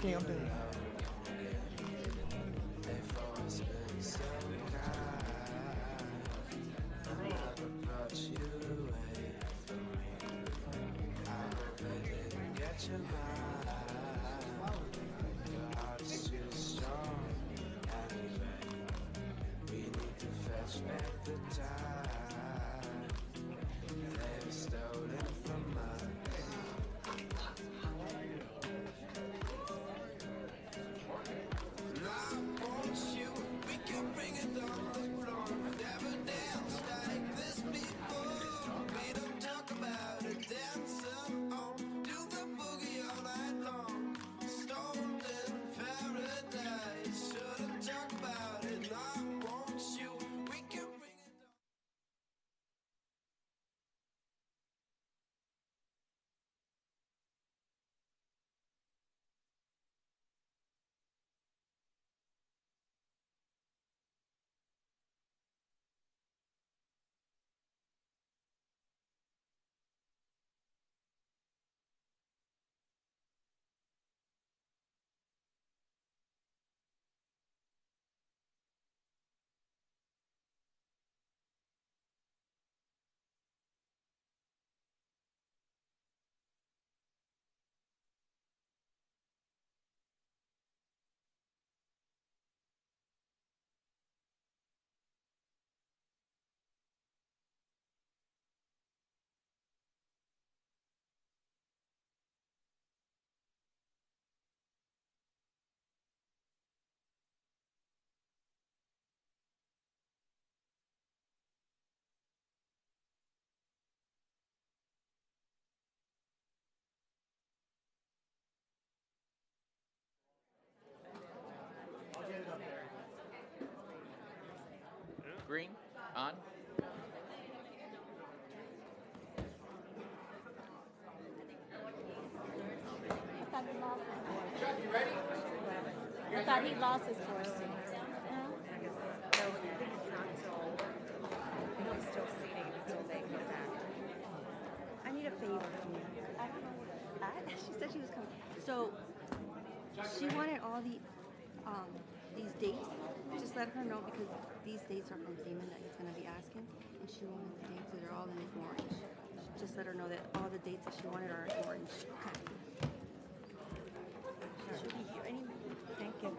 Okay, I'm done. Green, on. I thought he lost his voice. I need a favor from you. I don't know what. She said she was coming. So she wanted all these dates. Just let her know because these dates are from Damon that he's gonna be asking, and she wanted the dates that are all in orange. Just let her know that all the dates that she wanted are in orange. Okay. She'll be here any minute. Thank you.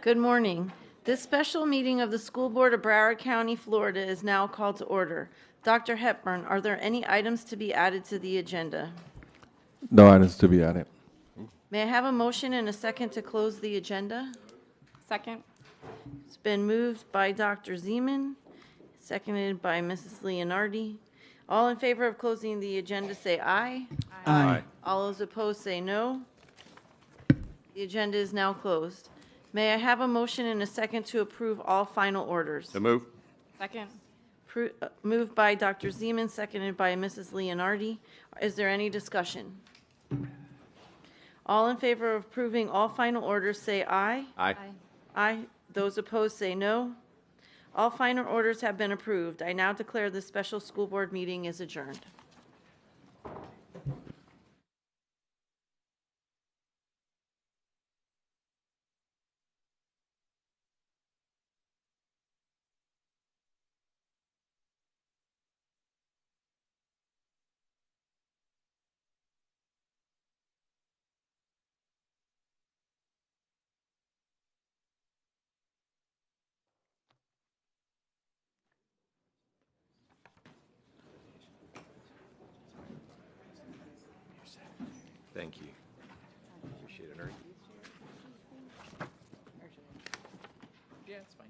Good morning. This special meeting of the School Board of Broward County, Florida is now called to order. Dr. Hepburn, are there any items to be added to the agenda? No items to be added. May I have a motion and a second to close the agenda? Second. It's been moved by Dr. Zeman, seconded by Mrs. Leonardi. All in favor of closing the agenda say aye. Aye. All those opposed say no. The agenda is now closed. May I have a motion and a second to approve all final orders? So move. Second. Moved by Dr. Zeman, seconded by Mrs. Leonardi. Is there any discussion? All in favor of approving all final orders say aye. Aye. Aye. Those opposed say no. All final orders have been approved. I now declare this special school board meeting is adjourned. Thank you. Appreciate it, Ernie. Yeah, it's fine.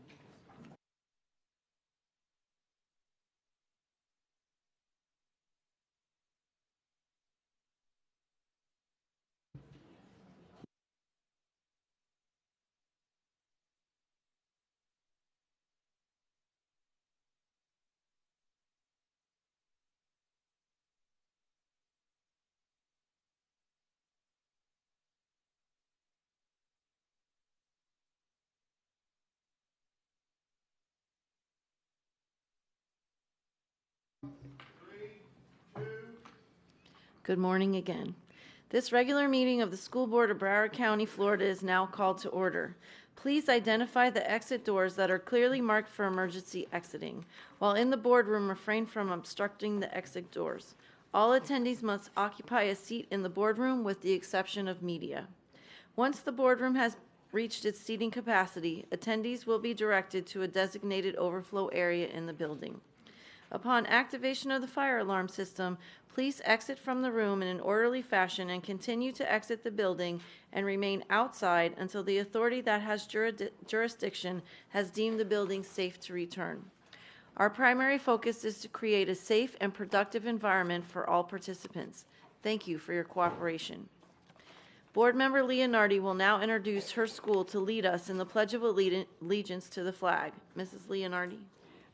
Good morning again. This regular meeting of the School Board of Broward County, Florida is now called to order. Please identify the exit doors that are clearly marked for emergency exiting. While in the boardroom, refrain from obstructing the exit doors. All attendees must occupy a seat in the boardroom with the exception of media. Once the boardroom has reached its seating capacity, attendees will be directed to a designated overflow area in the building. Upon activation of the fire alarm system, please exit from the room in an orderly fashion and continue to exit the building and remain outside until the authority that has jurisdiction has deemed the building safe to return. Our primary focus is to create a safe and productive environment for all participants. Thank you for your cooperation. Board Member Leonardi will now introduce her school to lead us in the Pledge of Allegiance to the flag. Mrs. Leonardi.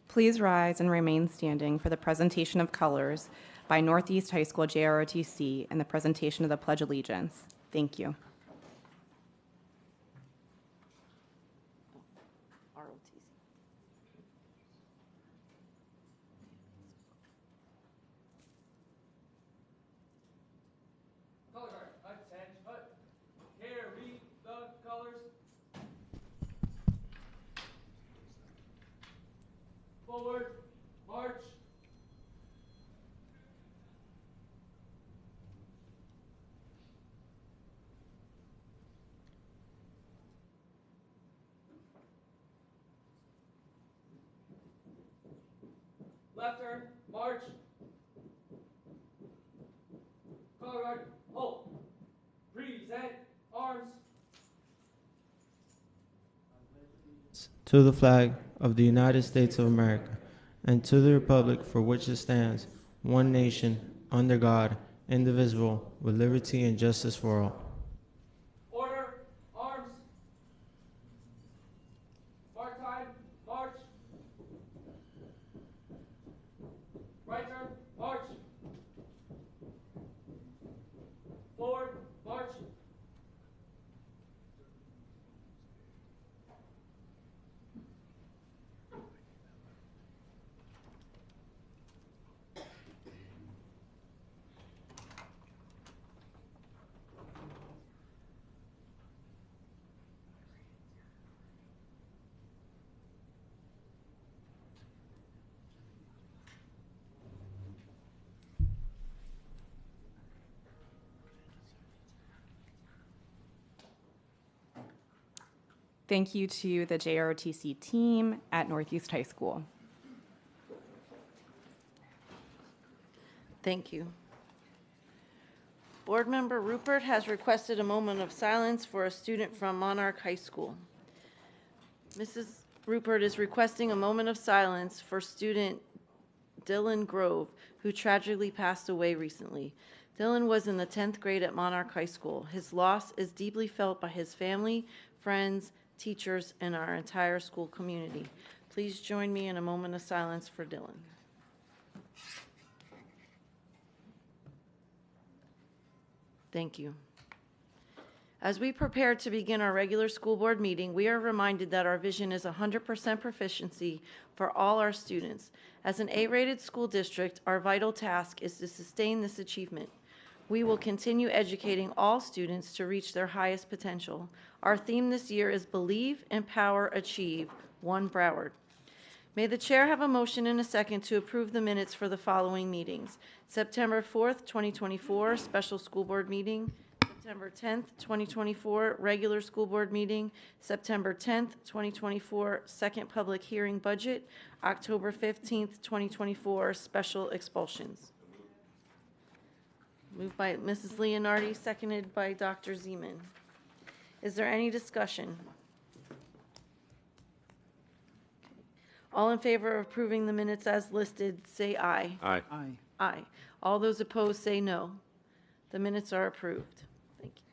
Please rise and remain standing for the presentation of colors by Northeast High School JROTC and the presentation of the Pledge of Allegiance. Thank you. ROTC. Color guard, attention, carry the colors. Forward, march. Left turn, march. Color guard, hold. Present arms. To the flag of the United States of America, and to the republic for which it stands, one nation, under God, indivisible, with liberty and justice for all. Order, arms. Mark time, march. Right turn, march. Forward, march. Thank you to the JROTC team at Northeast High School. Thank you. Board Member Rupert has requested a moment of silence for a student from Monarch High School. Mrs. Rupert is requesting a moment of silence for student Dylan Grove, who tragically passed away recently. Dylan was in the 10th grade at Monarch High School. His loss is deeply felt by his family, friends, teachers, and our entire school community. Please join me in a moment of silence for Dylan. Thank you. As we prepare to begin our regular school board meeting, we are reminded that our vision is 100% proficiency for all our students. As an A-rated school district, our vital task is to sustain this achievement. We will continue educating all students to reach their highest potential. Our theme this year is Believe, Empower, Achieve, One Broward. May the chair have a motion and a second to approve the minutes for the following meetings. September 4th, 2024, special school board meeting. September 10th, 2024, regular school board meeting. September 10th, 2024, second public hearing budget. October 15th, 2024, special expulsions. Moved by Mrs. Leonardi, seconded by Dr. Zeman. Is there any discussion? All in favor of approving the minutes as listed, say aye. Aye. Aye. All those opposed say no. The minutes are approved. Thank you.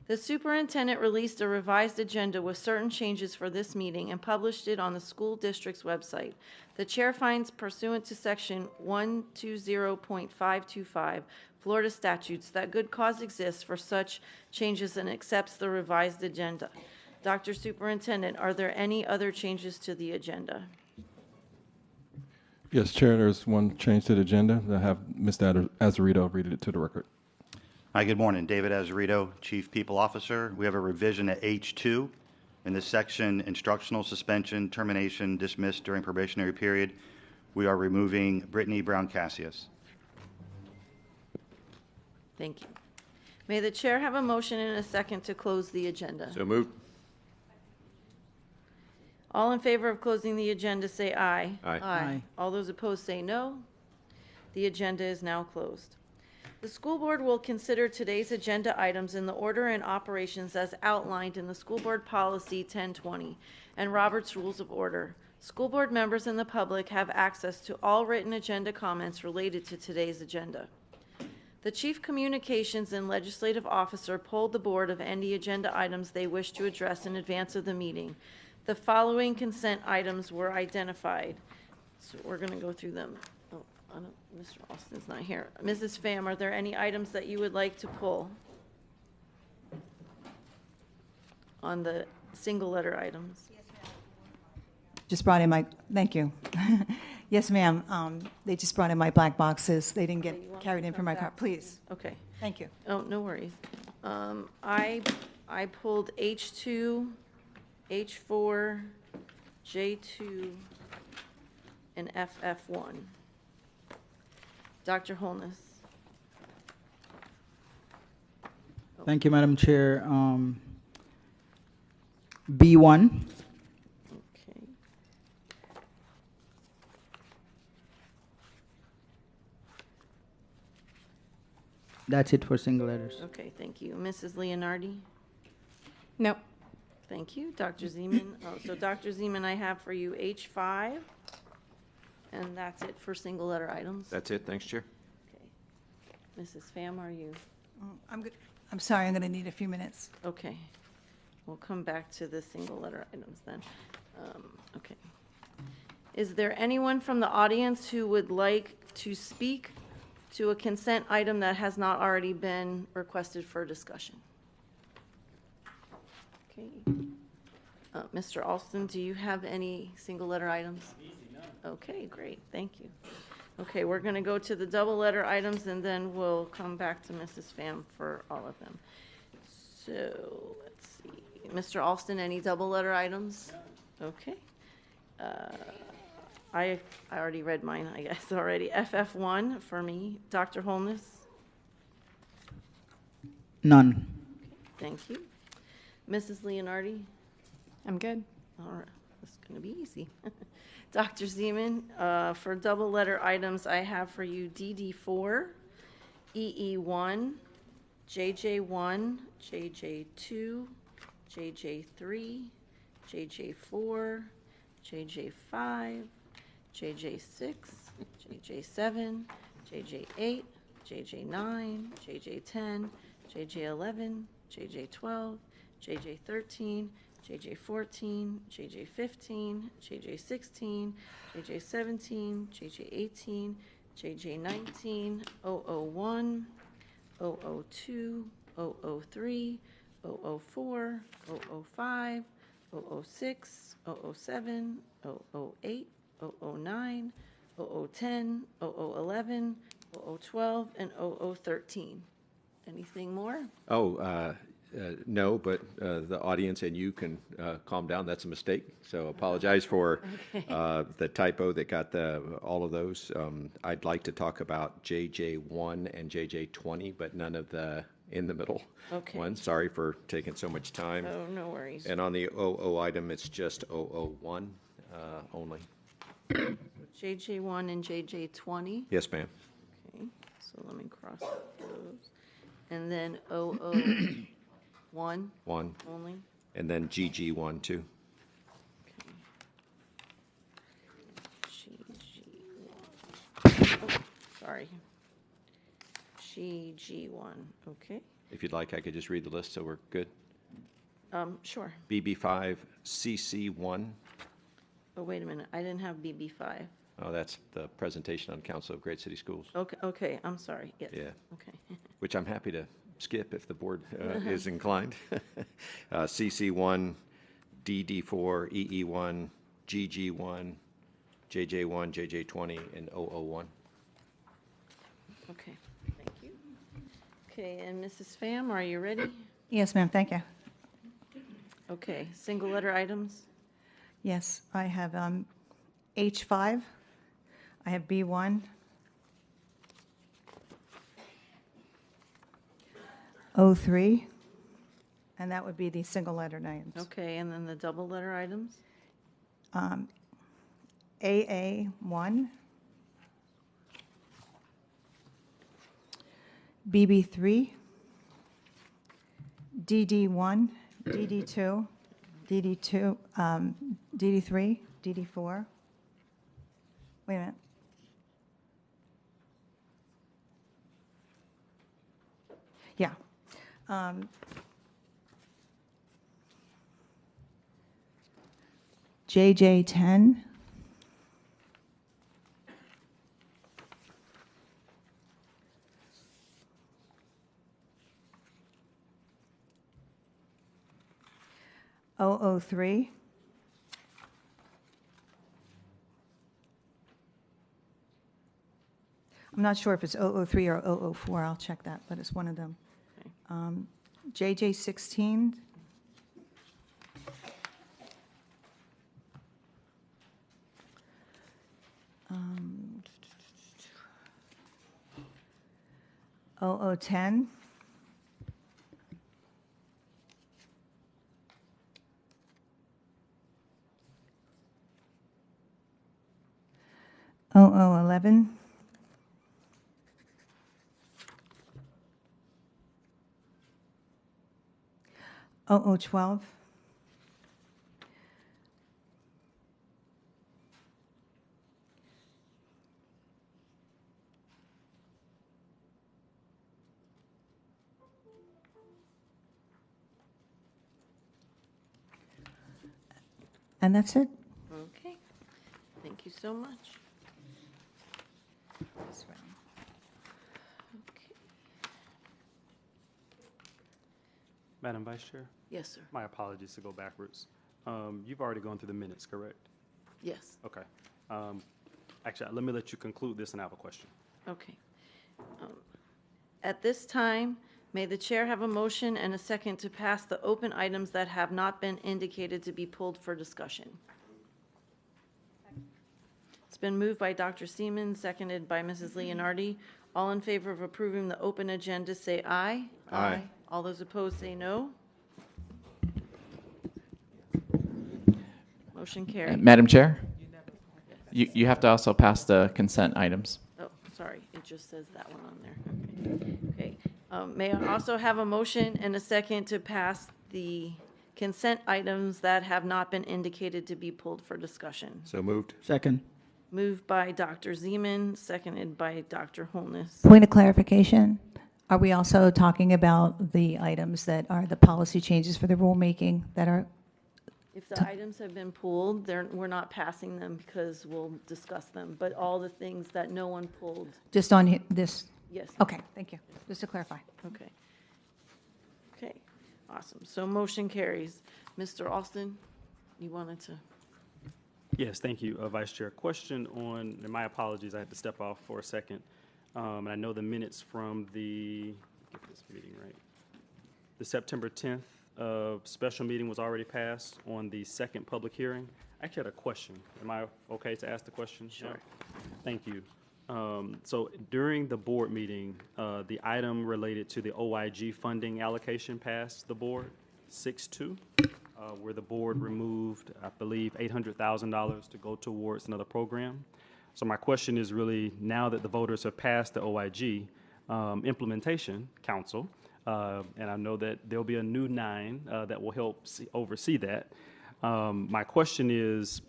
The superintendent released a revised agenda with certain changes for this meeting and published it on the school district's website. The chair finds pursuant to section 120.525 Florida statutes that good cause exists for such changes and accepts the revised agenda. Dr. Superintendent, are there any other changes to the agenda? Yes, Chair, there's one change to the agenda. I have Mr. Azarito read it to the record. Hi, good morning. David Azarito, Chief People Officer. We have a revision at H2. In this section, instructional suspension, termination, dismissed during probationary period, we are removing Brittany Brown Cassius. Thank you. May the chair have a motion and a second to close the agenda? So moved. All in favor of closing the agenda, say aye. Aye. Aye. All those opposed, say no. The agenda is now closed. The school board will consider today's agenda items in the order and operations as outlined in the School Board Policy 1020 and Robert's Rules of Order. School board members and the public have access to all written agenda comments related to today's agenda. The Chief Communications and Legislative Officer polled the board of any agenda items they wish to address in advance of the meeting. The following consent items were identified. So we're going to go through them. Oh, Mr. Austin's not here. Mrs. Pham, are there any items that you would like to pull on the single letter items? Just brought in my, thank you. Yes, ma'am. They just brought in my black boxes. They didn't You get want carried me in to from come my car. back to Please. Okay. Thank you. Oh, no worries. I pulled H2, H4, J2, and FF1. Dr. Holness. Thank you, Madam Chair. B1, Okay. that's it for single letters. Okay, thank you. Mrs. Leonardi? Nope. Thank you. Dr. Zeman? Oh, so Dr. Zeman, I have for you H5, and that's it for single letter items. That's it. Thanks, Chair. Okay. Mrs. Pham, are you? I'm good. I'm sorry, I'm going to need a few minutes. Okay. We'll come back to the single letter items then. Okay. Is there anyone from the audience who would like to speak to a consent item that has not already been requested for discussion? Okay. Mr. Alston, do you have any single letter items? Okay, great. Thank you. Okay, we're going to go to the double letter items and then we'll come back to Mrs. Pham for all of them. So let's see. Mr. Alston, any double letter items? Okay. I already read mine, I guess, already. FF1 for me. Dr. Holness? None. Thank you. Mrs. Leonardi? I'm good. All right, that's going to be easy. Dr. Zeman, for double letter items, I have for you DD4, EE1, JJ1, JJ2, JJ3, JJ4, JJ5, JJ6, JJ7, JJ8, JJ9, JJ10, JJ11, JJ12, JJ13, JJ14, JJ15, JJ16, JJ17, JJ18, JJ19, 001, 002, 003, 004, 005, 006, 007, 008, 009, 0010, 0011, 0012, and 0013. Anything more? No, but the audience and you can calm down. That's a mistake. So apologize for the typo that got all of those. I'd like to talk about JJ1 and JJ20, but none of the in the middle ones. Sorry for taking so much time. Oh, no worries. And on the 00 item, it's just 001 only. JJ1 and JJ20. Yes, ma'am. Okay, so let me cross those. And then 001 One. only. And then GG1 too. Okay. GG1. Oh, sorry. GG1. Okay. If you'd like, I could just read the list so we're good. Sure. BB5, CC1. Oh, wait a minute. I didn't have BB5. Oh, that's the presentation on Council of Great City Schools. Okay. Okay. I'm sorry. Yes. Yeah. Okay. Which I'm happy to skip if the board is inclined. CC1, DD4, EE1, GG1, JJ1, JJ20, and 001. Okay. Thank you. Okay, and Mrs. Pham, are you ready? Yes, ma'am, thank you. Okay, single letter items. Yes, I have H5, I have B1, O3, and that would be the single letter names. Okay, and then the double letter items. AA1, BB3, DD1, DD2, DD2, DD3, DD4. Wait a minute. Yeah. JJ10. O03. I'm not sure if it's 003 or 004. I'll check that, but it's one of them. Okay. JJ16. Um, 0010. OO11. OO12. And that's it. Okay, thank you so much. Okay. Madam Vice Chair, Yes, sir. my apologies to go backwards. You've already gone through the minutes, correct? Yes. Okay. Actually, let me let you conclude this and I have a question. Okay. At this time, may the chair have a motion and a second to pass the open items that have not been indicated to be pulled for discussion? It's been moved by Dr. Seaman, seconded by Mrs. Leonardi. All in favor of approving the open agenda, say aye. Aye. All those opposed, say no. Motion carried. Madam Chair, you have to also pass the consent items. Oh, sorry, it just says that one on there. Okay. May I also have a motion and a second to pass the consent items that have not been indicated to be pulled for discussion? So moved. Second. Moved by Dr. Zeman, seconded by Dr. Holness. Point of clarification, are we also talking about the items that are the policy changes for the rulemaking that are, If the items have been pulled, we're not passing them because we'll discuss them, but all the things that no one pulled, just on this? yes. Okay, thank you. Just to clarify. Okay. Okay, awesome. So motion carries. Mr. Alston, you wanted to? Yes, thank you, Vice Chair. Question on, and my apologies, I had to step off for a second. And I know the minutes from the, get this meeting right, the September 10th special meeting was already passed on the second public hearing. I actually had a question. Am I okay to ask the question? Sure. Thank you. So during the board meeting, the item related to the OIG funding allocation passed the board 6-2, where the board removed, I believe, $800,000 to go towards another program. So my question is really, now that the voters have passed the OIG implementation council, and I know that there'll be a new 9 that will help oversee that. My question is,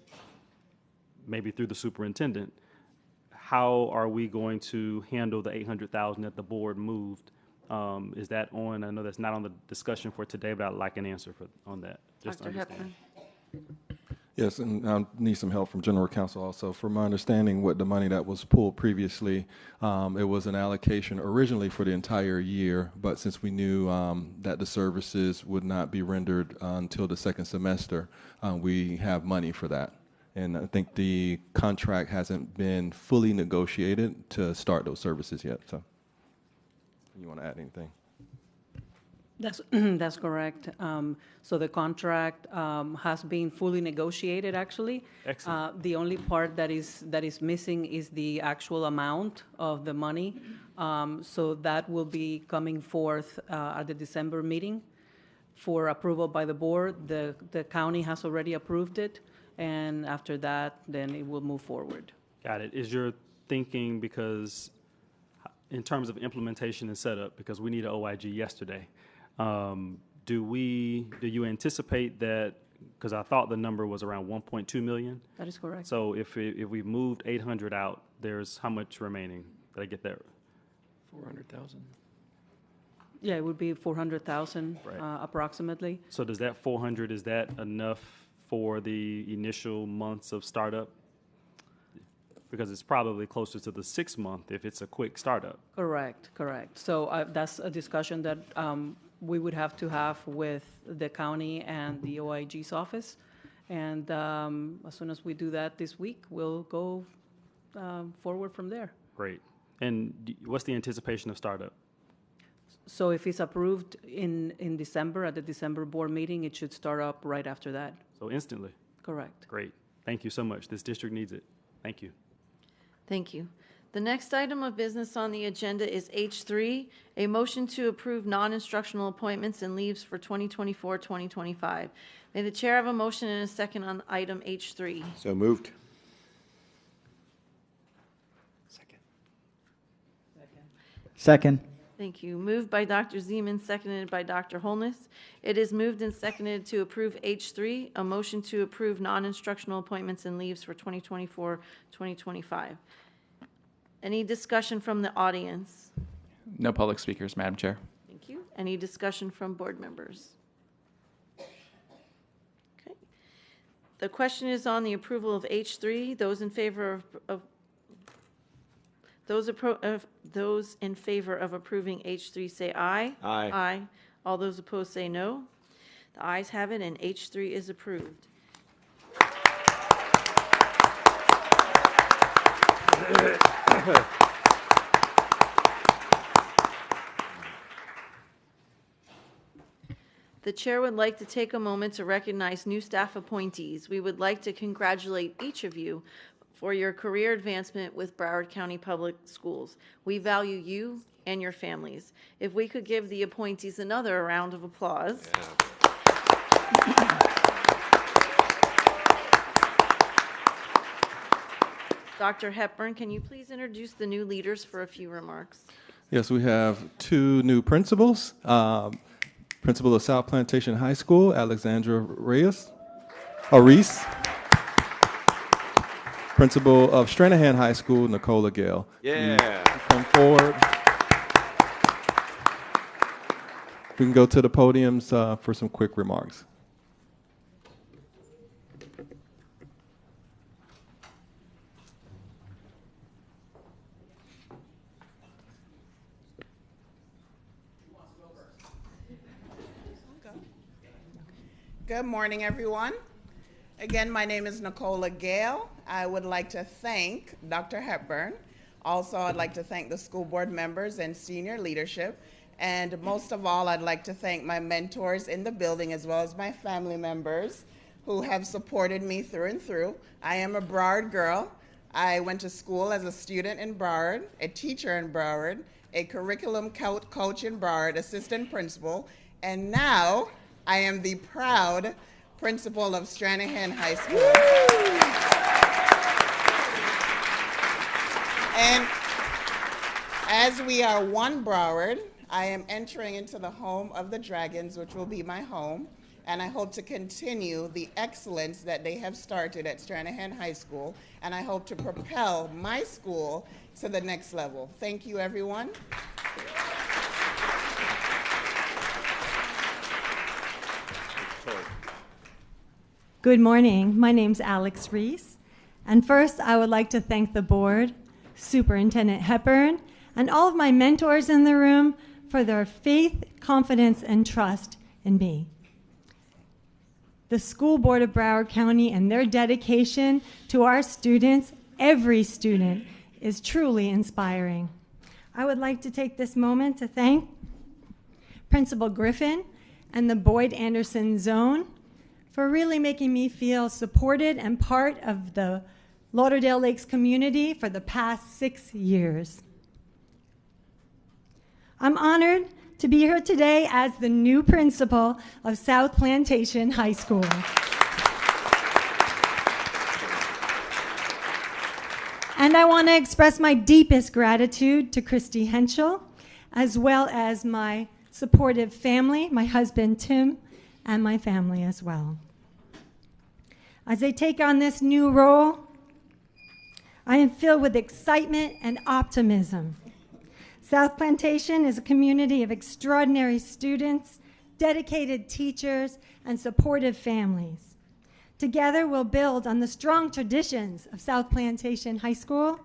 maybe through the superintendent, how are we going to handle the $800,000 that the board moved? Is that on, I know that's not on the discussion for today, but I'd like an answer on that. Just to Dr. understand. Hepburn? Yes, and I need some help from General Counsel also. From my understanding, with the money that was pulled previously, it was an allocation originally for the entire year, but since we knew that the services would not be rendered until the second semester, we have money for that. And I think the contract hasn't been fully negotiated to start those services yet. So, you want to add anything? That's correct. So the contract has been fully negotiated, actually. Excellent. The only part that is missing is the actual amount of the money. So that will be coming forth at the December meeting for approval by the board. The county has already approved it, and after that, then it will move forward. Got it. Is your thinking, because in terms of implementation and setup, because we need an OIG yesterday, do you anticipate that, because I thought the number was around 1.2 million? That is correct. So if we moved 800 out, there's how much remaining? Did I get that? 400,000. Yeah, it would be 400,000 approximately. So does that 400, is that enough for the initial months of startup? Because it's probably closer to the 6 month if it's a quick startup. Correct. So that's a discussion that we would have to have with the county and the OIG's office. And as soon as we do that this week, we'll go forward from there. Great. And what's the anticipation of startup? So if it's approved in December, at the December board meeting, it should start up right after that. So instantly? Correct. Great. Thank you so much. This district needs it. Thank you. Thank you. The next item of business on the agenda is H3, a motion to approve non-instructional appointments and leaves for 2024-2025. May the chair have a motion and a second on item H3? So moved. Second. Thank you. Moved by Dr. Zeman, seconded by Dr. Holness. It is moved and seconded to approve H3, a motion to approve non-instructional appointments and leaves for 2024-2025. Any discussion from the audience? No public speakers, Madam Chair. Thank you. Any discussion from board members? Okay. The question is on the approval of H3. Those in favor of those in favor of approving H3 say aye. Aye. Aye. All those opposed say no. The ayes have it, and H3 is approved. The chair would like to take a moment to recognize new staff appointees. We would like to congratulate each of you for your career advancement with Broward County Public Schools. We value you and your families. If we could give the appointees another round of applause. Dr. Hepburn, can you please introduce the new leaders for a few remarks? Yes, we have two new principals. Principal of South Plantation High School, Alexandra Reese. Principal of Stranahan High School, Nicola Gale. Yeah. Come forward. We can go to the podiums for some quick remarks. Good morning, everyone. Again, my name is Nicola Gale. I would like to thank Dr. Hepburn. Also, I'd like to thank the school board members and senior leadership. And most of all, I'd like to thank my mentors in the building as well as my family members who have supported me through and through. I am a Broward girl. I went to school as a student in Broward, a teacher in Broward, a curriculum coach in Broward, assistant principal, and now I am the proud principal of Stranahan High School. And as we are one Broward, I am entering into the home of the Dragons, which will be my home, and I hope to continue the excellence that they have started at Stranahan High School, and I hope to propel my school to the next level. Thank you, everyone. Good morning. My name's Alex Reese. And first, I would like to thank the board, Superintendent Hepburn, and all of my mentors in the room for their faith, confidence, and trust in me. The School Board of Broward County and their dedication to our students, every student, is truly inspiring. I would like to take this moment to thank Principal Griffin and the Boyd Anderson Zone for really making me feel supported and part of the Lauderdale Lakes community for the past 6 years. I'm honored to be here today as the new principal of South Plantation High School. And I want to express my deepest gratitude to Christy Henschel, as well as my supportive family, my husband Tim, and my family as well. As I take on this new role, I am filled with excitement and optimism. South Plantation is a community of extraordinary students, dedicated teachers, and supportive families. Together, we'll build on the strong traditions of South Plantation High School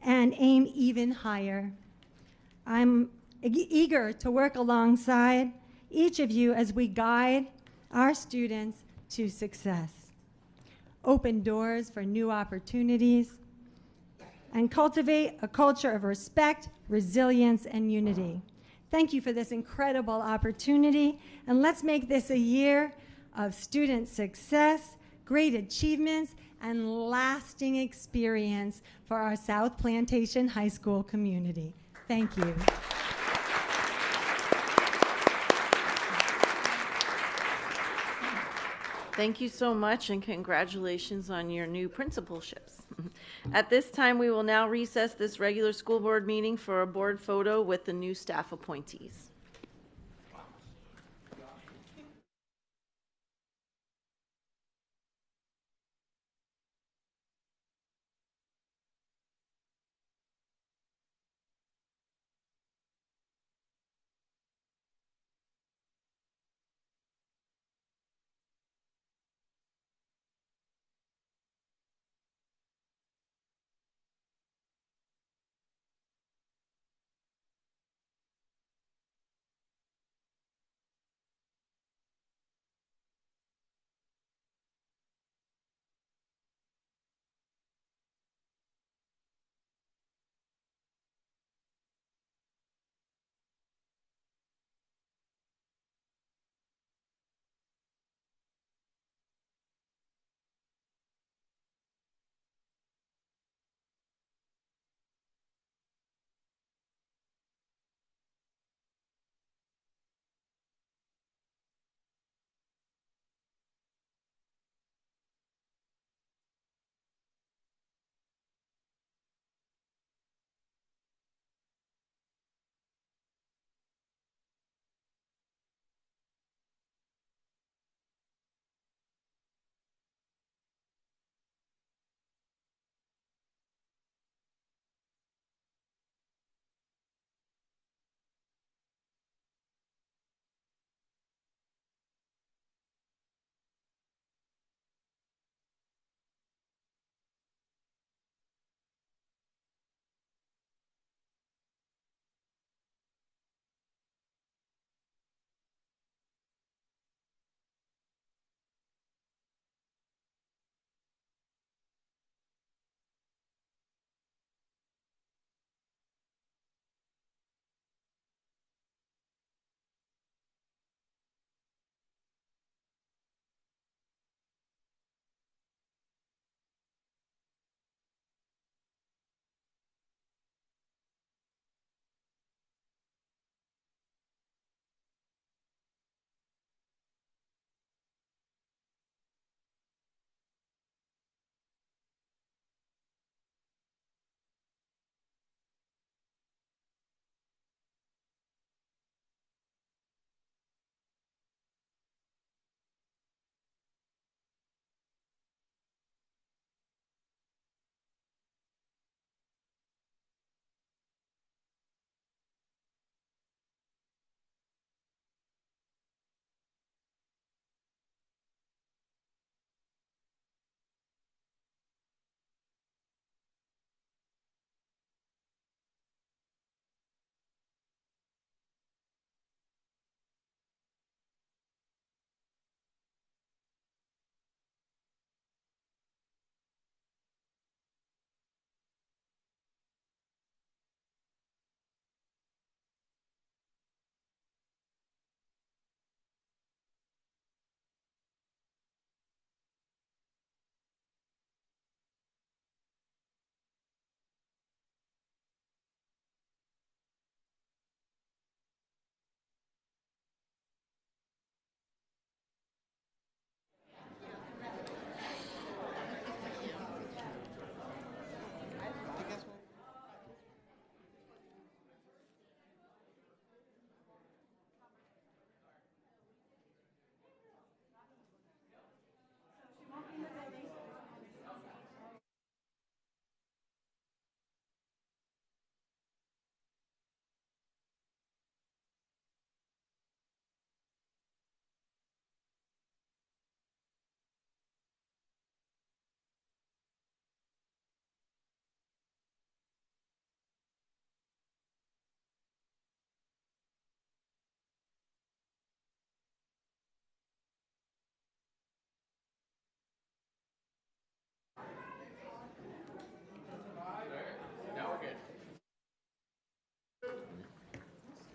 and aim even higher. I'm eager to work alongside each of you as we guide our students to success, open doors for new opportunities, and cultivate a culture of respect, resilience, and unity. Thank you for this incredible opportunity, and let's make this a year of student success, great achievements, and lasting experience for our South Plantation High School community. Thank you. Thank you so much, and congratulations on your new principalships. At this time, we will now recess this regular school board meeting for a board photo with the new staff appointees.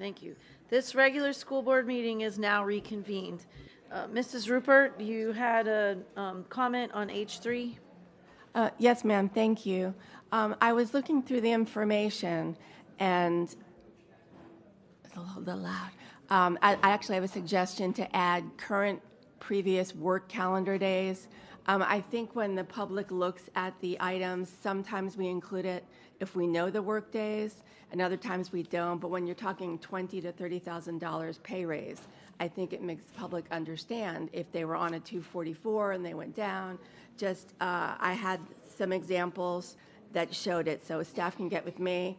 Thank you. This regular school board meeting is now reconvened. Mrs. Rupert, you had a comment on H3? Yes, ma'am, thank you. I was looking through the information, and it's a little loud. I actually have a suggestion to add current previous work calendar days. I think when the public looks at the items, sometimes we include it if we know the work days, and other times we don't. But when you're talking $20,000 to $30,000 pay raise, I think it makes the public understand if they were on a 244 and they went down. Just, I had some examples that showed it, so staff can get with me.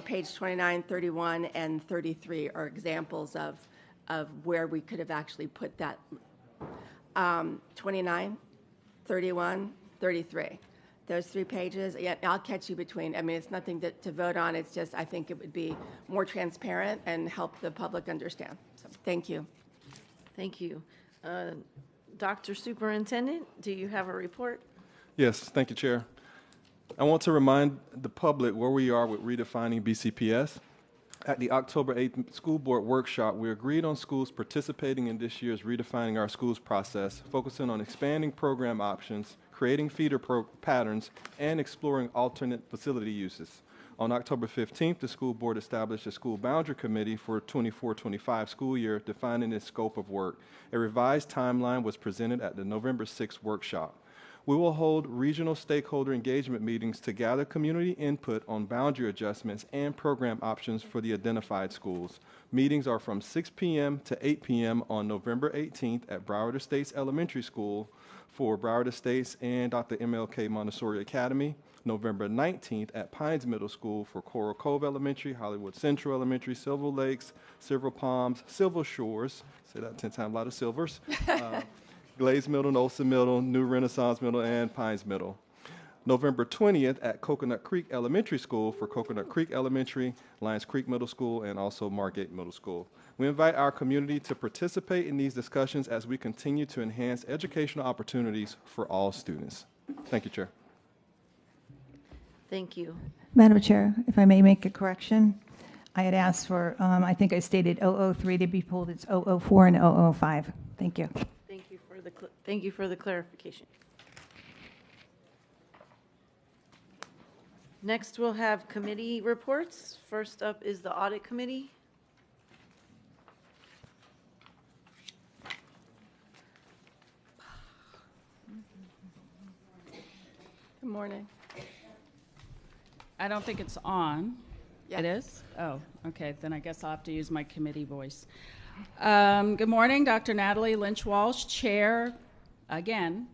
Page 29, 31, and 33 are examples of where we could have actually put that. 29, 31, 33. Those 3 pages, yeah, I'll catch you between. I mean, it's nothing to vote on. It's just I think it would be more transparent and help the public understand. So thank you. Thank you. Dr. Superintendent, do you have a report? Yes, thank you, Chair. I want to remind the public where we are with redefining BCPS. At the October 8th school board workshop, we agreed on schools participating in this year's Redefining Our Schools process, focusing on expanding program options, creating feeder patterns, and exploring alternate facility uses. On October 15th, the school board established a school boundary committee for 24-25 school year, defining its scope of work. A revised timeline was presented at the November 6th workshop. We will hold regional stakeholder engagement meetings to gather community input on boundary adjustments and program options for the identified schools. Meetings are from 6 p.m. to 8 p.m. on November 18th at Broward Estates Elementary School for Broward Estates and Dr. MLK Montessori Academy. November 19th at Pines Middle School for Coral Cove Elementary, Hollywood Central Elementary, Silver Lakes, Silver Palms, Silver Shores, say that 10 times, a lot of silvers, Glaze Middle, Olson Middle, New Renaissance Middle, and Pines Middle. November 20th at Coconut Creek Elementary School for Coconut Creek Elementary, Lions Creek Middle School, and also Margate Middle School. We invite our community to participate in these discussions as we continue to enhance educational opportunities for all students. Thank you, Chair. Thank you. Madam Chair, if I may make a correction, I had asked for, I think I stated 003 to be pulled. It's 004 and 005. Thank you. Thank you for the clarification. Next, we'll have committee reports. First up is the Audit Committee. Good morning. I don't think it's on. It is? Oh, okay. Then I guess I'll have to use my committee voice. Good morning, Dr. Natalie Lynch-Walsh, Chair, again,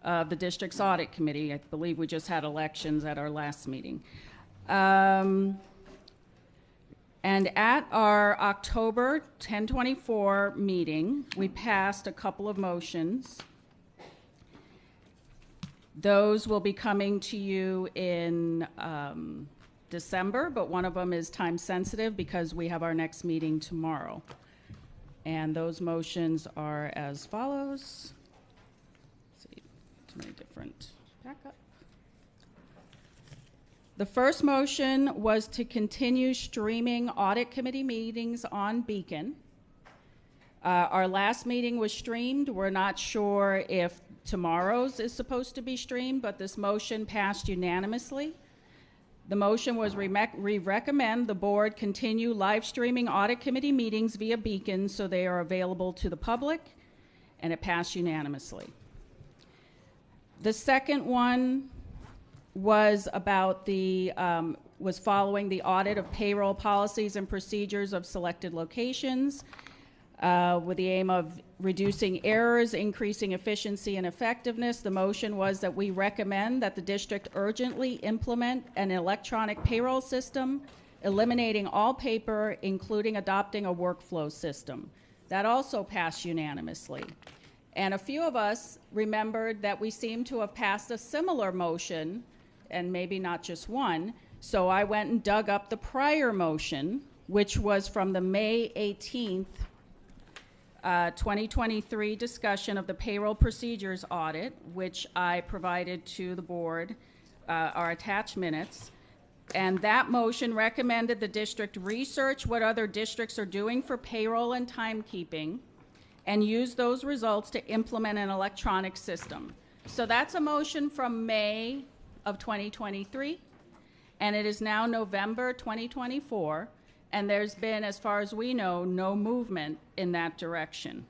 of the District's Audit Committee. I believe we just had elections at our last meeting. And at our October 1024 meeting, we passed a couple of motions. Those will be coming to you in December, but one of them is time sensitive because we have our next meeting tomorrow. And those motions are as follows. Let's see, too many different backup. The first motion was to continue streaming audit committee meetings on Beacon. Our last meeting was streamed. We're not sure if tomorrow's is supposed to be streamed, but this motion passed unanimously. The motion was we recommend the board continue live streaming audit committee meetings via Beacon so they are available to the public, and it passed unanimously. The second one was about was following the audit of payroll policies and procedures of selected locations with the aim of reducing errors, increasing efficiency and effectiveness. The motion was that we recommend that the district urgently implement an electronic payroll system, eliminating all paper, including adopting a workflow system. That also passed unanimously. And a few of us remembered that we seem to have passed a similar motion, and maybe not just one, so I went and dug up the prior motion, which was from the May 18th 2023 discussion of the payroll procedures audit, which I provided to the board, our attached minutes. And that motion recommended the district research what other districts are doing for payroll and timekeeping and use those results to implement an electronic system. So that's a motion from May of 2023, and it is now November 2024, and there's been, as far as we know, no movement in that direction.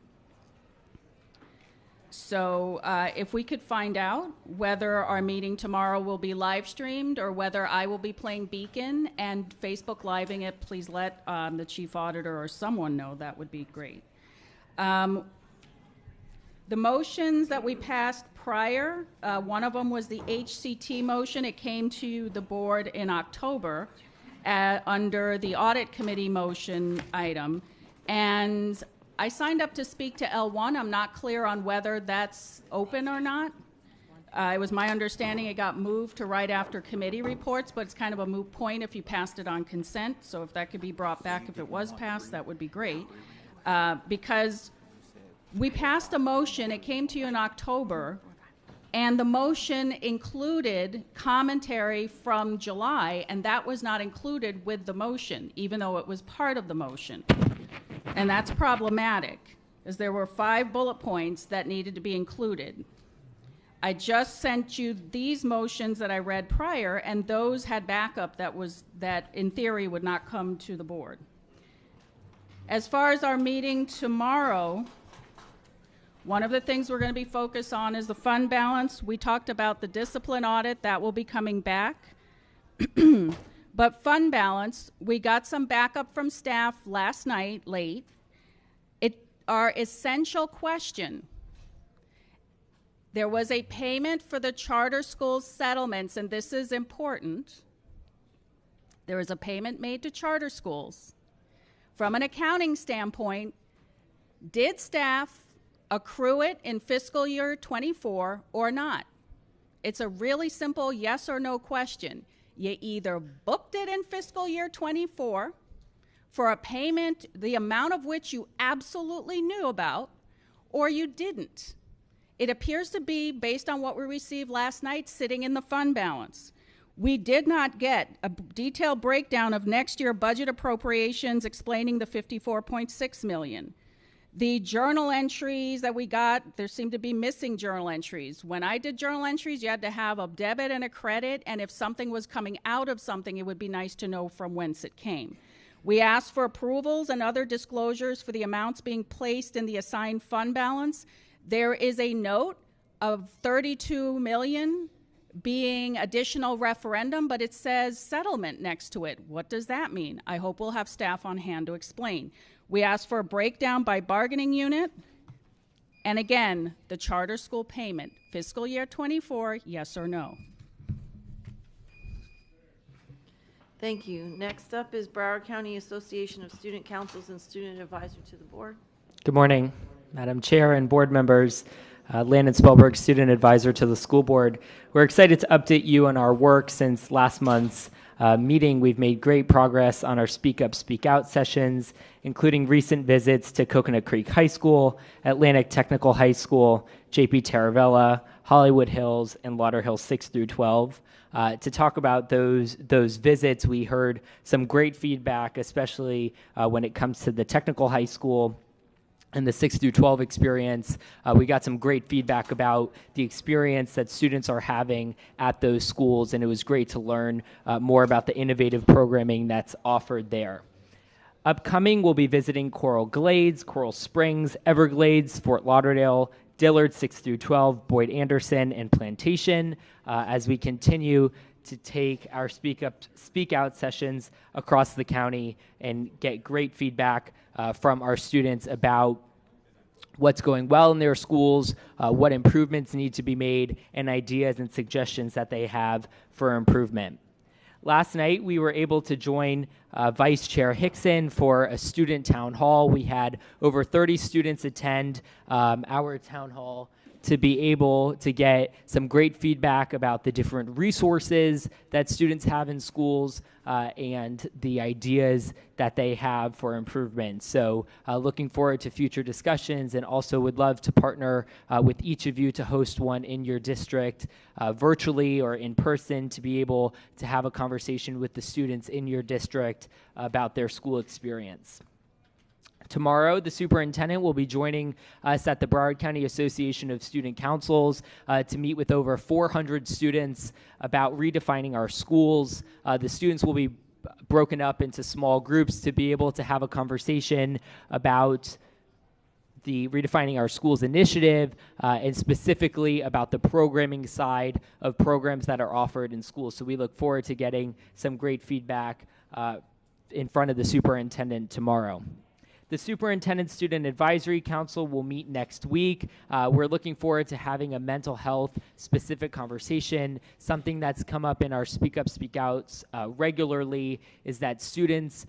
So if we could find out whether our meeting tomorrow will be live streamed or whether I will be playing Beacon and Facebook Living it, please let the chief auditor or someone know. That would be great. The motions that we passed prior, one of them was the HCT motion. It came to the board in October under the audit committee motion item. And I signed up to speak to L1. I'm not clear on whether that's open or not. It was my understanding it got moved to right after committee reports, but it's kind of a moot point if you passed it on consent. So if that could be brought back, if it was passed, that would be great. Because we passed a motion, it came to you in October, and the motion included commentary from July, and that was not included with the motion, even though it was part of the motion. And that's problematic, as there were 5 bullet points that needed to be included. I just sent you these motions that I read prior, and those had backup that in theory would not come to the board. As far as our meeting tomorrow, one of the things we're going to be focused on is the fund balance. We talked about the discipline audit. That will be coming back. But fund balance, we got some backup from staff last night, late. Our essential question, there was a payment for the charter school settlements, and this is important. There was a payment made to charter schools. From an accounting standpoint, did staff accrue it in fiscal year 24 or not? It's a really simple yes or no question. You either booked it in fiscal year 24 for a payment, the amount of which you absolutely knew about, or you didn't. It appears to be, based on what we received last night, sitting in the fund balance. We did not get a detailed breakdown of next year budget appropriations explaining the $54.6 million. The journal entries that we got, there seemed to be missing journal entries. When I did journal entries, you had to have a debit and a credit, and if something was coming out of something, it would be nice to know from whence it came. We asked for approvals and other disclosures for the amounts being placed in the assigned fund balance. There is a note of $32 million being additional referendum, but it says settlement next to it. What does that mean? I hope we'll have staff on hand to explain. We asked for a breakdown by bargaining unit. And again, the charter school payment, fiscal year 24, yes or no? Thank you. Next up is Broward County Association of Student Councils and Student Advisor to the Board. Good morning, Madam Chair and board members. Landon Spellberg, Student Advisor to the School Board. We're excited to update you on our work since last month's meeting. We've made great progress on our Speak Up, Speak Out sessions, including recent visits to Coconut Creek High School, Atlantic Technical High School, JP Taravella, Hollywood Hills, and Lauderhill 6 through 12. To talk about those visits, we heard some great feedback, especially when it comes to the technical high school and the 6 through 12 experience. We got some great feedback about the experience that students are having at those schools, and it was great to learn more about the innovative programming that's offered there. Upcoming, we'll be visiting Coral Glades, Coral Springs, Everglades, Fort Lauderdale, Dillard 6 through 12, Boyd Anderson, and Plantation as we continue to take our Speak Out sessions across the county and get great feedback from our students about what's going well in their schools, what improvements need to be made, and ideas and suggestions that they have for improvement. Last night, we were able to join Vice Chair Hickson for a student town hall. We had over 30 students attend our town hall to be able to get some great feedback about the different resources that students have in schools and the ideas that they have for improvement. So looking forward to future discussions, and also would love to partner with each of you to host one in your district virtually or in person, to be able to have a conversation with the students in your district about their school experience. Tomorrow, the superintendent will be joining us at the Broward County Association of Student Councils to meet with over 400 students about redefining our schools. The students will be broken up into small groups to be able to have a conversation about the Redefining Our Schools initiative, and specifically about the programming side of programs that are offered in schools. So we look forward to getting some great feedback in front of the superintendent tomorrow. The Superintendent Student Advisory Council will meet next week. We're looking forward to having a mental health specific conversation. Something that's come up in our Speak Up, Speak Outs regularly is that students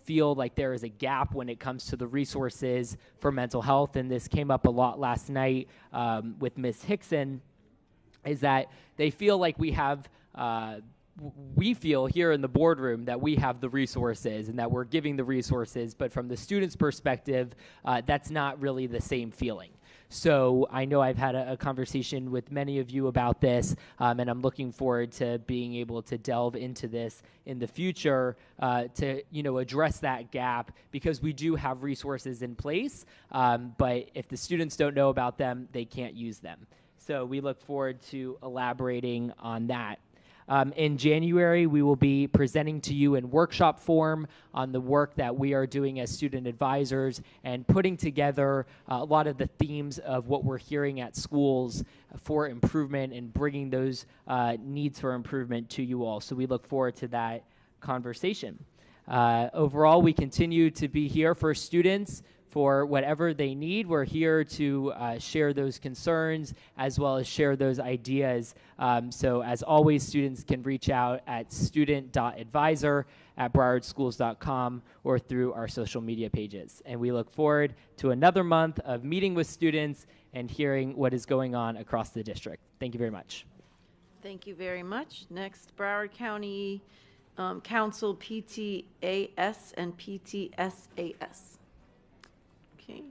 feel like there is a gap when it comes to the resources for mental health, and this came up a lot last night with Ms. Hickson, is that they feel like we feel here in the boardroom that we have the resources and that we're giving the resources, but from the student's perspective, that's not really the same feeling. So I know I've had a conversation with many of you about this, and I'm looking forward to being able to delve into this in the future to address that gap, because we do have resources in place, but if the students don't know about them, they can't use them. So we look forward to elaborating on that. In January, we will be presenting to you in workshop form on the work that we are doing as student advisors and putting together a lot of the themes of what we're hearing at schools for improvement and bringing those needs for improvement to you all. So we look forward to that conversation. Overall, we continue to be here for students for whatever they need.'re here to share those concerns as well as share those ideas. So as always, students can reach out at student.advisor@browardschools.com or through our social media pages. And we look forward to another month of meeting with students and hearing what is going on across the district. Thank you very much. Thank you very much. Next, Broward County Council PTAS and PTSAS. Okay.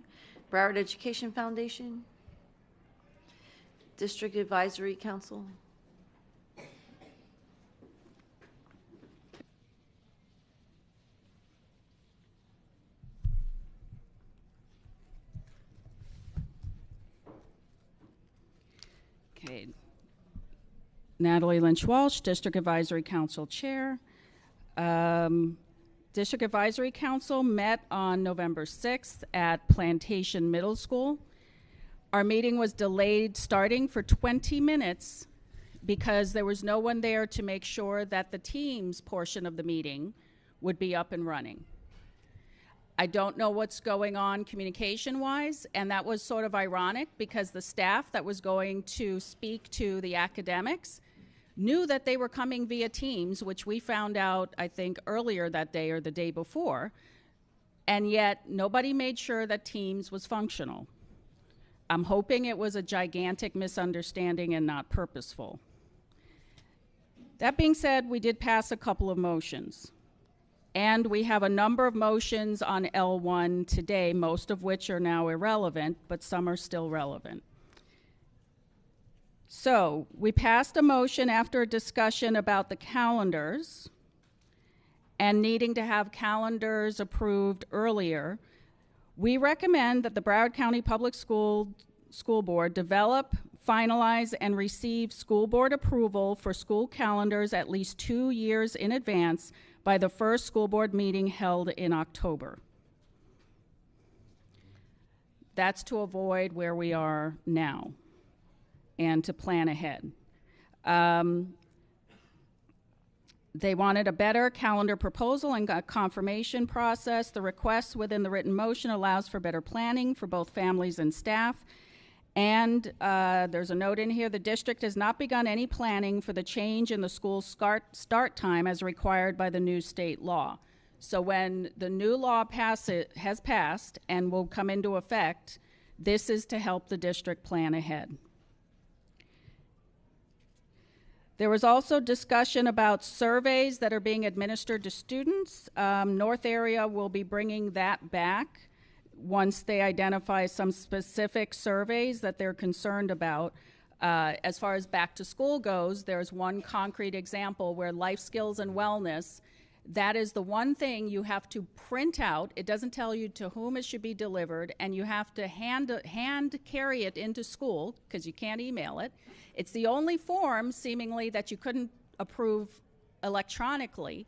Broward Education Foundation, District Advisory Council. Okay. Natalie Lynch Walsh, District Advisory Council Chair. District Advisory Council met on November 6th at Plantation Middle School. Our meeting was delayed starting for 20 minutes because there was no one there to make sure that the Teams portion of the meeting would be up and running. I don't know what's going on communication-wise, and that was sort of ironic because the staff that was going to speak to the academics knew that they were coming via Teams, which we found out, I think, earlier that day or the day before, and yet nobody made sure that Teams was functional. I'm hoping it was a gigantic misunderstanding and not purposeful. That being said, we did pass a couple of motions, and we have a number of motions on L1 today, most of which are now irrelevant, but some are still relevant. So we passed a motion after a discussion about the calendars and needing to have calendars approved earlier. We recommend that the Broward County Public School Board develop, finalize, and receive school board approval for school calendars at least 2 years in advance by the first school board meeting held in October. That's to avoid where we are now and to plan ahead. They wanted a better calendar proposal and a confirmation process. The request within the written motion allows for better planning for both families and staff. And there's a note in here, the district has not begun any planning for the change in the school start time as required by the new state law. So when the new law has passed and will come into effect, This is to help the district plan ahead. There was also discussion about surveys that are being administered to students. North area will be bringing that back once they identify some specific surveys that they're concerned about. As far as back to school goes, there's one concrete example where life skills and wellness, that is the one thing you have to print out. It doesn't tell you to whom it should be delivered, and you have to hand carry it into school because you can't email it. It's the only form, seemingly, that you couldn't approve electronically.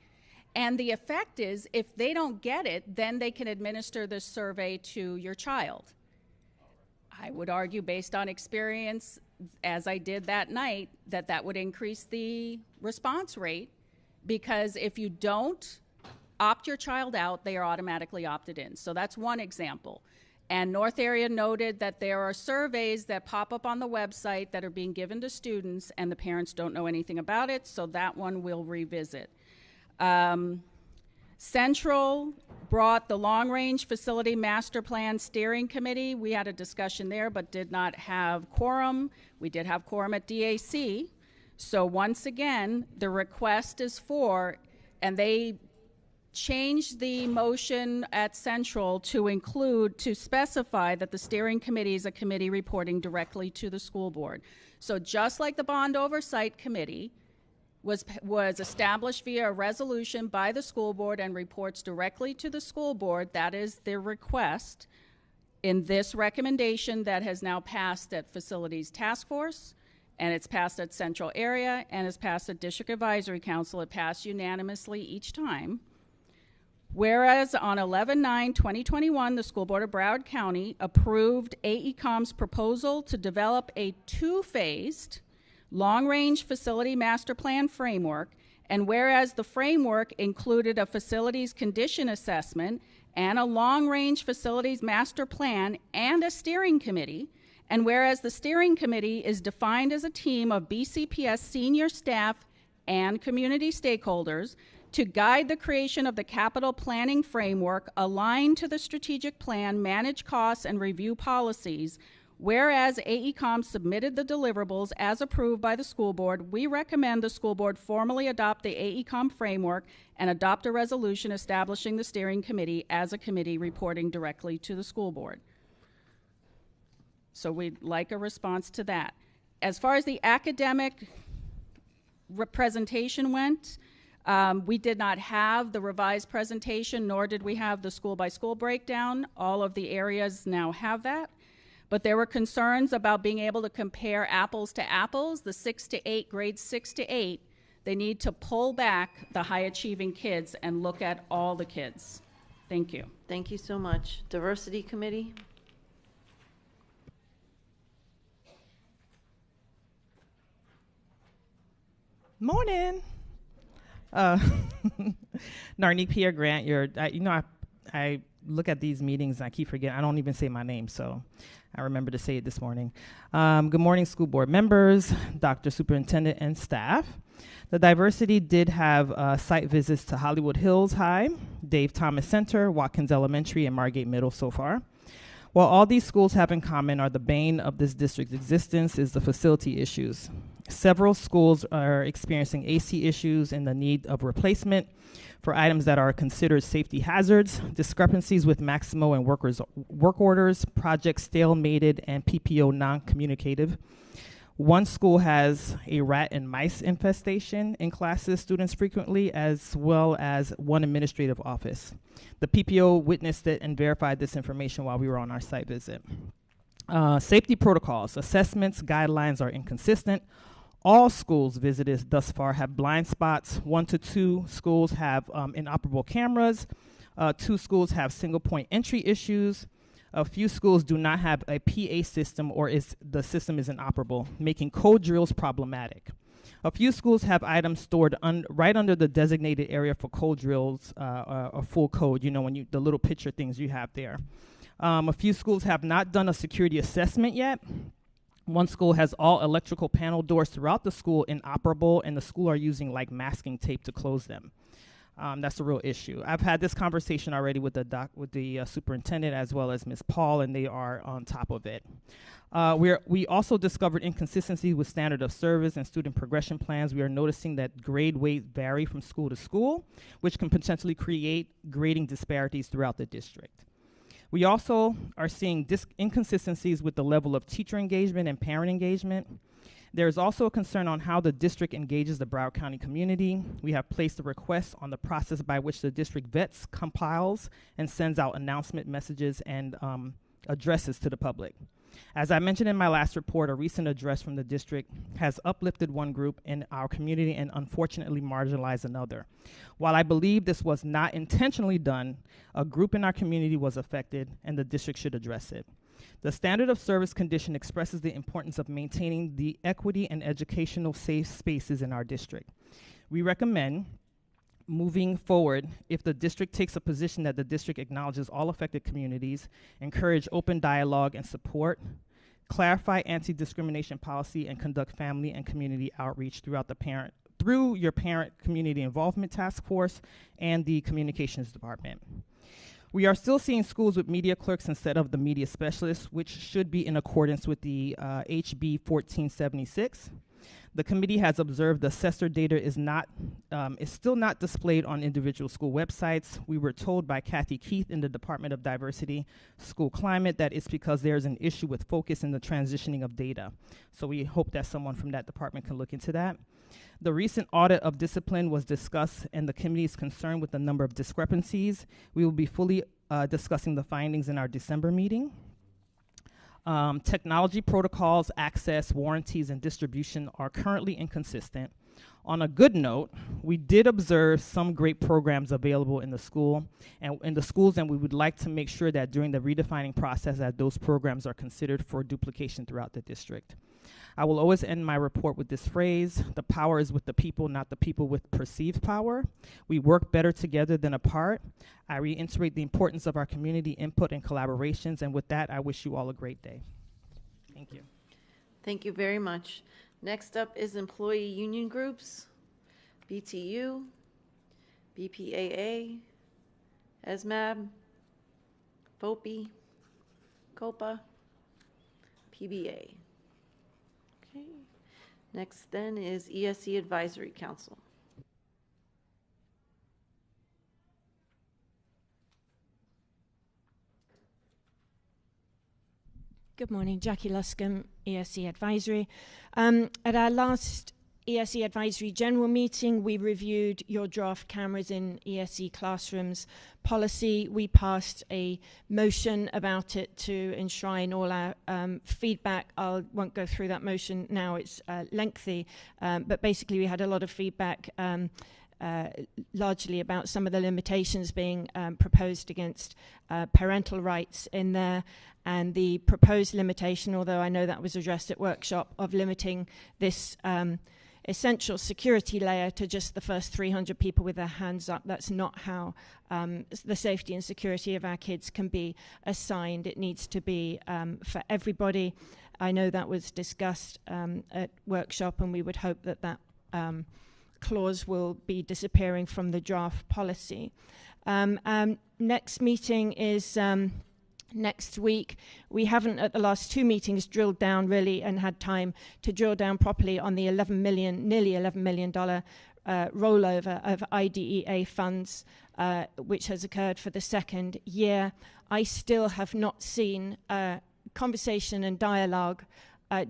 And the effect is, if they don't get it, then they can administer this survey to your child. I would argue, based on experience, as I did that night, that that would increase the response rate, because if you don't opt your child out, they are automatically opted in. So that's one example. And North Area noted that there are surveys that pop up on the website that are being given to students, and the parents don't know anything about it, so that one we'll revisit. Central brought the Long Range Facility Master Plan Steering Committee. We had a discussion there, but did not have quorum. We did have quorum at DAC. So once again, the request is for, and they changed the motion at Central to include, to specify that the steering committee is a committee reporting directly to the school board. So just like the Bond Oversight Committee was established via a resolution by the school board and reports directly to the school board, that is their request in this recommendation that has now passed at Facilities Task Force, and it's passed at Central Area, and it's passed at District Advisory Council. It passed unanimously each time. Whereas on 11/9/2021, the School Board of Broward County approved AECOM's proposal to develop a two-phased long-range facility master plan framework, and whereas the framework included a facilities condition assessment and a long-range facilities master plan and a steering committee, and whereas the steering committee is defined as a team of BCPS senior staff and community stakeholders to guide the creation of the capital planning framework aligned to the strategic plan, manage costs, and review policies, whereas AECOM submitted the deliverables as approved by the school board, we recommend the school board formally adopt the AECOM framework and adopt a resolution establishing the steering committee as a committee reporting directly to the school board. So we'd like a response to that. As far as the academic presentation went, we did not have the revised presentation, nor did we have the school-by-school breakdown. All of the areas now have that. But there were concerns about being able to compare apples to apples, the 6 to 8, grades 6 to 8. They need to pull back the high-achieving kids and look at all the kids. Thank you. Thank you so much. Diversity Committee? Morning. Narnique Pierre Grant, I look at these meetings and I keep forgetting. I don't even say my name, so I remember to say it this morning. Good morning, school board members, Dr. Superintendent, and staff. The diversity did have site visits to Hollywood Hills High, Dave Thomas Center, Watkins Elementary, and Margate Middle so far. While all these schools have in common are the bane of this district's existence is the facility issues. Several schools are experiencing AC issues and the need of replacement for items that are considered safety hazards, discrepancies with Maximo and work orders, projects stalemated, and PPO non-communicative. One school has a rat and mice infestation in classes students frequently, as well as one administrative office. The PPO witnessed it and verified this information while we were on our site visit. Safety protocols, assessments, guidelines are inconsistent. All schools visited thus far have blind spots. 1 to 2 schools have inoperable cameras. 2 schools have single point entry issues. A few schools do not have a PA system or the system is inoperable, making code drills problematic. A few schools have items stored right under the designated area for code drills, or full code, when the little picture things you have there. A few schools have not done a security assessment yet. One school has all electrical panel doors throughout the school inoperable, and the school are using masking tape to close them. That's a real issue. I've had this conversation already with the superintendent as well as Ms. Paul, and they are on top of it. We also discovered inconsistencies with standard of service and student progression plans. We are noticing that grade weights vary from school to school, which can potentially create grading disparities throughout the district. We also are seeing inconsistencies with the level of teacher engagement and parent engagement. There is also a concern on how the district engages the Broward County community. We have placed a request on the process by which the district vets, compiles, and sends out announcement messages and addresses to the public. As I mentioned in my last report, a recent address from the district has uplifted one group in our community and unfortunately marginalized another. While I believe this was not intentionally done, a group in our community was affected and the district should address it. The standard of service condition expresses the importance of maintaining the equity and educational safe spaces in our district. We recommend moving forward, if the district takes a position that the district acknowledges all affected communities, encourage open dialogue and support, clarify anti-discrimination policy, and conduct family and community outreach through your parent community involvement task force and the communications department. We are still seeing schools with media clerks instead of the media specialists, which should be in accordance with the HB 1476. The committee has observed the assessor data is still not displayed on individual school websites. We were told by Kathy Keith in the Department of Diversity School Climate that it's because there's an issue with focus in the transitioning of data. So we hope that someone from that department can look into that. The recent audit of discipline was discussed, and the committee is concerned with the number of discrepancies. We will be fully discussing the findings in our December meeting. Technology protocols, access, warranties, and distribution are currently inconsistent. On a good note, we did observe some great programs available in the school and in the schools, and we would like to make sure that during the redefining process that those programs are considered for duplication throughout the district. I will always end my report with this phrase: the power is with the people, not the people with perceived power. We work better together than apart. I reiterate the importance of our community input and collaborations, and with that, I wish you all a great day. Thank you. Thank you very much. Next up is employee union groups, BTU, BPAA, ESMAB, FOPI, COPA, PBA. Okay. Next then is ESE Advisory Council. Good morning, Jackie Luscombe, ESE Advisory. At our last ESE Advisory General Meeting, we reviewed your draft cameras in ESE classrooms policy. We passed a motion about it to enshrine all our feedback. I won't go through that motion now, it's lengthy, but basically we had a lot of feedback largely about some of the limitations being proposed against parental rights in there, and the proposed limitation, although I know that was addressed at workshop, of limiting this essential security layer to just the first 300 people with their hands up. That's not how the safety and security of our kids can be assigned. It needs to be for everybody. I know that was discussed at workshop, and we would hope that that clause will be disappearing from the draft policy. Next meeting is next week. We haven't at the last two meetings drilled down really and had time to drill down properly on the nearly $11 million rollover of IDEA funds, which has occurred for the second year. I still have not seen conversation and dialogue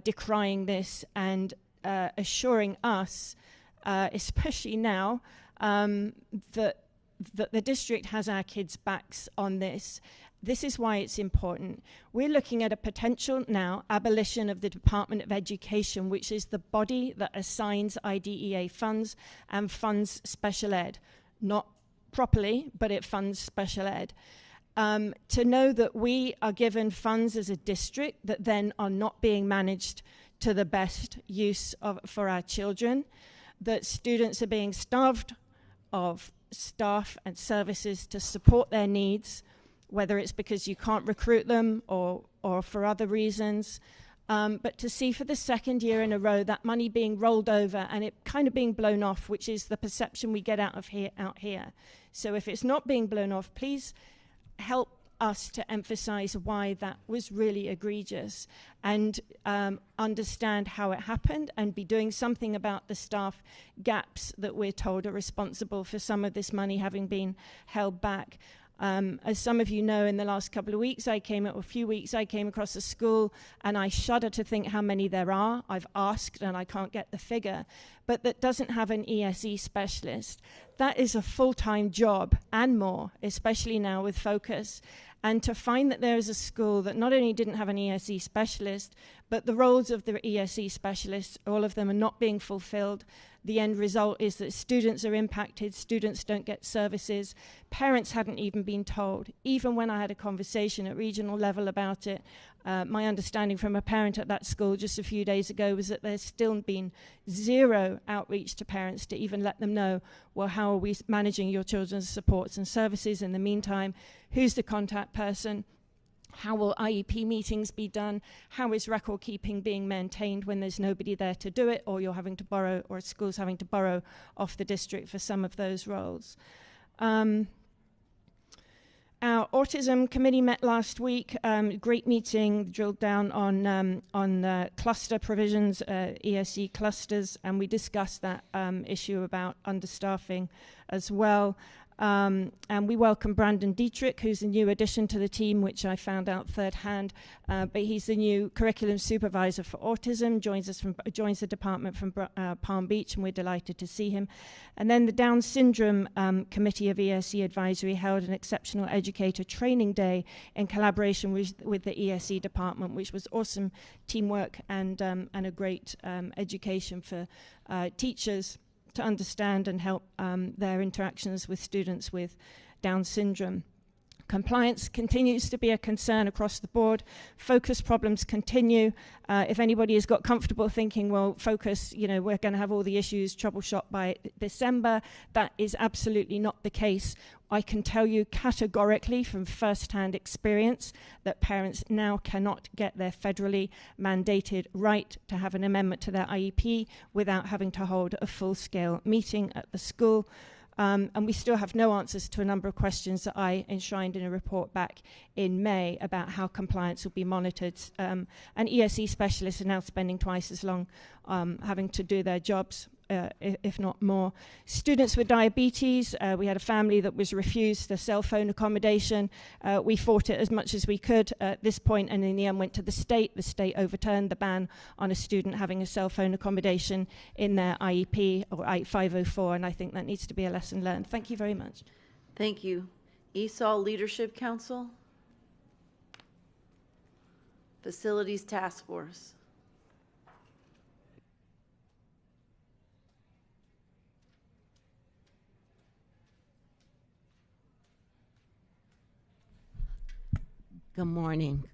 decrying this and assuring us, especially now, that the district has our kids' backs on this. This is why it's important. We're looking at a potential now abolition of the Department of Education, which is the body that assigns IDEA funds and funds special ed. Not properly, but it funds special ed. To know that we are given funds as a district that then are not being managed to the best use for our children, that students are being starved of staff and services to support their needs, whether it's because you can't recruit them or for other reasons. But to see for the second year in a row that money being rolled over and it kind of being blown off, which is the perception we get out here. So if it's not being blown off, please help us to emphasize why that was really egregious and understand how it happened and be doing something about the staff gaps that we're told are responsible for some of this money having been held back. As some of you know, in the last couple of weeks, I came across a school, and I shudder to think how many there are. I've asked, and I can't get the figure, but that doesn't have an ESE specialist. That is a full-time job and more, especially now with Focus. And to find that there is a school that not only didn't have an ESE specialist, but the roles of the ESE specialists, all of them are not being fulfilled. The end result is that students are impacted, students don't get services, parents hadn't even been told. Even when I had a conversation at regional level about it, my understanding from a parent at that school just a few days ago was that there's still been zero outreach to parents to even let them know, well, how are we managing your children's supports and services in the meantime? Who's the contact person? How will IEP meetings be done? How is record keeping being maintained when there's nobody there to do it, or you're having to borrow, or school's having to borrow off the district for some of those roles? Our autism committee met last week. Great meeting, drilled down on cluster provisions, ESE clusters, and we discussed that issue about understaffing as well. And we welcome Brandon Dietrich, who's a new addition to the team, which I found out third hand. But he's the new curriculum supervisor for autism, joins the department from Palm Beach, and we're delighted to see him. And then the Down Syndrome Committee of ESE Advisory held an exceptional educator training day in collaboration with the ESE department, which was awesome teamwork and a great education for teachers to understand and help their interactions with students with Down syndrome. Compliance continues to be a concern across the board. Focus problems continue. If anybody has got comfortable thinking, well, Focus, we're going to have all the issues troubleshot by December, that is absolutely not the case. I can tell you categorically from first-hand experience that parents now cannot get their federally mandated right to have an amendment to their IEP without having to hold a full-scale meeting at the school. And we still have no answers to a number of questions that I enshrined in a report back in May about how compliance will be monitored. And ESE specialists are now spending twice as long having to do their jobs, if not more. Students with diabetes, we had a family that was refused the cell phone accommodation. We fought it as much as we could at this point, and in the end went to the state. The state overturned the ban on a student having a cell phone accommodation in their IEP or 504, and I think that needs to be a lesson learned. Thank you very much. Thank you. ESOL Leadership Council. Facilities Task Force. Good morning.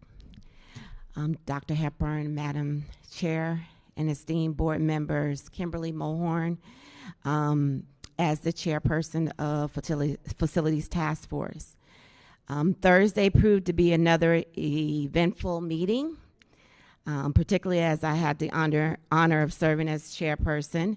Dr. Hepburn, Madam Chair, and esteemed board members, Kimberly Mulhorn, as the chairperson of Facilities Task Force. Thursday proved to be another eventful meeting, particularly as I had the honor of serving as chairperson.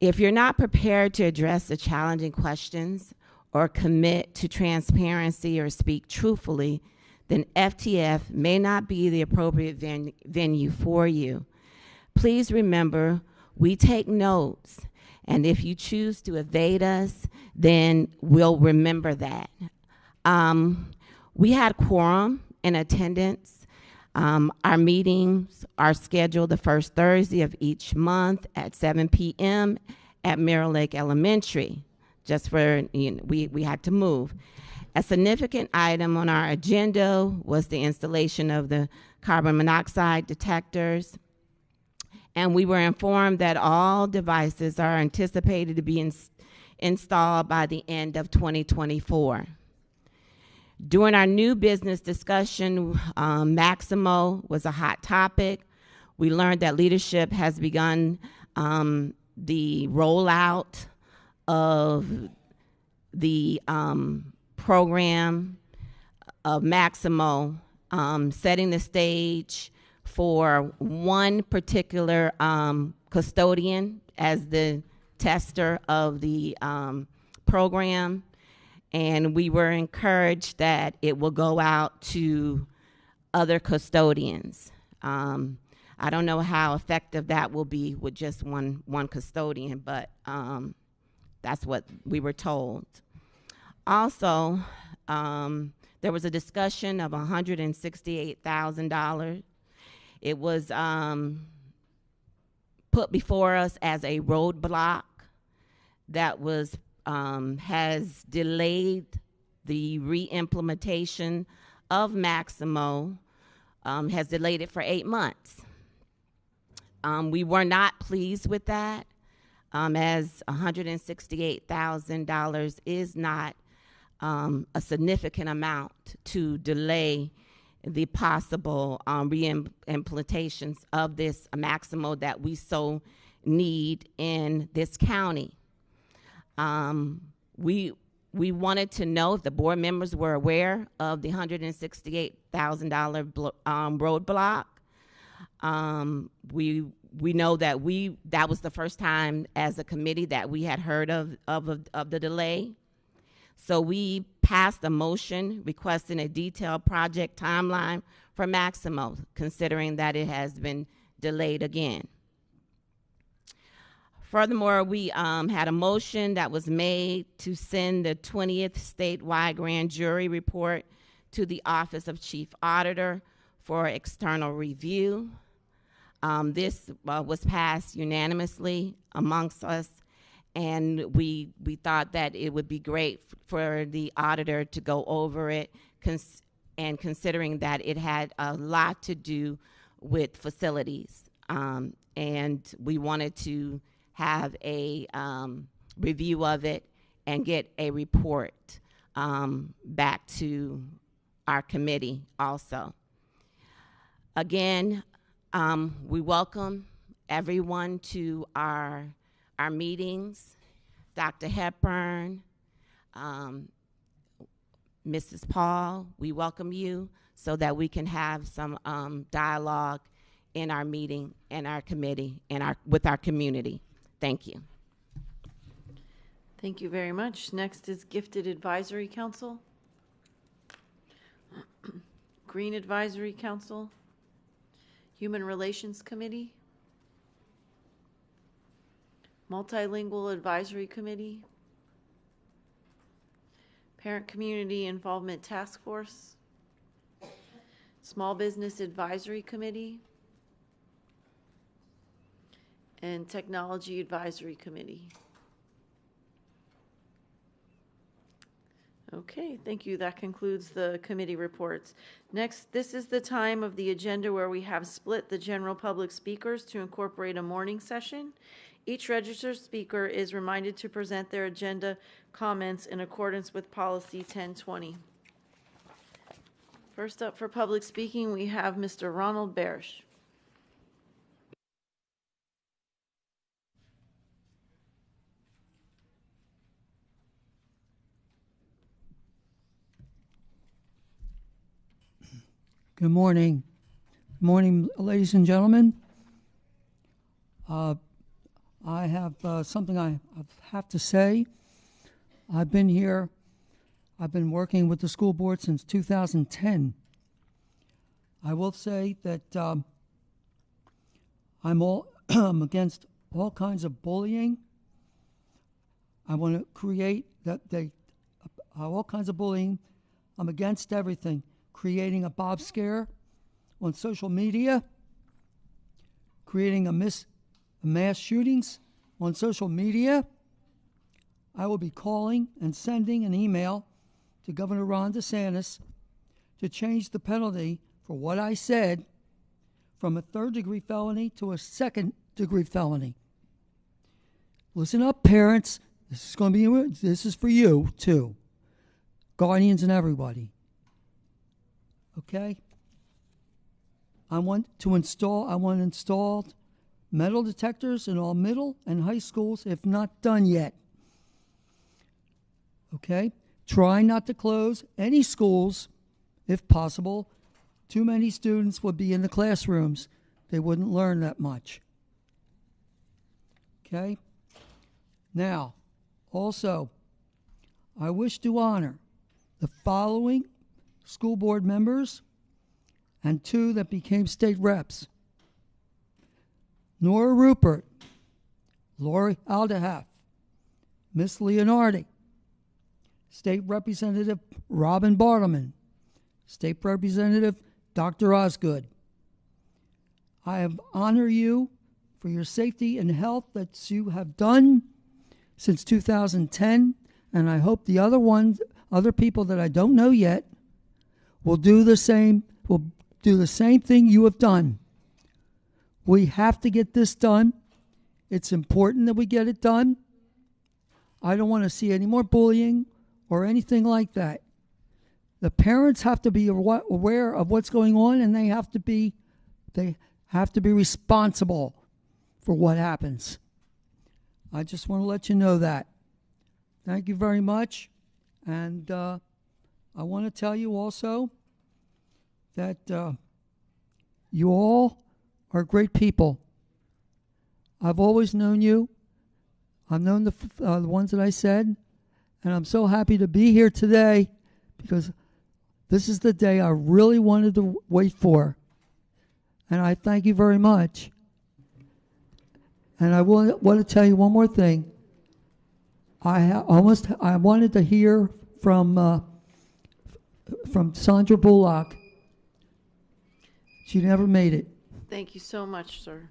If you're not prepared to address the challenging questions or commit to transparency or speak truthfully, then FTF may not be the appropriate venue for you. Please remember, we take notes, and if you choose to evade us, then we'll remember that. We had quorum in attendance. Our meetings are scheduled the first Thursday of each month at 7 p.m. at Mirror Lake Elementary, just for, we had to move. A significant item on our agenda was the installation of the carbon monoxide detectors, and we were informed that all devices are anticipated to be installed by the end of 2024. During our new business discussion, Maximo was a hot topic. We learned that leadership has begun the rollout of the program of Maximo, setting the stage for one particular custodian as the tester of the program, and we were encouraged that it will go out to other custodians. I don't know how effective that will be with just one custodian, but that's what we were told. Also, there was a discussion of $168,000. It was put before us as a roadblock that was has delayed the re-implementation of Maximo, has delayed it for 8 months. We were not pleased with that, as $168,000 is not a significant amount to delay the possible re-implementations of this Maximo that we so need in this county. We wanted to know if the board members were aware of the $168,000 roadblock. We know that that was the first time as a committee that we had heard of the delay. So we passed a motion requesting a detailed project timeline for Maximo, considering that it has been delayed again. Furthermore, we had a motion that was made to send the 20th statewide grand jury report to the Office of Chief Auditor for external review. This was passed unanimously amongst us, and we thought that it would be great for the auditor to go over it, and considering that it had a lot to do with facilities. And we wanted to have a review of it and get a report back to our committee also. Again, we welcome everyone to our meetings. Dr. Hepburn, Mrs. Paul, we welcome you so that we can have some dialogue in our meeting and our committee and with our community. Thank you. Thank you very much. Next is Gifted Advisory Council. Green Advisory Council. Human Relations Committee. Multilingual Advisory Committee. Parent Community Involvement Task Force. Small Business Advisory Committee. And Technology Advisory Committee. Okay, thank you. That concludes the committee reports. Next, this is the time of the agenda where we have split the general public speakers to incorporate a morning session. Each registered speaker is reminded to present their agenda comments in accordance with Policy 1020. First up for public speaking, we have Mr. Ronald Barish. Good morning. Good morning, ladies and gentlemen. I have something I have to say. I've been working with the school board since 2010. I will say that I'm against all kinds of bullying. I want to create all kinds of bullying. I'm against everything. Creating a Bob scare on social media, creating mass shootings on social media. I will be calling and sending an email to Governor Ron DeSantis to change the penalty for what I said from a third-degree felony to a second-degree felony. Listen up, parents. This is for you too, guardians and everybody. Okay? I want installed metal detectors in all middle and high schools, if not done yet. Okay? Try not to close any schools, if possible, too many students would be in the classrooms. They wouldn't learn that much. Okay? Now, also, I wish to honor the following school board members and 2 that became state reps. Nora Rupert, Lori Aldahaff, Miss Leonardi, State Representative Robin Bartleman, State Representative Dr. Osgood. I have honor you for your safety and health that you have done since 2010, and I hope the other people that I don't know yet will do the same thing you have done. We have to get this done. It's important that we get it done. I don't want to see any more bullying or anything like that. The parents have to be aware of what's going on, and they have to be responsible for what happens. I just want to let you know that. Thank you very much. And I want to tell you also that you all are great people. I've always known you. I've known the ones that I said, and I'm so happy to be here today because this is the day I really wanted to wait for. And I thank you very much. And I want to tell you one more thing. I wanted to hear from Sandra Bullock. She never made it. Thank you so much, sir.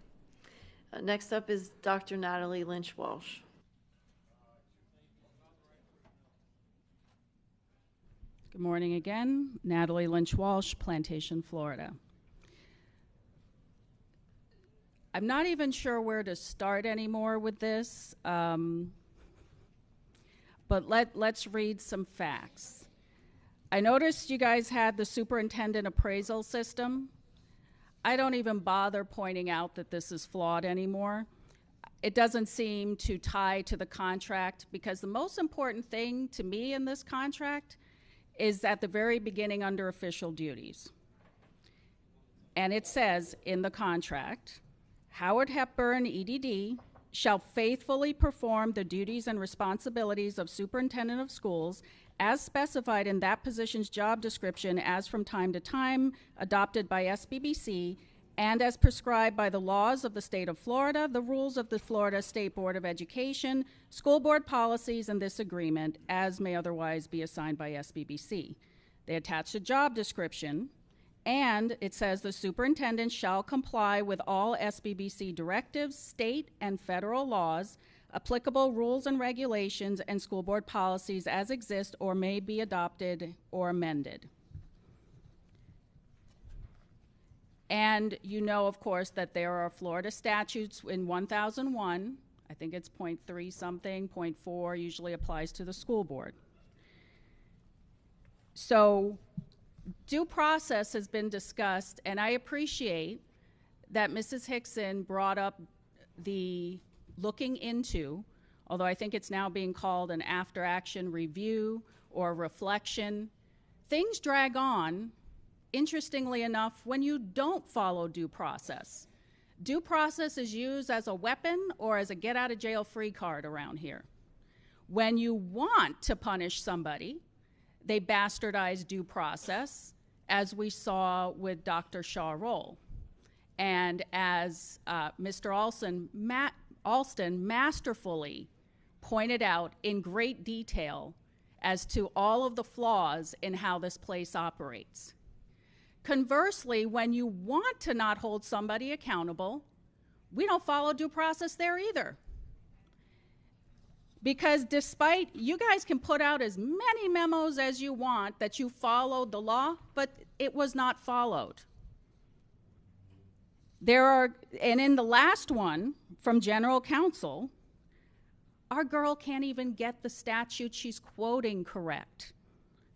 Next up is Dr. Natalie Lynch-Walsh. Good morning again. Natalie Lynch-Walsh, Plantation, Florida. I'm not even sure where to start anymore with this, but let's read some facts. I noticed you guys had the superintendent appraisal system. I don't even bother pointing out that this is flawed anymore. It doesn't seem to tie to the contract because the most important thing to me in this contract is at the very beginning under official duties. And it says in the contract, Howard Hepburn, EDD, shall faithfully perform the duties and responsibilities of superintendent of schools as specified in that position's job description as from time to time adopted by SBBC and as prescribed by the laws of the state of Florida, the rules of the Florida State Board of Education, school board policies, and this agreement as may otherwise be assigned by SBBC. They attach a job description, and it says the superintendent shall comply with all SBBC directives, state and federal laws, applicable rules and regulations, and school board policies as exist or may be adopted or amended. And you know, of course, that there are Florida statutes in 1001, I think it's 0.3 something, 0.4 usually applies to the school board. So due process has been discussed, and I appreciate that Mrs. Hickson brought up the looking into, although I think it's now being called an after-action review or reflection. Things drag on, interestingly enough, when you don't follow due process. Due process is used as a weapon or as a get-out-of-jail-free card around here. When you want to punish somebody, they bastardize due process, as we saw with Dr. Shaw Roll. And as Mr. Alston masterfully pointed out in great detail as to all of the flaws in how this place operates. Conversely, when you want to not hold somebody accountable, we don't follow due process there either. Because despite, you guys can put out as many memos as you want that you followed the law, but it was not followed. And in the last one from General Counsel, our girl can't even get the statute she's quoting correct.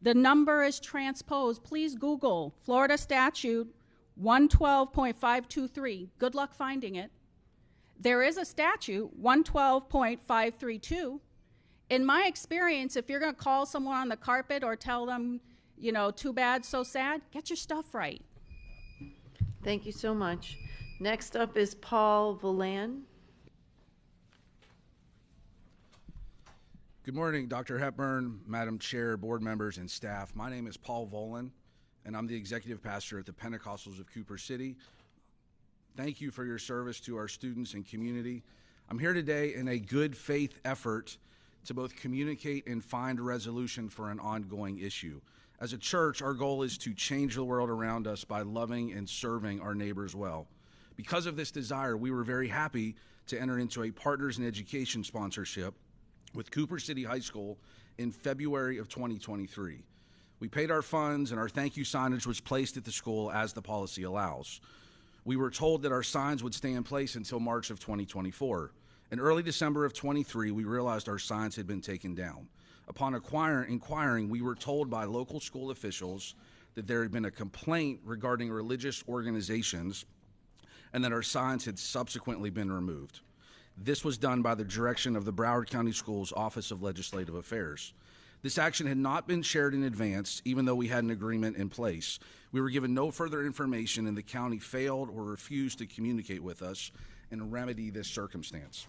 The number is transposed. Please Google Florida statute 112.523. Good luck finding it. There is a statute, 112.532. In my experience, if you're going to call someone on the carpet or tell them, you know, too bad, so sad, get your stuff right. Thank you so much. Next up is Paul Volan. Good morning, Dr. Hepburn, Madam Chair, board members, and staff. My name is Paul Volan, and I'm the executive pastor at the Pentecostals of Cooper City. Thank you for your service to our students and community. I'm here today in a good faith effort to both communicate and find a resolution for an ongoing issue. As a church, our goal is to change the world around us by loving and serving our neighbors well. Because of this desire, we were very happy to enter into a Partners in Education sponsorship with Cooper City High School in February of 2023. We paid our funds and our thank you signage was placed at the school as the policy allows. We were told that our signs would stay in place until March of 2024. In early December of 23, we realized our signs had been taken down. Upon inquiring, we were told by local school officials that there had been a complaint regarding religious organizations and that our signs had subsequently been removed. This was done by the direction of the Broward County Schools Office of Legislative Affairs. This action had not been shared in advance, even though we had an agreement in place. We were given no further information, and the county failed or refused to communicate with us and remedy this circumstance.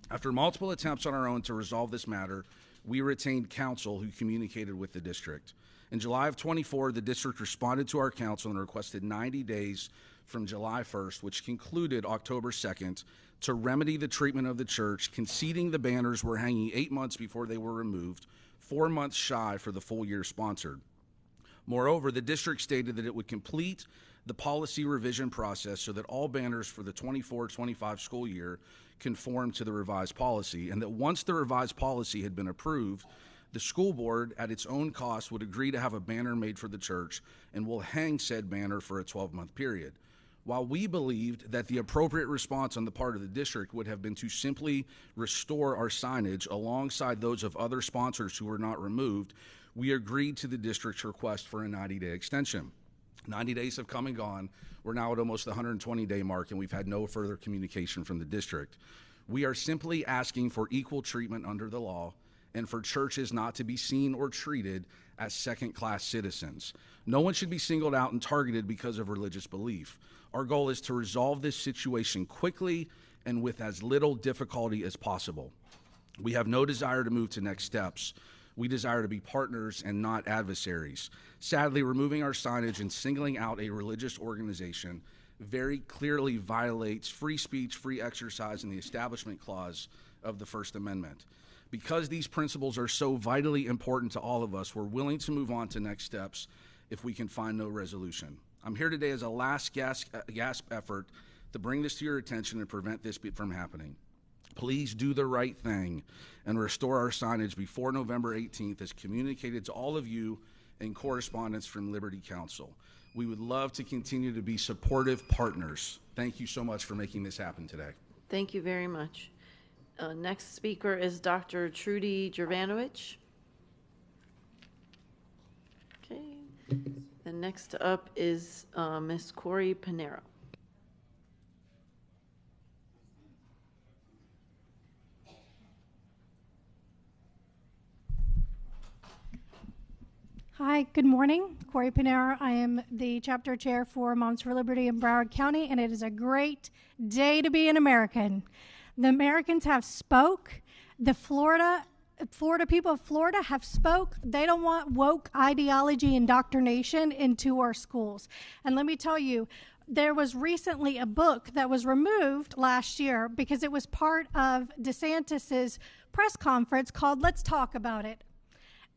After multiple attempts on our own to resolve this matter, we retained counsel who communicated with the district. In July of 24, the district responded to our counsel and requested 90 days from July 1st, which concluded October 2nd, to remedy the treatment of the church, conceding the banners were hanging 8 months before they were removed, 4 months shy for the full year sponsored. Moreover, the district stated that it would complete the policy revision process so that all banners for the 24-25 school year conform to the revised policy, and that once the revised policy had been approved, the school board, at its own cost, would agree to have a banner made for the church and will hang said banner for a 12-month period. While we believed that the appropriate response on the part of the district would have been to simply restore our signage alongside those of other sponsors who were not removed, we agreed to the district's request for a 90-day extension. 90 days have come and gone. We're now at almost the 120-day mark, and we've had no further communication from the district. We are simply asking for equal treatment under the law and for churches not to be seen or treated as second-class citizens. No one should be singled out and targeted because of religious belief. Our goal is to resolve this situation quickly and with as little difficulty as possible. We have no desire to move to next steps. We desire to be partners and not adversaries. Sadly, removing our signage and singling out a religious organization very clearly violates free speech, free exercise, and the Establishment Clause of the First Amendment. Because these principles are so vitally important to all of us, we're willing to move on to next steps if we can find no resolution. I'm here today as a last gasp effort to bring this to your attention and prevent this from happening. Please do the right thing and restore our signage before November 18th as communicated to all of you in correspondence from Liberty Counsel. We would love to continue to be supportive partners. Thank you so much for making this happen today. Thank you very much. Next speaker is Dr. Trudy Jovanovich. Okay. And next up is Ms. Corey Pinero. Hi, good morning. Corey Pinero. I am the chapter chair for Moms for Liberty in Broward County, and it is a great day to be an American. The Americans have spoke. The Florida people of Florida have spoke. They don't want woke ideology indoctrination into our schools. And let me tell you, there was recently a book that was removed last year because it was part of DeSantis's press conference called Let's Talk About It.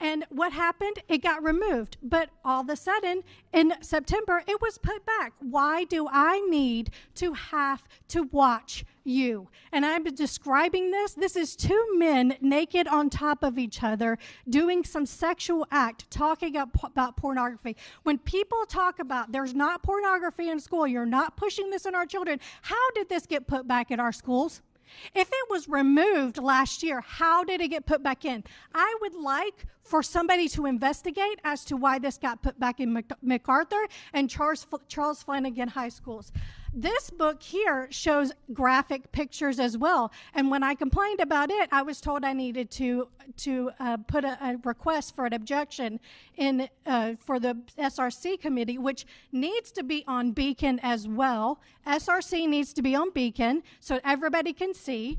And what happened? It got removed. But all of a sudden, in September, it was put back. Why do I need to have to watch you? And I'm describing this. This is two men naked on top of each other doing some sexual act, talking about pornography. When people talk about there's not pornography in school, you're not pushing this on our children, how did this get put back in our schools? If it was removed last year, how did it get put back in? I would like for somebody to investigate as to why this got put back in MacArthur and Charles Flanagan High Schools. This book here shows graphic pictures as well. And when I complained about it, I was told I needed to put a request for an objection in for the SRC committee, which needs to be on Beacon as well. SRC needs to be on Beacon so everybody can see.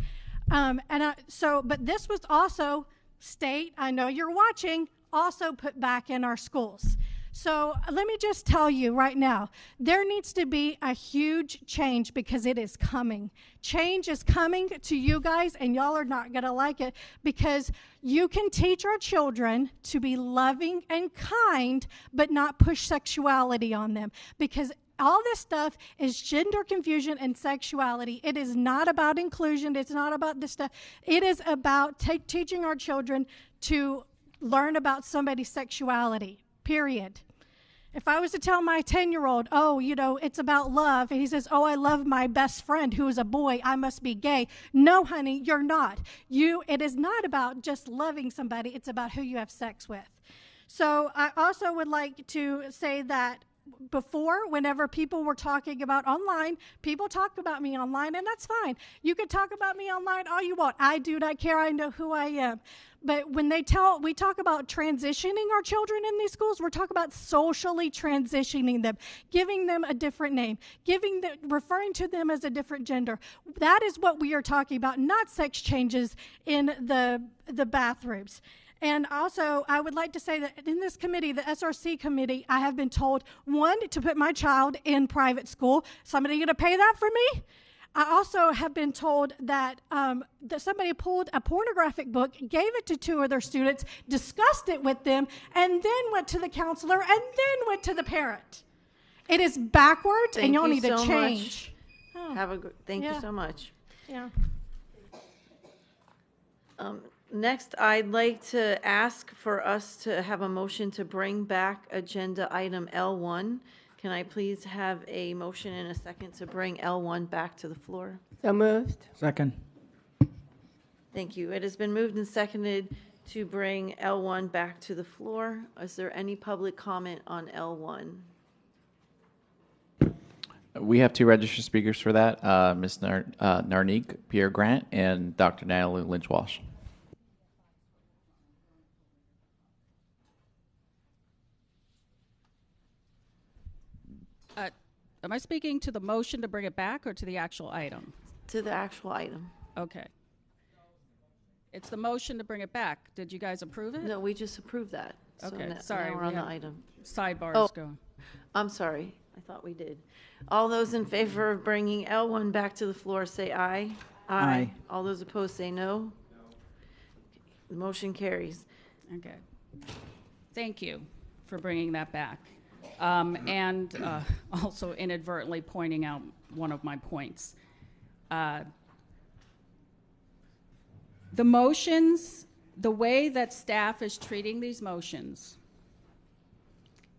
But this was also state, I know you're watching, also put back in our schools. So let me just tell you right now, there needs to be a huge change because it is coming. Change is coming to you guys, and y'all are not going to like it because you can teach our children to be loving and kind, but not push sexuality on them, because all this stuff is gender confusion and sexuality. It is not about inclusion. It's not about this stuff. It is about teaching our children to learn about somebody's sexuality, period. If I was to tell my 10-year-old, oh, you know, it's about love, and he says, oh, I love my best friend who is a boy, I must be gay. No, honey, you're not. It is not about just loving somebody. It's about who you have sex with. So I also would like to say that before, whenever people were talking about online, people talk about me online, and that's fine. You can talk about me online all you want. I do not care. I know who I am. But when we talk about transitioning our children in these schools, we're talking about socially transitioning them, giving them a different name, referring to them as a different gender. That is what we are talking about, not sex changes in the bathrooms. And also, I would like to say that in this committee, the SRC committee, I have been told, one, to put my child in private school. Somebody going to pay that for me? I also have been told that, that somebody pulled a pornographic book, gave it to 2 of their students, discussed it with them, and then went to the counselor, and then went to the parent. It is backwards, and y'all need to change. Thank you so much. Yeah. Next, I'd like to ask for us to have a motion to bring back agenda item L1. Can I please have a motion and a second to bring L1 back to the floor? So moved. Second. Thank you. It has been moved and seconded to bring L1 back to the floor. Is there any public comment on L1? We have 2 registered speakers for that, Ms. Narnique Pierre Grant and Dr. Natalie Lynch-Walsh. Am I speaking to the motion to bring it back or to the actual item? To the actual item. Okay. It's the motion to bring it back. Did you guys approve it? No, we just approved that. So Okay, sorry. Now we're on the item. Sidebars going. I'm sorry. I thought we did. All those in favor of bringing L1 back to the floor, say aye. Aye. All those opposed, say no. The motion carries. Okay. Thank you for bringing that back. And also inadvertently pointing out one of my points. The motions, the way that staff is treating these motions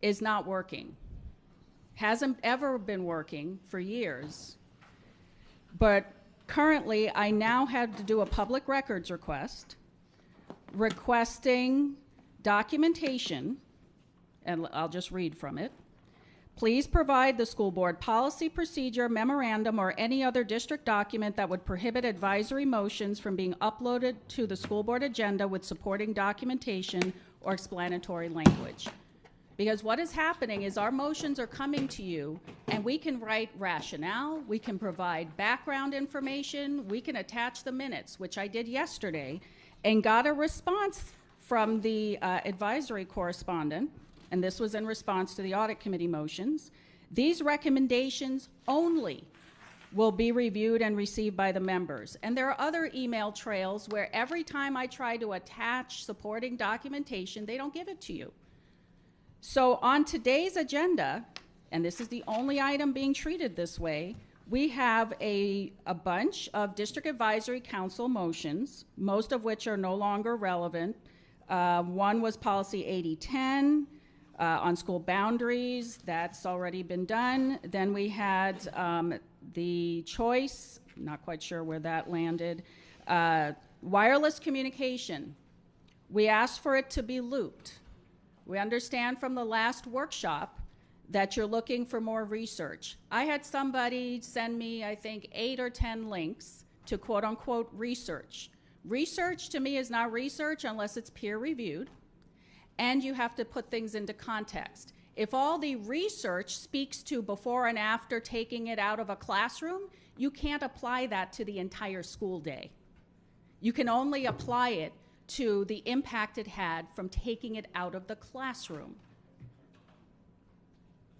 is not working. Hasn't ever been working for years. But currently, I now have to do a public records request requesting documentation, and I'll just read from it. Please provide the school board policy, procedure, memorandum, or any other district document that would prohibit advisory motions from being uploaded to the school board agenda with supporting documentation or explanatory language. Because what is happening is our motions are coming to you, and we can write rationale, we can provide background information, we can attach the minutes, which I did yesterday, and got a response from the advisory correspondent, and this was in response to the audit committee motions. These recommendations only will be reviewed and received by the members. And there are other email trails where every time I try to attach supporting documentation, they don't give it to you. So on today's agenda, and this is the only item being treated this way, we have a bunch of district advisory council motions, most of which are no longer relevant. One was policy 8010 on school boundaries. That's already been done. Then we had the choice, not quite sure where that landed. Wireless communication. We asked for it to be looped. We understand from the last workshop that you're looking for more research. I had somebody send me, I think, 8 or 10 links to quote unquote research. Research to me is not research unless it's peer reviewed, and you have to put things into context. If all the research speaks to before and after taking it out of a classroom, you can't apply that to the entire school day. You can only apply it to the impact it had from taking it out of the classroom.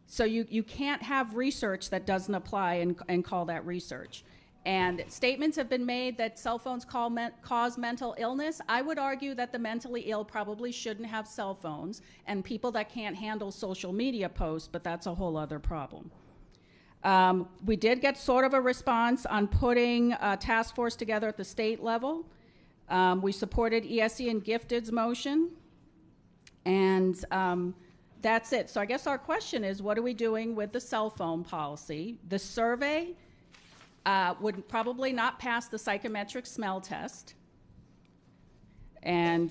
So you can't have research that doesn't apply and call that research. And statements have been made that cell phones cause mental illness. I would argue that the mentally ill probably shouldn't have cell phones, and people that can't handle social media posts, but that's a whole other problem. We did get sort of a response on putting a task force together at the state level. We supported ESE and Gifted's motion, and that's it. So I guess our question is, what are we doing with the cell phone policy? The survey would probably not pass the psychometric smell test, and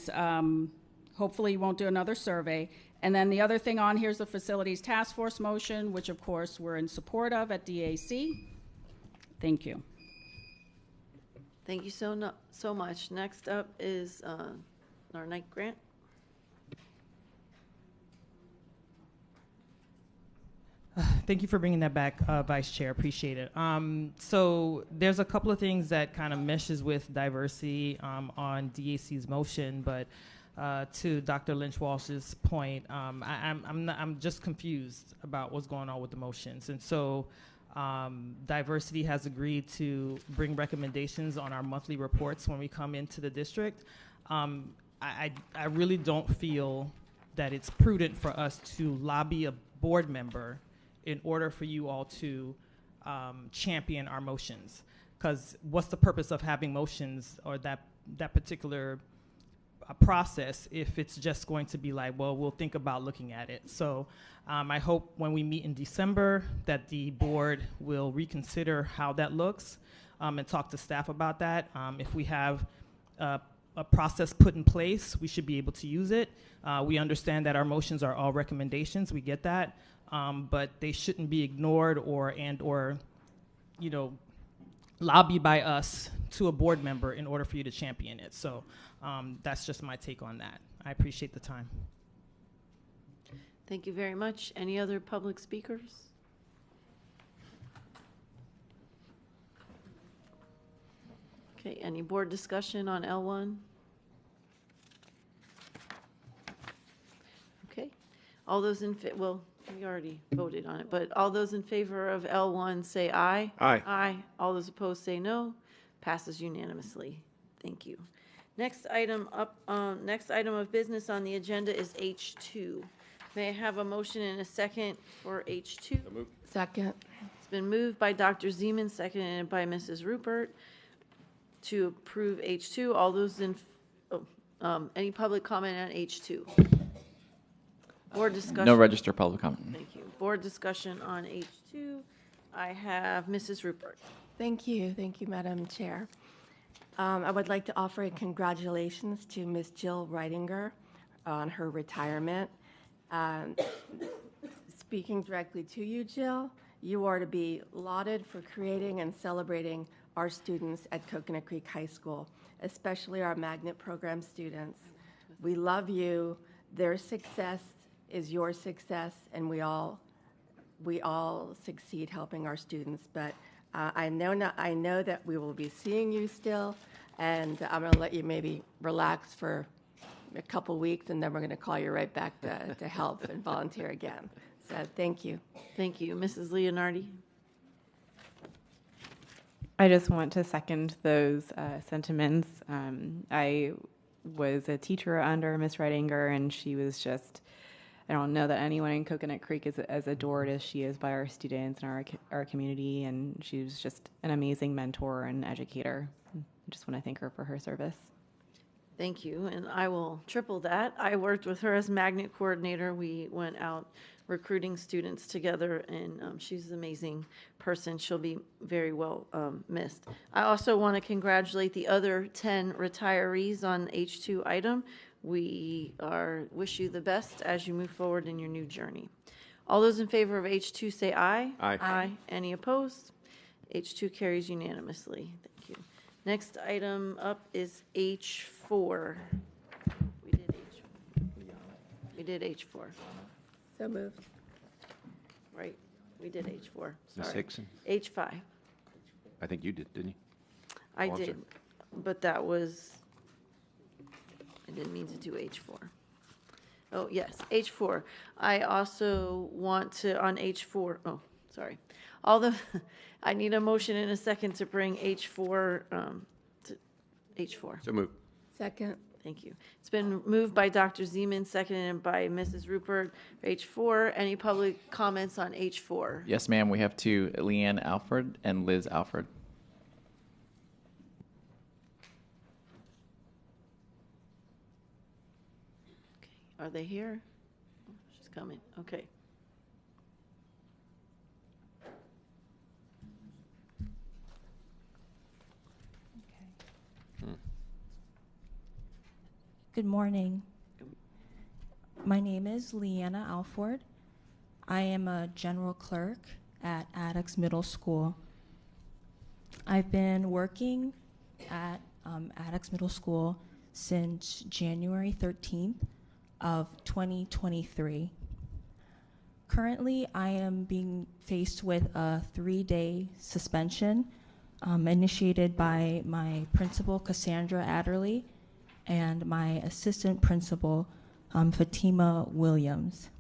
hopefully you won't do another survey. And then the other thing on here is the facilities task force motion, which of course we're in support of at DAC. Thank you. Thank you so much. Next up is Narnick Grant. Thank you for bringing that back, Vice Chair. Appreciate it. So there's a couple of things that kind of meshes with diversity on DAC's motion, but to Dr. Lynch-Walsh's point, I'm just confused about what's going on with the motions. And so diversity has agreed to bring recommendations on our monthly reports when we come into the district. I really don't feel that it's prudent for us to lobby a board member in order for you all to champion our motions. Because what's the purpose of having motions or that particular process if it's just going to be like, well, we'll think about looking at it. So I hope when we meet in December that the board will reconsider how that looks and talk to staff about that. If we have a process put in place, we should be able to use it. We understand that our motions are all recommendations. We get that. But they shouldn't be ignored or lobbied by us to a board member in order for you to champion it. So that's just my take on that. I appreciate the time. Thank you very much. Any other public speakers? Okay, any board discussion on L1? Okay, all those in favor, well, we already voted on it, but all those in favor of L1 say aye. Aye. Aye. All those opposed say no. Passes unanimously. Thank you. Next item of business on the agenda is H2. May I have a motion and a second for H2? Second. It's been moved by Dr. Zeman, seconded by Mrs. Rupert to approve H2. All those in, any public comment on H2? Board discussion. No registered public comment. Thank you. Board discussion on H2. I have Mrs. Rupert. Thank you, Madam Chair. I would like to offer a congratulations to Ms. Jill Reitinger on her retirement. Speaking directly to you, Jill, you are to be lauded for creating and celebrating our students at Coconut Creek High School, especially our magnet program students. We love you. Their success is your success, and we all succeed helping our students. But I know that we will be seeing you still, and I'm going to let you maybe relax for a couple weeks, and then we're going to call you right back to help and volunteer again. So thank you. Thank you. Mrs. Leonardi? I just want to second those sentiments. I was a teacher under Ms. Reitinger, and she was just, I don't know that anyone in Coconut Creek is as adored as she is by our students and our community, and she was just an amazing mentor and educator. I just want to thank her for her service. Thank you, and I will triple that. I worked with her as magnet coordinator. We went out recruiting students together, and she's an amazing person. She'll be very well missed. I also want to congratulate the other 10 retirees on H2 item. We wish you the best as you move forward in your new journey. All those in favor of H2 say aye. Aye. Aye. Any opposed? H2 carries unanimously. Thank you. Next item up is H4. We did H4. So moved. Right. We did H4. Ms. Sorry. Hickson? H5. I think you did, didn't you? I Oh, I'm did, sorry. but that was, I didn't mean to do H4. Oh, yes, H4. I also want to, on H4, oh, sorry. I need a motion in a second to bring H4, to H4. So move. Second. Thank you. It's been moved by Dr. Zeman, seconded by Mrs. Rupert for H4. Any public comments on H4? Yes, ma'am. We have two, Leanne Alford and Liz Alford. Are they here? Oh, she's coming. Okay. Good morning. My name is Leanna Alford. I am a general clerk at Adams Middle School. I've been working at Adams Middle School since January 13th of 2023. Currently, I am being faced with a 3-day suspension initiated by my principal, Cassandra Adderley, and my assistant principal, Fatima Williams.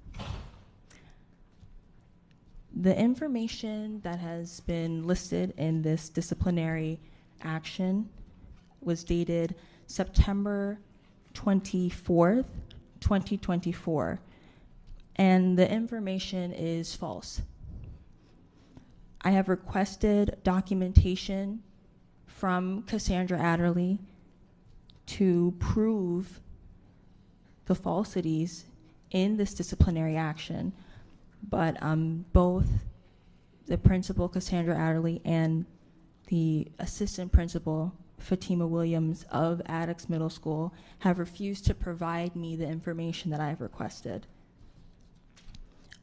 The information that has been listed in this disciplinary action was dated September 24th, 2024, and the information is false. I have requested documentation from Cassandra Adderley to prove the falsities in this disciplinary action, but both the principal, Cassandra Adderley, and the assistant principal, Fatima Williams of Adams Middle School, have refused to provide me the information that I have requested.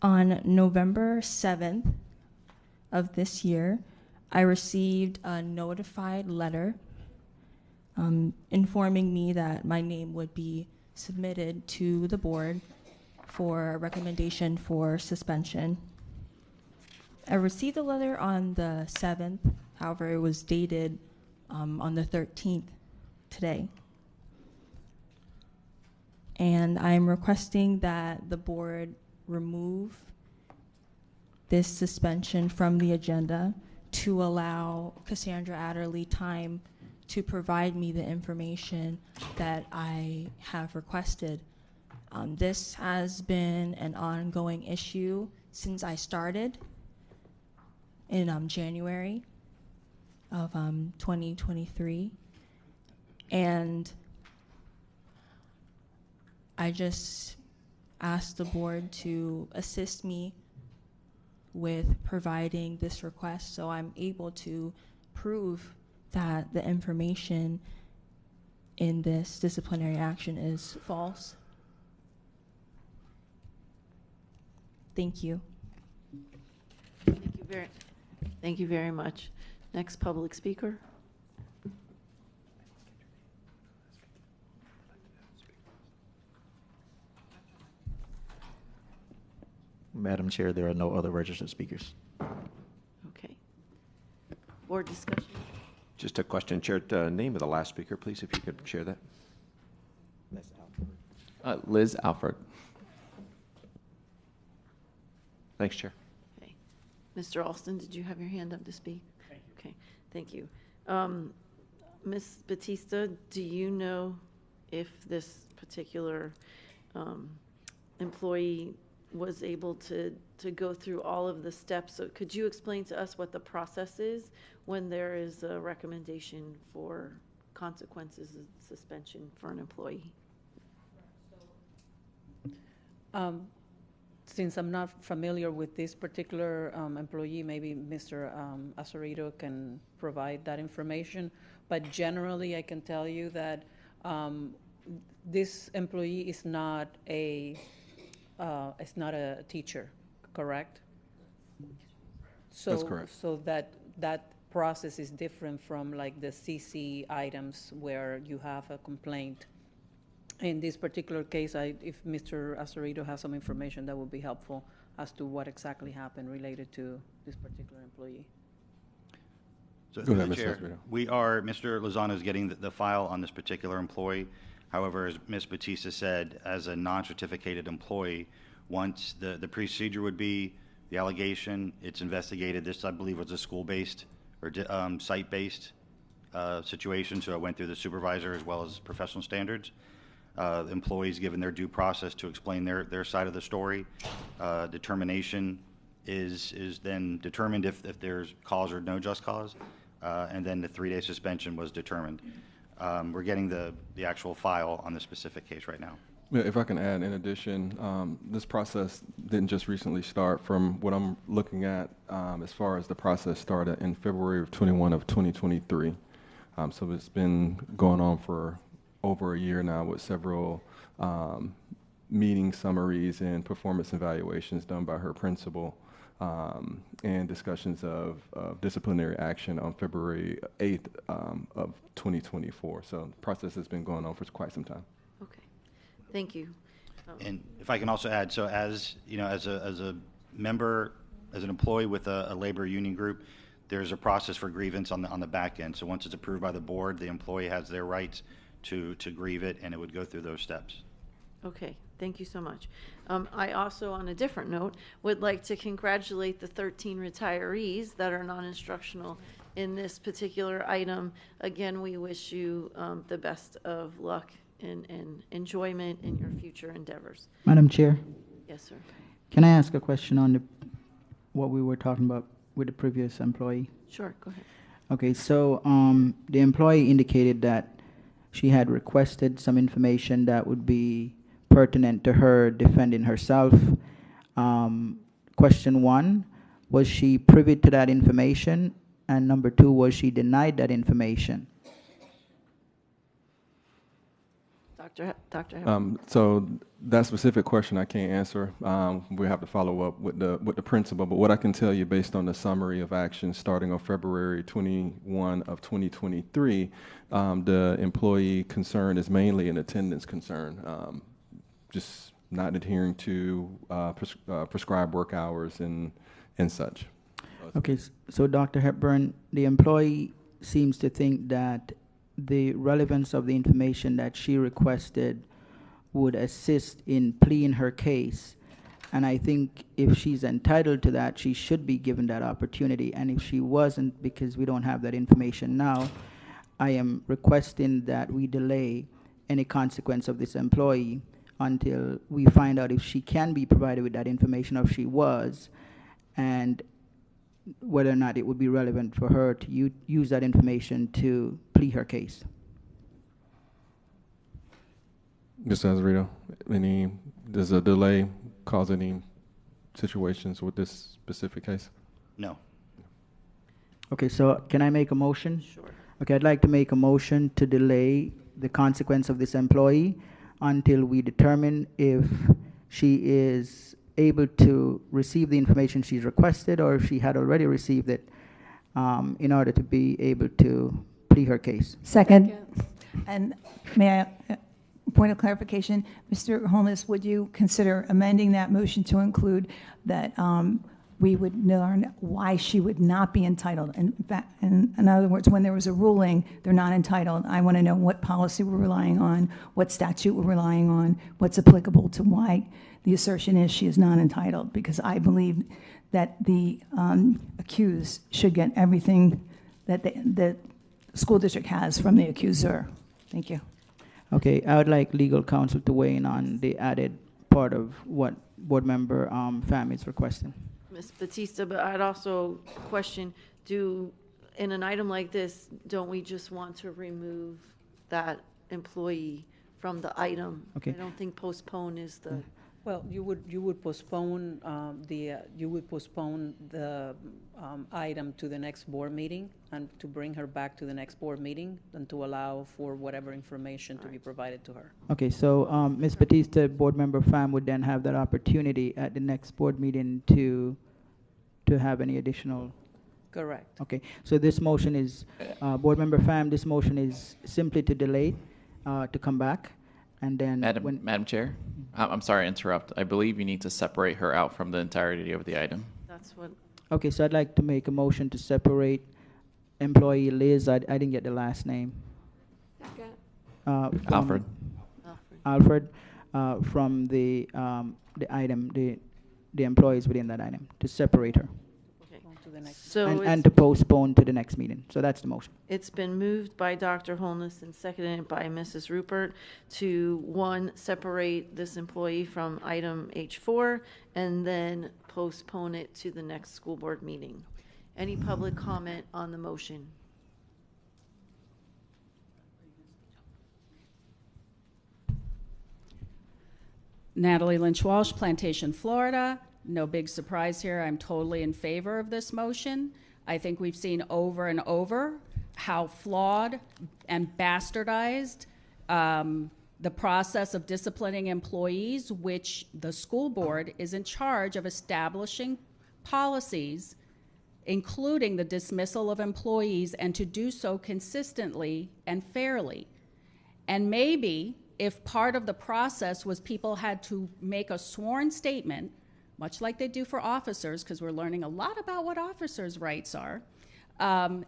On November 7th of this year, I received a notified letter informing me that my name would be submitted to the board for a recommendation for suspension. I received the letter on the 7th, however, it was dated on the 13th today. And I'm requesting that the board remove this suspension from the agenda to allow Cassandra Adderley time to provide me the information that I have requested. This has been an ongoing issue since I started in January of 2023. And I just asked the board to assist me with providing this request so I'm able to prove that the information in this disciplinary action is false. Thank you. Thank you very much. Next public speaker. Madam Chair, there are no other registered speakers. Okay. Board discussion. Just a question, Chair. Name of the last speaker, please, if you could share that. Liz Alford. Thanks, Chair. Okay. Mr. Alston, did you have your hand up to speak? Thank you. Okay, thank you. Ms. Batista, do you know if this particular employee was able to go through all of the steps? So could you explain to us what the process is when there is a recommendation for consequences of suspension for an employee? Since I'm not familiar with this particular employee, maybe Mr. Azzarito can provide that information. But generally, I can tell you that this employee is not a teacher correct? That's correct. So that process is different from like the CC items where you have a complaint. In this particular case, if Mr. Acerito has some information, that would be helpful as to what exactly happened related to this particular employee. So, Go ahead, Mr. Mr. Chair, Acerito. Mr. Lozano is getting the file on this particular employee. However, as Ms. Batista said, as a non-certificated employee, once the procedure would be the allegation, it's investigated. This, I believe, was a school-based or site-based situation, so it went through the supervisor as well as professional standards. Employees given their due process to explain their side of the story. Determination is then determined if there's cause or no just cause, and then the 3-day suspension was determined. We're getting the actual file on the specific case right now. Yeah, if I can add, in addition, this process didn't just recently start. From what I'm looking at, as far as the process started in February of 2023. So it's been going on for over a year now with several meeting summaries and performance evaluations done by her principal, and discussions of disciplinary action on February 8th of 2024. So the process has been going on for quite some time. Okay, thank you. And if I can also add, so as you know, as a member, as an employee with a labor union group, there's a process for grievance on the back end. So once it's approved by the board, the employee has their rights to grieve it, and it would go through those steps. Okay, thank you so much. I also, on a different note, would like to congratulate the 13 retirees that are non-instructional in this particular item. Again, we wish you the best of luck and enjoyment in your future endeavors. Madam Chair, Yes, sir. can I ask a question on what we were talking about with the previous employee? Sure, go ahead. Okay, so the employee indicated that she had requested some information that would be pertinent to her defending herself. Question 1, was she privy to that information? And number 2, was she denied that information? Dr. Hepburn. So that specific question I can't answer. We have to follow up with the principal. But what I can tell you, based on the summary of actions starting on February 21 of 2023, the employee concern is mainly an attendance concern, just not adhering to prescribed work hours and such. Okay, so Dr. Hepburn, the employee seems to think that the relevance of the information that she requested would assist in pleading her case. And I think if she's entitled to that, she should be given that opportunity. And if she wasn't, because we don't have that information now, I am requesting that we delay any consequence of this employee until we find out if she can be provided with that information, or if she was, and whether or not it would be relevant for her to use that information to plead her case. Mr. Acerito, does a delay cause any situations with this specific case? No. Okay, so can I make a motion? Sure. Okay, I'd like to make a motion to delay the consequence of this employee until we determine if she is able to receive the information she's requested, or if she had already received it, in order to be able to plead her case. Second. And may I, point of clarification, Mr. Holness, would you consider amending that motion to include that we would learn why she would not be entitled? In fact, in other words, when there was a ruling, they're not entitled. I want to know what policy we're relying on, what statute we're relying on, what's applicable to why the assertion is she is not entitled, because I believe that the accused should get everything that the school district has from the accuser. Thank you. Okay, I would like legal counsel to weigh in on the added part of what board member Pham is requesting. Ms. Batista, but I'd also question, in an item like this, don't we just want to remove that employee from the item? Okay. I don't think postpone is the... Well, you would postpone the item to the next board meeting and to bring her back to the next board meeting and to allow for whatever information to be provided to her. Okay, so Ms. Batista, Board Member Pham would then have that opportunity at the next board meeting to have any additional. Correct. Okay, so this motion is, Board Member Pham, this motion is simply to delay, to come back, and then Madam Chair, I'm sorry to interrupt. I believe you need to separate her out from the entirety of the item. That's what. Okay, so I'd like to make a motion to separate employee Liz, I didn't get the last name. Alfred. Alfred, from the item, the employees within that item, to separate her. So And to postpone to the next meeting. So that's the motion. it's been moved by Dr. Holness and seconded by Mrs. Rupert to, one, separate this employee from item H4 and then postpone it to the next school board meeting. Any public comment on the motion? Natalie Lynch Walsh, Plantation, Florida. No big surprise here. I'm totally in favor of this motion. I think we've seen over and over how flawed and bastardized the process of disciplining employees, which the school board is in charge of establishing policies, including the dismissal of employees, and to do so consistently and fairly. And maybe if part of the process was people had to make a sworn statement, much like they do for officers, because we're learning a lot about what officers' rights are,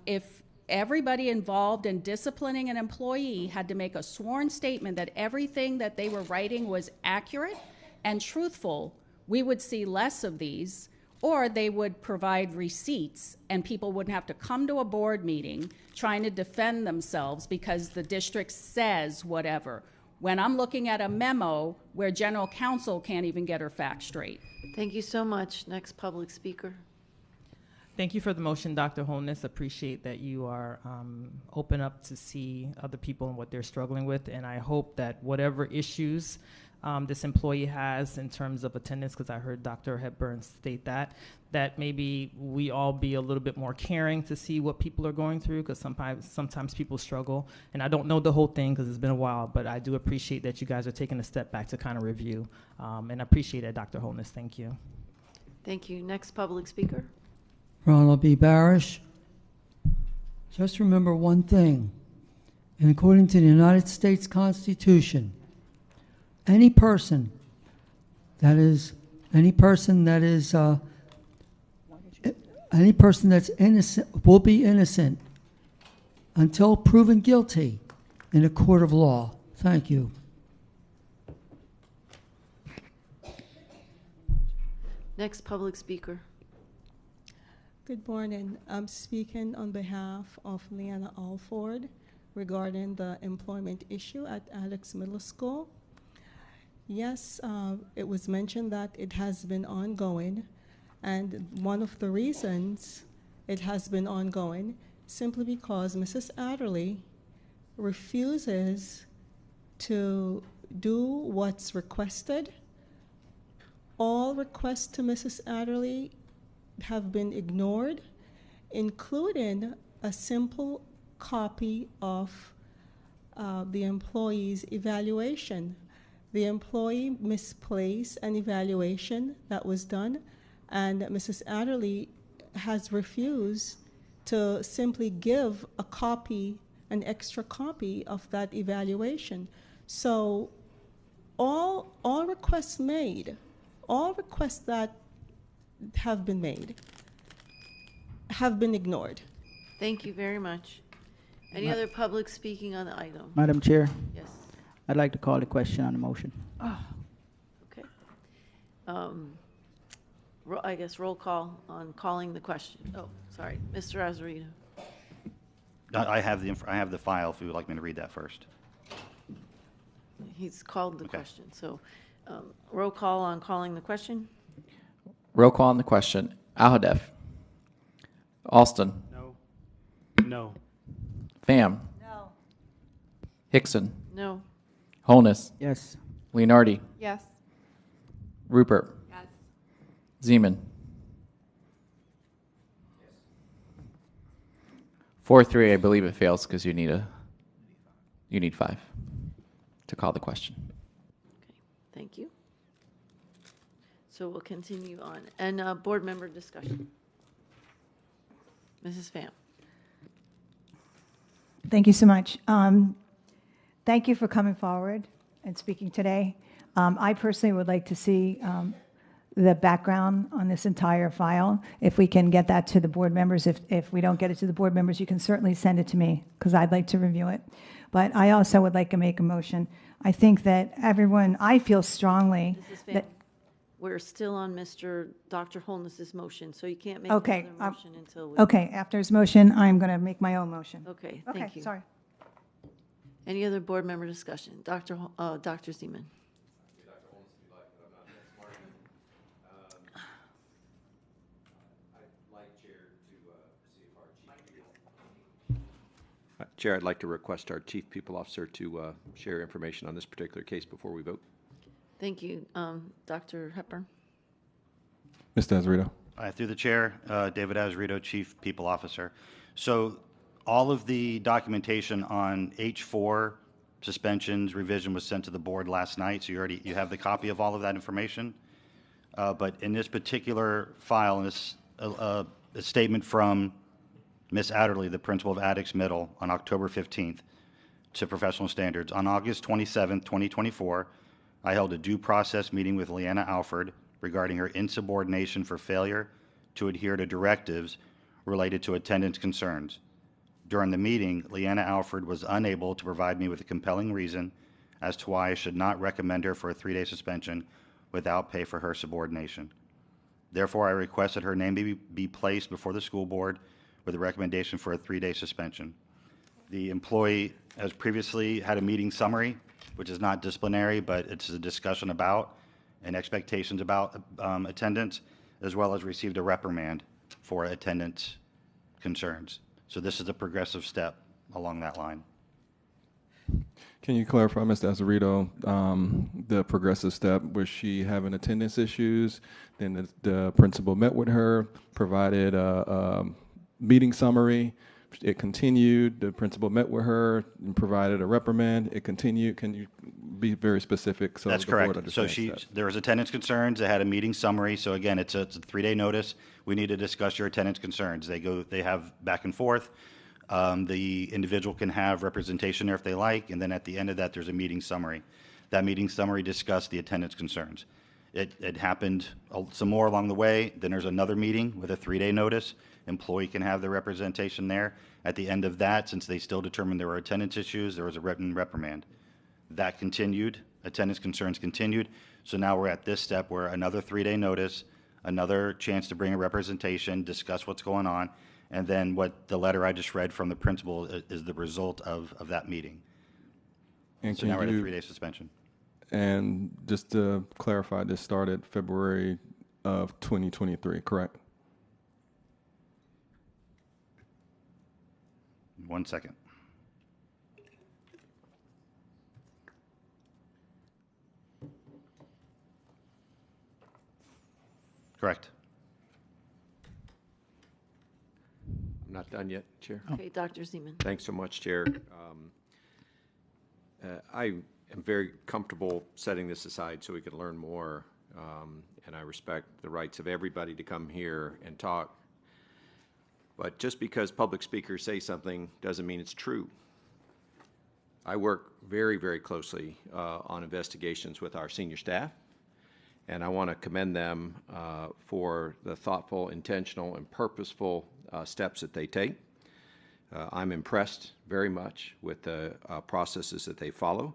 if everybody involved in disciplining an employee had to make a sworn statement that everything that they were writing was accurate and truthful, we would see less of these, or they would provide receipts and people wouldn't have to come to a board meeting trying to defend themselves because the district says whatever, when I'm looking at a memo where general counsel can't even get her facts straight. Thank you so much. Next public speaker. Thank you for the motion, Dr. Holness. Appreciate that you are open up to see other people and what they're struggling with. And I hope that whatever issues this employee has in terms of attendance, because I heard Dr. Hepburn state that maybe we all be a little bit more caring to see what people are going through, because sometimes people struggle. And I don't know the whole thing because it's been a while, but I do appreciate that you guys are taking a step back to kind of review. And I appreciate it, Dr. Holness. Thank you. Thank you. Next public speaker. Ronald B. Barish. Just remember one thing. And according to the United States Constitution, any person that's innocent will be innocent until proven guilty in a court of law. Thank you. Next public speaker. Good morning. I'm speaking on behalf of Leanna Alford regarding the employment issue at Alex Middle School. Yes, it was mentioned that it has been ongoing, and one of the reasons it has been ongoing simply because Mrs. Adderley refuses to do what's requested. All requests to Mrs. Adderley have been ignored, including a simple copy of the employee's evaluation. The employee misplaced an evaluation that was done, and Mrs. Adderley has refused to simply give a copy, an extra copy of that evaluation. So all requests made, all requests that have been made have been ignored. Thank you very much. Any other public speaking on the item? Madam Chair? Yes. I'd like to call the question on the motion. Okay. I guess roll call on calling the question. Oh, sorry. Mr. Azarito. I have the file if you would like me to read that first. He's called the question. So roll call on calling the question. Roll call on the question. Alhadeff. Alston. No. No. Pham. No. Hickson. No. Holness. Yes. Leonardi. Yes. Rupert. Yes. Zeman. 4-3, I believe it fails because you need 5 to call the question. Thank you. So we'll continue on. And board member discussion. Mrs. Pham. Thank you so much. Thank you for coming forward and speaking today. I personally would like to see the background on this entire file. If we can get that to the board members, if we don't get it to the board members, you can certainly send it to me because I'd like to review it. But I also would like to make a motion. I think that I feel strongly Mrs. Pham, that. we're still on Dr. Holness's motion, so you can't make Okay. another motion until we. Okay, after his motion, I'm going to make my own motion. Okay, thank you. Sorry. Any other board member discussion? Dr. Zeman. Chair, I'd like to request our Chief People Officer to share information on this particular case before we vote. Thank you. Dr. Hepburn. Mr. Azarito. Through the chair, David Azarito, Chief People Officer. So all of the documentation on H4 suspensions, revision was sent to the board last night, so you have the copy of all of that information. But in this particular file, in this a statement from Ms. Adderley, the principal of Addicks Middle, on October 15th to Professional Standards. On August 27th, 2024, I held a due process meeting with Leanna Alford regarding her insubordination for failure to adhere to directives related to attendance concerns. During the meeting, Leanna Alford was unable to provide me with a compelling reason as to why I should not recommend her for a 3-day suspension without pay for her subordination. Therefore, I requested her name be placed before the school board with a recommendation for a 3-day suspension. The employee has previously had a meeting summary, which is not disciplinary, but it's a discussion about and expectations about attendance, as well as received a reprimand for attendance concerns. So this is a progressive step along that line. Can you clarify, Mr. Azarito, the progressive step? Was she having attendance issues? Then the principal met with her, provided a meeting summary. It continued. The principal met with her and provided a reprimand. It continued. Can you be very specific? So That's the board correct. So understands that? there was attendance concerns. They had a meeting summary. So again, it's a 3-day notice. We need to discuss your attendance concerns. They have back and forth. The individual can have representation there if they like, and then at the end of that, there's a meeting summary. That meeting summary discussed the attendance concerns. It happened some more along the way. Then there's another meeting with a 3-day notice. Employee can have their representation there. At the end of that, since they still determined there were attendance issues, there was a written reprimand. That continued. Attendance concerns continued. So now we're at this step where another 3-day notice, another chance to bring a representation, discuss what's going on, and then what the letter I just read from the principal is the result of that meeting. And so now we're at a 3-day suspension. And just to clarify, this started February of 2023, correct? 1 second. Correct. I'm not done yet, Chair. Okay, Dr. Zeman. Thanks so much, Chair. I am very comfortable setting this aside so we can learn more, and I respect the rights of everybody to come here and talk. But just because public speakers say something doesn't mean it's true. I work very, very closely on investigations with our senior staff, and I want to commend them for the thoughtful, intentional, and purposeful steps that they take. I'm impressed very much with the processes that they follow.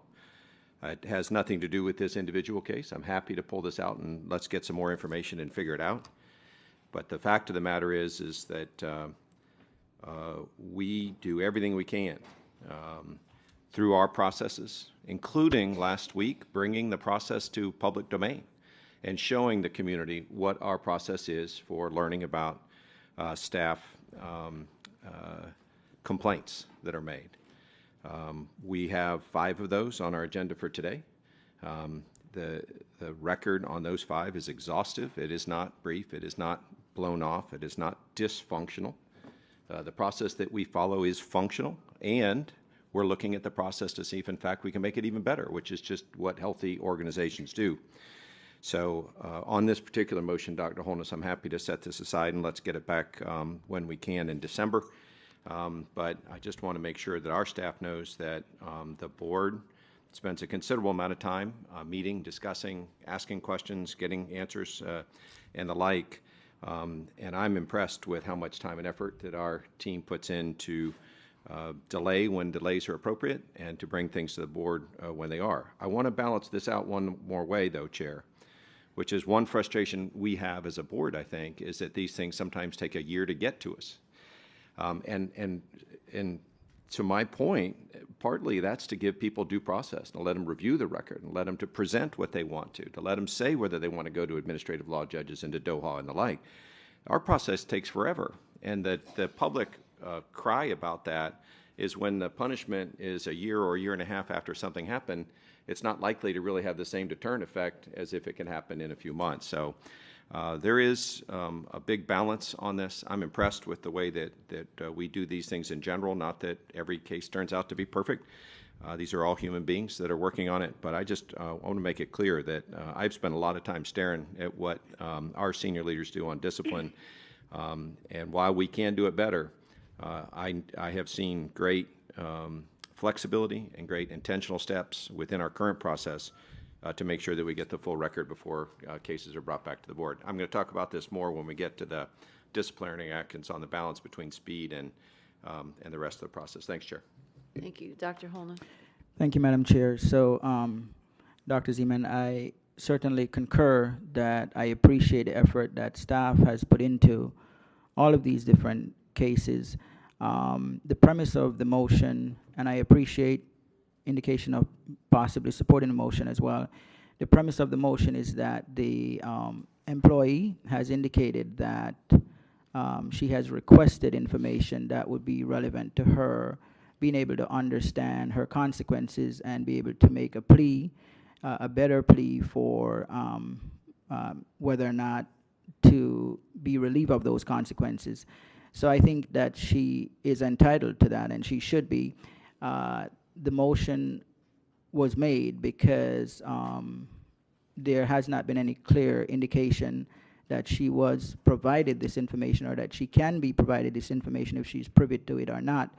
It has nothing to do with this individual case. I'm happy to pull this out and let's get some more information and figure it out. But the fact of the matter is that we do everything we can through our processes, including last week bringing the process to public domain and showing the community what our process is for learning about staff complaints that are made. We have 5 of those on our agenda for today. the record on those 5 is exhaustive. It is not brief. It is not blown off. It is not dysfunctional. The process that we follow is functional, and we're looking at the process to see if, in fact, we can make it even better, which is just what healthy organizations do. So on this particular motion, Dr. Holness, I'm happy to set this aside and let's get it back when we can in December. But I just want to make sure that our staff knows that the board spends a considerable amount of time meeting, discussing, asking questions, getting answers, and the like. And I'm impressed with how much time and effort that our team puts in to delay when delays are appropriate and to bring things to the board when they are. I want to balance this out one more way, though, Chair, which is one frustration we have as a board, I think, is that these things sometimes take a year to get to us. And to my point, partly that's to give people due process, to let them review the record and let them to present what they want to let them say whether they want to go to administrative law judges and to DOHA and the like. Our process takes forever, and the public cry about that is when the punishment is a year or a year and a half after something happened, it's not likely to really have the same deterrent effect as if it can happen in a few months. So there is a big balance on this. I'm impressed with the way that we do these things in general, not that every case turns out to be perfect. These are all human beings that are working on it, but I just want to make it clear that I've spent a lot of time staring at what our senior leaders do on discipline, and while we can do it better, I have seen great flexibility and great intentional steps within our current process to make sure that we get the full record before cases are brought back to the board. I'm going to talk about this more when we get to the disciplinary actions on the balance between speed and the rest of the process. Thanks, Chair. Thank you. Dr. Holness. Thank you, Madam Chair. So, Dr. Zeman, I certainly concur that I appreciate the effort that staff has put into all of these different cases. The premise of the motion, and I appreciate indication of possibly supporting the motion as well. The premise of the motion is that the employee has indicated that she has requested information that would be relevant to her being able to understand her consequences and be able to make a plea, a better plea for whether or not to be relieved of those consequences. So I think that she is entitled to that, and she should be. The motion was made because there has not been any clear indication that she was provided this information or that she can be provided this information if she's privy to it or not.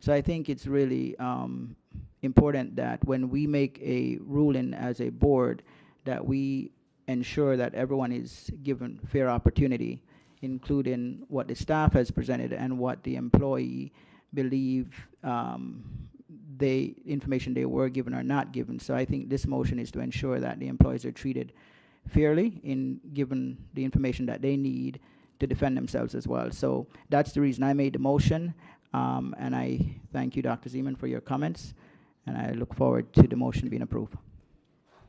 So I think it's really important that when we make a ruling as a board, that we ensure that everyone is given fair opportunity, including what the staff has presented and what the employee believe the information they were given or not given. So I think this motion is to ensure that the employees are treated fairly in given the information that they need to defend themselves as well. So that's the reason I made the motion, and I thank you, Dr. Zeman, for your comments, and I look forward to the motion being approved.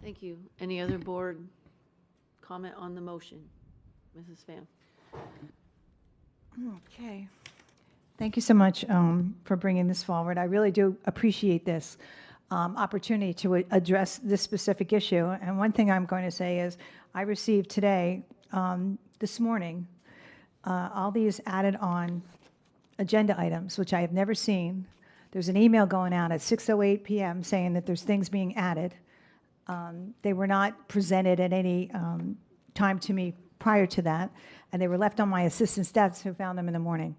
Thank you. Any other board comment on the motion? Mrs. Pham. Okay. Thank you so much for bringing this forward. I really do appreciate this opportunity to address this specific issue. And one thing I'm going to say is I received today, this morning, all these added on agenda items, which I have never seen. There's an email going out at 6:08 p.m. saying that there's things being added. They were not presented at any time to me prior to that, and they were left on my assistant staff who found them in the morning.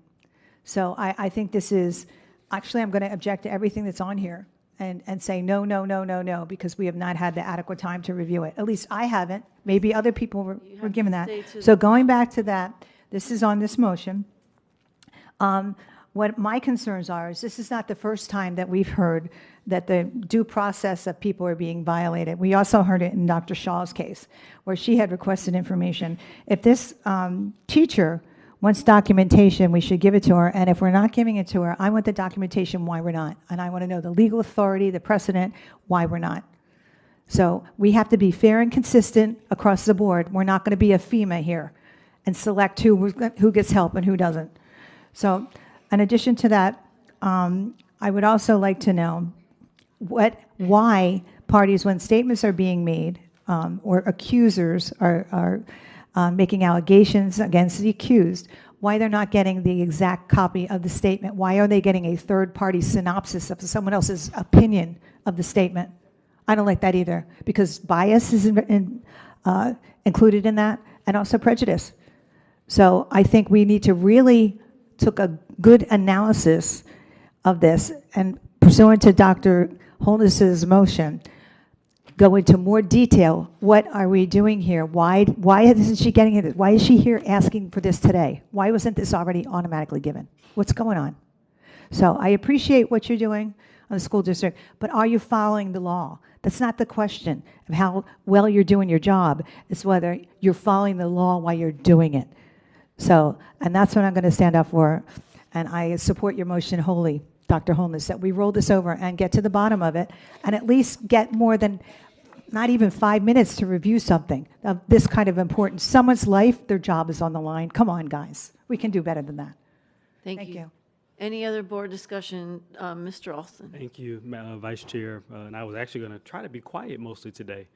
So I think this is, actually I'm going to object to everything that's on here and say no, no, no, no, no, because we have not had the adequate time to review it. At least I haven't. Maybe other people were given that. So going back to that, this is on this motion. What my concerns are is this is not the first time that we've heard that the due process of people are being violated. We also heard it in Dr. Shaw's case, where she had requested information. If this teacher wants documentation, we should give it to her, and if we're not giving it to her, I want the documentation why we're not, and I want to know the legal authority, the precedent, why we're not. So we have to be fair and consistent across the board. We're not going to be a FEMA here and select who gets help and who doesn't. So in addition to that, I would also like to know why parties, when statements are being made or accusers are making allegations against the accused, why they're not getting the exact copy of the statement. Why are they getting a third-party synopsis of someone else's opinion of the statement? I don't like that either, because bias is included in that, and also prejudice. So I think we need to really took a good analysis of this and, pursuant to Dr. Holness's motion, go into more detail. What are we doing here? Why isn't she getting it? Why is she here asking for this today? Why wasn't this already automatically given? What's going on? So I appreciate what you're doing on the school district, but are you following the law? That's not the question of how well you're doing your job. It's whether you're following the law while you're doing it. So, and that's what I'm going to stand up for. And I support your motion wholly, Dr. Holness, that we roll this over and get to the bottom of it and at least get more than not even 5 minutes to review something of this kind of importance. Someone's life, their job is on the line. Come on, guys. We can do better than that. Thank you. Any other board discussion? Mr. Alston. Thank you, Vice Chair. And I was actually going to try to be quiet mostly today.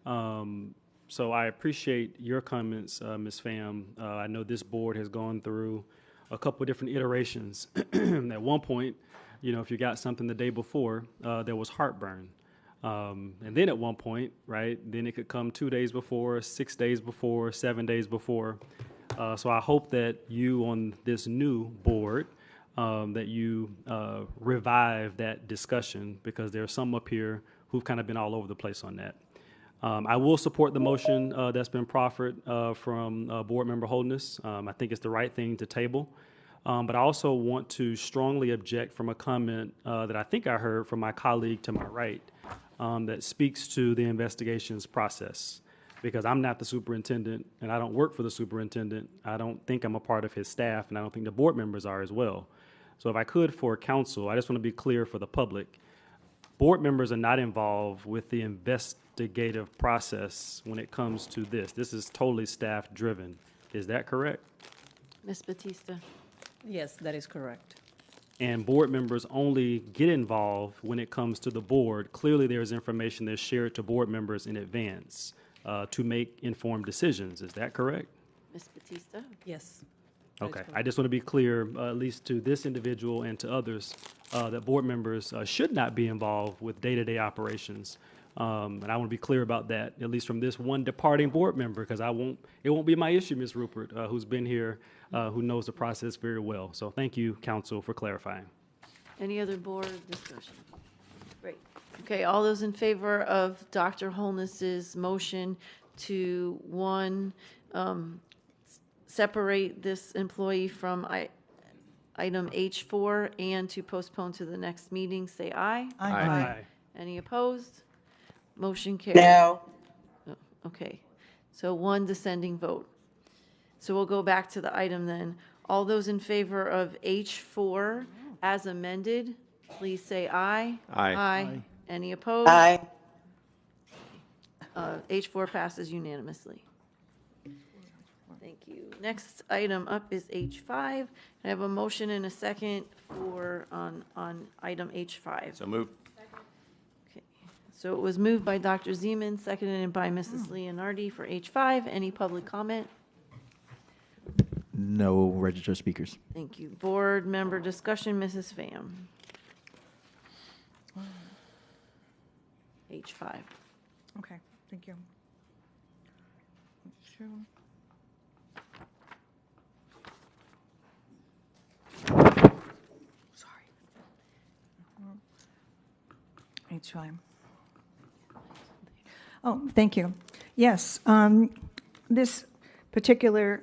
So I appreciate your comments, Ms. Pham. I know this board has gone through a couple of different iterations. At one point, you know, if you got something the day before, there was heartburn. And then at one point, right, then it could come 2 days before, 6 days before, 7 days before. So I hope that you on this new board, that you revive that discussion, because there are some up here who've kind of been all over the place on that. I will support the motion that's been proffered from Board Member Holness. I think it's the right thing to table. But I also want to strongly object from a comment that I think I heard from my colleague to my right that speaks to the investigations process. Because I'm not the superintendent and I don't work for the superintendent. I don't think I'm a part of his staff, and I don't think the board members are as well. So if I could, for council, I just want to be clear for the public. Board members are not involved with the investigative process when it comes to this. This is totally staff driven. Is that correct? Ms. Batista. Yes, that is correct. And board members only get involved when it comes to the board. Clearly, there's information that's shared to board members in advance to make informed decisions. Is that correct? Ms. Batista. Yes. Okay, I just want to be clear, at least to this individual and to others, that board members should not be involved with day-to-day operations. And I want to be clear about that, at least from this one departing board member, because it won't be my issue, Ms. Rupert, who's been here, who knows the process very well. So thank you, council, for clarifying. Any other board discussion? Great. Okay, all those in favor of Dr. Holness's motion to, one, separate this employee from item H4 and to postpone to the next meeting, say aye. Aye. Aye. Any opposed? Motion carries. No. Oh, okay, so one dissenting vote. So we'll go back to the item then. All those in favor of H4 as amended, please say aye. Aye. Aye. Any opposed? Aye. H4 passes unanimously. Thank you. Next item up is H5. I have a motion and a second for on item H5. So moved. Okay. So it was moved by Dr. Zeman, seconded by Mrs. Leonardi for H5. Any public comment? No registered speakers. Thank you. Board member discussion, Mrs. Pham. H5. Okay, thank you. Sure. Sorry. H5. Oh, thank you. Yes, this particular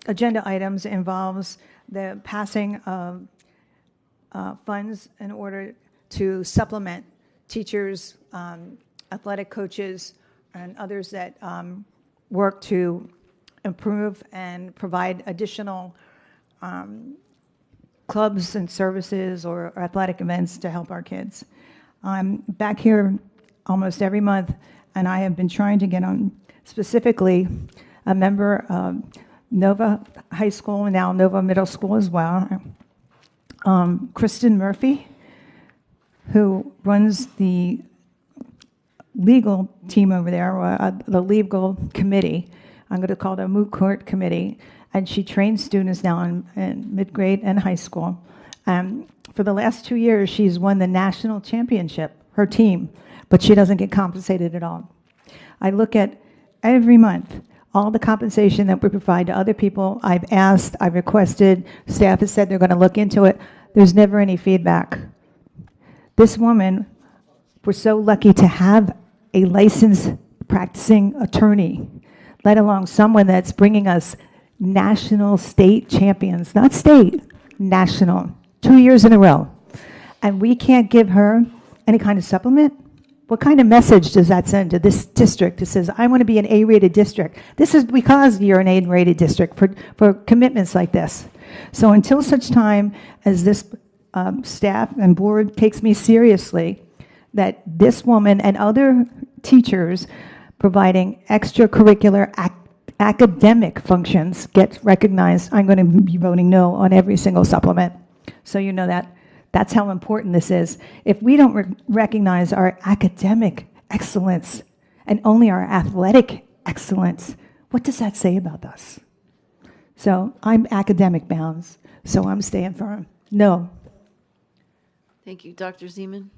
agenda items involves the passing of funds in order to supplement teachers, athletic coaches, and others that work to improve and provide additional clubs and services or athletic events to help our kids. I'm back here almost every month, and I have been trying to get on specifically a member of Nova High School and now Nova Middle School as well, Kristen Murphy, who runs the legal team over there, the legal committee. I'm going to call it a moot court committee. And she trains students now in mid-grade and high school. For the last 2 years, she's won the national championship, her team, but she doesn't get compensated at all. I look at every month all the compensation that we provide to other people. I've asked, I've requested, staff has said they're going to look into it. There's never any feedback. This woman, we're so lucky to have a licensed practicing attorney, let alone someone that's bringing us national, state champions, not state, national, 2 years in a row. And we can't give her any kind of supplement? What kind of message does that send to this district that says, I want to be an A-rated district? This is because you're an A-rated district for commitments like this. So until such time as this staff and board takes me seriously, that this woman and other teachers providing extracurricular academic functions get recognized, I'm going to be voting no on every single supplement. So you know that. That's how important this is. If we don't recognize our academic excellence and only our athletic excellence, what does that say about us? So I'm academic bound, so I'm staying firm. No. Thank you. Dr. Zeman?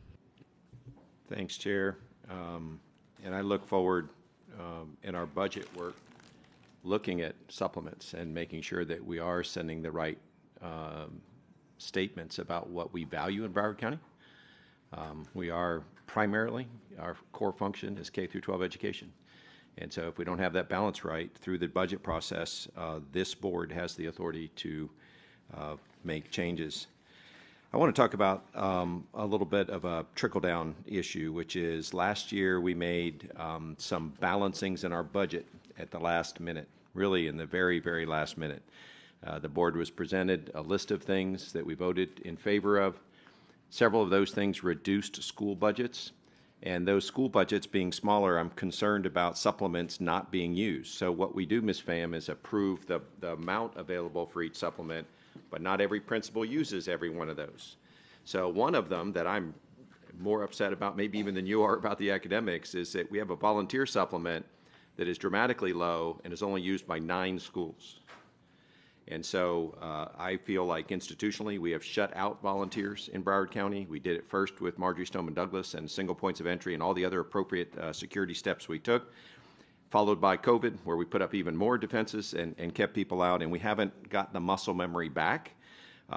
Thanks, Chair. And I look forward in our budget work looking at supplements and making sure that we are sending the right statements about what we value in Broward County. We are primarily, our core function is K through 12 education. And so if we don't have that balance right through the budget process, this board has the authority to make changes. I want to talk about a little bit of a trickle-down issue, which is last year we made some balancings in our budget at the last minute, really in the very, very last minute. The board was presented a list of things that we voted in favor of. Several of those things reduced school budgets, and those school budgets being smaller, I'm concerned about supplements not being used. So what we do, Ms. Pham, is approve the amount available for each supplement, but not every principal uses every one of those. So one of them that I'm more upset about, maybe even than you are about the academics, is that we have a volunteer supplement that is dramatically low and is only used by 9 schools. And so I feel like institutionally we have shut out volunteers in Broward County. We did it first with Marjory Stoneman Douglas and single points of entry and all the other appropriate security steps we took, followed by COVID, where we put up even more defenses and kept people out. And we haven't gotten the muscle memory back,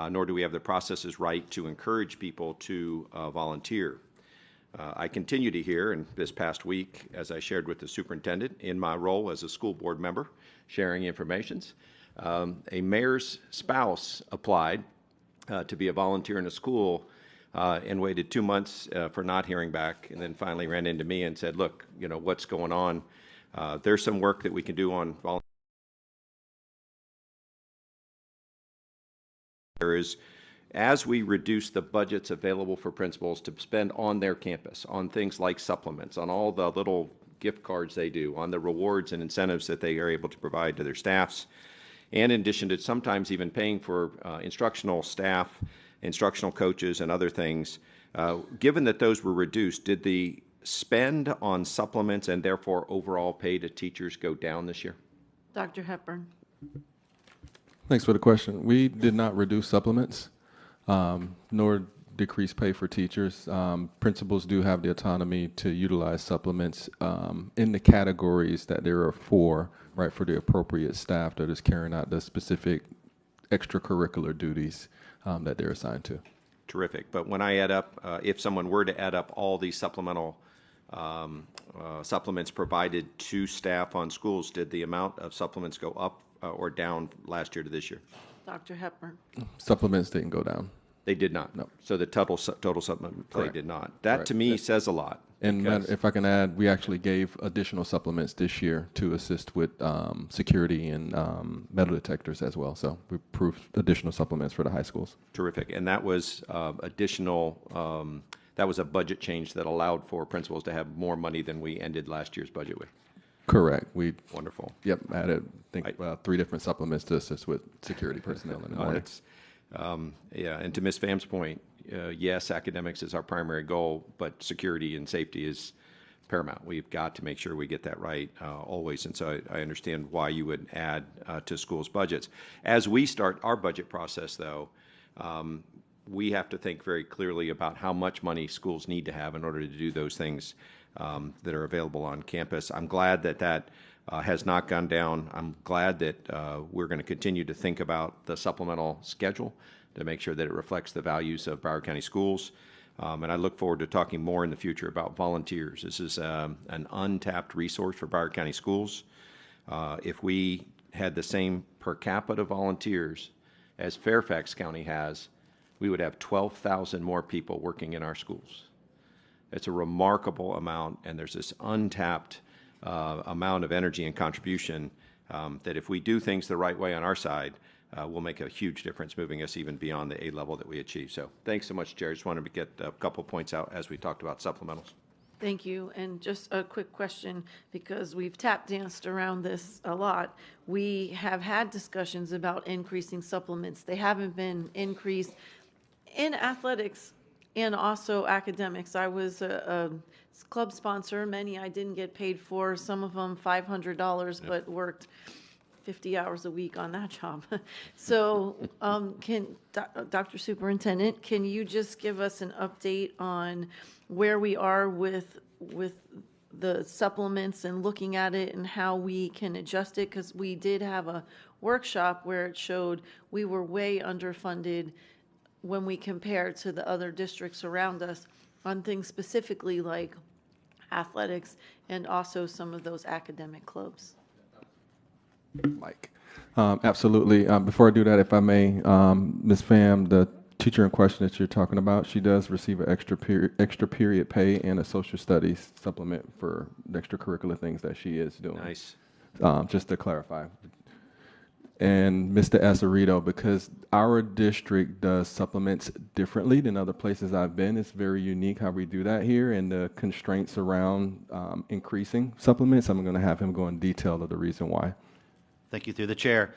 nor do we have the processes right to encourage people to volunteer. I continue to hear, and this past week, as I shared with the superintendent in my role as a school board member, sharing informations, a mayor's spouse applied to be a volunteer in a school and waited 2 months for not hearing back, and then finally ran into me and said, look, you know, what's going on? There's some work that we can do on volunteers. As we reduce the budgets available for principals to spend on their campus, on things like supplements, on all the little gift cards they do, on the rewards and incentives that they are able to provide to their staffs, and in addition to sometimes even paying for instructional staff, instructional coaches, and other things, given that those were reduced, did the spend on supplements and therefore overall pay to teachers go down this year? Dr. Hepburn. Thanks for the question. We did not reduce supplements, nor decrease pay for teachers. Principals do have the autonomy to utilize supplements in the categories that there are for, right, for the appropriate staff that is carrying out the specific extracurricular duties that they're assigned to. Terrific. But when I add up, if someone were to add up all these supplemental supplements provided to staff on schools, did the amount of supplements go up or down last year to this year? Dr. Hepburn. Supplements didn't go down. They did not. No. So the total supplement play Correct. did not. That to me says a lot. And if I can add, we actually gave additional supplements this year to assist with security and metal detectors as well. So we approved additional supplements for the high schools. Terrific. And that was additional, that was a budget change that allowed for principals to have more money than we ended last year's budget with. Correct. We Wonderful. Yep, added, I think, 3 different supplements to assist with security personnel in the morning. Yeah, and to Ms. Pham's point, yes, academics is our primary goal, but security and safety is paramount. We've got to make sure we get that right always. And so I understand why you would add to schools' budgets. As we start our budget process, though, we have to think very clearly about how much money schools need to have in order to do those things that are available on campus. I'm glad that that has not gone down. I'm glad that we're going to continue to think about the supplemental schedule to make sure that it reflects the values of Broward County Schools. And I look forward to talking more in the future about volunteers. This is an untapped resource for Broward County Schools. If we had the same per capita volunteers as Fairfax County has, we would have 12,000 more people working in our schools. It's a remarkable amount, and there's this untapped amount of energy and contribution that if we do things the right way on our side, will make a huge difference, moving us even beyond the A level that we achieve. So thanks so much, Jerry. Just wanted to get a couple points out as we talked about supplementals. Thank you. And just a quick question, because we've tap danced around this a lot. We have had discussions about increasing supplements. They haven't been increased in athletics and also academics. I was a club sponsor. Many I didn't get paid for, some of them $500, but worked 50 hours a week on that job. So Dr. Superintendent, can you just give us an update on where we are with the supplements and looking at it and how we can adjust it? Because we did have a workshop where it showed we were way underfunded when we compare to the other districts around us on things specifically like athletics and also some of those academic clubs. Mike. Absolutely. Before I do that, if I may, Ms. Pham, the teacher in question that you're talking about, she does receive an extra period pay and a social studies supplement for the extracurricular things that she is doing. Nice. Just to clarify. And Mr. Azarito, because our district does supplements differently than other places I've been, it's very unique how we do that here, and the constraints around increasing supplements, I'm going to have him go in detail of the reason why. Thank you, through the chair.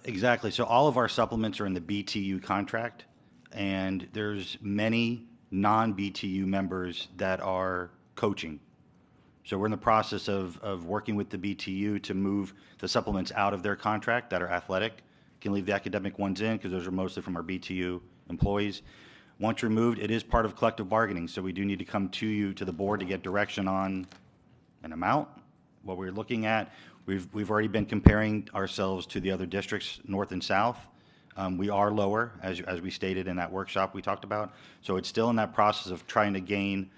Exactly. So all of our supplements are in the BTU contract, and there's many non-BTU members that are coaching. So we're in the process of working with the BTU to move the supplements out of their contract that are athletic. Can leave the academic ones in because those are mostly from our BTU employees. Once removed, it is part of collective bargaining, so we do need to come to you, to the board, to get direction on an amount, what we're looking at. We've already been comparing ourselves to the other districts, north and south. We are lower, as we stated in that workshop we talked about. So it's still in that process of trying to gain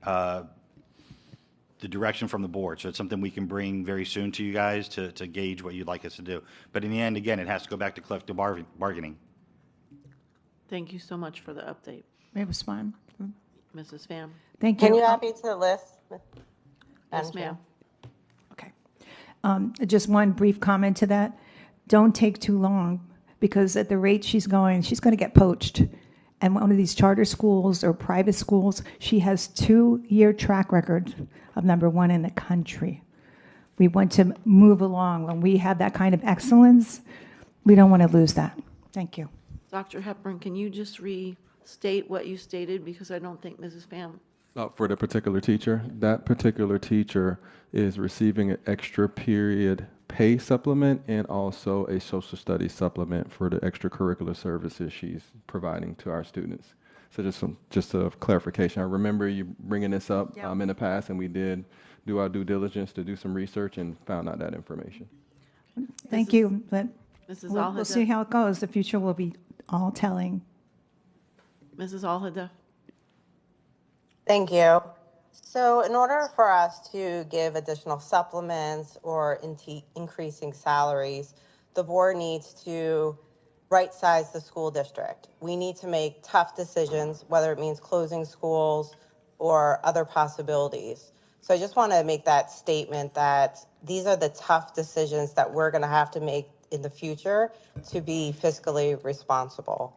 the direction from the board. So it's something we can bring very soon to you guys to gauge what you'd like us to do. But in the end, again, it has to go back to collective bargaining. Thank you so much for the update. May I respond? Mrs. Pham. Thank you. Can you add me to the list? Yes, ma'am. Just one brief comment to that. Don't take too long, because at the rate she's going to get poached. And one of these charter schools or private schools, she has 2-year track record of #1 in the country. We want to move along. When we have that kind of excellence, we don't want to lose that. Thank you. Dr. Hepburn, can you just restate what you stated, because I don't think Mrs. Pham. For the particular teacher, that particular teacher is receiving an extra period pay supplement and also a social studies supplement for the extracurricular services she's providing to our students. So just a clarification. I remember you bringing this up in the past, and we did do our due diligence to do some research and found out that information. Thank you. But Mrs. we'll see how it goes. The future will be all telling. Mrs. Alhadeff. Thank you. So in order for us to give additional supplements or increasing salaries, the board needs to right-size the school district. We need to make tough decisions, whether it means closing schools or other possibilities. So I just want to make that statement that these are the tough decisions that we're going to have to make in the future to be fiscally responsible.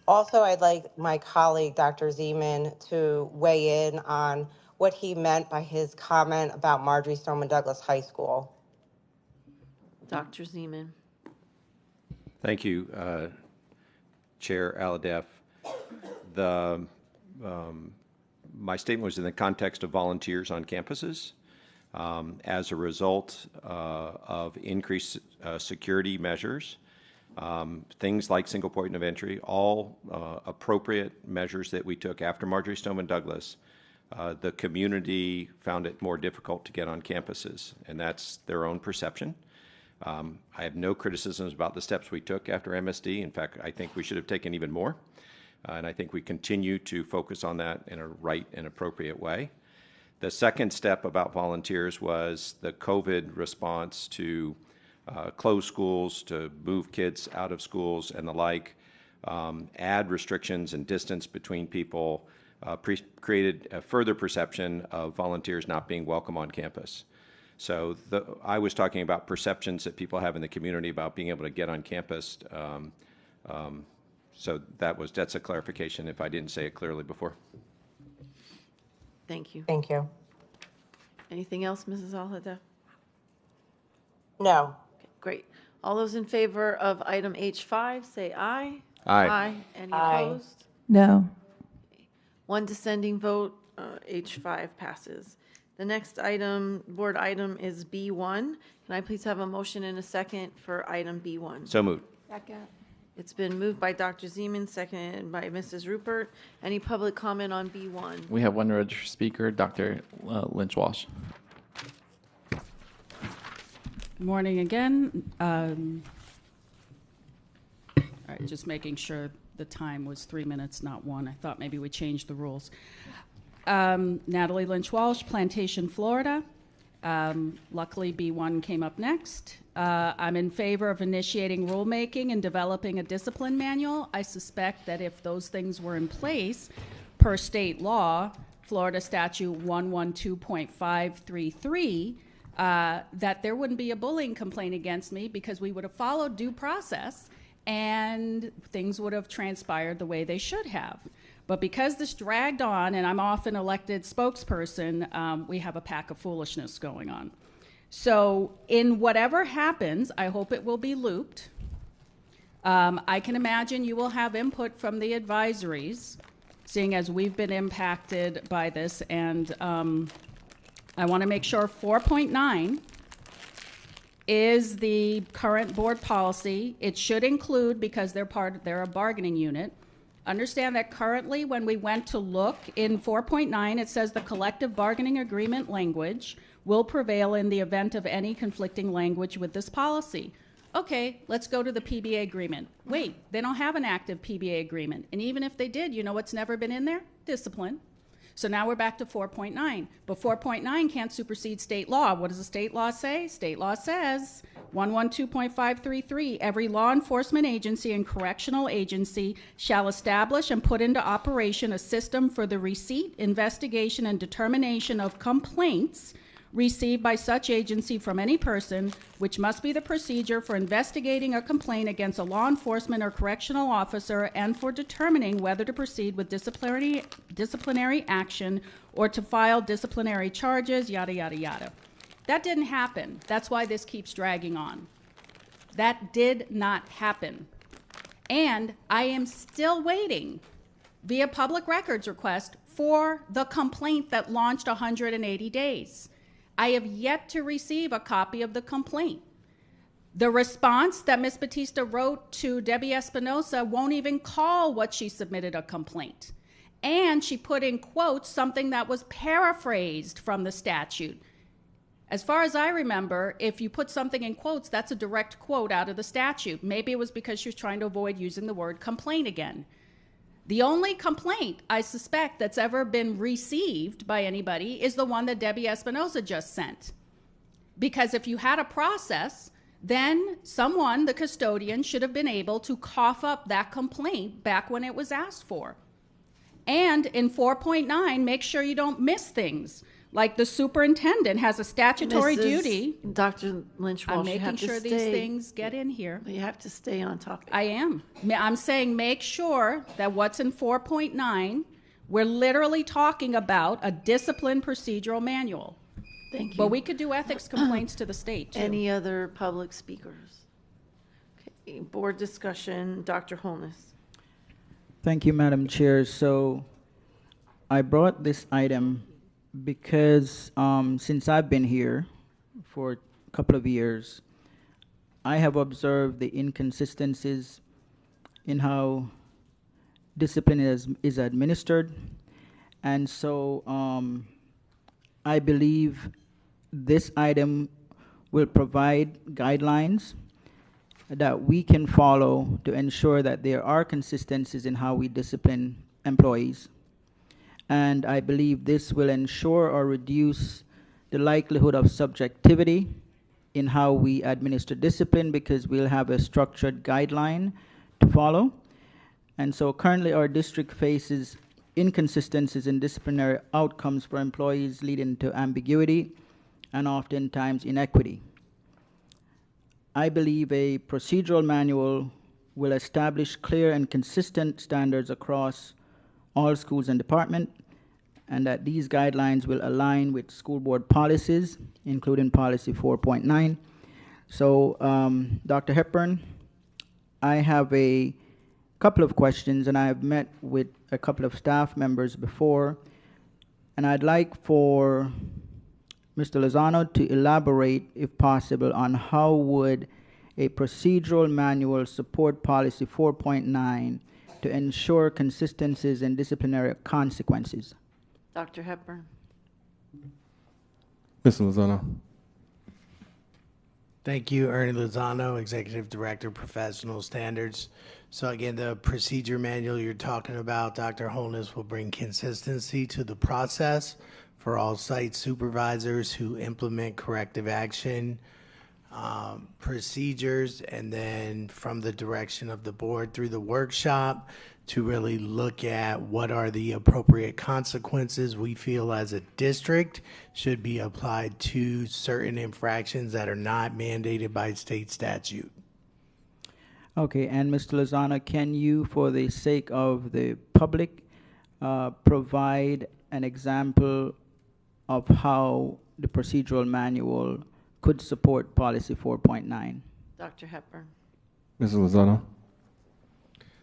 Also, I'd like my colleague, Dr. Zeman, to weigh in on what he meant by his comment about Marjorie Stoneman Douglas High School. Dr. Zeman. Thank you, Chair Alhadeff. The My statement was in the context of volunteers on campuses. As a result of increased security measures, things like single point of entry, all appropriate measures that we took after Marjory Stoneman Douglas, the community found it more difficult to get on campuses, and that's their own perception. I have no criticisms about the steps we took after MSD. In fact, I think we should have taken even more, and I think we continue to focus on that in a right and appropriate way. The second step about volunteers was the COVID response to close schools, to move kids out of schools and the like, add restrictions and distance between people, created a further perception of volunteers not being welcome on campus. So I was talking about perceptions that people have in the community about being able to get on campus. So that's a clarification if I didn't say it clearly before. Thank you. Thank you. Anything else, Mrs. Alhada? No. Okay, great. All those in favor of item H5, say aye. Aye. Any Aye. opposed? No. One dissenting vote, H5 passes. The next item, board item, is B1. Can I please have a motion and a second for item B1? So moved. Second. It's been moved by Dr. Zeman, seconded by Mrs. Rupert. Any public comment on B1? We have one registered speaker, Dr. Lynch Walsh. Good morning again. All right, just making sure the time was 3 minutes, not 1. I thought maybe we changed the rules. Natalie Lynch Walsh, Plantation, Florida. Luckily, B1 came up next. I'm in favor of initiating rulemaking and developing a discipline manual. I suspect that if those things were in place per state law, Florida Statute 112.533, that there wouldn't be a bullying complaint against me because we would have followed due process and things would have transpired the way they should have. But because this dragged on, and I'm often elected spokesperson, we have a pack of foolishness going on. So in whatever happens, I hope it will be looped. I can imagine you will have input from the advisories, seeing as we've been impacted by this. And I want to make sure 4.9 is the current board policy. It should include, because they're a bargaining unit. Understand that currently when we went to look in 4.9, it says the collective bargaining agreement language will prevail in the event of any conflicting language with this policy. Okay, let's go to the PBA agreement. Wait, they don't have an active PBA agreement. And even if they did, you know what's never been in there? Discipline. So now we're back to 4.9. But 4.9 can't supersede state law. What does the state law say? State law says 112.533, every law enforcement agency and correctional agency shall establish and put into operation a system for the receipt, investigation, and determination of complaints received by such agency from any person, which must be the procedure for investigating a complaint against a law enforcement or correctional officer and for determining whether to proceed with disciplinary action or to file disciplinary charges, yada, yada, yada. That didn't happen. That's why this keeps dragging on. That did not happen. And I am still waiting via public records request for the complaint that launched 180 days. I have yet to receive a copy of the complaint. The response that Ms. Batista wrote to Debbie Espinosa won't even call what she submitted a complaint. And she put in quotes something that was paraphrased from the statute. As far as I remember, if you put something in quotes, that's a direct quote out of the statute. Maybe it was because she was trying to avoid using the word complaint again. The only complaint I suspect that's ever been received by anybody is the one that Debbie Espinosa just sent. Because if you had a process, then someone, the custodian, should have been able to cough up that complaint back when it was asked for. And in 4.9, make sure you don't miss things. Like the superintendent has a statutory duty. Dr. Lynch Walsh, I'm making sure these things get in here. You have to stay on topic. I am. I'm saying make sure that what's in 4.9, we're literally talking about a discipline procedural manual. Thank you. But we could do ethics complaints to the state, too. Any other public speakers? Okay, board discussion, Dr. Holness. Thank you, Madam Chair. So I brought this item because since I've been here for a couple of years, I have observed the inconsistencies in how discipline is administered. And so I believe this item will provide guidelines that we can follow to ensure that there are consistencies in how we discipline employees. And I believe this will ensure or reduce the likelihood of subjectivity in how we administer discipline, because we'll have a structured guideline to follow. And so currently our district faces inconsistencies in disciplinary outcomes for employees, leading to ambiguity and oftentimes inequity. I believe a procedural manual will establish clear and consistent standards across all schools and departments, and that these guidelines will align with school board policies, including policy 4.9. So, Dr. Hepburn, I have a couple of questions, and I have met with a couple of staff members before, and I'd like for Mr. Lozano to elaborate, if possible, on how would a procedural manual support policy 4.9 to ensure consistencies in disciplinary consequences. Dr. Hepburn. Mr. Lozano. Thank you, Ernie Lozano, Executive Director, Professional Standards. So again, the procedure manual you're talking about, Dr. Holness, will bring consistency to the process for all site supervisors who implement corrective action procedures, and then from the direction of the board through the workshop to really look at what are the appropriate consequences we feel as a district should be applied to certain infractions that are not mandated by state statute. Okay, and Mr. Lozano, can you, for the sake of the public, provide an example of how the procedural manual could support policy 4.9? Dr. Hepburn. Mrs. Lozano.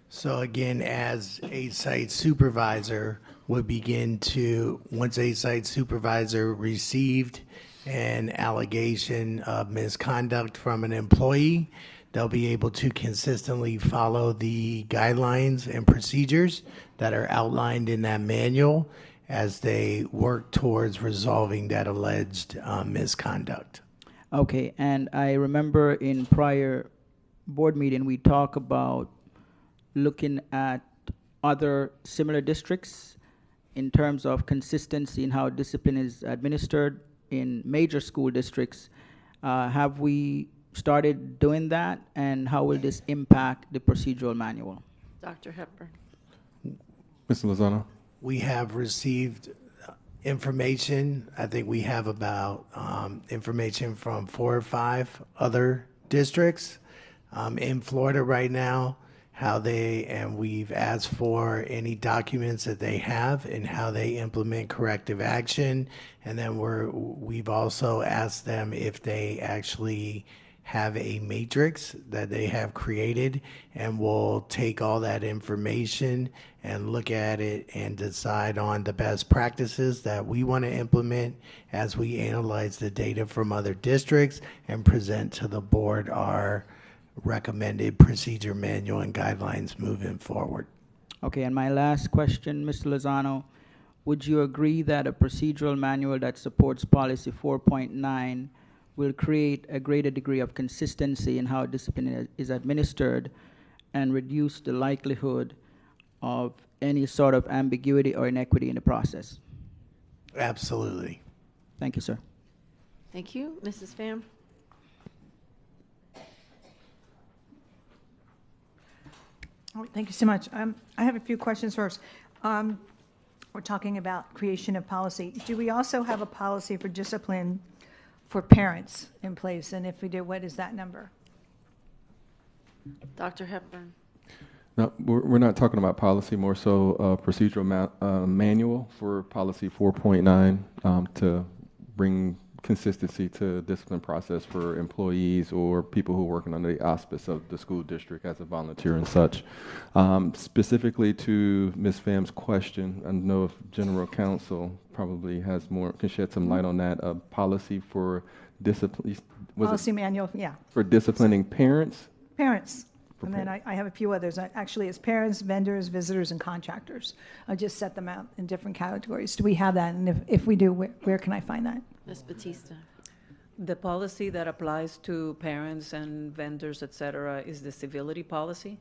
So again, as a site supervisor would begin to, once a site supervisor received an allegation of misconduct from an employee, they'll be able to consistently follow the guidelines and procedures that are outlined in that manual as they work towards resolving that alleged misconduct. Okay, and I remember in prior board meeting, we talked about looking at other similar districts in terms of consistency in how discipline is administered in major school districts. Have we started doing that, and how will this impact the procedural manual? Dr. Hepburn. Mr. Lozano. We have received information. I think we have about information from 4 or 5 other districts in Florida right now, and we've asked for any documents that they have and how they implement corrective action. And then we've also asked them if they actually have a matrix that they have created, and we'll take all that information and look at it and decide on the best practices that we want to implement as we analyze the data from other districts and present to the board our recommended procedure manual and guidelines moving forward. Okay, and my last question, Mr. Lozano, would you agree that a procedural manual that supports policy 4.9 will create a greater degree of consistency in how discipline is administered and reduce the likelihood of any sort of ambiguity or inequity in the process? Absolutely. Thank you, sir. Thank you. Mrs. Pham. Oh, thank you so much. I have a few questions first. We're talking about creation of policy. Do we also have a policy for discipline for parents in place? And if we do, what is that number? Dr. Hepburn. No, we're not talking about policy, more so procedural manual for policy 4.9 to bring consistency to discipline process for employees or people who are working under the auspice of the school district as a volunteer and such. Specifically to Ms. Pham's question, I know if General Counsel probably has more, can shed some light on that, a policy for discipline. Policy manual, yeah. For disciplining parents? Parents. And then I have a few others. Actually, it's parents, vendors, visitors, and contractors. I just set them out in different categories. Do we have that? And if we do, where can I find that? Ms. Batista. The policy that applies to parents and vendors, et cetera, is the civility policy.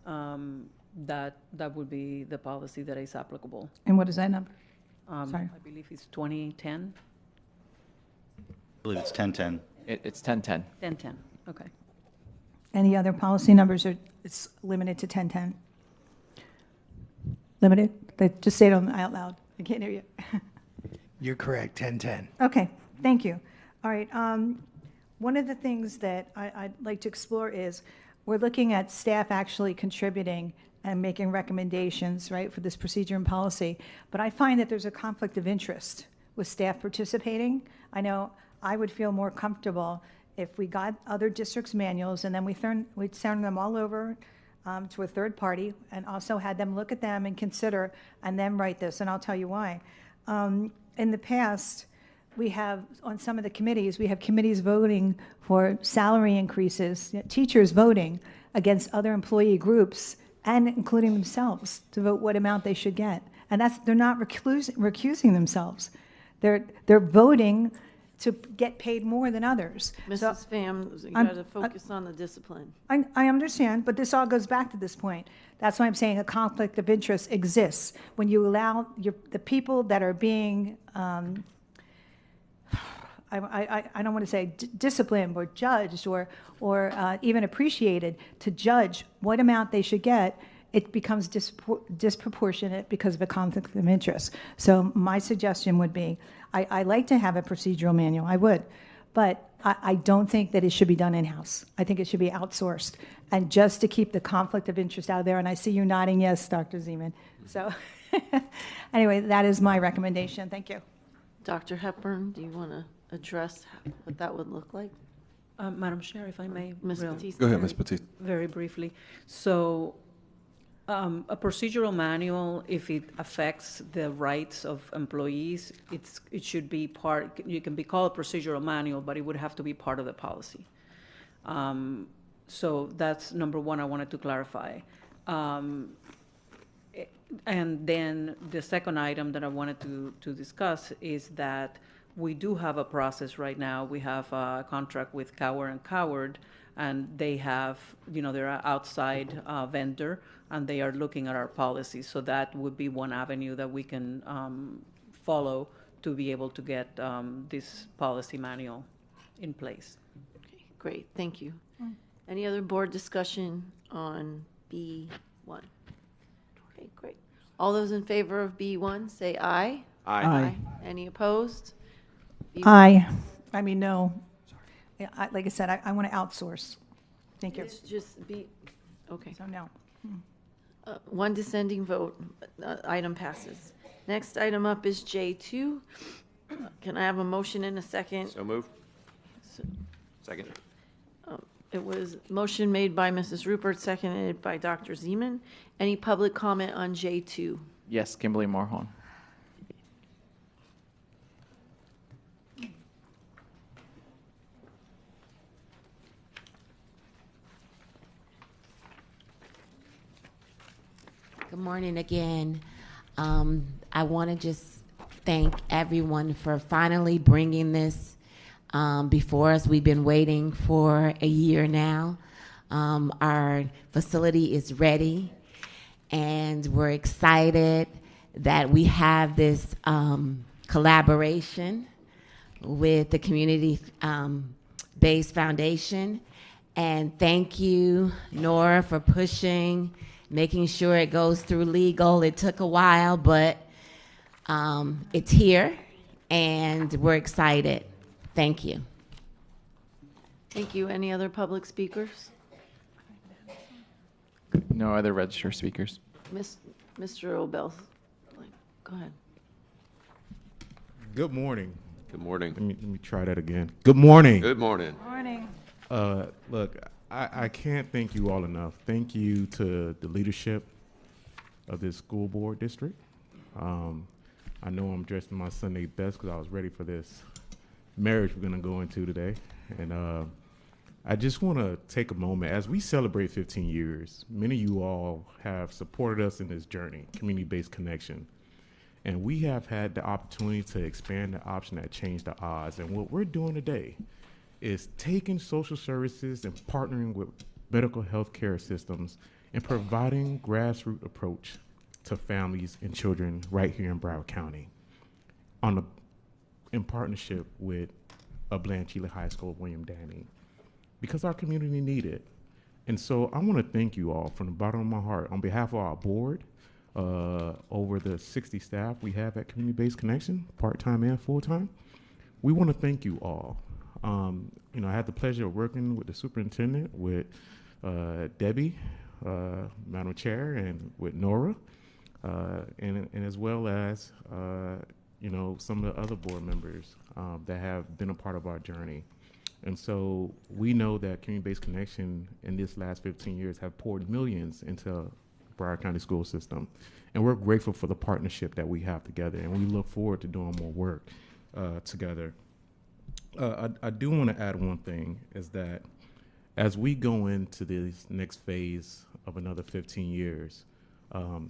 That would be the policy that is applicable. And what is that number? Sorry. I believe it's 2010. I believe it's 1010. It's 1010. 1010, okay. Any other policy numbers, or it's limited to 1010? Limited? Just say it out loud. I can't hear you. You're correct, 1010. Okay, thank you. All right, one of the things that I'd like to explore is we're looking at staff actually contributing and making recommendations, right, for this procedure and policy. But I find that there's a conflict of interest with staff participating. I know I would feel more comfortable if we got other districts' manuals and then we'd send them all over to a third party and also had them look at them and consider and then write this, and I'll tell you why. In the past, we have, on some of the committees, we have committees voting for salary increases, teachers voting against other employee groups and including themselves to vote what amount they should get. And they're not recusing themselves. They're voting to get paid more than others. Mrs. Pham, you got to focus on the discipline. I understand, but this all goes back to this point. That's why I'm saying a conflict of interest exists when you allow the people that are being, I don't want to say disciplined or judged or even appreciated to judge what amount they should get. It becomes disproportionate because of a conflict of interest. So my suggestion would be, I like to have a procedural manual, I would, but I don't think that it should be done in-house. I think it should be outsourced, and just to keep the conflict of interest out there, and I see you nodding yes, Dr. Zeman. So anyway, that is my recommendation. Thank you. Dr. Hepburn, do you want to address what that would look like? Madam Chair, if I may. Ms. Batista. Go ahead, Ms. Batista. Very briefly. So a procedural manual, if it affects the rights of employees, it should be part, you can be called a procedural manual, but it would have to be part of the policy. So that's number one I wanted to clarify. And then the second item that I wanted to discuss is that we do have a process right now. We have a contract with Coward & Coward, and they have, they're an outside vendor, and they are looking at our policies. So that would be one avenue that we can follow to be able to get this policy manual in place. Okay, great, thank you. Any other board discussion on B1? Okay, great. All those in favor of B1, say aye. Aye. Any opposed? B1. Aye. I mean, no. Yeah, like I said, I want to outsource. Thank you. It's just B, okay. So no. One dissenting vote, item passes. Next item up is J2. Can I have a motion in a second? So moved. Second. It was motion made by Mrs. Rupert, seconded by Dr. Zeman. Any public comment on J2? Yes, Kimberly Morhon. Good morning again. I want to just thank everyone for finally bringing this before us. We've been waiting for a year now. Our facility is ready, and we're excited that we have this collaboration with the community-based foundation. And thank you, Nora, for pushing, making sure it goes through legal. It took a while, but it's here, and we're excited. Thank you. Thank you. Any other public speakers? No other registered speakers. Mr. Obel, go ahead. Good morning. Good morning. Let me try that again. Good morning. Good morning. Morning. Look, I can't thank you all enough. Thank you to the leadership of this school board district. I know I'm dressed in my Sunday best because I was ready for this marriage we're going to go into today. And I just want to take a moment. As we celebrate 15 years, many of you all have supported us in this journey, community-based connection. And we have had the opportunity to expand the option that changed the odds. And what we're doing today is taking social services and partnering with medical health care systems and providing grassroots approach to families and children right here in Broward County in partnership with Blanche Ely High School, William Danny, because our community need it. And so I want to thank you all from the bottom of my heart on behalf of our board, over the 60 staff we have at Community-Based Connection, part-time and full-time. We want to thank you all. You know, I had the pleasure of working with the superintendent, with Debbie, Madam Chair, and with Nora, and as well as, you know, some of the other board members that have been a part of our journey. And so we know that Community-Based Connection in this last 15 years have poured millions into Broward County school system. And we're grateful for the partnership that we have together, and we look forward to doing more work together. I do want to add one thing, is that as we go into this next phase of another 15 years,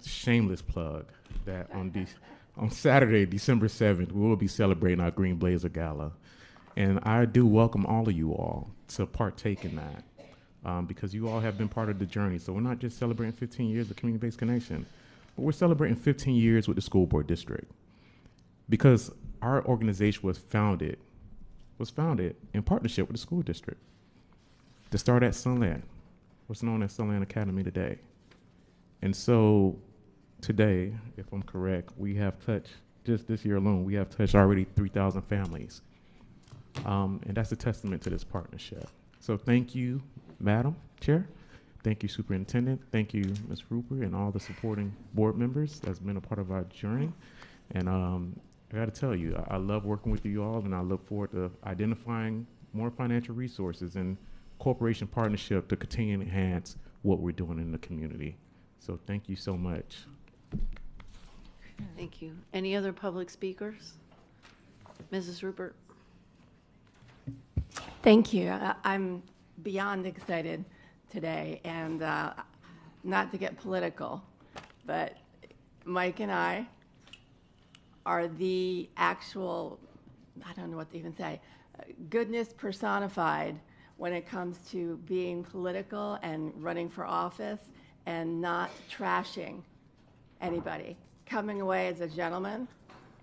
shameless plug that on Saturday, December 7th, we will be celebrating our Green Blazer Gala. And I do welcome all of you all to partake in that, because you all have been part of the journey. So we're not just celebrating 15 years of Community-Based Connection, but we're celebrating 15 years with the school board district, because our organization was founded in partnership with the school district to start at Sunland, what's known as Sunland Academy today. And so today, if I'm correct, we have touched, just this year alone, we have touched already 3,000 families. And that's a testament to this partnership. So thank you, Madam Chair. Thank you, Superintendent. Thank you, Ms. Rupert, and all the supporting board members that's been a part of our journey. And I got to tell you, I love working with you all, and I look forward to identifying more financial resources and corporation partnership to continue to enhance what we're doing in the community. So thank you so much. Thank you. Any other public speakers? Mrs. Rupert? Thank you. I'm beyond excited today, and not to get political, but Mike and I are the actual, I don't know what to even say, goodness personified when it comes to being political and running for office and not trashing anybody. Coming away as a gentleman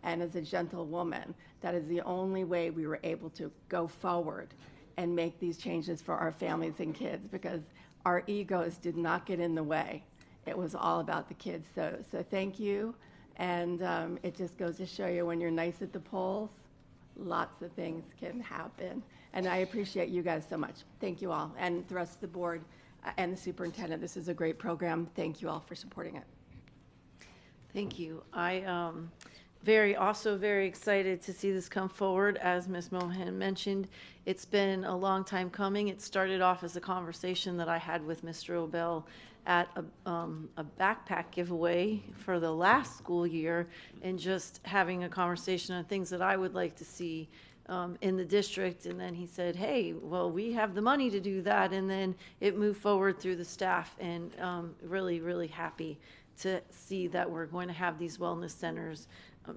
and as a gentlewoman. That is the only way we were able to go forward and make these changes for our families and kids, because our egos did not get in the way. It was all about the kids. So thank you. And it just goes to show you, when you're nice at the polls, lots of things can happen. And I appreciate you guys so much. Thank you all. And the rest of the board and the superintendent. This is a great program. Thank you all for supporting it. Thank you. I also very excited to see this come forward. As Ms. Mohan mentioned, it's been a long time coming. It started off as a conversation that I had with Mr. Obel at a backpack giveaway for the last school year, and just having a conversation on things that I would like to see in the district. And then he said, hey, well, we have the money to do that. And then it moved forward through the staff, and really, really happy to see that we're going to have these wellness centers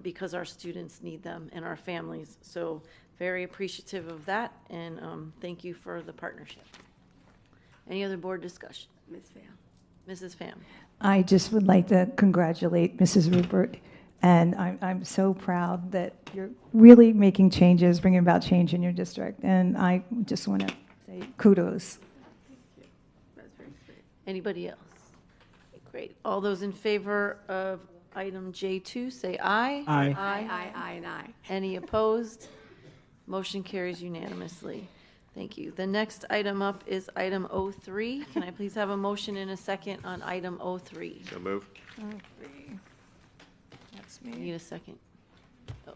because our students need them and our families. So very appreciative of that, and thank you for the partnership. Any other board discussion? Ms. Pham. Mrs. Pham. I just would like to congratulate Mrs. Rupert, and I'm so proud that you're really making changes, bringing about change in your district, and I just want to say kudos. That's very great. Anybody else? Great. All those in favor of item J2, say aye. Aye. Aye, and aye. Any opposed? Motion carries unanimously. Thank you. The next item up is item 03. Can I please have a motion in a second on item 03? So move. That's me. Need a second. Oh.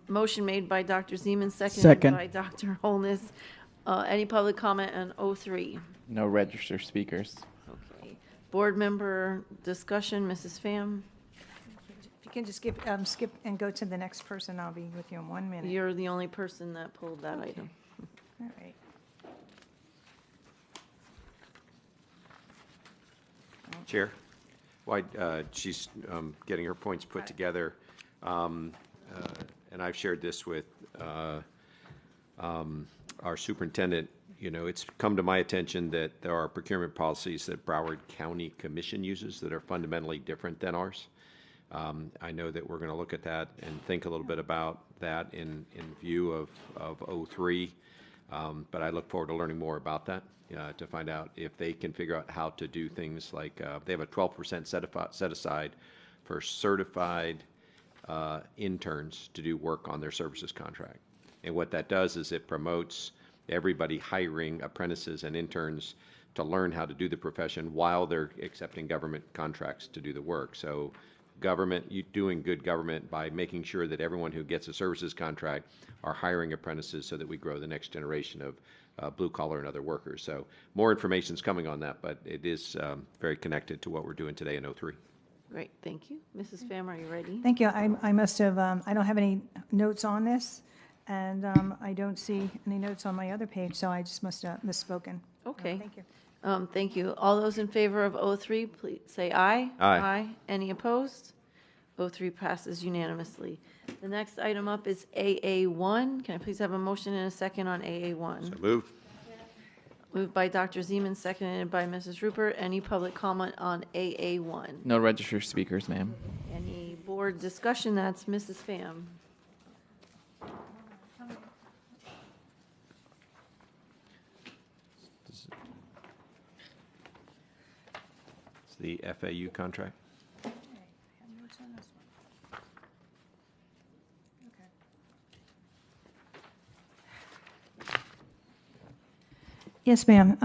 Motion made by Dr. Zeman, seconded Second. by Dr. Holness. Any public comment on 03? No registered speakers. Okay. Board member discussion, Mrs. Pham? If you can just skip and go to the next person, I'll be with you in 1 minute. You're the only person that pulled that item. All right. Chair, while she's getting her points put together, and I've shared this with our superintendent, you know, it's come to my attention that there are procurement policies that Broward County Commission uses that are fundamentally different than ours. I know that we're going to look at that and think a little bit about that in view of 03, but I look forward to learning more about that to find out if they can figure out how to do things like they have a 12% set aside for certified interns to do work on their services contract. And what that does is it promotes everybody hiring apprentices and interns to learn how to do the profession while they're accepting government contracts to do the work. So government, you doing good government by making sure that everyone who gets a services contract are hiring apprentices so that we grow the next generation of blue collar and other workers. So more information is coming on that, but it is very connected to what we're doing today in 03. Great, thank you. Mrs. Pham, are you ready? Thank you. I must have, I don't have any notes on this, and I don't see any notes on my other page, so I just must have misspoken. Okay. Thank you. Thank you. All those in favor of 03, please say aye. Aye. Any opposed? 03 passes unanimously. The next item up is AA1. Can I please have a motion and a second on AA1? So moved. Moved by Dr. Zeman, seconded by Mrs. Rupert. Any public comment on AA1? No registered speakers, ma'am. Any board discussion? That's Mrs. Pham. It's the FAU contract. Yes, ma'am.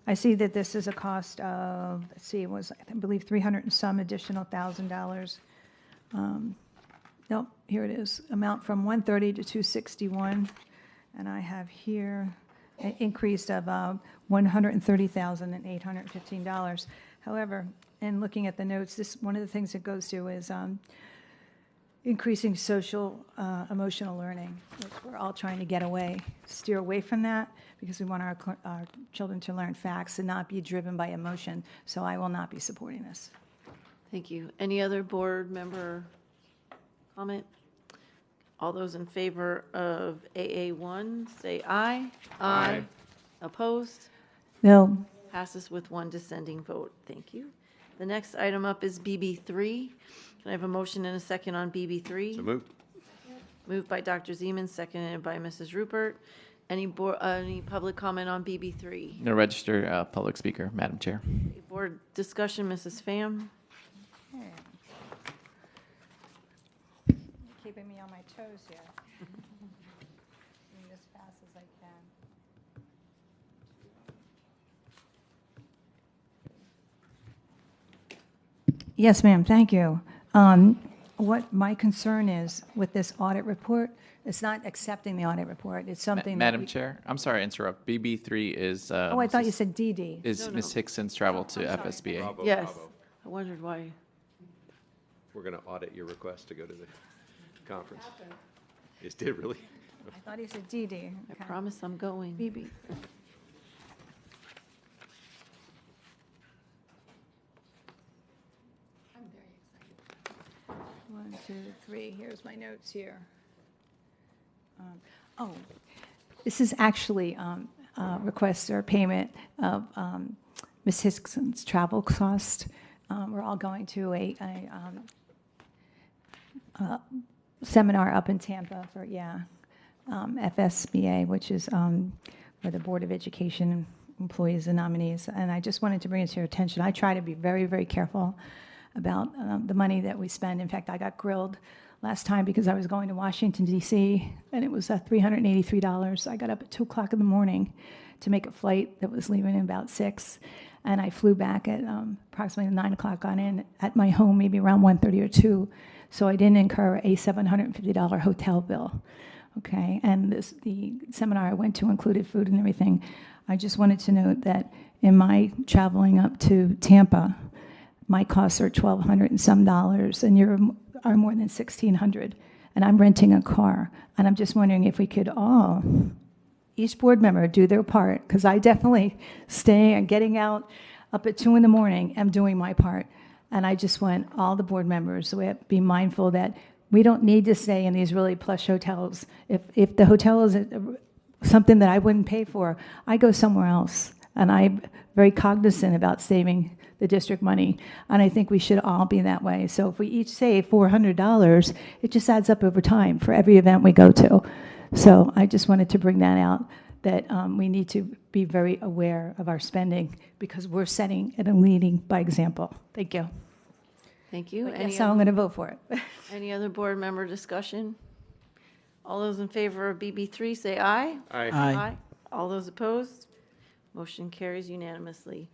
I see that this is a cost of, let's see, it was, I believe, 300 and some additional $1,000. Nope, here it is. Amount from 130 to 261. And I have here an increase of $130,815. However, in looking at the notes, this one of the things it goes to is increasing social emotional learning, which we're all trying to steer away from that, because we want our children to learn facts and not be driven by emotion. So I will not be supporting this. Thank you. Any other board member comment? All those in favor of AA1, say aye. Aye. Opposed? No. Passes with one dissenting vote. Thank you. The next item up is BB3. Can I have a motion and a second on BB3? So moved. Moved by Dr. Zeman, seconded by Mrs. Rupert. Any public comment on BB3? No registered public speaker, Madam Chair. Board discussion, Mrs. Pham. Keeping me on my toes here. Moving as fast as I can. Yes, ma'am. Thank you. What my concern is with this audit report, it's not accepting the audit report. It's something Madam Chair, I'm sorry to interrupt. BB3 is. Oh, I thought you said DD. Is Ms. Hickson's travel to FSBA. Bravo, Yes. bravo. I wondered why. We're going to audit your request to go to the conference. It did really? I thought he said DD. I promise I'm going. BB. 1, 2, 3. Here's my notes here. This is actually request or payment of Ms. Hickson's travel cost. We're all going to a seminar up in Tampa for, FSBA, which is for the Board of Education employees and nominees. And I just wanted to bring it to your attention. I try to be very, very careful about the money that we spend. In fact, I got grilled last time because I was going to Washington, D.C., and it was $383. I got up at 2 o'clock in the morning to make a flight that was leaving at about 6, and I flew back at approximately 9 o'clock on in at my home, maybe around 1:30 or 2. so I didn't incur a $750 hotel bill. Okay, and the seminar I went to included food and everything. I just wanted to note that in my traveling up to Tampa, my costs are $1,200 and some dollars, and yours are more than $1,600. And I'm renting a car, and I'm just wondering if we could all, each board member, do their part, because I definitely stay and getting out up at 2 in the morning am doing my part. And I just want all the board members to be mindful that we don't need to stay in these really plush hotels. If the hotel is something that I wouldn't pay for, I go somewhere else. And I'm very cognizant about saving the district money. And I think we should all be that way. So if we each save $400, it just adds up over time for every event we go to. So I just wanted to bring that out, that we need to be very aware of our spending because we're setting and leading by example. Thank you. Thank you. That's how I'm going to vote for it. Any other board member discussion? All those in favor of BB3 say aye. Aye. Aye. All those opposed? Motion carries unanimously.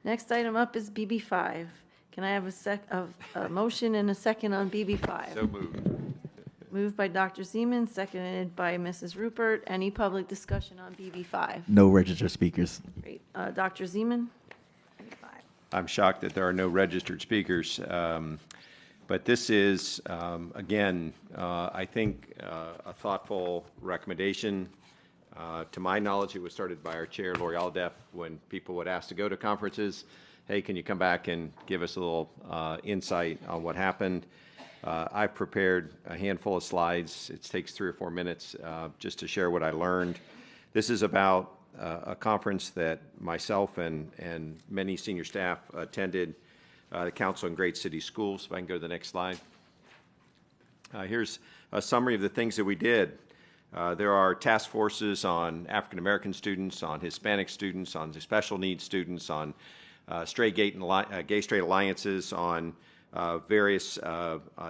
Next item up is BB5. Can I have a motion and a second on BB5? So moved. Moved by Dr. Zeman, seconded by Mrs. Rupert. Any public discussion on BB5? No registered speakers. Great. Dr. Zeman? I'm shocked that there are no registered speakers. But this is, again, I think a thoughtful recommendation. To my knowledge, it was started by our chair, Lori Aldeff, when people would ask to go to conferences. Hey, can you come back and give us a little insight on what happened? I've prepared a handful of slides. It takes 3 or 4 minutes just to share what I learned. This is about a conference that myself and many senior staff attended, the Council on Great City Schools. If I can go to the next slide. Here's a summary of the things that we did. There are task forces on African American students, on Hispanic students, on special needs students, on gay straight alliances, on various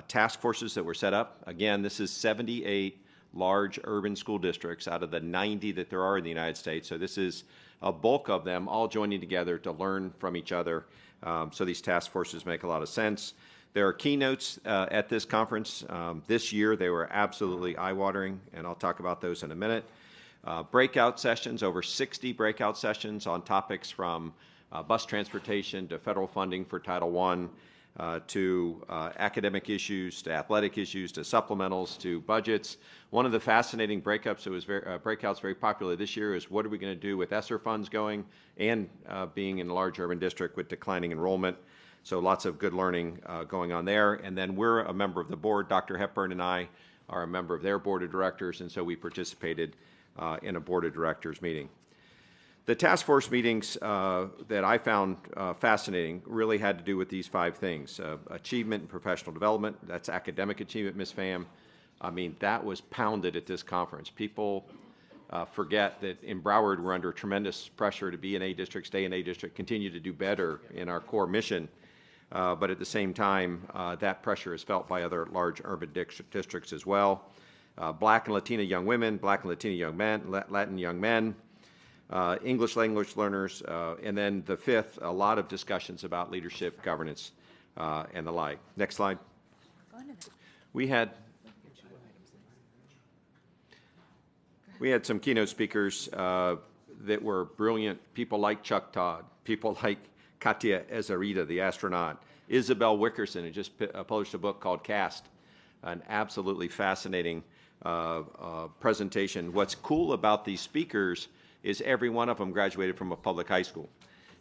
task forces that were set up. Again, this is 78 large urban school districts out of the 90 that there are in the United States. So this is a bulk of them all joining together to learn from each other. So these task forces make a lot of sense. There are keynotes at this conference. This year they were absolutely eye-watering, and I'll talk about those in a minute. Breakout sessions, over 60 breakout sessions on topics from bus transportation to federal funding for Title I, to academic issues, to athletic issues, to supplementals, to budgets. One of the fascinating breakouts that was very popular this year is what are we going to do with ESSER funds going and being in a large urban district with declining enrollment. So lots of good learning going on there. And then we're a member of the board. Dr. Hepburn and I are a member of their board of directors, and so we participated in a board of directors meeting. The task force meetings that I found fascinating really had to do with these 5 things. Achievement and professional development, that's academic achievement, Ms. Pham. I mean, that was pounded at this conference. People forget that in Broward we're under tremendous pressure to be an A district, stay in A district, continue to do better in our core mission. But at the same time, that pressure is felt by other large urban districts as well. Black and Latina young women, Black and Latina young men, Latin young men, English language learners, and then the 5th, a lot of discussions about leadership, governance, and the like. Next slide. We had some keynote speakers that were brilliant, people like Chuck Todd, people like Katya Ezarita, the astronaut, Isabel Wickerson, who just published a book called Cast, an absolutely fascinating presentation. What's cool about these speakers is every one of them graduated from a public high school.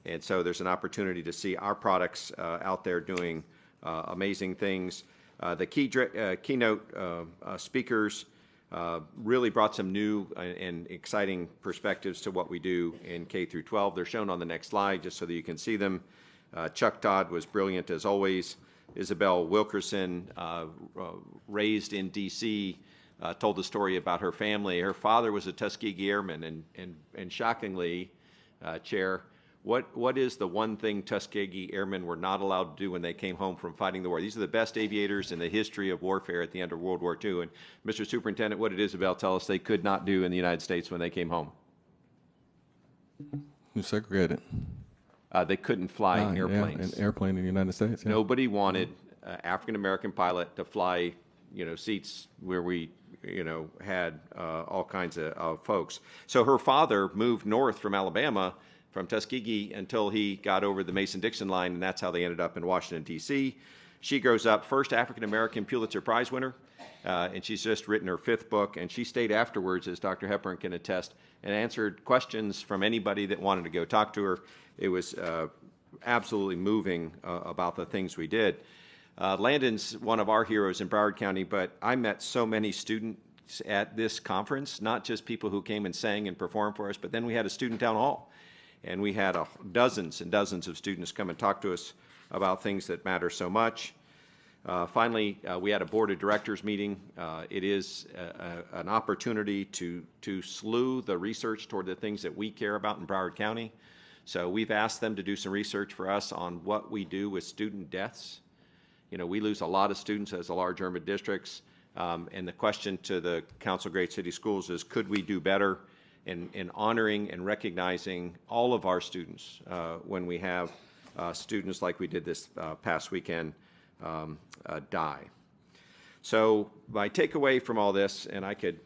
And so there's an opportunity to see our products out there doing amazing things. The keynote speakers really brought some new and exciting perspectives to what we do in K through 12. They're shown on the next slide just so that you can see them. Chuck Todd was brilliant as always. Isabel Wilkerson, raised in D.C., told the story about her family. Her father was a Tuskegee Airman, and shockingly, Chair, what is the one thing Tuskegee Airmen were not allowed to do when they came home from fighting the war? These are the best aviators in the history of warfare at the end of World War II. And Mr. Superintendent, what did Isabel tell us they could not do in the United States when they came home? Who segregated? They couldn't fly airplanes. Yeah, an airplane in the United States. Yeah. Nobody wanted African-American pilot to fly, seats where we, had all kinds of folks. So her father moved north from Alabama, from Tuskegee, until he got over the Mason-Dixon line, and that's how they ended up in Washington, D.C. She grows up first African-American Pulitzer Prize winner, and she's just written her 5th book, and she stayed afterwards, as Dr. Hepburn can attest, and answered questions from anybody that wanted to go talk to her. It was absolutely moving about the things we did. Landon's one of our heroes in Broward County, but I met so many students at this conference, not just people who came and sang and performed for us, but then we had a student town hall, and we had dozens and dozens of students come and talk to us about things that matter so much. Finally, we had a board of directors meeting. It is an opportunity to slew the research toward the things that we care about in Broward County. So we've asked them to do some research for us on what we do with student deaths. We lose a lot of students as a large urban districts, and the question to the Council Great City Schools is, could we do better in honoring and recognizing all of our students when we have students like we did this past weekend die. So my takeaway from all this, and I could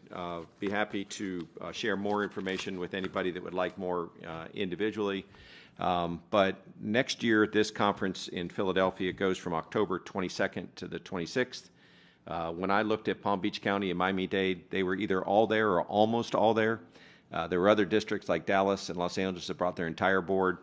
be happy to share more information with anybody that would like more individually, but next year at this conference in Philadelphia goes from October 22nd to the 26th. When I looked at Palm Beach County and Miami-Dade, they were either all there or almost all there. There were other districts like Dallas and Los Angeles that brought their entire board.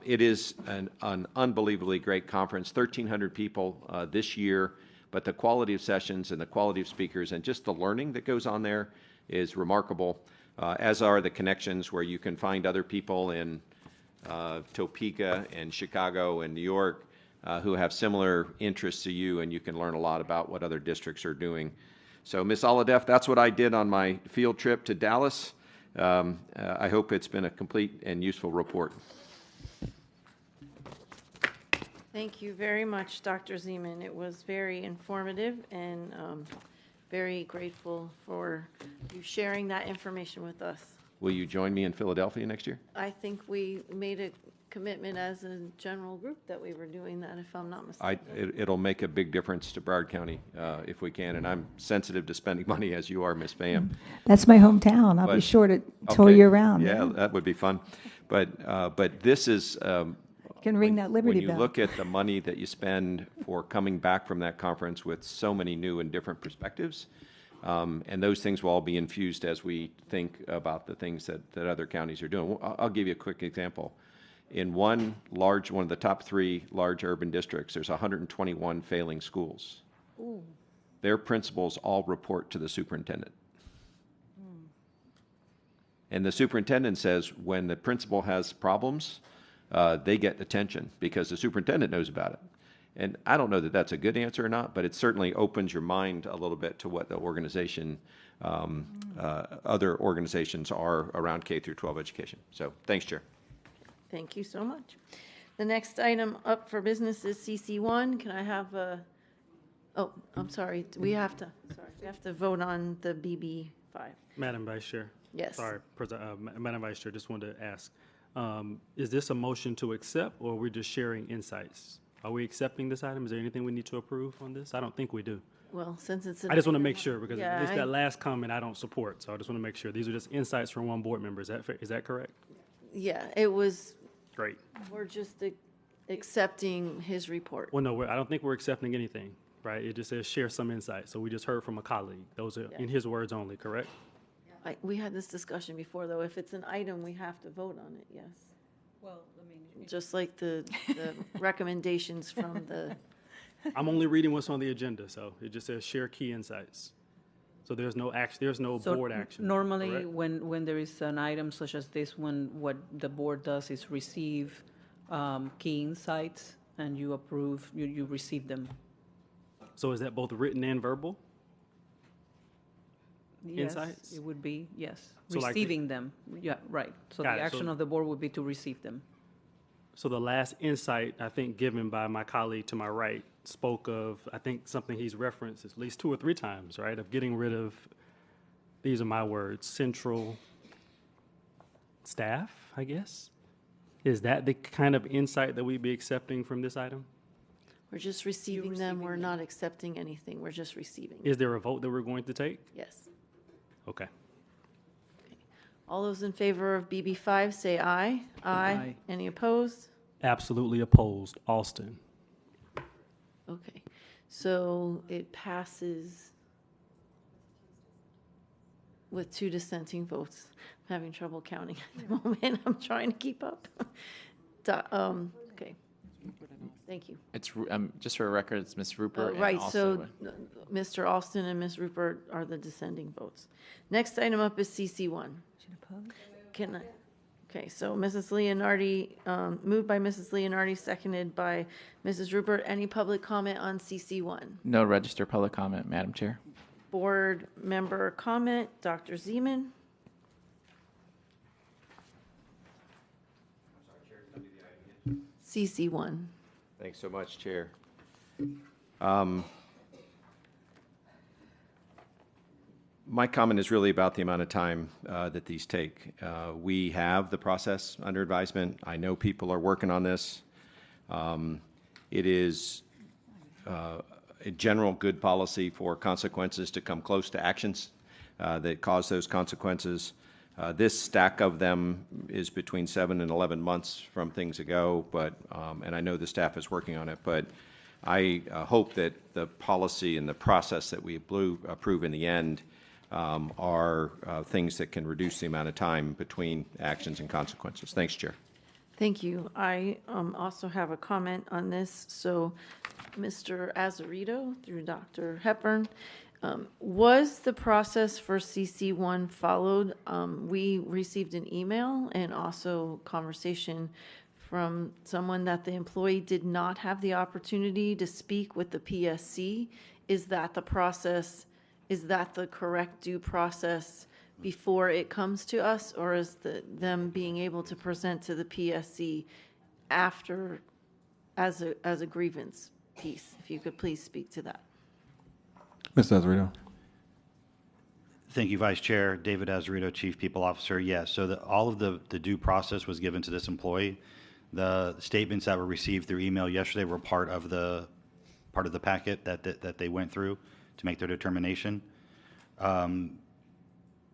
It is an unbelievably great conference, 1,300 people this year, but the quality of sessions and the quality of speakers and just the learning that goes on there is remarkable, as are the connections where you can find other people in Topeka and Chicago and New York who have similar interests to you, and you can learn a lot about what other districts are doing. So, Ms. Alhadeff, that's what I did on my field trip to Dallas. I hope it's been a complete and useful report. Thank you very much, Dr. Zeman. It was very informative, and very grateful for you sharing that information with us. Will you join me in Philadelphia next year? I think we made a commitment as a general group that we were doing that, if I'm not mistaken. It'll make a big difference to Broward County if we can, and I'm sensitive to spending money, as you are, Ms. Pham. That's my hometown. I'll be sure to tour you around. Yeah, that would be fun. But this is... can ring that Liberty Bell. When you Bell. look at the money that you spend for coming back from that conference with so many new and different perspectives, and those things will all be infused as we think about the things that other counties are doing. I'll give you a quick example. In one of the top 3 large urban districts, there's 121 failing schools. Ooh. Their principals all report to the superintendent. And the superintendent says when the principal has problems, they get attention because the superintendent knows about it. And I don't know that that's a good answer or not, but it certainly opens your mind a little bit to what the organization, other organizations are around K through 12 education. So thanks, Chair. Thank you so much. The next item up for business is CC1. Can I have a, oh, I'm sorry. We have to vote on the BB5. Madam Vice Chair. Yes. Sorry, Madam Vice Chair, just wanted to ask, is this a motion to accept, or are we just sharing insights? Are we accepting this item? Is there anything we need to approve on this? I don't think we do. Well, since it's I just want to make sure, because Yeah, at least that last comment I don't support, so I just want to make sure. These are just insights from one board member. Is that fair? Is that correct? Yeah, it was, Great. we're just accepting his report. Well, no, I don't think we're accepting anything, right? It just says share some insight. So we just heard from a colleague. Those are in his words only, correct? We had this discussion before, though. If it's an item, we have to vote on it, yes. Well, I mean, Just like the recommendations from the, I'm only reading what's on the agenda, so it just says share key insights. So there's no action, there's no board action. Normally, correct? when there is an item such as this one, what the board does is receive key insights, and you approve, you receive them. So is that both written and verbal? Yes, Insights? it would be, yes. So like the- Receiving them, yeah, right. So the Got it. action So- of the board would be to receive them. So the last insight, I think, given by my colleague to my right, spoke of, I think, something he's referenced at least 2 or 3 times, right, of getting rid of, these are my words, central staff, I guess? Is that the kind of insight that we'd be accepting from this item? We're just receiving them. We're not accepting anything. We're just receiving. Is there a vote that we're going to take? Yes. Okay. All those in favor of BB5 say aye. Aye. Any opposed? Absolutely opposed. Austin. Okay. So it passes with 2 dissenting votes. I'm having trouble counting at the moment. I'm trying to keep up. Okay. Thank you. It's just for record, it's Ms. Rupert. and Right, also, so Mr. Alston and Ms. Rupert are the dissenting votes. Next item up is CC1. Can I? Okay, so Mrs. Leonardi, moved by Mrs. Leonardi, seconded by Mrs. Rupert. Any public comment on CC1? no registered public comment, Madam Chair. Board member comment, Dr. Zeman. CC1. Thanks so much, Chair. My comment is really about the amount of time that these take. We have the process under advisement. I know people are working on this. It is a general good policy for consequences to come close to actions that cause those consequences. This stack of them is between 7 and 11 months from things ago, but and I know the staff is working on it, but I hope that the policy and the process that we approve in the end are things that can reduce the amount of time between actions and consequences. Thanks, Chair. Thank you. I also have a comment on this. So, Mr. Azarito, through Dr. Hepburn, was the process for CC1 followed? We received an email and also conversation from someone that the employee did not have the opportunity to speak with the PSC. Is that the process? Is that the correct due process before it comes to us, or is them being able to present to the PSC after as a grievance piece? If you could please speak to that. Mr. Azarito. Thank you, Vice Chair. David Azarito, Chief People Officer. Yes, so all of the due process was given to this employee. The statements that were received through email yesterday were part of the packet that they went through to make their determination.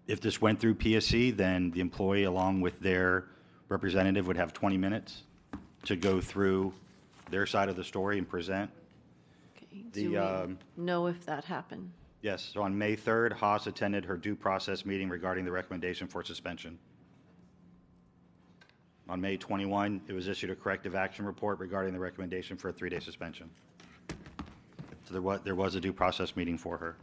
If this went through PSC, then the employee, along with their representative, would have 20 minutes to go through their side of the story and present. Okay. Do we know if that happened? Yes, so on May 3rd, Haas attended her due process meeting regarding the recommendation for suspension. On May 21, it was issued a corrective action report regarding the recommendation for a 3-day suspension. So there was a due process meeting for her.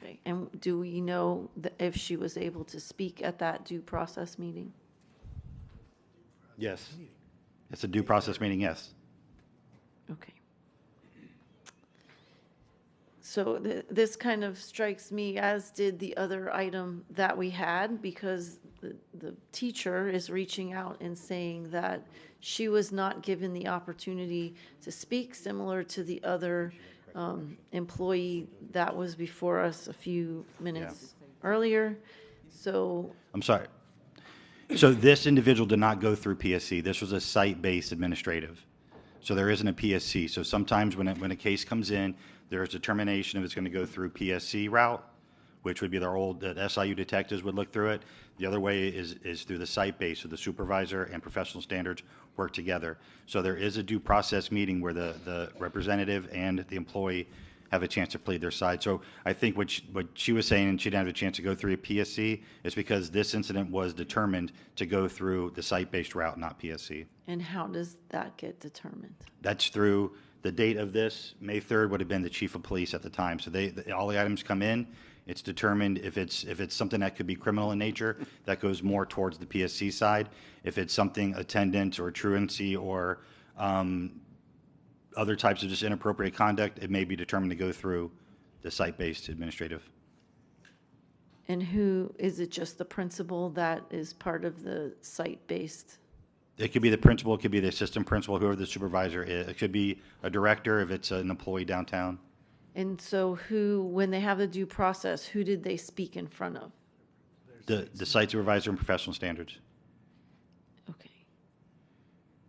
Okay. And do we know if she was able to speak at that due process meeting? Yes. It's a due process meeting, yes. Okay. So this kind of strikes me, as did the other item that we had, because the teacher is reaching out and saying that she was not given the opportunity to speak, similar to the other employee that was before us a few minutes earlier. So I'm sorry. So this individual did not go through PSC. This was a site-based administrative. So there isn't a PSC. So sometimes when a case comes in, there's determination if it's going to go through PSC route, which would be their old SIU detectives would look through it. The other way is through the site-based, so the supervisor and professional standards work together. So there is a due process meeting where the representative and the employee have a chance to plead their side. So I think what she was saying, and she didn't have a chance to go through a PSC, is because this incident was determined to go through the site-based route, not PSC. And how does that get determined? That's through the date of this. May 3rd would have been the chief of police at the time. So all the items come in. It's determined if it's something that could be criminal in nature, that goes more towards the PSC side. If it's something attendance or truancy or other types of just inappropriate conduct, it may be determined to go through the site-based administrative. And who is it? Just the principal that is part of the site-based? It could be the principal, it could be the assistant principal, whoever the supervisor is. It could be a director if it's an employee downtown. And so when they have the due process, who did they speak in front of? The site supervisor and professional standards. Okay.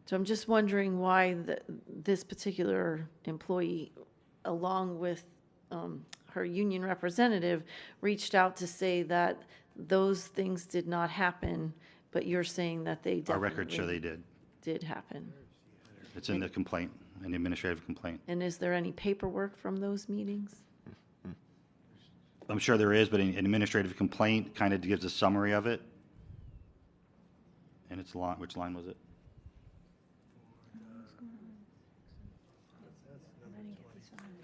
So I'm just wondering why this particular employee, along with her union representative, reached out to say that those things did not happen, but you're saying that they definitely Our records show they did. did happen. It's in the complaint, an administrative complaint. And is there any paperwork from those meetings? I'm sure there is, but an administrative complaint kind of gives a summary of it. And it's which line was it?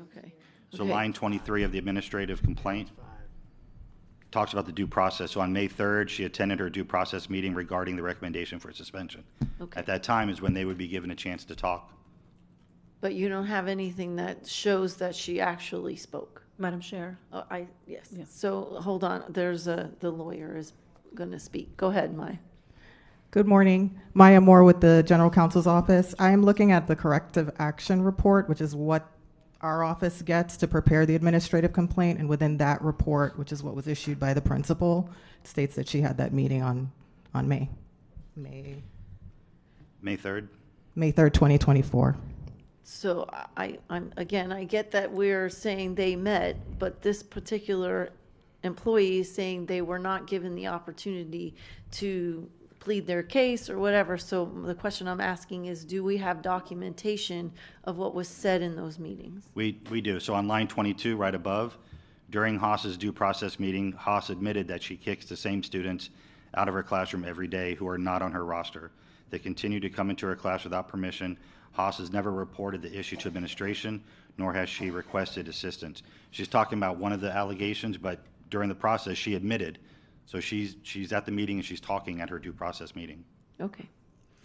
Okay. So Okay. line 23 of the administrative complaint talks about the due process. So on May 3rd, she attended her due process meeting regarding the recommendation for suspension. Okay. At that time is when they would be given a chance to talk. But you don't have anything that shows that she actually spoke? Madam Chair. Yes. So, hold on, the lawyer is going to speak. Go ahead, Maya. Good morning. Maya Moore with the General Counsel's Office. I am looking at the corrective action report, which is what our office gets to prepare the administrative complaint, and within that report, which is what was issued by the principal, it states that she had that meeting on May 3rd? May 3rd, 2024. So I get that we're saying they met, but this particular employee is saying they were not given the opportunity to plead their case or whatever. So the question I'm asking is, do we have documentation of what was said in those meetings? We do. So on line 22, right above, during Haas's due process meeting, Haas admitted that she kicks the same students out of her classroom every day who are not on her roster. They continue to come into her class without permission. Haas has never reported the issue to administration, nor has she requested assistance. She's talking about one of the allegations, but during the process, she admitted. So she's at the meeting and she's talking at her due process meeting. Okay.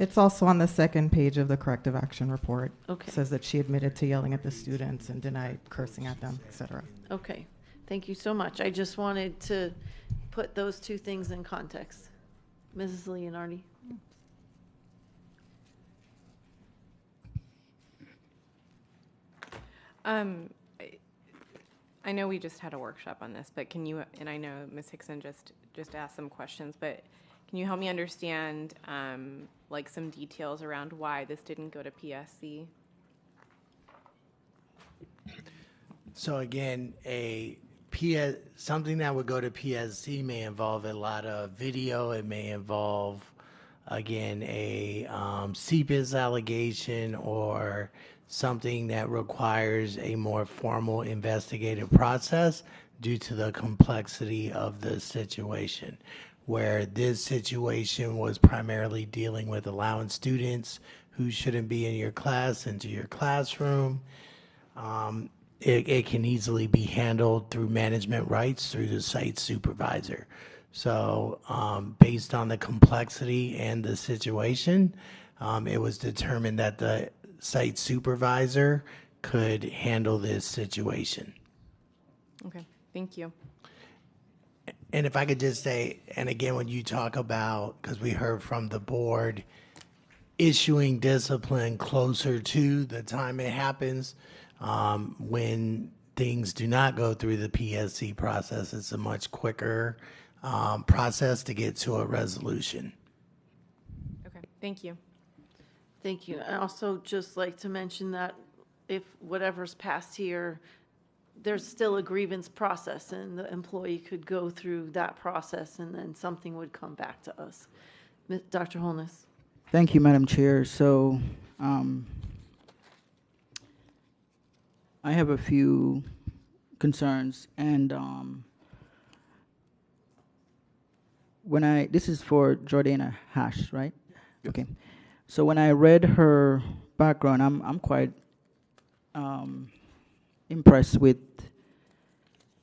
It's also on the second page of the corrective action report. Okay. It says that she admitted to yelling at the students and denied cursing at them, et cetera. Okay. Thank you so much. I just wanted to put those two things in context. Mrs. Leonardi? I know we just had a workshop on this, but can you, and I know Ms. Hickson just asked some questions, but can you help me understand like some details around why this didn't go to PSC? So again, something that would go to PSC may involve a lot of video. It may involve, again, a CPIS allegation or something that requires a more formal investigative process due to the complexity of the situation. Where this situation was primarily dealing with allowing students who shouldn't be in your class into your classroom, it can easily be handled through management rights through the site supervisor. So based on the complexity and the situation, it was determined that the site supervisor could handle this situation. Okay, thank you. And if I could just say, and again, when you talk about, because we heard from the board, issuing discipline closer to the time it happens, when things do not go through the PSC process, it's a much quicker process to get to a resolution. Okay, thank you. Thank you. I also just like to mention that if whatever's passed here, there's still a grievance process, and the employee could go through that process, and then something would come back to us. Dr. Holness. Thank you, Madam Chair. So I have a few concerns, and this is for Jordana Hash, right? Yep. Okay. So when I read her background, I'm quite impressed with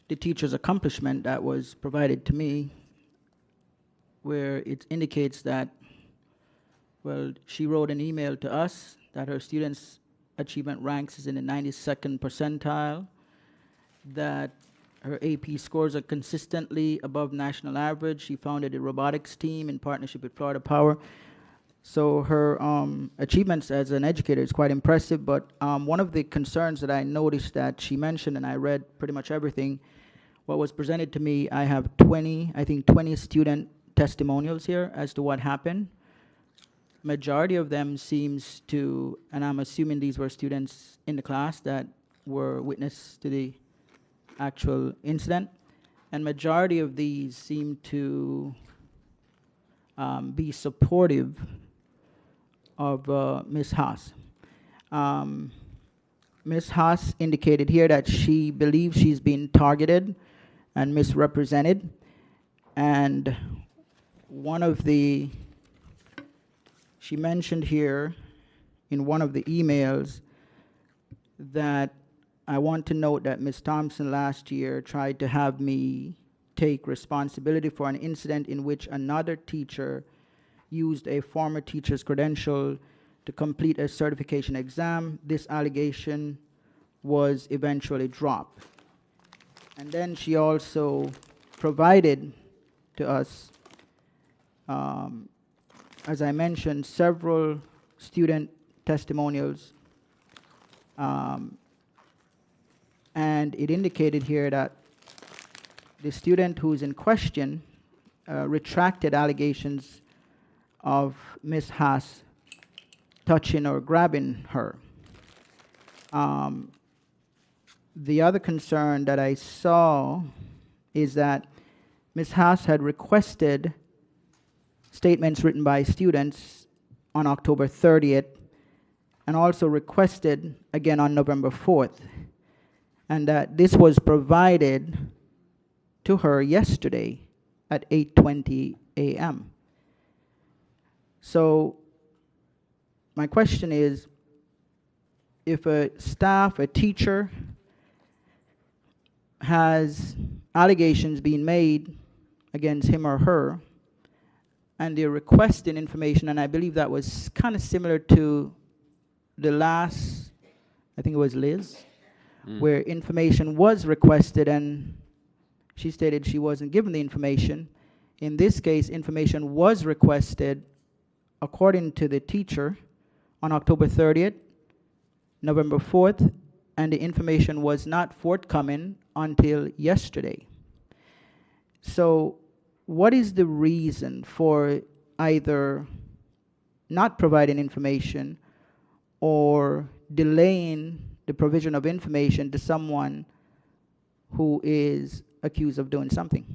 the teacher's accomplishment that was provided to me, where it indicates that, well, she wrote an email to us that her students' achievement ranks is in the 92nd percentile, that her AP scores are consistently above national average. She founded a robotics team in partnership with Florida Power. So her achievements as an educator is quite impressive, but one of the concerns that I noticed that she mentioned, and I read pretty much everything, what was presented to me, I have 20 student testimonials here as to what happened. majority of them seems to, and I'm assuming these were students in the class that were witness to the actual incident, and majority of these seem to be supportive of Ms. Haas. Ms. Haas indicated here that she believes she's been targeted and misrepresented, and she mentioned here in one of the emails that I want to note that Ms. Thompson last year tried to have me take responsibility for an incident in which another teacher used a former teacher's credential to complete a certification exam. This allegation was eventually dropped. And then she also provided to us, as I mentioned, several student testimonials, and it indicated here that the student who's in question retracted allegations of Ms. Haas touching or grabbing her. The other concern that I saw is that Ms. Haas had requested statements written by students on October 30th and also requested again on November 4th, and that this was provided to her yesterday at 8:20 a.m. So my question is, if a staff, a teacher, has allegations being made against him or her, and they're requesting information, and I believe that was kind of similar to the last, I think it was Liz, where information was requested and she stated she wasn't given the information. In this case, information was requested according to the teacher on October 30th, November 4th, and the information was not forthcoming until yesterday. So what is the reason for either not providing information or delaying the provision of information to someone who is accused of doing something?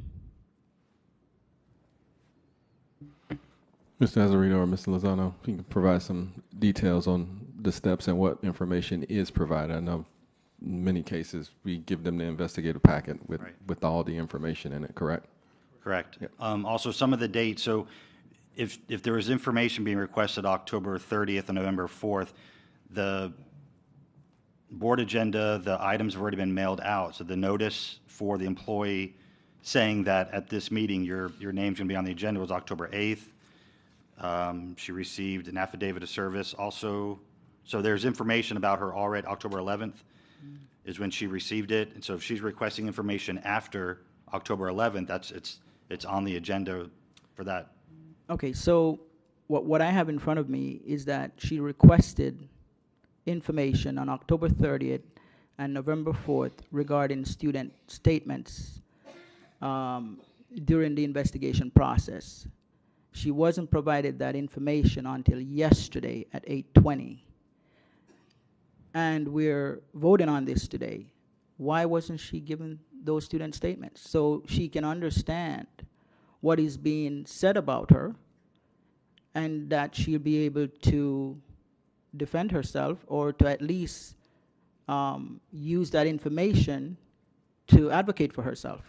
Mr. Azarino or Mr. Lozano, you can provide some details on the steps and what information is provided. I know in many cases we give them the investigative packet with all the information in it, correct? Correct. Also, some of the dates, so if there is information being requested October 30th and November 4th, the board agenda, the items have already been mailed out. So the notice for the employee saying that at this meeting your name's going to be on the agenda was October 8th. She received an affidavit of service also. So there's information about her already. October 11th is when she received it. And so if she's requesting information after October 11th, it's on the agenda for that. Okay, so what I have in front of me is that she requested information on October 30th and November 4th regarding student statements during the investigation process. She wasn't provided that information until yesterday at 8:20. And we're voting on this today. Why wasn't she given those student statements? So she can understand what is being said about her and that she'll be able to defend herself or to at least use that information to advocate for herself.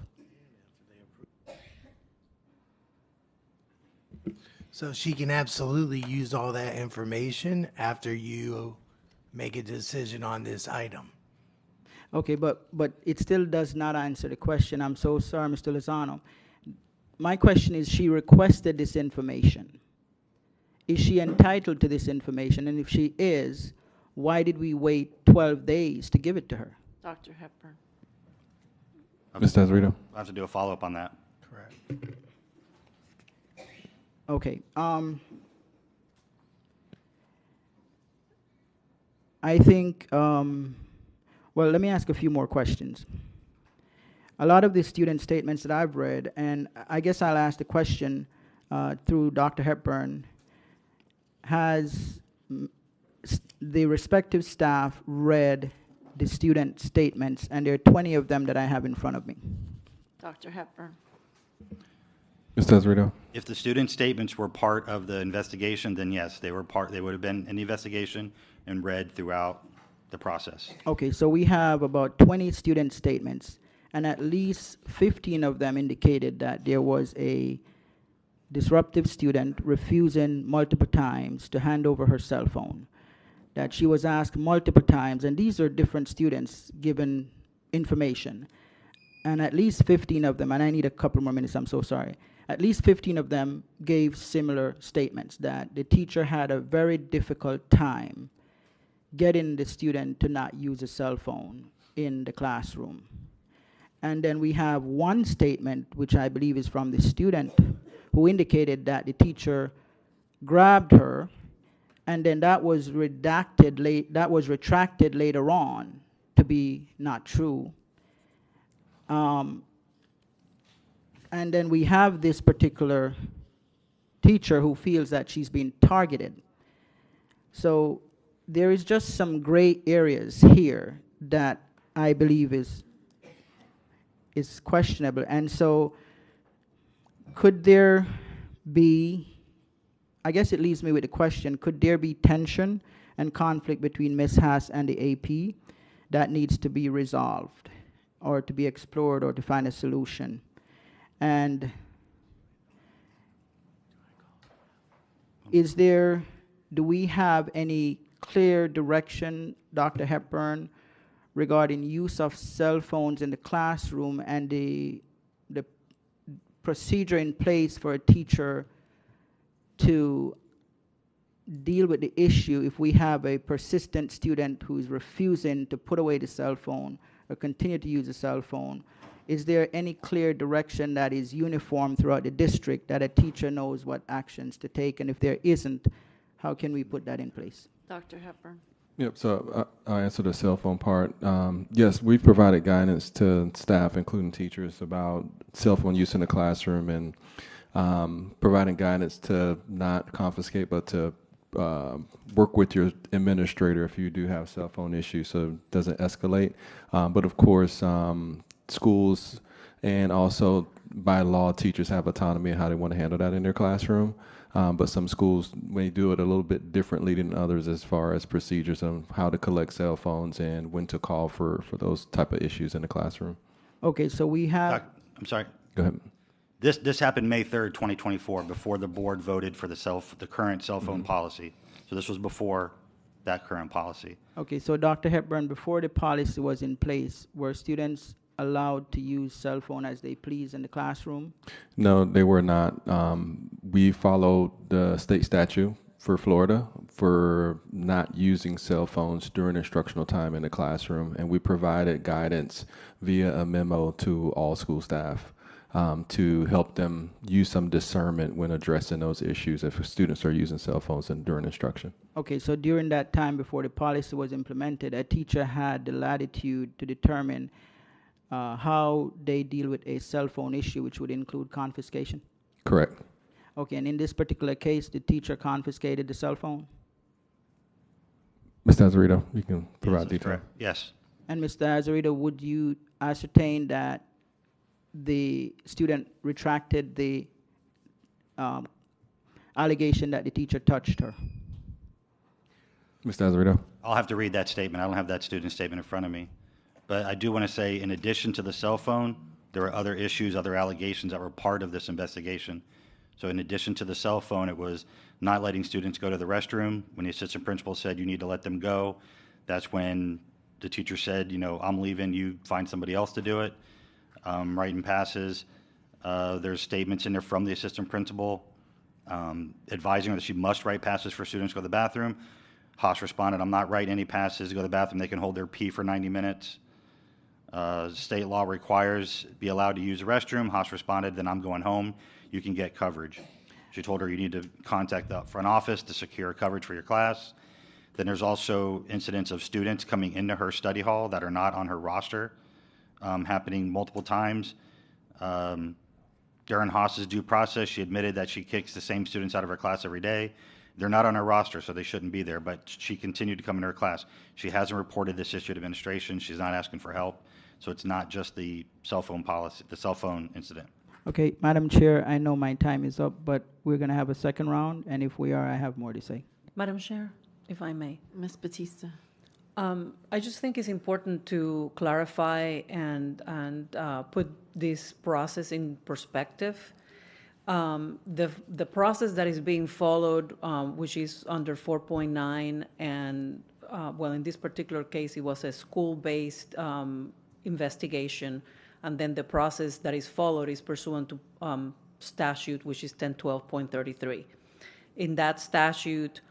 So she can absolutely use all that information after you make a decision on this item. Okay, but it still does not answer the question. I'm so sorry, Mr. Lozano. My question is, she requested this information. Is she entitled to this information? And if she is, why did we wait 12 days to give it to her? Dr. Hepburn. Mr. Azarino. I have to do a follow-up on that. Correct. Okay. I think, well, let me ask a few more questions. A lot of the student statements that I've read, and I guess I'll ask the question through Dr. Hepburn, has the respective staff read the student statements? And there are 20 of them that I have in front of me. Dr. Hepburn. Mr. Azarito. If the student statements were part of the investigation, then yes, they would have been in the investigation and read throughout the process. Okay, so we have about 20 student statements, and at least 15 of them indicated that there was a disruptive student refusing multiple times to hand over her cell phone, that she was asked multiple times, and these are different students given information, and at least 15 of them, and I need a couple more minutes, I'm so sorry, at least 15 of them gave similar statements, that the teacher had a very difficult time getting the student to not use a cell phone in the classroom. And then we have one statement, which I believe is from the student, who indicated that the teacher grabbed her, and then that was retracted later on to be not true. And then we have this particular teacher who feels that she's being targeted. So there is just some gray areas here that I believe is questionable. And so could there be, I guess it leaves me with a question, could there be tension and conflict between Ms. Haas and the AP that needs to be resolved or to be explored or to find a solution? And do we have any clear direction, Dr. Hepburn, regarding use of cell phones in the classroom and the procedure in place for a teacher to deal with the issue if we have a persistent student who is refusing to put away the cell phone or continue to use the cell phone? Is there any clear direction that is uniform throughout the district that a teacher knows what actions to take? And if there isn't, how can we put that in place? Dr. Hepburn. Yep, so I'll answer the cell phone part. Yes, we've provided guidance to staff, including teachers, about cell phone use in the classroom and providing guidance to not confiscate, but to work with your administrator if you do have cell phone issues so it doesn't escalate. But of course, schools and also by law, teachers have autonomy in how they want to handle that in their classroom. But some schools may do it a little bit differently than others as far as procedures on how to collect cell phones and when to call for those type of issues in the classroom. Okay, so we have... I'm sorry. Go ahead. This happened May 3rd, 2024, before the board voted for the current cell phone policy. So this was before that current policy. Okay, so Dr. Hepburn, before the policy was in place, were students allowed to use cell phone as they please in the classroom? No, they were not. We followed the state statute for Florida for not using cell phones during instructional time in the classroom, and we provided guidance via a memo to all school staff to help them use some discernment when addressing those issues if students are using cell phones during instruction. Okay, so during that time before the policy was implemented, a teacher had the latitude to determine how they deal with a cell phone issue, which would include confiscation? Correct. Okay, and in this particular case, the teacher confiscated the cell phone? Mr. Azarito, you can provide detail. Yes. And Mr. Azarito, would you ascertain that the student retracted the allegation that the teacher touched her? Mr. Azarito. I'll have to read that statement. I don't have that student statement in front of me. But I do want to say, in addition to the cell phone, there were other issues, other allegations that were part of this investigation. So in addition to the cell phone, it was not letting students go to the restroom. When the assistant principal said you need to let them go, that's when the teacher said, I'm leaving, you find somebody else to do it. Writing passes. There's statements in there from the assistant principal advising her that she must write passes for students to go to the bathroom. Haas responded, I'm not writing any passes to go to the bathroom. They can hold their pee for 90 minutes. State law requires be allowed to use the restroom. Haas responded, then I'm going home. You can get coverage. She told her you need to contact the front office to secure coverage for your class. Then there's also incidents of students coming into her study hall that are not on her roster, happening multiple times. During Haas's due process, she admitted that she kicks the same students out of her class every day They're not on her roster, so they shouldn't be there, but she continued to come into her class. She hasn't reported this issue to administration. She's not asking for help. So it's not just the cell phone policy, the cell phone incident. Okay, Madam Chair, I know my time is up, but we're going to have a second round, and if we are, I have more to say. Madam Chair, if I may. Ms. Batista. I just think it's important to clarify and put this process in perspective. The process that is being followed, which is under 4.9, and well, in this particular case, it was a school-based investigation, and then the process that is followed is pursuant to statute, which is 1012.33. In that statute,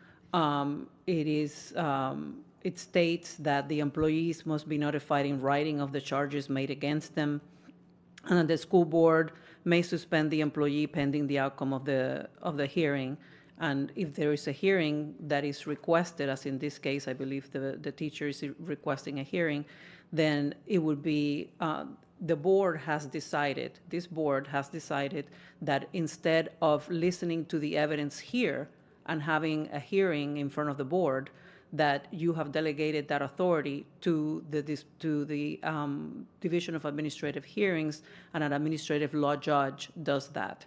it states that the employees must be notified in writing of the charges made against them, and that the school board may suspend the employee pending the outcome of the hearing. And if there is a hearing that is requested, as in this case, I believe the teacher is requesting a hearing, then it would be this board has decided that instead of listening to the evidence here and having a hearing in front of the board, that you have delegated that authority to the Division of Administrative Hearings, and an administrative law judge does that.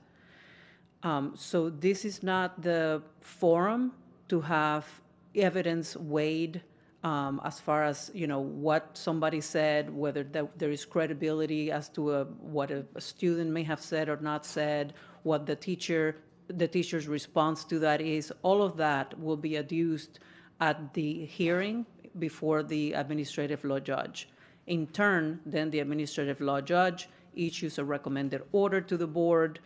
So this is not the forum to have evidence weighed as far as, you know, what somebody said, whether there is credibility as to what a student may have said or not said, what the teacher's response to that is. All of that will be adduced at the hearing before the administrative law judge. In turn, then the administrative law judge issues a recommended order to the board.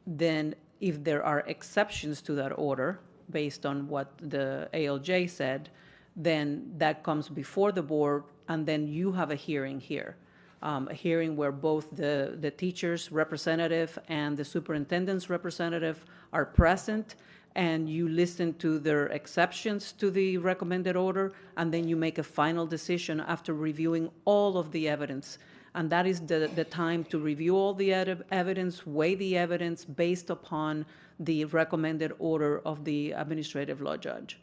Then if there are exceptions to that order based on what the ALJ said, then that comes before the board, and then you have a hearing here. A hearing where both the teacher's representative and the superintendent's representative are present, and you listen to their exceptions to the recommended order, and then you make a final decision after reviewing all of the evidence. And that is the time to review all the evidence, weigh the evidence based upon the recommended order of the administrative law judge.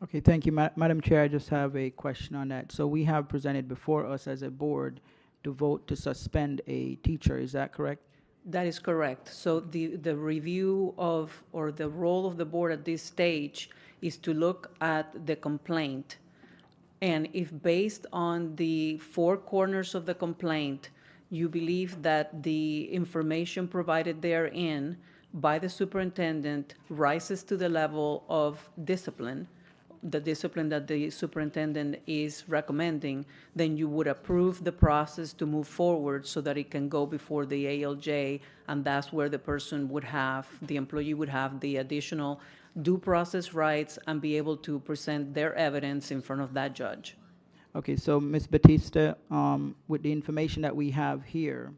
Okay, thank you, Madam Chair. I just have a question on that. So we have presented before us as a board to vote to suspend a teacher. Is that correct? That is correct. So the review of, or the role of the board at this stage is to look at the complaint. And if based on the four corners of the complaint, you believe that the information provided therein by the superintendent rises to the level of discipline, the discipline that the superintendent is recommending, then you would approve the process to move forward so that it can go before the ALJ, and that's where the person would have, the employee would have the additional due process rights and be able to present their evidence in front of that judge. Okay, so Ms. Batista, with the information that we have here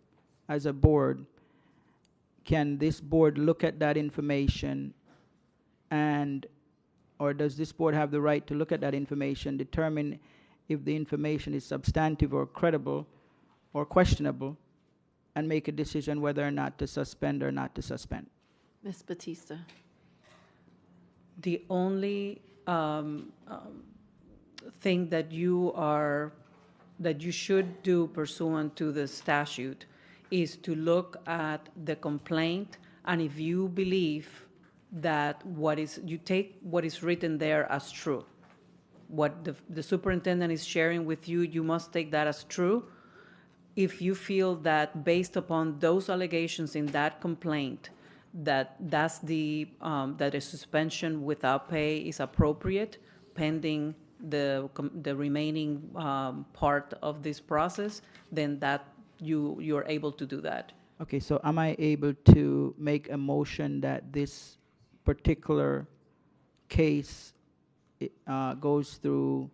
as a board, can this board look at that information or does this board have the right to look at that information, determine if the information is substantive or credible or questionable, and make a decision whether or not to suspend or not to suspend? Ms. Batista. The only thing that you should do pursuant to the statute is to look at the complaint, and if you believe that you take what is written there as true. What the superintendent is sharing with you, you must take that as true. If you feel that based upon those allegations in that complaint, that a suspension without pay is appropriate, pending the remaining part of this process, then that you're able to do that. Okay, so am I able to make a motion that this particular case goes through,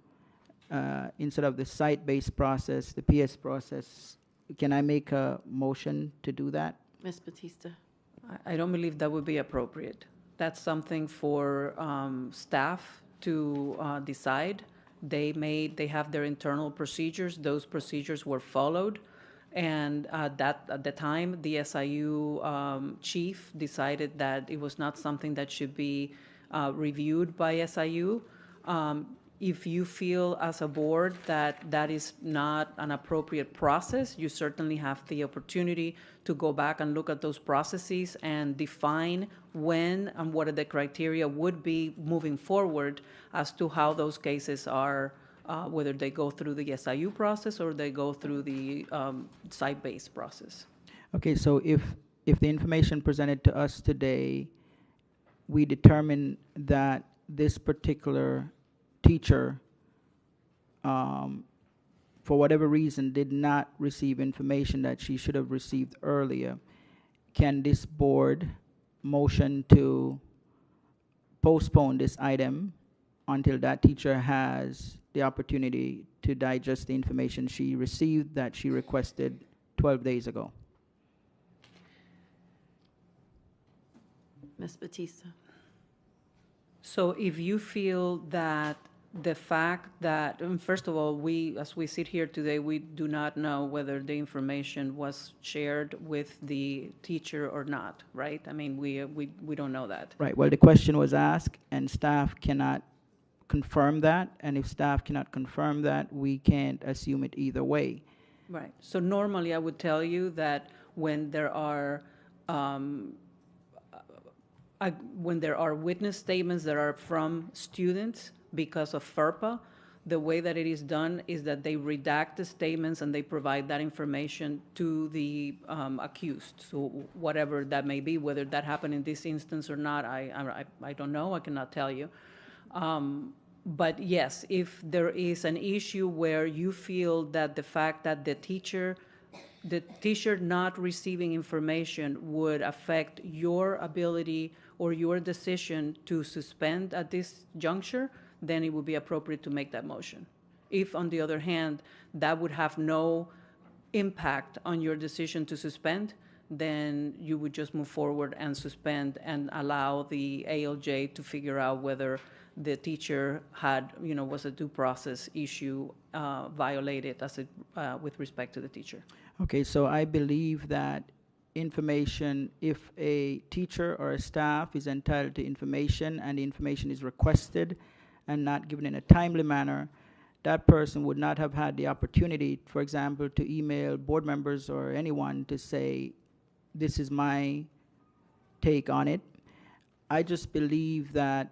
instead of the site-based process, the PS process? Can I make a motion to do that? Ms. Batista. I don't believe that would be appropriate. That's something for staff to decide. They have their internal procedures. Those procedures were followed. And at the time, the SIU chief decided that it was not something that should be reviewed by SIU. If you feel as a board that that is not an appropriate process, you certainly have the opportunity to go back and look at those processes and define when and what the criteria would be moving forward as to how those cases are, whether they go through the SIU process or they go through the site-based process. Okay, so if the information presented to us today, we determine that this particular teacher, for whatever reason, did not receive information that she should have received earlier, can this board motion to postpone this item until that teacher has the opportunity to digest the information she received that she requested 12 days ago? Ms. Batista. So if you feel that the fact that, first of all, as we sit here today, we do not know whether the information was shared with the teacher or not, right? I mean, we don't know that. Right, well, the question was asked, and staff cannot confirm that, and if staff cannot confirm that, we can't assume it either way. Right, so normally I would tell you that when there are witness statements that are from students because of FERPA, the way that it is done is that they redact the statements and they provide that information to the accused. So whatever that may be, whether that happened in this instance or not, I don't know. I cannot tell you. But yes, if there is an issue where you feel that the fact that the teacher not receiving information would affect your ability or your decision to suspend at this juncture, then it would be appropriate to make that motion. If, on the other hand, that would have no impact on your decision to suspend, then you would just move forward and suspend and allow the ALJ to figure out whether the teacher had, was a due process issue violated with respect to the teacher. Okay, so I believe that information, if a teacher or a staff is entitled to information and the information is requested and not given in a timely manner, that person would not have had the opportunity, for example, to email board members or anyone to say, this is my take on it. I just believe that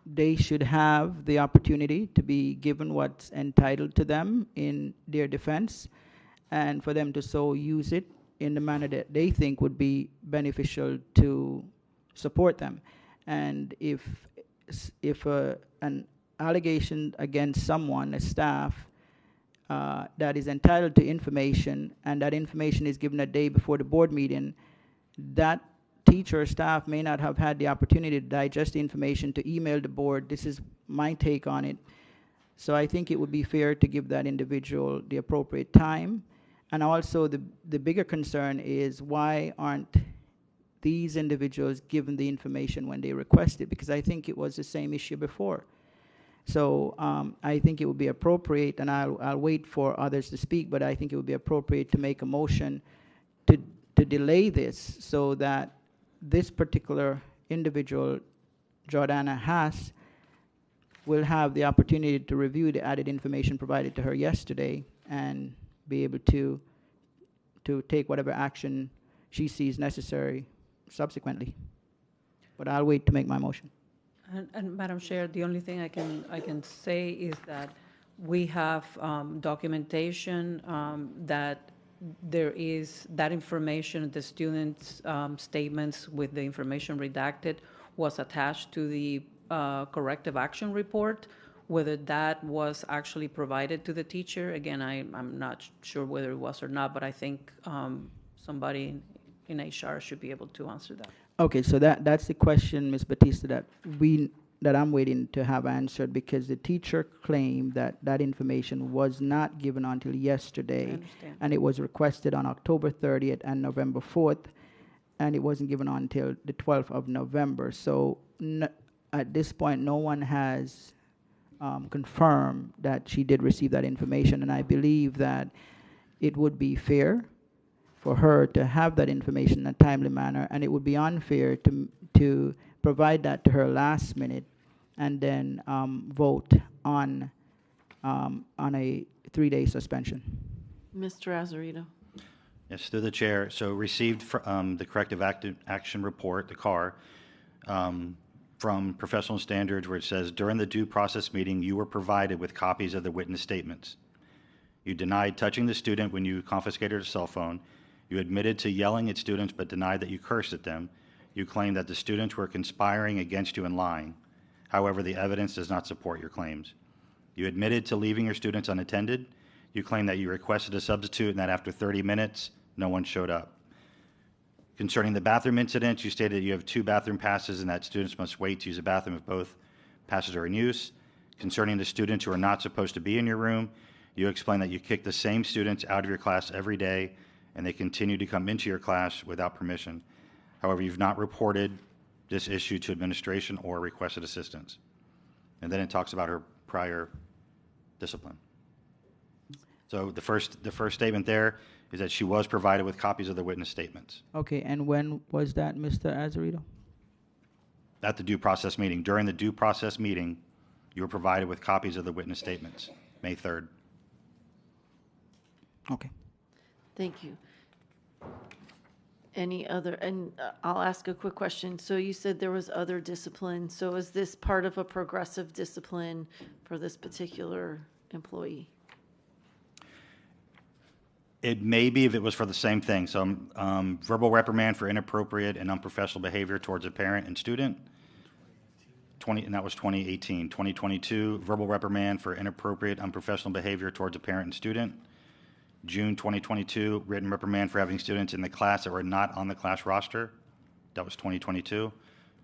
they should have the opportunity to be given what's entitled to them in their defense, and for them to so use it in the manner that they think would be beneficial to support them. And if an allegation against someone, a staff, that is entitled to information, and that information is given a day before the board meeting, that teacher or staff may not have had the opportunity to digest the information, to email the board, this is my take on it. So I think it would be fair to give that individual the appropriate time. And also the bigger concern is, why aren't these individuals given the information when they request it? Because I think it was the same issue before. So I think it would be appropriate, and I'll wait for others to speak, but I think it would be appropriate to make a motion to delay this so that this particular individual, Jordana Haas, will have the opportunity to review the added information provided to her yesterday and be able to take whatever action she sees necessary subsequently. But I'll wait to make my motion. And Madam Chair, the only thing I can say is that we have documentation that there is that information, the students' statements with the information redacted was attached to the corrective action report. Whether that was actually provided to the teacher, again, I'm not sure whether it was or not, but I think somebody in HR should be able to answer that. Okay, so that's the question, Ms. Batista, that I'm waiting to have answered, because the teacher claimed that information was not given until yesterday, and it was requested on October 30th and November 4th, and it wasn't given until the 12th of November. So at this point, no one has confirmed that she did receive that information, and I believe that it would be fair for her to have that information in a timely manner, and it would be unfair to provide that to her last minute, and then vote on a 3-day suspension. Mr. Azarito. Yes, through the chair. So received the corrective action report, the CAR, from Professional Standards, where it says, during the due process meeting, you were provided with copies of the witness statements. You denied touching the student when you confiscated her cell phone. You admitted to yelling at students but denied that you cursed at them. You claimed that the students were conspiring against you and lying. However, the evidence does not support your claims. You admitted to leaving your students unattended. You claim that you requested a substitute and that after 30 minutes, no one showed up. Concerning the bathroom incident, you stated you have 2 bathroom passes and that students must wait to use the bathroom if both passes are in use. Concerning the students who are not supposed to be in your room, you explained that you kick the same students out of your class every day and they continue to come into your class without permission. However, you've not reported this issue to administration or requested assistance. And then it talks about her prior discipline. So the first statement there is that she was provided with copies of the witness statements. Okay, and when was that, Mr. Azarito? At the due process meeting. During the due process meeting, you were provided with copies of the witness statements, May 3rd. Okay. Thank you. Any other, and I'll ask a quick question. So you said there was other discipline. So is this part of a progressive discipline for this particular employee? It may be if it was for the same thing. So verbal reprimand for inappropriate and unprofessional behavior towards a parent and student. And that was 2018. 2022, verbal reprimand for inappropriate, unprofessional behavior towards a parent and student. June 2022, written reprimand for having students in the class that were not on the class roster. That was 2022.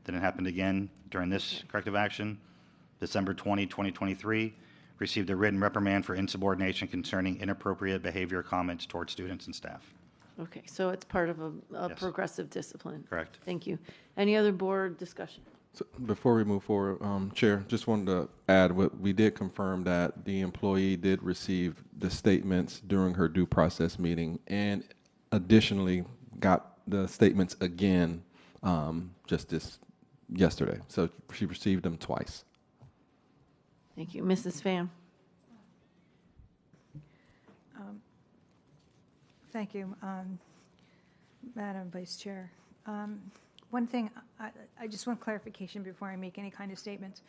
Then it happened again during this corrective action. December 2023, received a written reprimand for insubordination concerning inappropriate behavior comments towards students and staff. Okay, so it's part of a Yes. progressive discipline. Correct. Thank you. Any other board discussion? So before we move forward, Chair, just wanted to add, we did confirm that the employee did receive the statements during her due process meeting and additionally got the statements again just yesterday. So she received them twice. Thank you. Mrs. Pham. Thank you, Madam Vice Chair. One thing, I just want clarification before I make any kind of statements.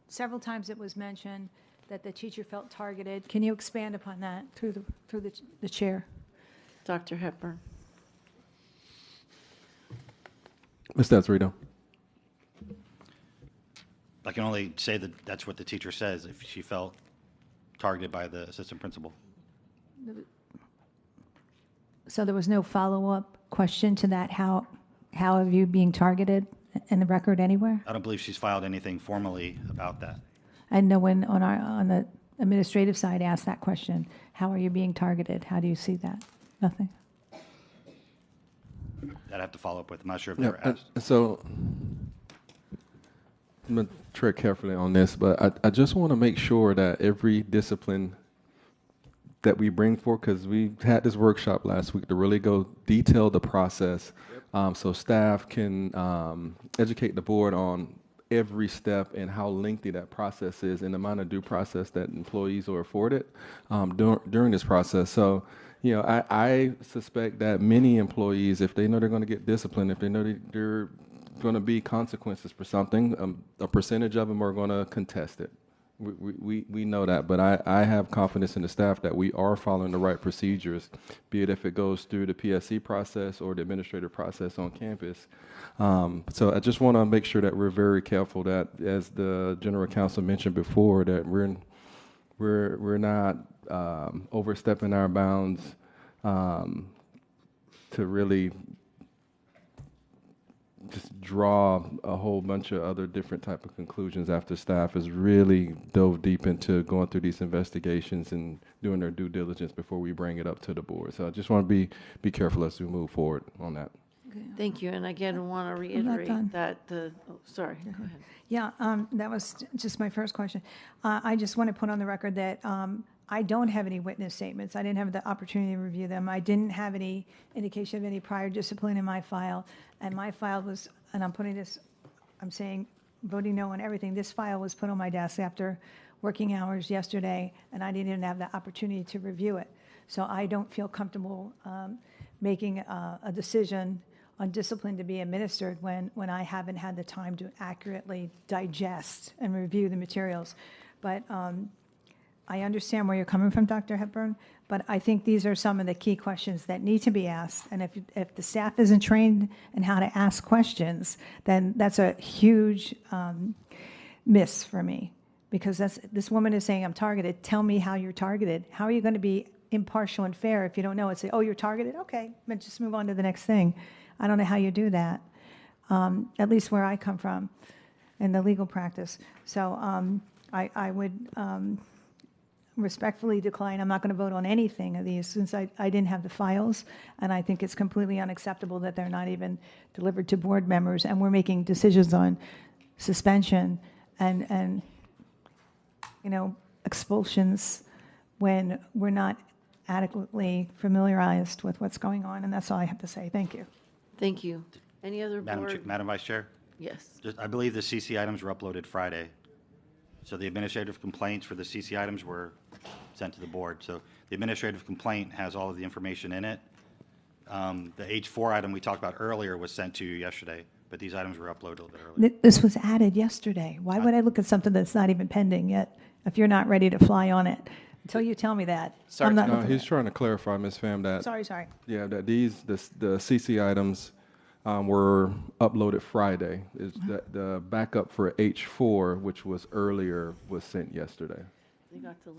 Several times it was mentioned that the teacher felt targeted. Can you expand upon that through the chair? Dr. Hepburn. Mr. Azarito. I can only say that that's what the teacher says, if she felt targeted by the assistant principal. So there was no follow-up question to that, how are you being targeted in the record anywhere? I don't believe she's filed anything formally about that. And no one on the administrative side asked that question. How are you being targeted? How do you see that? Nothing? I'd have to follow up with. I'm not sure if they were asked. So I'm going to tread carefully on this, but I just want to make sure that every discipline that we bring forth, because we had this workshop last week to really go detail the process, so staff can educate the board on every step and how lengthy that process is and the amount of due process that employees are afforded during this process. So, you know, I suspect that many employees, if they know they're going to get disciplined, if they know they're going to be consequences for something, a percentage of them are going to contest it. We know that, but I have confidence in the staff that we are following the right procedures, be it if it goes through the PSC process or the administrative process on campus. So I just want to make sure that we're very careful that, as the General Counsel mentioned before, that we're not overstepping our bounds to really just draw a whole bunch of other different type of conclusions after staff has really dove deep into going through these investigations and doing their due diligence before we bring it up to the board. So I just want to be careful as we move forward on that. Thank you. And again, want to reiterate that sorry, go ahead. Yeah, that was just my first question. I just want to put on the record that I don't have any witness statements. I didn't have the opportunity to review them. I didn't have any indication of any prior discipline in my file. And my file was, and I'm putting this I'm saying voting no on everything. This file was put on my desk after working hours yesterday, and I didn't even have the opportunity to review it. So I don't feel comfortable making a decision on discipline to be administered when I haven't had the time to accurately digest and review the materials. But I understand where you're coming from, Dr. Hepburn, but I think these are some of the key questions that need to be asked. And if the staff isn't trained in how to ask questions, then that's a huge miss for me. Because this woman is saying, I'm targeted. Tell me how you're targeted. How are you going to be impartial and fair if you don't know it? Say, oh, you're targeted? Okay, but just move on to the next thing. I don't know how you do that, at least where I come from in the legal practice. So I would respectfully decline. I'm not going to vote on anything of these since I didn't have the files, and I think it's completely unacceptable that they're not even delivered to board members, and we're making decisions on suspension and expulsions when we're not adequately familiarized with what's going on, and that's all I have to say. Thank you. Thank you. Any other board? Madam Vice Chair? Yes. I believe the CC items were uploaded Friday. So the administrative complaints for the CC items were sent to the board. So the administrative complaint has all of the information in it. The H4 item we talked about earlier was sent to you yesterday, but these items were uploaded a little bit earlier. This was added yesterday. Why would I look at something that's not even pending yet if you're not ready to fly on it? Until you tell me that. Sorry, I'm not no, looking he's at it. trying to clarify, Ms. Pham, that. Sorry. Yeah, that the CC items were uploaded Friday. The backup for H4, which was earlier, was sent yesterday.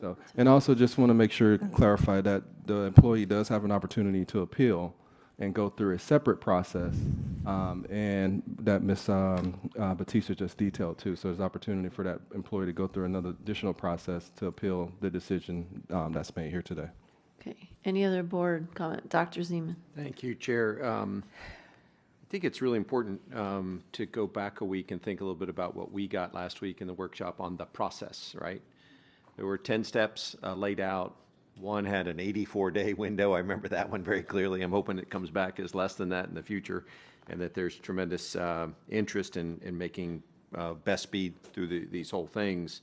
So, and also just want to make sure, clarify that the employee does have an opportunity to appeal and go through a separate process, and that Ms. Batista just detailed too. So there's opportunity for that employee to go through another additional process to appeal the decision that's made here today. Okay. Any other board comment? Dr. Zeman. Thank you, Chair. I think it's really important to go back a week and think a little bit about what we got last week in the workshop on the process, right? There were 10 steps laid out. One had an 84-day window. I remember that one very clearly. I'm hoping it comes back as less than that in the future, and that there's tremendous interest in making best speed through these whole things.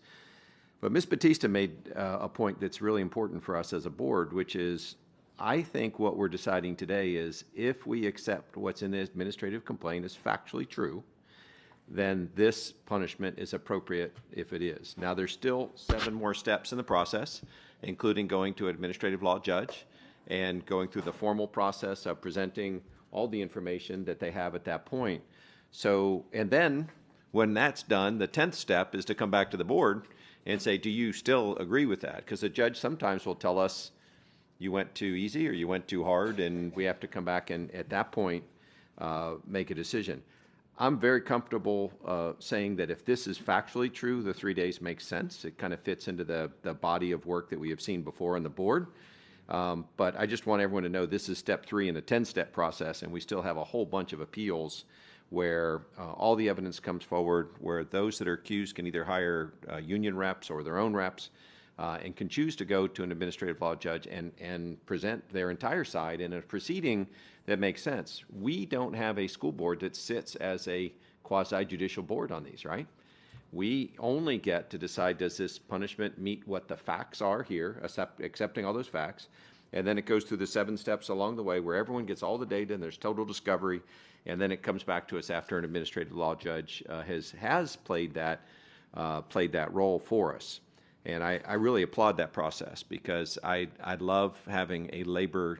But Ms. Batista made a point that's really important for us as a board, which is I think what we're deciding today is if we accept what's in the administrative complaint is factually true, then this punishment is appropriate if it is. Now, there's still 7 more steps in the process, including going to an administrative law judge and going through the formal process of presenting all the information that they have at that point. So, and then when that's done, the 10th step is to come back to the board and say, do you still agree with that? Because the judge sometimes will tell us you went too easy or you went too hard, and we have to come back and at that point make a decision. I'm very comfortable saying that if this is factually true, the 3 days makes sense. It kind of fits into the body of work that we have seen before on the board. But I just want everyone to know this is step 3 in the 10-step process, and we still have a whole bunch of appeals where all the evidence comes forward, where those that are accused can either hire union reps or their own reps, and can choose to go to an administrative law judge and present their entire side in a proceeding that makes sense. We don't have a school board that sits as a quasi-judicial board on these, right? We only get to decide, does this punishment meet what the facts are here, accepting all those facts, and then it goes through the 7 steps along the way where everyone gets all the data and there's total discovery, and then it comes back to us after an administrative law judge has played that role for us. And I really applaud that process because I love having a labor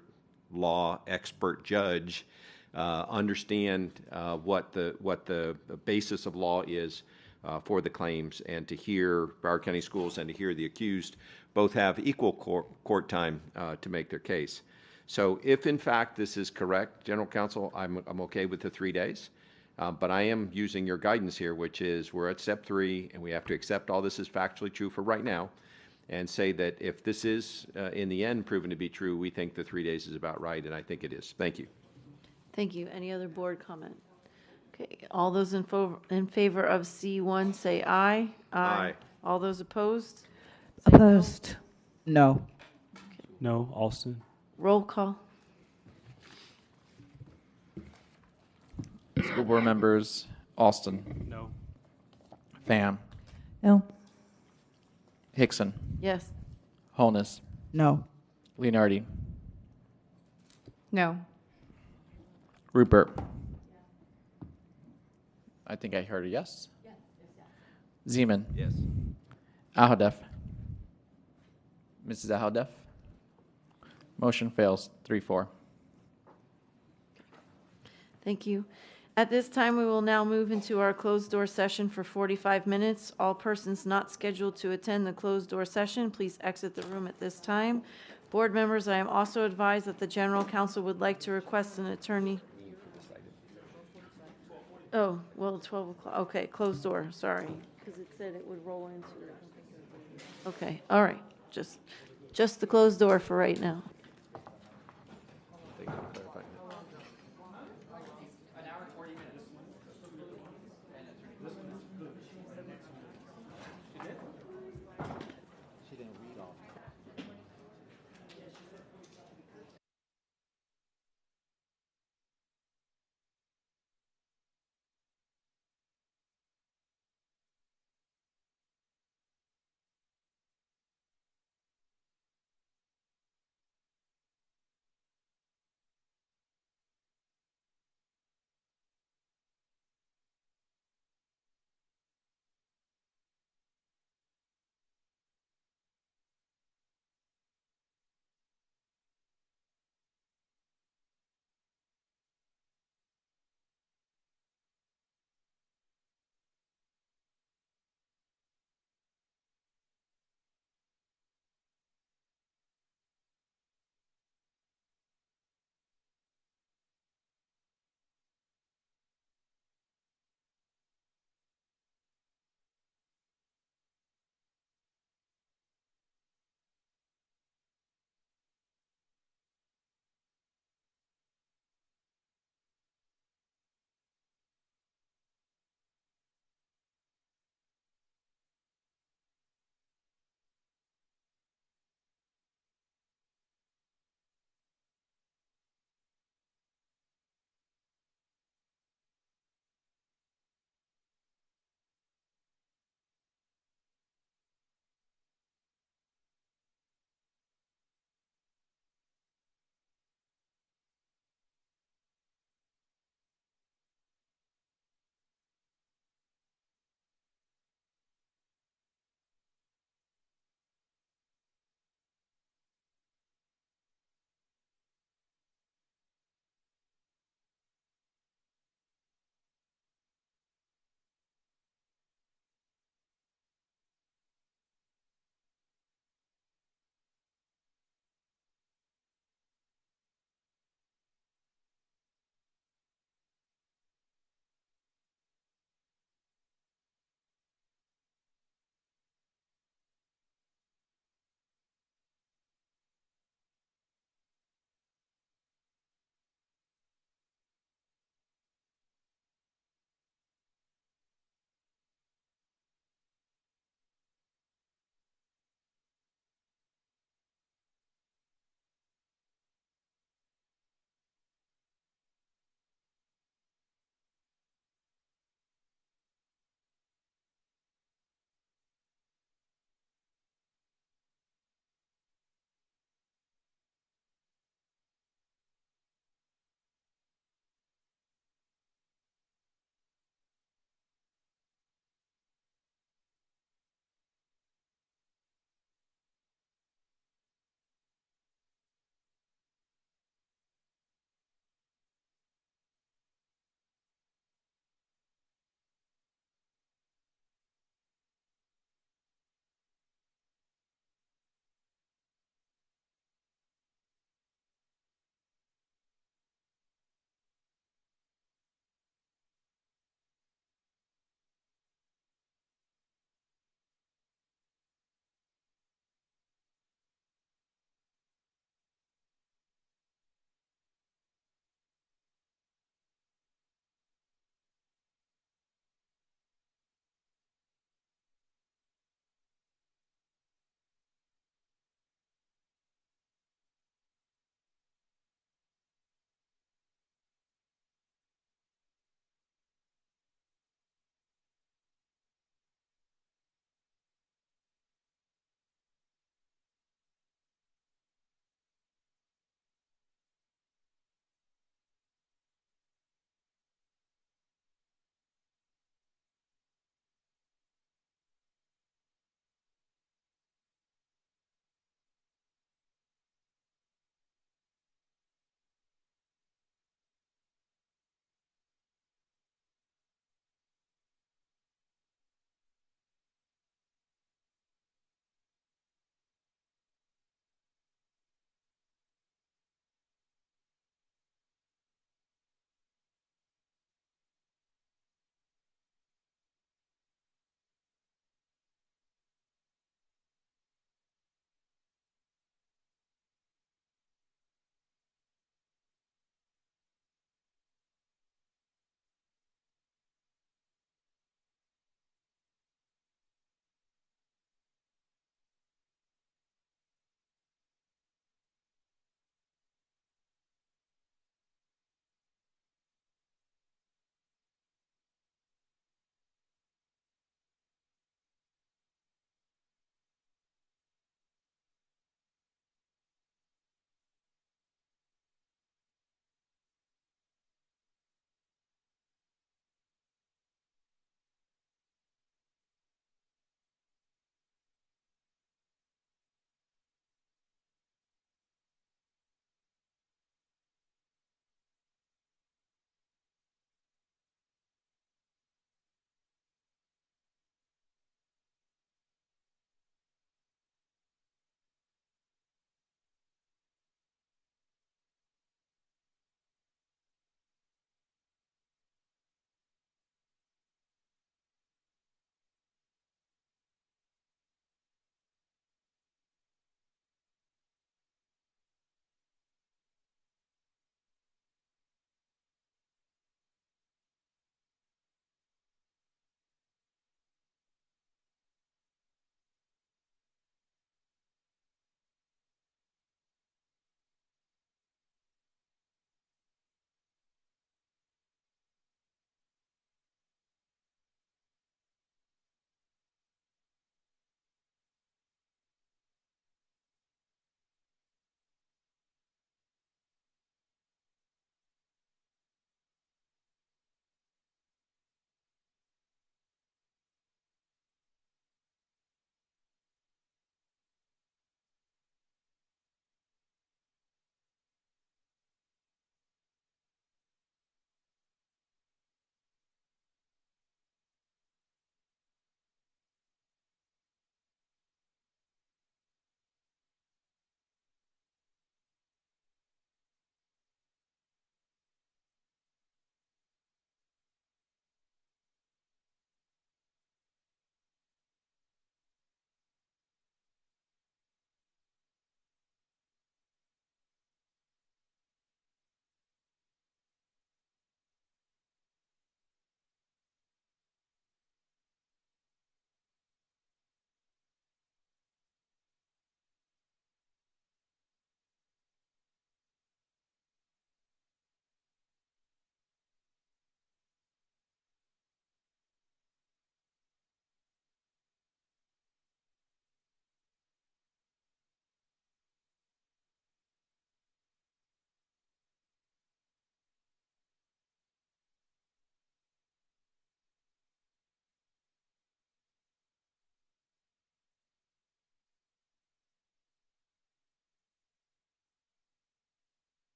law expert judge understand what the basis of law is for the claims, and to hear Broward County Schools and to hear the accused both have equal court time to make their case. So if in fact this is correct, General Counsel, I'm okay with the 3 days. But I am using your guidance here, which is we're at step 3 and we have to accept all this is factually true for right now and say that if this is in the end proven to be true, we think the 3 days is about right, and I think it is. Thank you. Thank you. Any other board comment? Okay, all those in favor of C1 say aye. Aye. All those opposed? Opposed? No. No, Alston. Roll call. School board members Alston. No. Pham. No. Hickson. Yes. Holness. No. Leonardi. No. Rupert. I think I heard a yes. Zeman. Yes. Ahodeff. Mrs. Ahodeff. Motion fails 3-4. Thank you. At this time, we will now move into our closed-door session for 45 minutes. All persons not scheduled to attend the closed-door session, please exit the room at this time. Board members, I am also advised that the General Counsel would like to request an attorney. Oh, well, 12 o'clock. Okay, closed door, sorry, because it said it would roll into. Okay, all right, just the closed door for right now.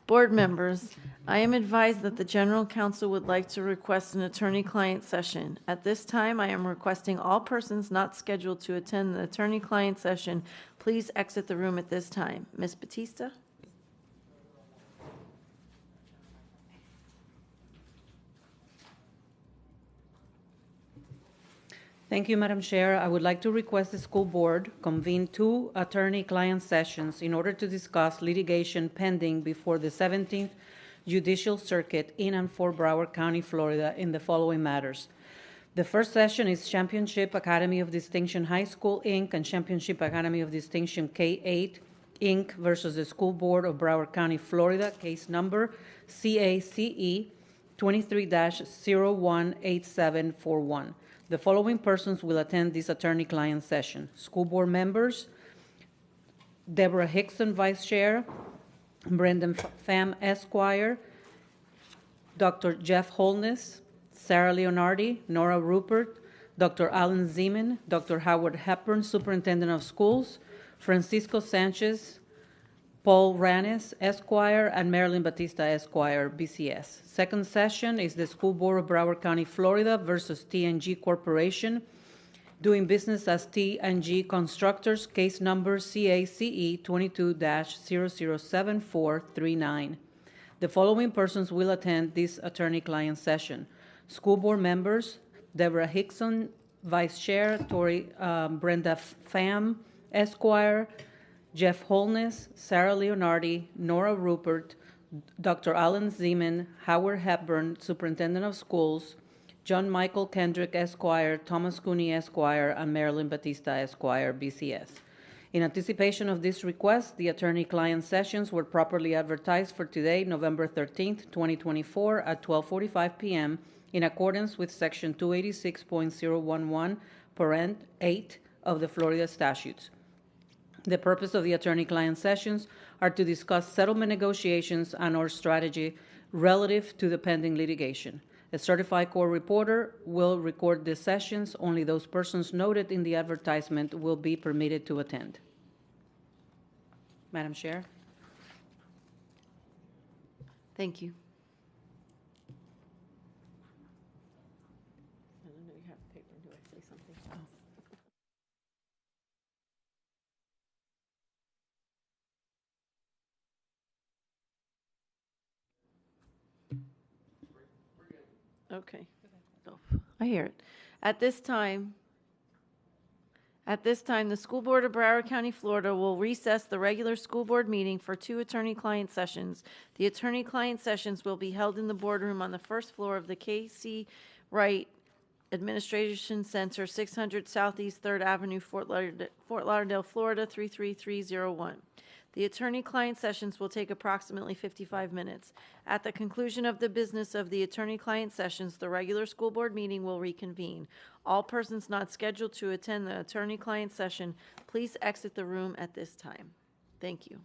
Board members, I am advised that the General Counsel would like to request an attorney-client session. At this time, I am requesting all persons not scheduled to attend the attorney-client session, please exit the room at this time. Ms. Batista? Thank you, Madam Chair. I would like to request the school board convene 2 attorney-client sessions in order to discuss litigation pending before the 17th Judicial Circuit in and for Broward County, Florida, in the following matters. The first session is Championship Academy of Distinction High School, Inc. and Championship Academy of Distinction K-8, Inc. versus the School Board of Broward County, Florida, case number CACE 23-018741. The following persons will attend this attorney-client session. School board members, Deborah Hickson, Vice Chair, Brendan Pham, Esquire, Dr. Jeff Holness, Sarah Leonardi, Nora Rupert, Dr. Alan Zeman, Dr. Howard Hepburn, Superintendent of Schools, Francisco Sanchez, Paul Ranes, Esquire, and Marilyn Batista, Esquire, BCS. Second session is the School Board of Broward County, Florida versus T&G Corporation, doing business as T&G Constructors, case number CACE 22-007439. The following persons will attend this attorney-client session. School board members, Deborah Hickson, Vice Chair, Brenda Pham, Esquire, Jeff Holness, Sarah Leonardi, Nora Rupert, Dr. Alan Zeman, Howard Hepburn, Superintendent of Schools, John Michael Kendrick, Esquire, Thomas Cooney, Esquire, and Marilyn Batista, Esquire, BCS. In anticipation of this request, the attorney-client sessions were properly advertised for today, November 13th, 2024, at 12:45 p.m. in accordance with Section 286.011, parent 8 of the Florida statutes. The purpose of the attorney-client sessions are to discuss settlement negotiations and/or strategy relative to the pending litigation. A certified court reporter will record the sessions. Only those persons noted in the advertisement will be permitted to attend. Madam Chair. Thank you. Okay. Oh, I hear it. At this time, the School Board of Broward County, Florida will recess the regular school board meeting for 2 attorney-client sessions. The attorney-client sessions will be held in the boardroom on the first floor of the K.C. Wright Administration Center, 600 Southeast 3rd Avenue, Fort Lauderdale, Florida, 33301. The attorney-client sessions will take approximately 55 minutes. At the conclusion of the business of the attorney-client sessions, the regular school board meeting will reconvene. All persons not scheduled to attend the attorney-client session, please exit the room at this time. Thank you.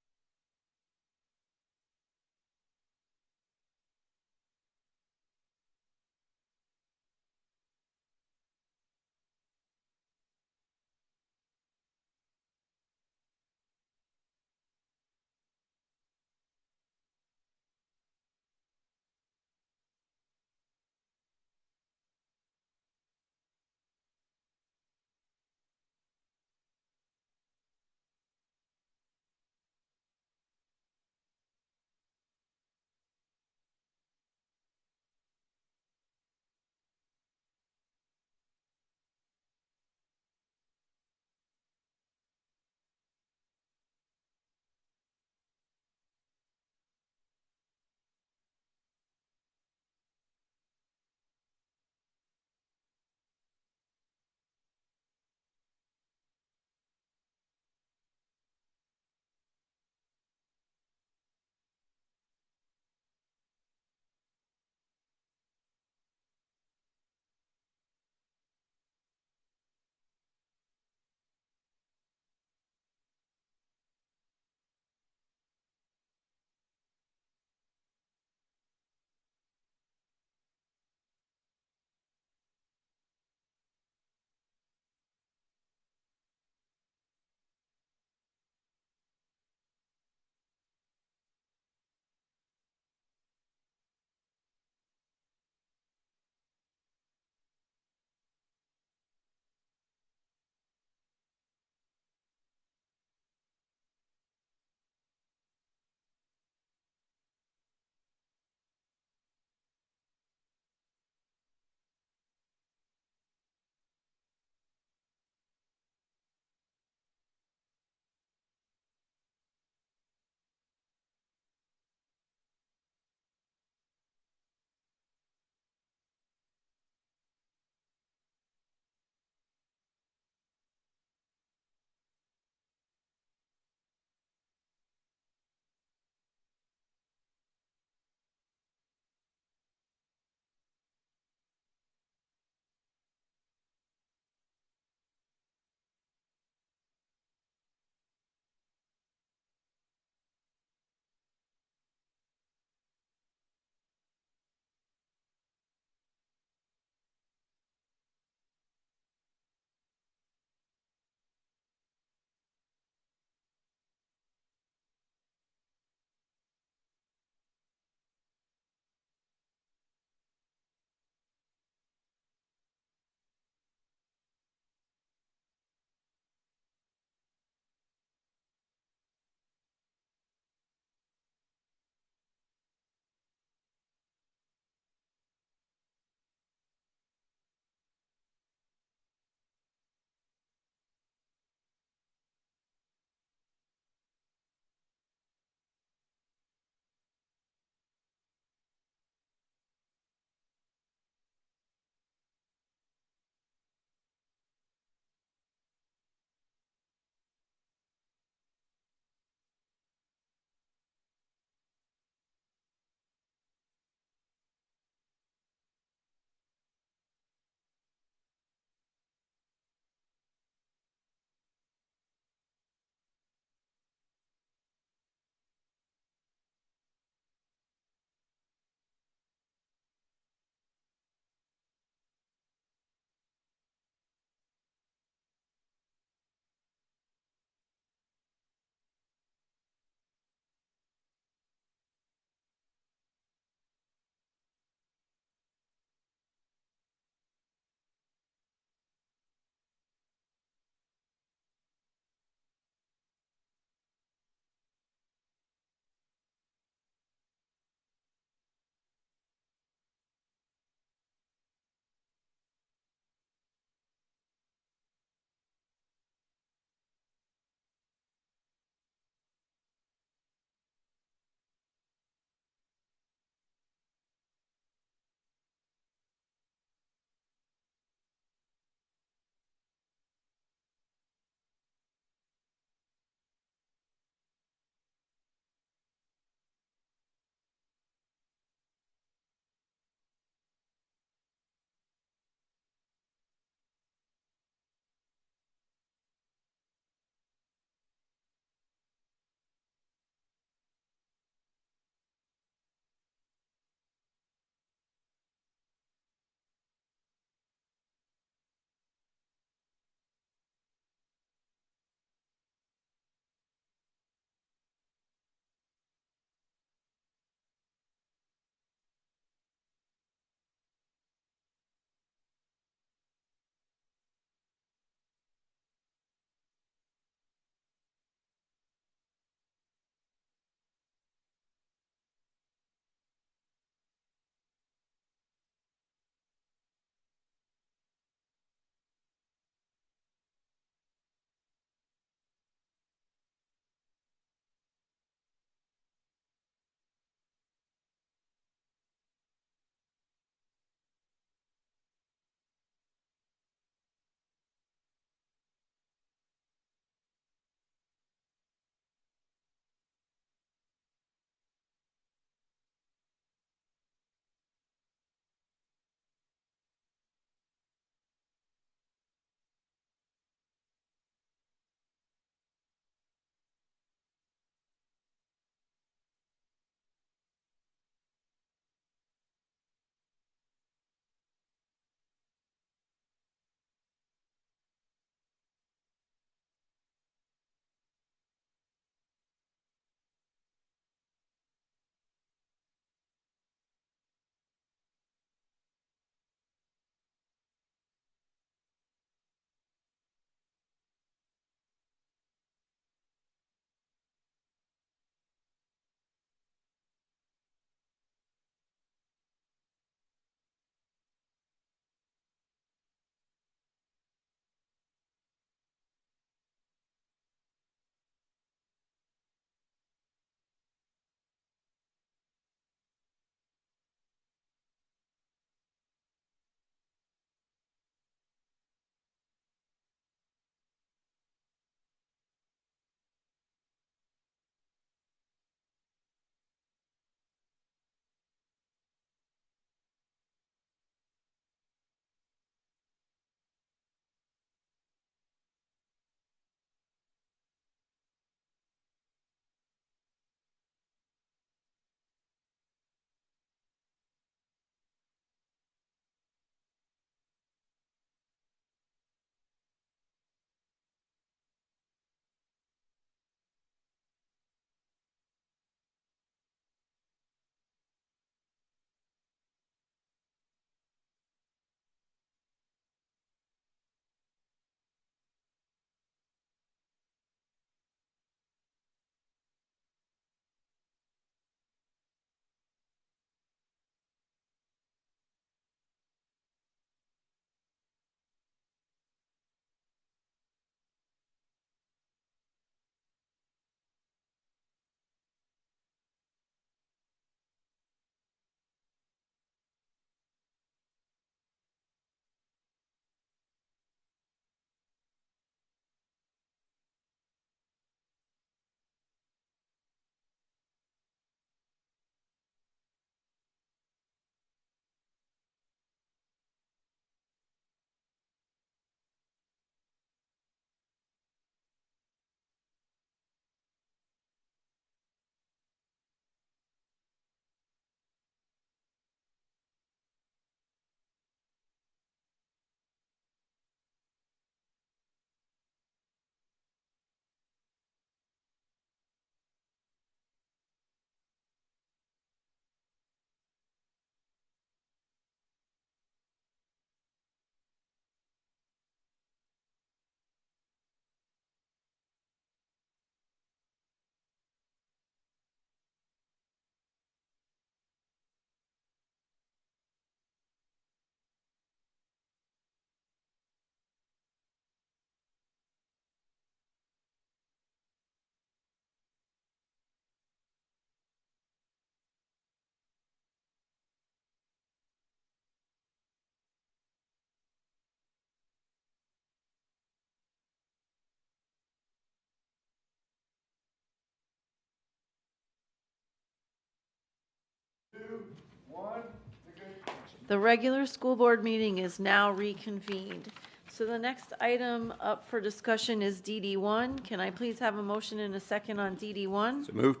The regular school board meeting is now reconvened. So the next item up for discussion is DD1. Can I please have a motion and a second on DD1? So moved.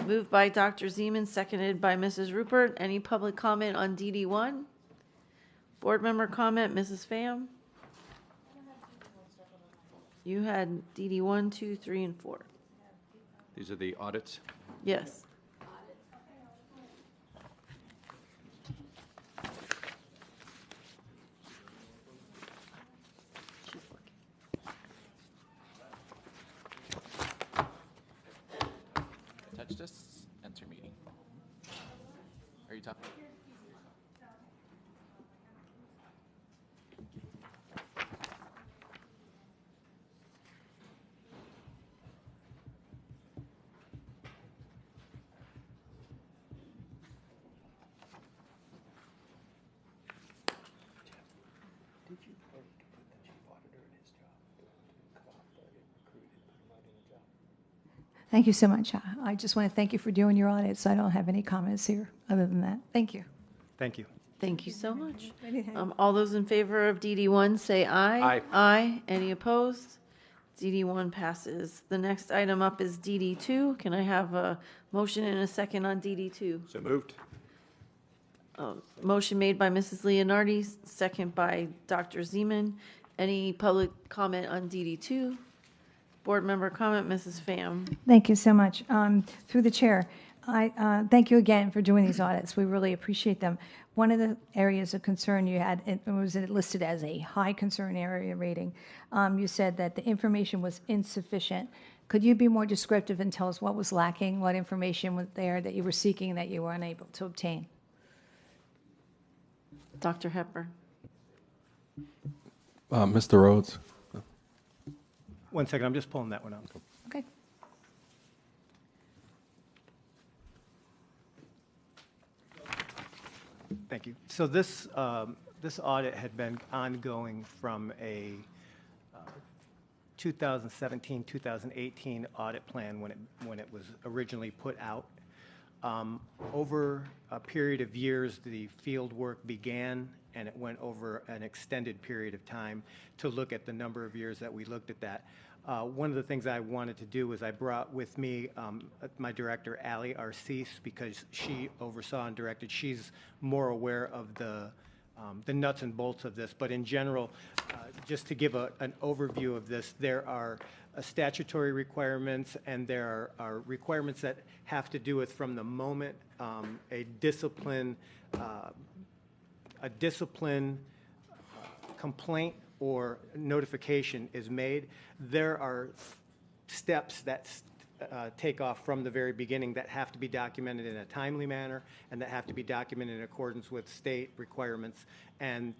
Moved by Dr. Zeman, seconded by Mrs. Rupert. Any public comment on DD1? Board member comment, Mrs. Pham? You had DD1, 2, 3, and 4. These are the audits. Yes. Touch this, enter meeting. Are you talking? Thank you so much. I just want to thank you for doing your audits. I don't have any comments here other than that. Thank you. Thank you. Thank you so much. All those in favor of DD1 say aye. Aye. Aye. Any opposed? DD1 passes. The next item up is DD2. Can I have a motion and a second on DD2? So moved. Motion made by Mrs. Leonardi, second by Dr. Zeman. Any public comment on DD2? Board member comment, Mrs. Pham. Thank you so much. Through the chair, I thank you again for doing these audits. We really appreciate them. One of the areas of concern you had, it was listed as a high concern area rating. You said that the information was insufficient. Could you be more descriptive and tell us what was lacking, what information was there that you were seeking that you were unable to obtain? Dr. Hepburn. Mr. Rhodes. One second, I'm just pulling that one up. Okay. Thank you. So this audit had been ongoing from a 2017, 2018 audit plan when it was originally put out. Over a period of years, the field work began, and it went over an extended period of time to look at the number of years that we looked at that. One of the things I wanted to do was I brought with me my director, Ali Arcis, because she oversaw and directed. She's more aware of the nuts and bolts of this. But in general, just to give an overview of this, there are statutory requirements, and there are requirements that have to do with from the moment a discipline complaint or notification is made. There are steps that take off from the very beginning that have to be documented in a timely manner and that have to be documented in accordance with state requirements. And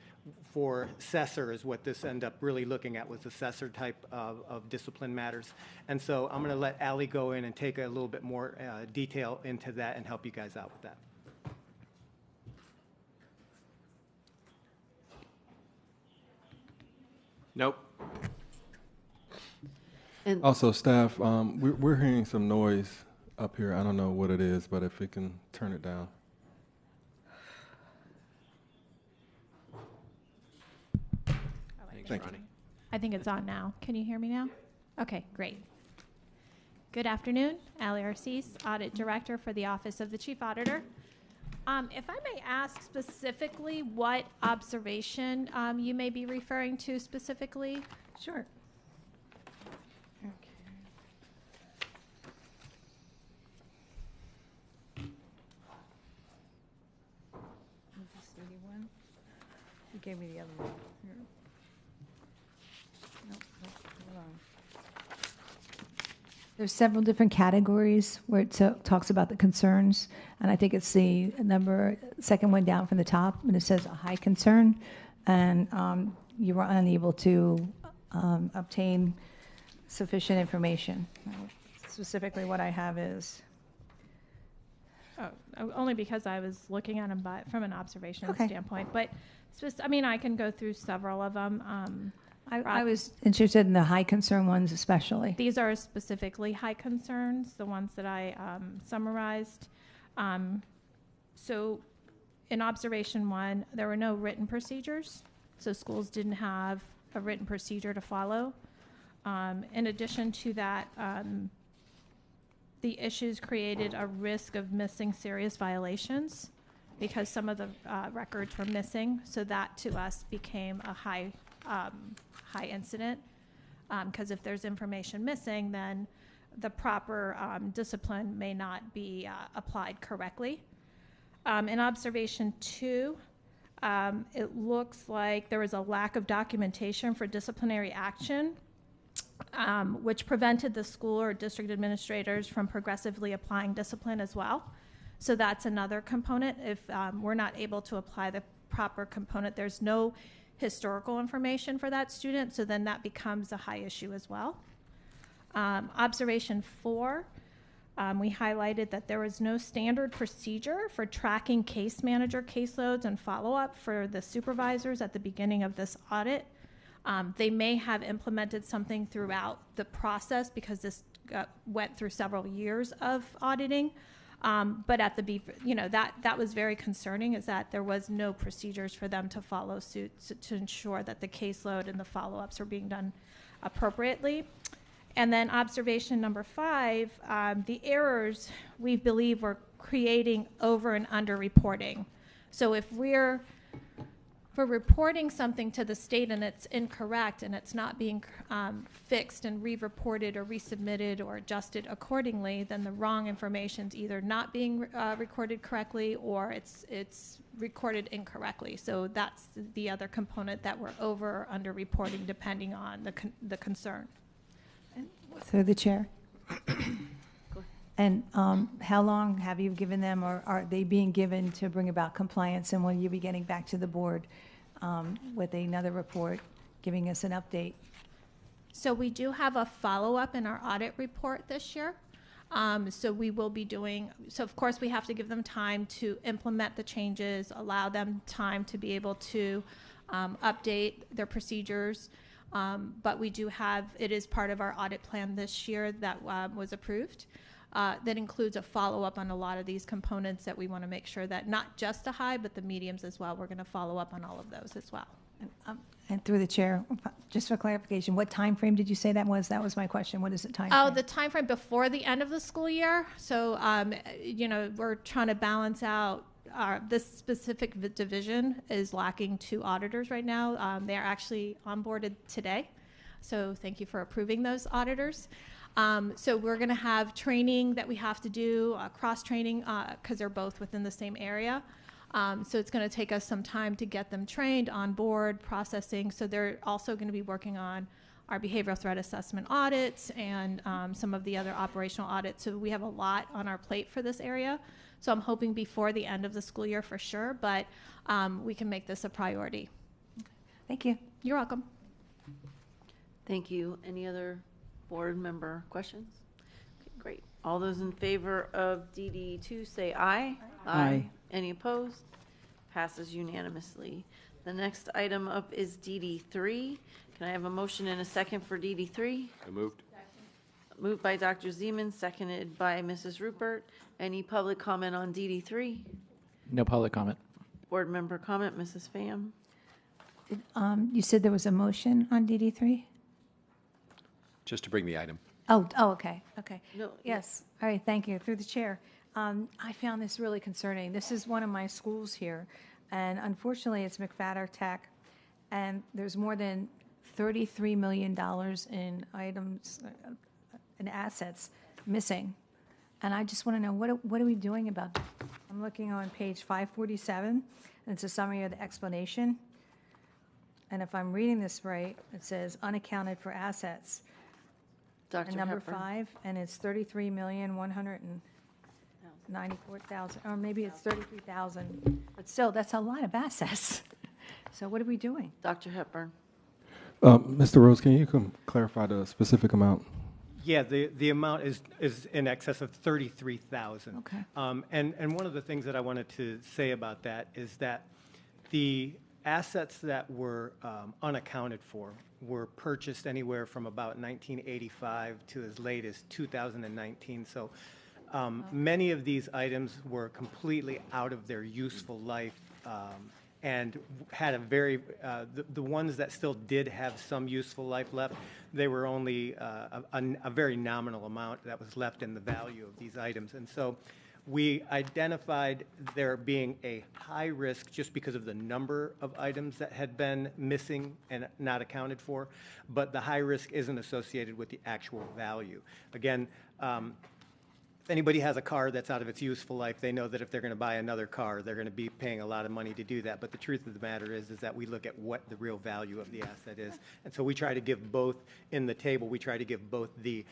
for assessor is what this ended up really looking at, was assessor type of discipline matters. And so I'm going to let Ali go in and take a little bit more detail into that and help you guys out with that. Nope. And Also, staff, we're hearing some noise up here. I don't know what it is, but if we can turn it down. Thank you. I think it's on now. Can you hear me now? Okay, great. Good afternoon. Ali Arcis, Audit Director for the Office of the Chief Auditor. If I may ask specifically what observation you may be referring to specifically? Sure. You gave me the other one. Here. Nope, hold on. There's several different categories where it talks about the concerns, and I think it's the second one down from the top, and it says a high concern, and you were unable to obtain sufficient information. Specifically, what I have is. Only because I was looking at them from an observation Okay. standpoint. But, I mean, I can go through several of them. I was interested in the high concern ones especially. These are specifically high concerns, the ones that I summarized. So In observation 1, there were no written procedures, so schools didn't have a written procedure to follow. In addition to that, the issues created a risk of missing serious violations because some of the records were missing. So that to us became a high incident. Because if there's information missing, then the proper discipline may not be applied correctly. In observation 2, it looks like there was a lack of documentation for disciplinary action, which prevented the school or district administrators from progressively applying discipline as well. So that's another component. If we're not able to apply the proper component, there's no historical information for that student, so then that becomes a high issue as well. Observation 4, we highlighted that there was no standard procedure for tracking case manager caseloads and follow-up for the supervisors at the beginning of this audit. They may have implemented something throughout the process because this went through several years of auditing. But at the that was very concerning, is that there was no procedures for them to follow suit to ensure that the caseload and the follow-ups were being done appropriately. And then observation number 5, the errors we believe were creating over and under reporting. So if we're reporting something to the state and it's incorrect and it's not being fixed and re-reported or resubmitted or adjusted accordingly, then the wrong information's either not being recorded correctly or it's recorded incorrectly. So that's the other component that we're over or under reporting depending on the concern. Through the chair. And how long have you given them, or are they being given to bring about compliance? And will you be getting back to the board with another report, giving us an update? So we do have a follow-up in our audit report this year. So we will be doing, so of course we have to give them time to implement the changes, allow them time to be able to update their procedures. But we do have, it is part of our audit plan this year that was approved. That includes a follow-up on a lot of these components that we want to make sure that not just the high, but the mediums as well. We're going to follow up on all of those as well. And through the chair, just for clarification, what time frame did you say that was? That was my question. What is the time frame? Oh, the time frame before the end of the school year. So, we're trying to balance out this specific division is lacking 2 auditors right now. They are actually onboarded today. So thank you for approving those auditors. So we're going to have training that we have to do, cross-training, because they're both within the same area. So it's going to take us some time to get them trained, on board, processing. So they're also going to be working on our behavioral threat assessment audits and some of the other operational audits. So we have a lot on our plate for this area. So I'm hoping before the end of the school year for sure, but we can make this a priority. Thank you. You're welcome. Thank you. Any other board member questions? Okay, great. All those in favor of DD2 say aye. Aye. Any opposed? Passes unanimously. The next item up is DD3. Can I have a motion and a second for DD3? I moved. Moved by Dr. Zeman, seconded by Mrs. Rupert. Any public comment on DD3? No public comment. Board member comment, Mrs. Pham? You said there was a motion on DD3? Just to bring the item. Oh, okay. No, Yes. All right, thank you. Through the chair. I found this really concerning. This is one of my schools here, and unfortunately, it's McFadder Tech, and there's more than $33 million in items and assets missing. And I just want to know, what are we doing about that? I'm looking on page 547, and it's a summary of the explanation. And if I'm reading this right, it says unaccounted for assets. Dr. And number Hepburn. 5, and it's 33,194,000, or maybe it's 33,000. But still, that's a lot of assets. So what are we doing? Dr. Hepburn. Mr. Rose, can you clarify the specific amount? Yeah, the amount is in excess of 33,000. Okay. And one of the things that I wanted to say about that is that the assets that were unaccounted for were purchased anywhere from about 1985 to as late as 2019. So Many of these items were completely out of their useful life and had a very, the ones that still did have some useful life left, they were only a very nominal amount that was left in the value of these items. And so we identified there being a high risk just because of the number of items that had been missing and not accounted for, but the high risk isn't associated with the actual value. Again, if anybody has a car that's out of its useful life, they know that if they're going to buy another car, they're going to be paying a lot of money to do that. But the truth of the matter is that we look at what the real value of the asset is. And so we try to give both in the table, we try to give both the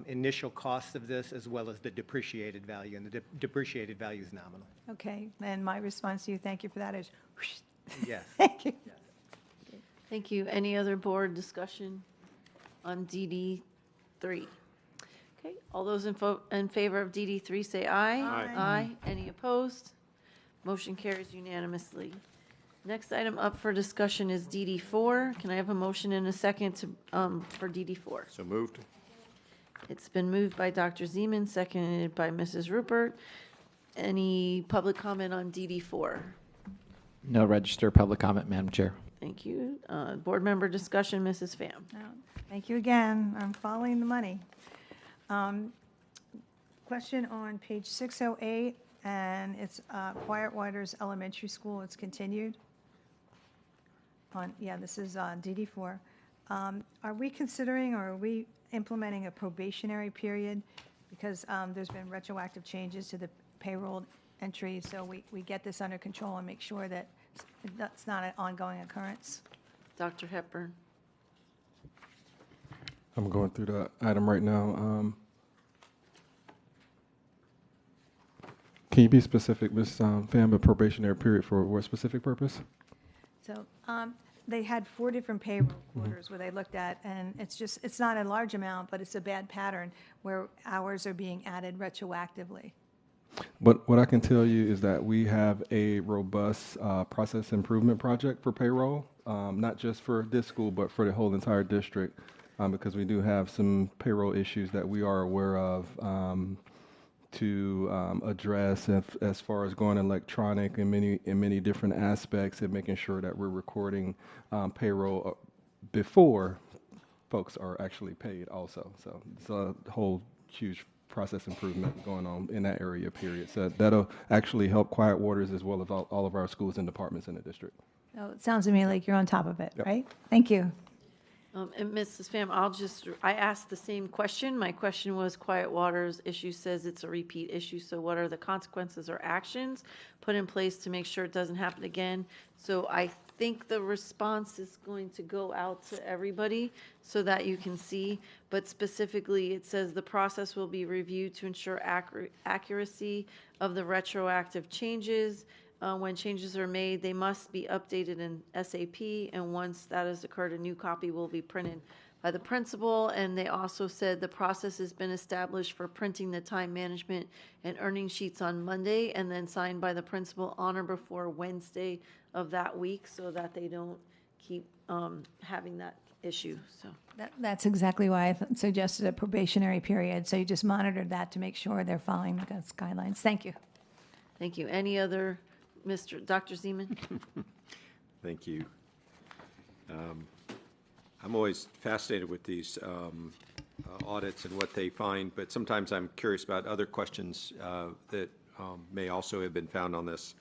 initial cost of this as well as the depreciated value. And the depreciated value is nominal. Okay, and my response to you, thank you for that, is whoosh. Yes. Thank you. Thank you. Any other board discussion on DD3? Okay, all those in favor of DD3 say aye. Aye. Aye. Any opposed? Motion carries unanimously. Next item up for discussion is DD4. Can I have a motion and a second to, for DD4? So moved. It's been moved by Dr. Zeman, seconded by Mrs. Rupert. Any public comment on DD4? No register public comment, Madam Chair. Thank you. Board member discussion, Mrs. Pham. Thank you again. I'm following the money. Question on page 608, and it's Quiet Waters Elementary School. It's continued. This is DD4. Are we considering or are we implementing a probationary period? Because there's been retroactive changes to the payroll entry, so we get this under control and make sure that that's not an ongoing occurrence. Dr. Hepburn. I'm going through the item right now. Can you be specific, Ms. Pham, a probationary period for what specific purpose? So they had 4 different payroll quarters where they looked at, and it's not a large amount, but it's a bad pattern where hours are being added retroactively. But what I can tell you is that we have a robust process improvement project for payroll, not just for this school, but for the whole entire district, because we do have some payroll issues that we are aware of to address as far as going electronic in many different aspects and making sure that we're recording payroll before folks are actually paid also. So it's a whole huge process improvement going on in that area, period. So that'll actually help Quiet Waters as well as all of our schools and departments in the district. So it sounds to me like you're on top of it, Yep. right? Thank you. And Mrs. Pham, I asked the same question. My question was Quiet Waters issue says it's a repeat issue, so what are the consequences or actions put in place to make sure it doesn't happen again? So I think the response is going to go out to everybody so that you can see, but specifically it says the process will be reviewed to ensure accuracy of the retroactive changes. When changes are made, they must be updated in SAP, and once that has occurred, a new copy will be printed by the principal. And they also said the process has been established for printing the time management and earning sheets on Monday and then signed by the principal on or before Wednesday of that week so that they don't keep having that issue. So That's exactly why I suggested a probationary period. So you just monitored that to make sure they're following the guidelines. Thank you. Thank you. Any other, Dr. Zeman? Thank you. I'm always fascinated with these audits and what they find, but sometimes I'm curious about other questions that may also have been found on this.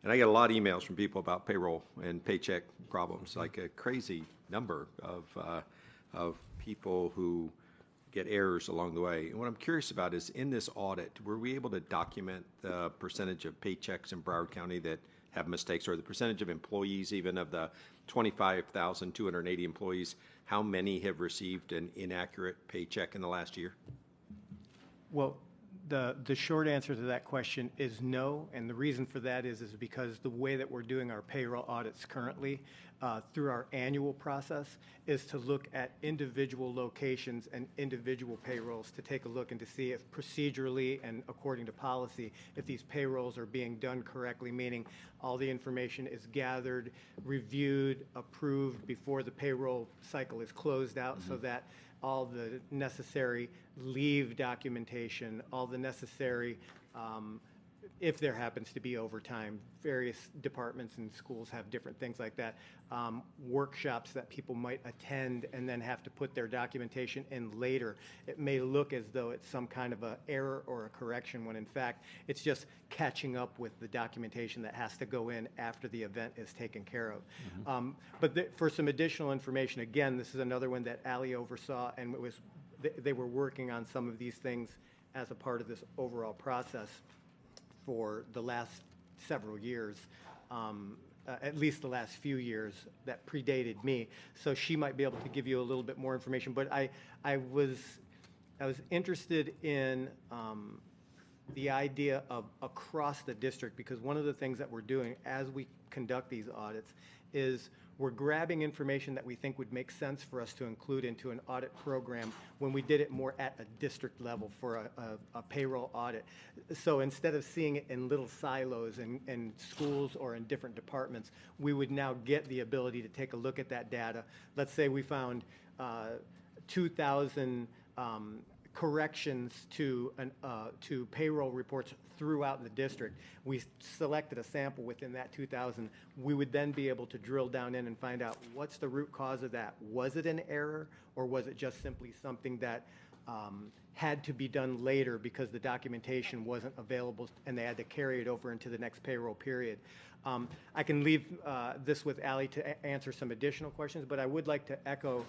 And I get a lot of emails from people about payroll and paycheck problems, like a crazy number of people who get errors along the way. And what I'm curious about is, in this audit, were we able to document the percentage of paychecks in Broward County that have mistakes, or the percentage of employees, even of the 25,280 employees, how many have received an inaccurate paycheck in the last year? Well, the short answer to that question is no, and the reason for that is because the way that we're doing our payroll audits currently through our annual process is to look at individual locations and individual payrolls to take a look and to see if procedurally and according to policy, if these payrolls are being done correctly, meaning all the information is gathered, reviewed, approved before the payroll cycle is closed out, so that all the necessary leave documentation, all the necessary, if there happens to be overtime, various departments and schools have different things like that, workshops that people might attend and then have to put their documentation in later. It may look as though it's some kind of an error or a correction when in fact it's just catching up with the documentation that has to go in after the event is taken care of. But for some additional information, again, this is another one that Ally oversaw, and it was they were working on some of these things as a part of this overall process for the last several years, at least the last few years that predated me. So she might be able to give you a little bit more information. But I was interested in the idea of across the district, because one of the things that we're doing as we conduct these audits is we're grabbing information that we think would make sense for us to include into an audit program when we did it more at a district level for a payroll audit. So instead of seeing it in little silos in schools or in different departments, we would now get the ability to take a look at that data. Let's say we found 2,000 corrections to payroll reports throughout the district. We selected a sample within that 2,000. We would then be able to drill down in and find out what's the root cause of that. Was it an error, or was it just simply something that had to be done later because the documentation wasn't available and they had to carry it over into the next payroll period? I can leave this with Ally to answer some additional questions, but I would like to echo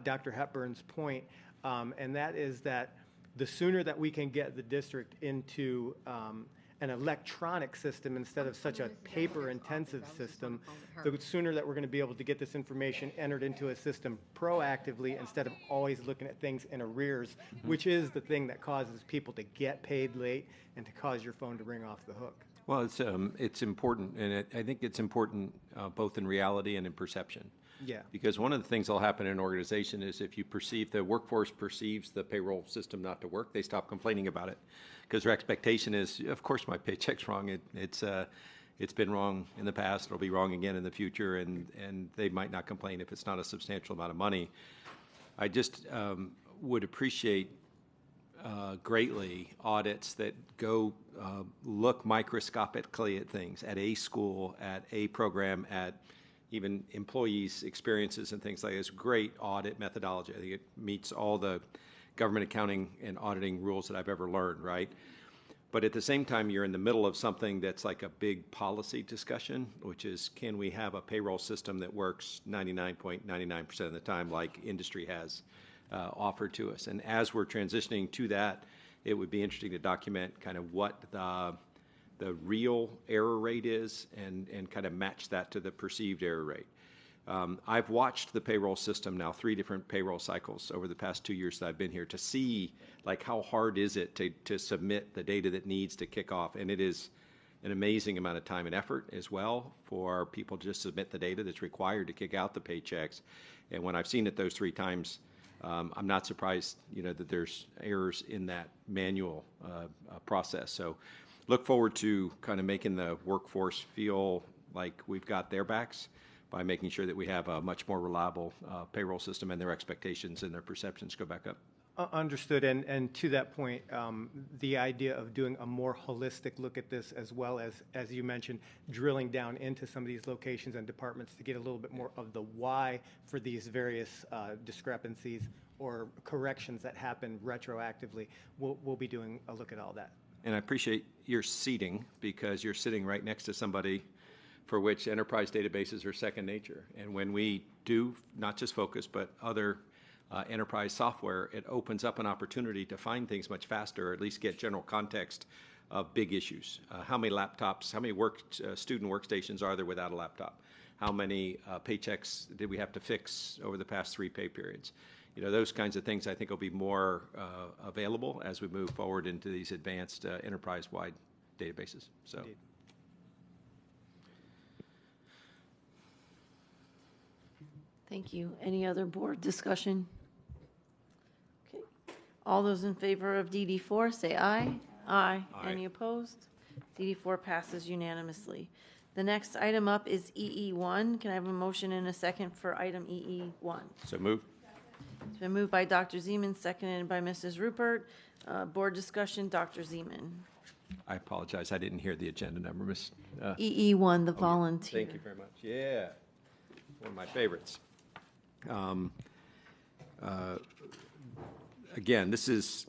Dr. Hepburn's point, and that is that the sooner that we can get the district into an electronic system instead of such a paper-intensive system, the sooner that we're going to be able to get this information entered into a system proactively instead of always looking at things in arrears, which is the thing that causes people to get paid late and to cause your phone to ring off the hook. Well, it's important, and I think it's important both in reality and in perception. Yeah. Because one of the things that'll happen in an organization is if you perceive, the workforce perceives the payroll system not to work, they stop complaining about it. Because their expectation is, of course my paycheck's wrong. It's been wrong in the past, it'll be wrong again in the future, and they might not complain if it's not a substantial amount of money. I just would appreciate greatly audits that go look microscopically at things, at a school, at a program, at even employees' experiences and things like this. Great audit methodology. I think it meets all the government accounting and auditing rules that I've ever learned, right? But at the same time, you're in the middle of something that's like a big policy discussion, which is, can we have a payroll system that works 99.99% of the time like industry has offered to us? And as we're transitioning to that, it would be interesting to document kind of what the real error rate is and kind of match that to the perceived error rate. I've watched the payroll system now, 3 different payroll cycles over the past 2 years that I've been here, to see like how hard is it to submit the data that needs to kick off. And it is an amazing amount of time and effort as well for people to just submit the data that's required to kick out the paychecks. And when I've seen it those 3 times, I'm not surprised, that there's errors in that manual process. So look forward to kind of making the workforce feel like we've got their backs by making sure that we have a much more reliable payroll system and their expectations and their perceptions go back up. Understood. And to that point, the idea of doing a more holistic look at this, as well as you mentioned, drilling down into some of these locations and departments to get a little bit more of the why for these various discrepancies or corrections that happen retroactively. We'll be doing a look at all that. And I appreciate your seating, because you're sitting right next to somebody for which enterprise databases are second nature. And when we do not just Focus, but other enterprise software, it opens up an opportunity to find things much faster, or at least get general context of big issues. How many laptops, how many student workstations are there without a laptop? How many paychecks did we have to fix over the past 3 pay periods? Those kinds of things I think will be more available as we move forward into these advanced enterprise-wide databases. So. Indeed. Thank you. Any other board discussion? Okay. All those in favor of DD4, say aye. Aye. Any opposed? DD4 passes unanimously. The next item up is EE1. Can I have a motion and a second for item EE1? So moved. It's been moved by Dr. Zeman, seconded by Mrs. Rupert. Board discussion, Dr. Zeman. I apologize, I didn't hear the agenda number, Ms. EE1, the volunteer. Thank you very much. Yeah, one of my favorites. Again, this is,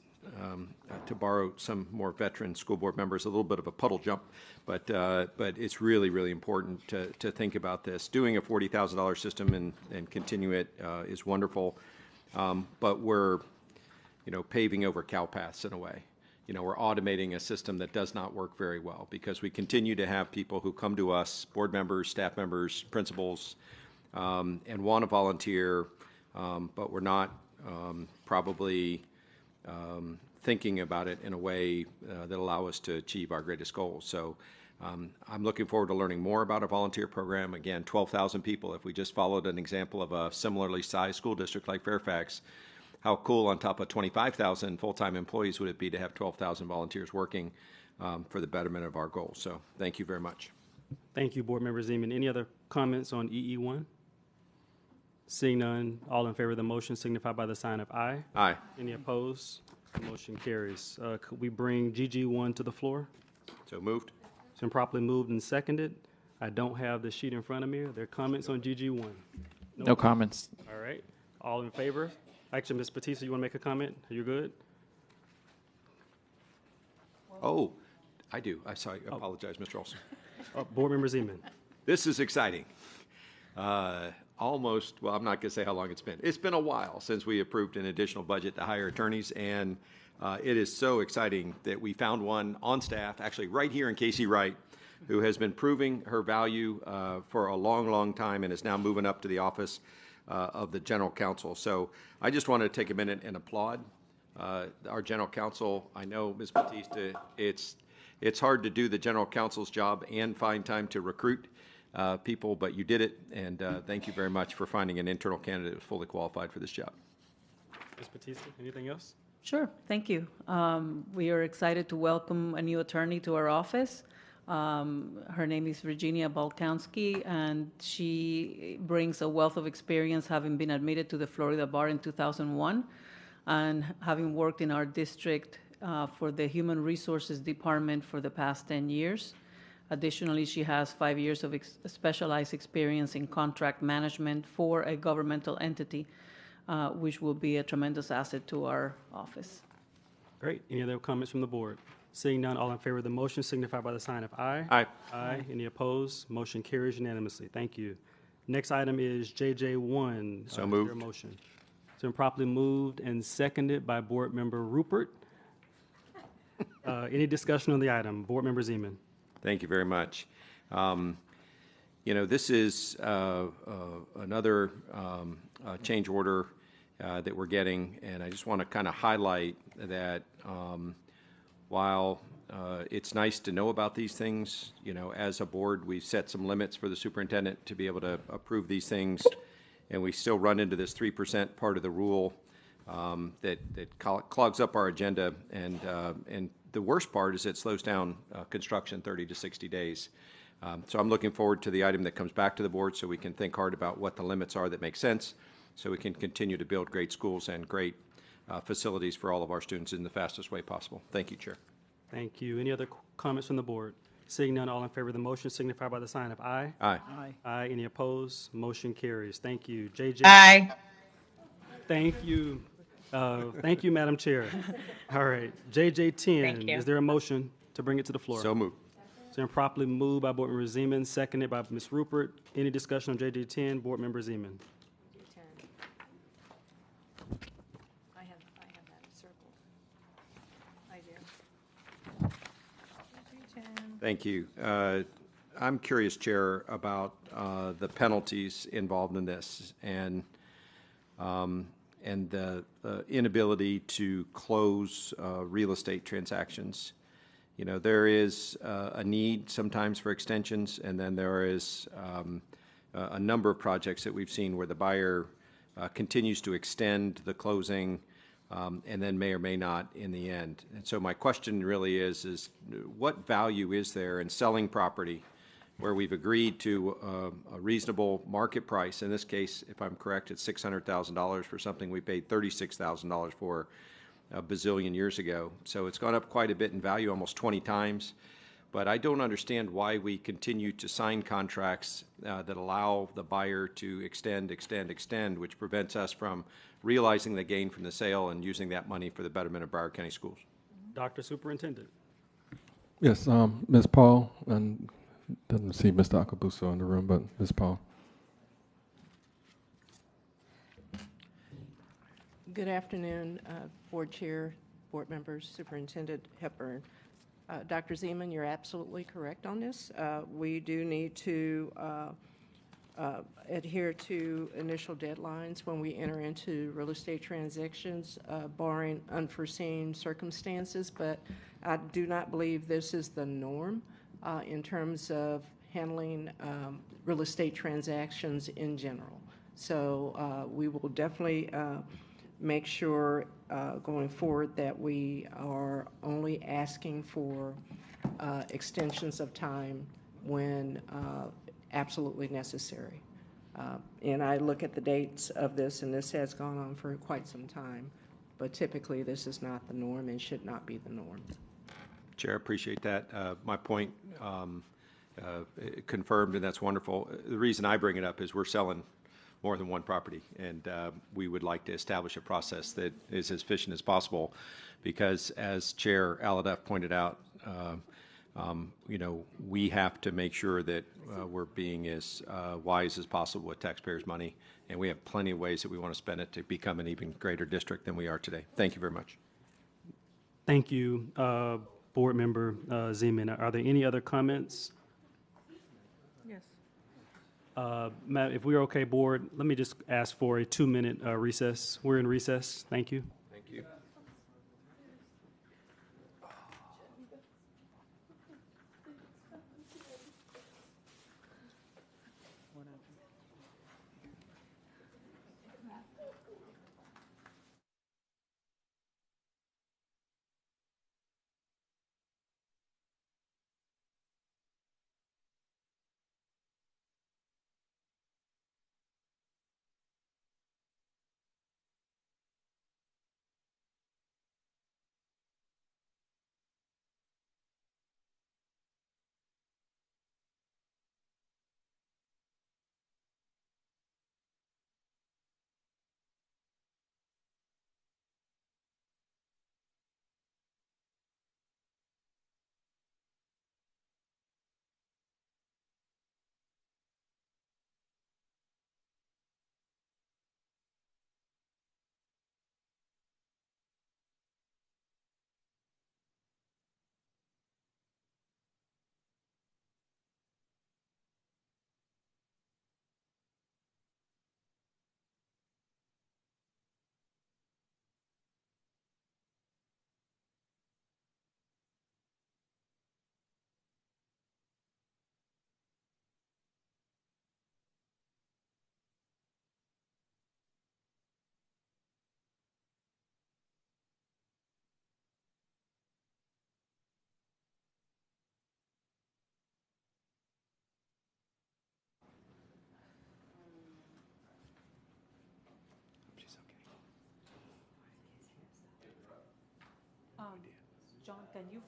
to borrow some more veteran school board members, a little bit of a puddle jump, but it's really, really important to think about this. Doing a $40,000 system and continue it is wonderful, but we're, paving over cow paths in a way. We're automating a system that does not work very well because we continue to have people who come to us, board members, staff members, principals, and want to volunteer, but we're not probably thinking about it in a way that allow us to achieve our greatest goals. So I'm looking forward to learning more about a volunteer program. Again, 12,000 people. If we just followed an example of a similarly sized school district like Fairfax, how cool on top of 25,000 full-time employees would it be to have 12,000 volunteers working for the betterment of our goals? So thank you very much. Thank you, Board Member Zeman. Any other comments on EE1? Seeing none, all in favor of the motion signify by the sign of aye. Aye. Any opposed? The motion carries. Could we bring GG1 to the floor? So moved. It's been properly moved and seconded. I don't have the sheet in front of me. Are there comments on GG1? No comments. All right. All in favor? Actually, Ms. Batista, you want to make a comment? Are you good? Oh, I do. I apologize, Mr. Olson. Board Member Zeman. This is exciting. Almost, well, I'm not going to say how long it's been. It's been a while since we approved an additional budget to hire attorneys, and it is so exciting that we found one on staff, actually right here in Casey Wright, who has been proving her value for a long, long time and is now moving up to the office of the General Counsel. So I just wanted to take a minute and applaud our General Counsel. I know, Ms. Batista, it's hard to do the General Counsel's job and find time to recruit people, but you did it, and thank you very much for finding an internal candidate who's fully qualified for this job. Ms. Batista, anything else? Sure, thank you. We are excited to welcome a new attorney to our office. Her name is Virginia Balkowski, and she brings a wealth of experience, having been admitted to the Florida Bar in 2001 and having worked in our district for the Human Resources Department for the past 10 years. Additionally, she has 5 years of specialized experience in contract management for a governmental entity, which will be a tremendous asset to our office. Great. Any other comments from the board? Seeing none, all in favor of the motion signify by the sign of aye. Aye. Aye. Any opposed? Motion carries unanimously. Thank you. Next item is JJ1. So moved. Is there a motion? It's been properly moved and seconded by Board Member Rupert. Any discussion on the item? Board Member Zeman. Thank you very much. This is another change order that we're getting, and I just want to kind of highlight that while it's nice to know about these things, as a board, we've set some limits for the superintendent to be able to approve these things, and we still run into this 3% part of the rule that clogs up our agenda, and the worst part is it slows down construction 30 to 60 days. So I'm looking forward to the item that comes back to the board so we can think hard about what the limits are that make sense, so we can continue to build great schools and great facilities for all of our students in the fastest way possible. Thank you, Chair. Thank you. Any other comments from the board? Seeing none, all in favor of the motion signify by the sign of aye. Aye. Aye. Aye. Any opposed? Motion carries. Thank you. JJ. Aye. Thank you. Thank you, Madam Chair. All right. JJ10. Thank you. Is there a motion to bring it to the floor? So moved. It's been properly moved by Board Member Zeman, seconded by Ms. Rupert. Any discussion on JJ10? Board Member Zeman. I have that circled. I do. Thank you. I'm curious, Chair, about the penalties involved in this and the inability to close real estate transactions. There is a need sometimes for extensions, and then there is a number of projects that we've seen where the buyer continues to extend the closing and then may or may not in the end. And so my question really is what value is there in selling property where we've agreed to a reasonable market price. In this case, if I'm correct, it's $600,000 for something we paid $36,000 for a bazillion years ago. So it's gone up quite a bit in value, almost 20 times. But I don't understand why we continue to sign contracts that allow the buyer to extend, which prevents us from realizing the gain from the sale and using that money for the betterment of Broward County Schools. Dr. Superintendent. Yes, Ms. Paul, and doesn't see Mr. Akabuso in the room, but Ms. Paul. Good afternoon, Board Chair, Board members, Superintendent Hepburn. Dr. Zeman, you're absolutely correct on this. We do need to adhere to initial deadlines when we enter into real estate transactions, barring unforeseen circumstances, but I do not believe this is the norm in terms of handling real estate transactions in general. So we will definitely make sure going forward that we are only asking for extensions of time when absolutely necessary. And I look at the dates of this, and this has gone on for quite some time, but typically this is not the norm and should not be the norm. Chair, appreciate that. My point confirmed, and that's wonderful. The reason I bring it up is we're selling more than one property, and we would like to establish a process that is as efficient as possible, because as Chair Aladuff pointed out, we have to make sure that we're being as wise as possible with taxpayers' money, and we have plenty of ways that we want to spend it to become an even greater district than we are today. Thank you very much. Thank you, Board Member Zeman. Are there any other comments? Yes. Matt, if we're okay, Board, let me just ask for a 2-minute recess. We're in recess. Thank you. Thank you. John, can you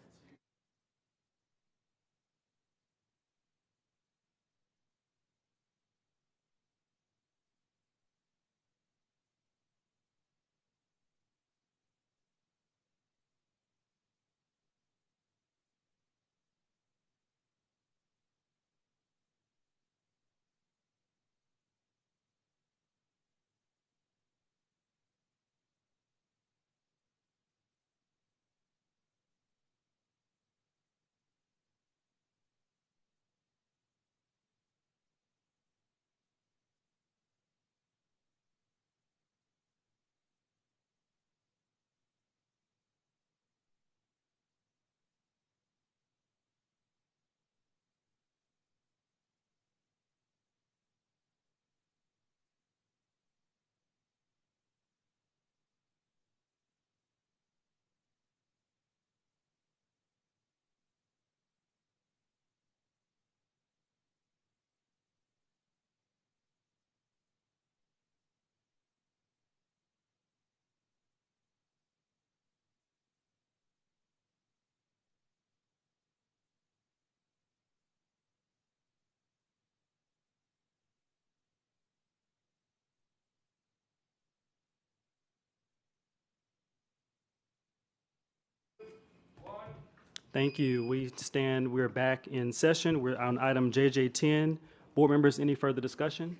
Thank you. We're back in session. We're on item JJ10. Board members, any further discussion?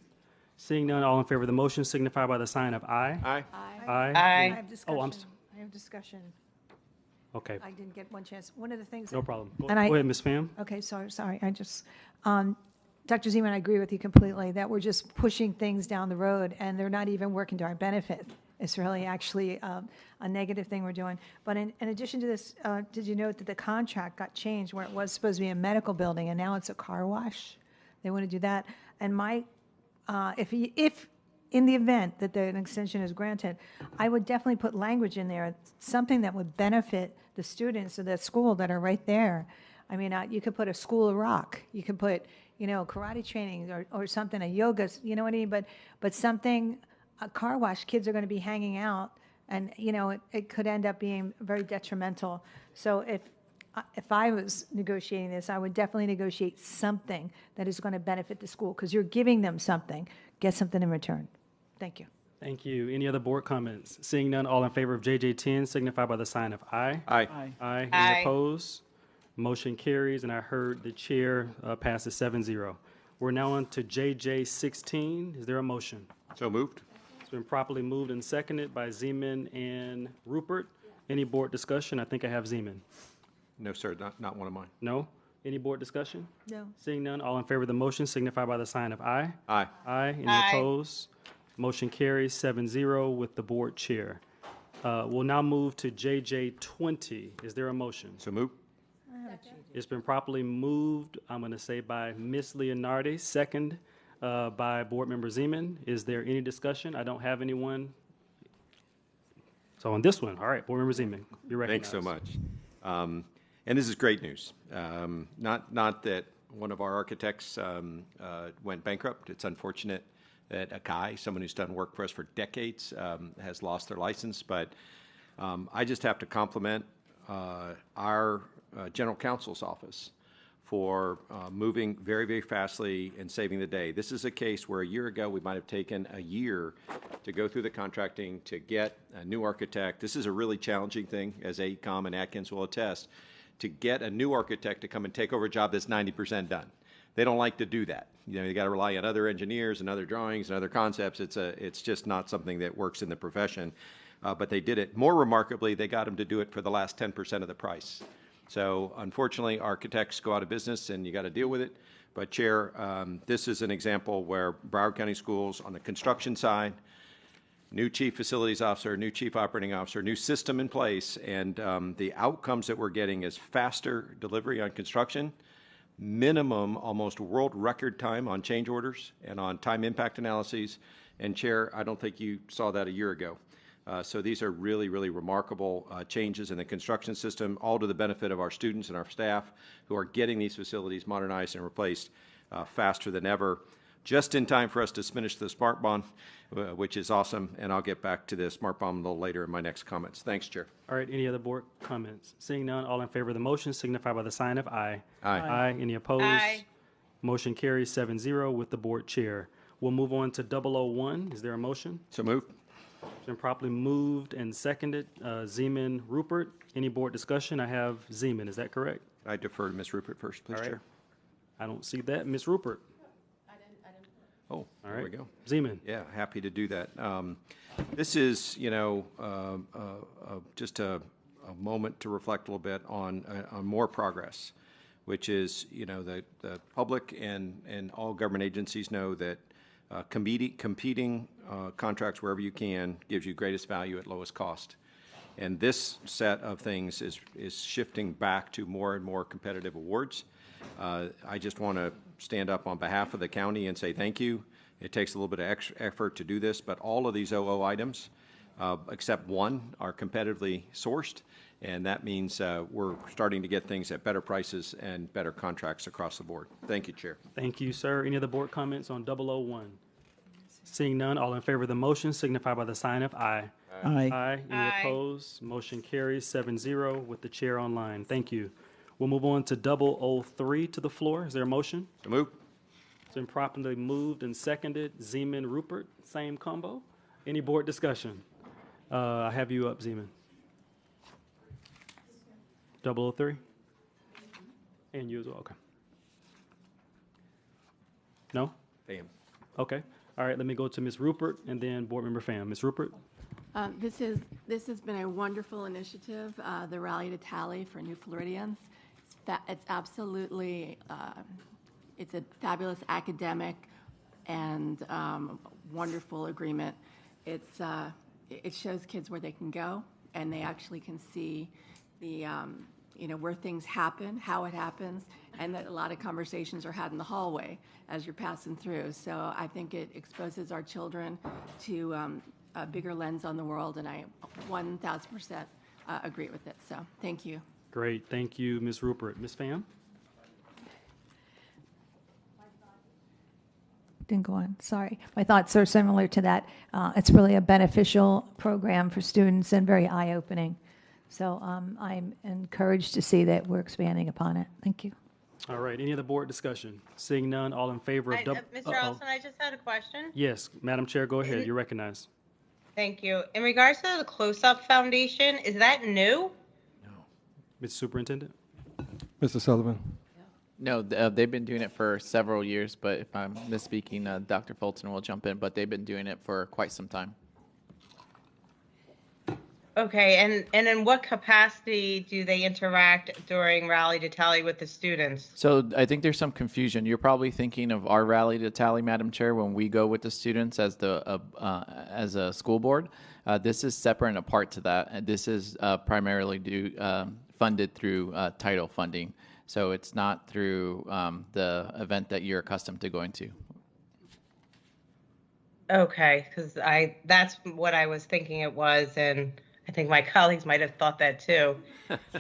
Seeing none, all in favor of the motion signify by the sign of aye. Aye. Aye. I have discussion. Oh, I have discussion. okay. I didn't get one chance. One of the things. No problem. Go And I- ahead, Ms. Pham. Okay, sorry. I just, Dr. Zeman, I agree with you completely that we're just pushing things down the road and they're not even working to our benefit. It's really actually a negative thing we're doing. But in addition to this, did you note that the contract got changed where it was supposed to be a medical building and now it's a car wash? They want to do that. And if in the event that an extension is granted, I would definitely put language in there, something that would benefit the students of that school that are right there. I mean, you could put a school of rock. You could put, karate training or something, a yoga, you know what I mean? But something, a car wash, kids are going to be hanging out and, it could end up being very detrimental. So if I was negotiating this, I would definitely negotiate something that is going to benefit the school because you're giving them something. Get something in return. Thank you. Thank you. Any other board comments? Seeing none, all in favor of JJ10 signify by the sign of aye. Aye. Aye. Any opposed? Motion carries, and I heard the chair passes 7-0. We're now on to JJ16. Is there a motion? So moved. It's been properly moved and seconded by Zeman and Rupert. Any board discussion? I think I have Zeman. No, sir, not one of mine. No? Any board discussion? No. Seeing none, all in favor of the motion signify by the sign of aye. Aye. Aye. Any opposed? Motion carries 7-0 with the board chair. We'll now move to JJ20. Is there a motion? So moved. It's been properly moved, I'm going to say by Ms. Leonardi, second by Board Member Zeman. Is there any discussion? I don't have anyone. So on this one, all right, Board Member Zeman, you're recognized. Thanks so much. And this is great news. Not that one of our architects went bankrupt. It's unfortunate that Akai, someone who's done work for us for decades, has lost their license. But I just have to compliment our General Counsel's office for moving very, very fastly and saving the day. This is a case where a year ago we might have taken a year to go through the contracting to get a new architect. This is a really challenging thing, as AECOM and Atkins will attest, to get a new architect to come and take over a job that's 90% done. They don't like to do that. You got to rely on other engineers and other drawings and other concepts. It's just not something that works in the profession. But they did it. More remarkably, they got them to do it for the last 10% of the price. So unfortunately, architects go out of business, and you got to deal with it. But Chair, this is an example where Broward County Schools, on the construction side, new chief facilities officer, new chief operating officer, new system in place, and the outcomes that we're getting is faster delivery on construction, minimum almost world record time on change orders and on time impact analyses. And Chair, I don't think you saw that a year ago. So these are really, really remarkable changes in the construction system, all to the benefit of our students and our staff who are getting these facilities modernized and replaced faster than ever, just in time for us to finish the Smart Bond, which is awesome. And I'll get back to the Smart Bond a little later in my next comments. Thanks, Chair. All right, any other board comments? Seeing none, all in favor of the motion signify by the sign of aye. Aye. Aye. Any opposed? Aye. Motion carries 7-0 with the board chair. We'll move on to 001. Is there a motion? So moved. It's been properly moved and seconded. Zeman, Rupert. Any board discussion? I have Zeman. Is that correct? I defer to Ms. Rupert first, please, All right. Chair. I don't see that. Ms. Rupert. Oh, All there right. we go. Zeman. Yeah, happy to do that. This is, just a moment to reflect a little bit on more progress, which is, the public and all government agencies know that competing contracts wherever you can gives you greatest value at lowest cost. And this set of things is shifting back to more and more competitive awards. I just want to stand up on behalf of the county and say thank you. It takes a little bit of extra effort to do this, but all of these OO items, except one, are competitively sourced. And that means we're starting to get things at better prices and better contracts across the board. Thank you, Chair. Thank you, sir. Any other board comments on 001? Seeing none, all in favor of the motion signify by the sign of aye. Aye. Aye. Any opposed? Motion carries 7-0 with the chair online. Thank you. We'll move on to 003 to the floor. Is there a motion? So moved. It's been properly moved and seconded. Zeman, Rupert, same combo. Any board discussion? I have you up, Zeman. 003. And you as well, okay. No? Pham. Okay. All right, let me go to Ms. Rupert and then Board Member Pham. Ms. Rupert? This has been a wonderful initiative, the Rally to Tally for New Floridians. It's absolutely, it's a fabulous academic and wonderful agreement. It shows kids where they can go, and they actually can see the, where things happen, how it happens, and that a lot of conversations are had in the hallway as you're passing through. So I think it exposes our children to a bigger lens on the world, and I 1,000% agree with it. So thank you. Great, thank you, Ms. Rupert. Ms. Pham? Didn't go on, sorry. My thoughts are similar to that. It's really a beneficial program for students and very eye-opening. So I'm encouraged to see that we're expanding upon it. Thank you. All right, any other board discussion? Seeing none, all in favor of Mr. Olson, I just had a question. Yes, Madam Chair, go ahead. You're recognized. Thank you. In regards to the Close-Up Foundation, is that new? Mr. Superintendent? Mr. Sullivan? No, they've been doing it for several years, but if I'm misspeaking, Dr. Fulton will jump in, but they've been doing it for quite some time. Okay, and in what capacity do they interact during Rally to Tally with the students? So I think there's some confusion. You're probably thinking of our Rally to Tally, Madam Chair, when we go with the students as a school board. This is separate and apart to that. And this is primarily funded through title funding. So it's not through the event that you're accustomed to going to. Okay, because that's what I was thinking it was, and I think my colleagues might have thought that too.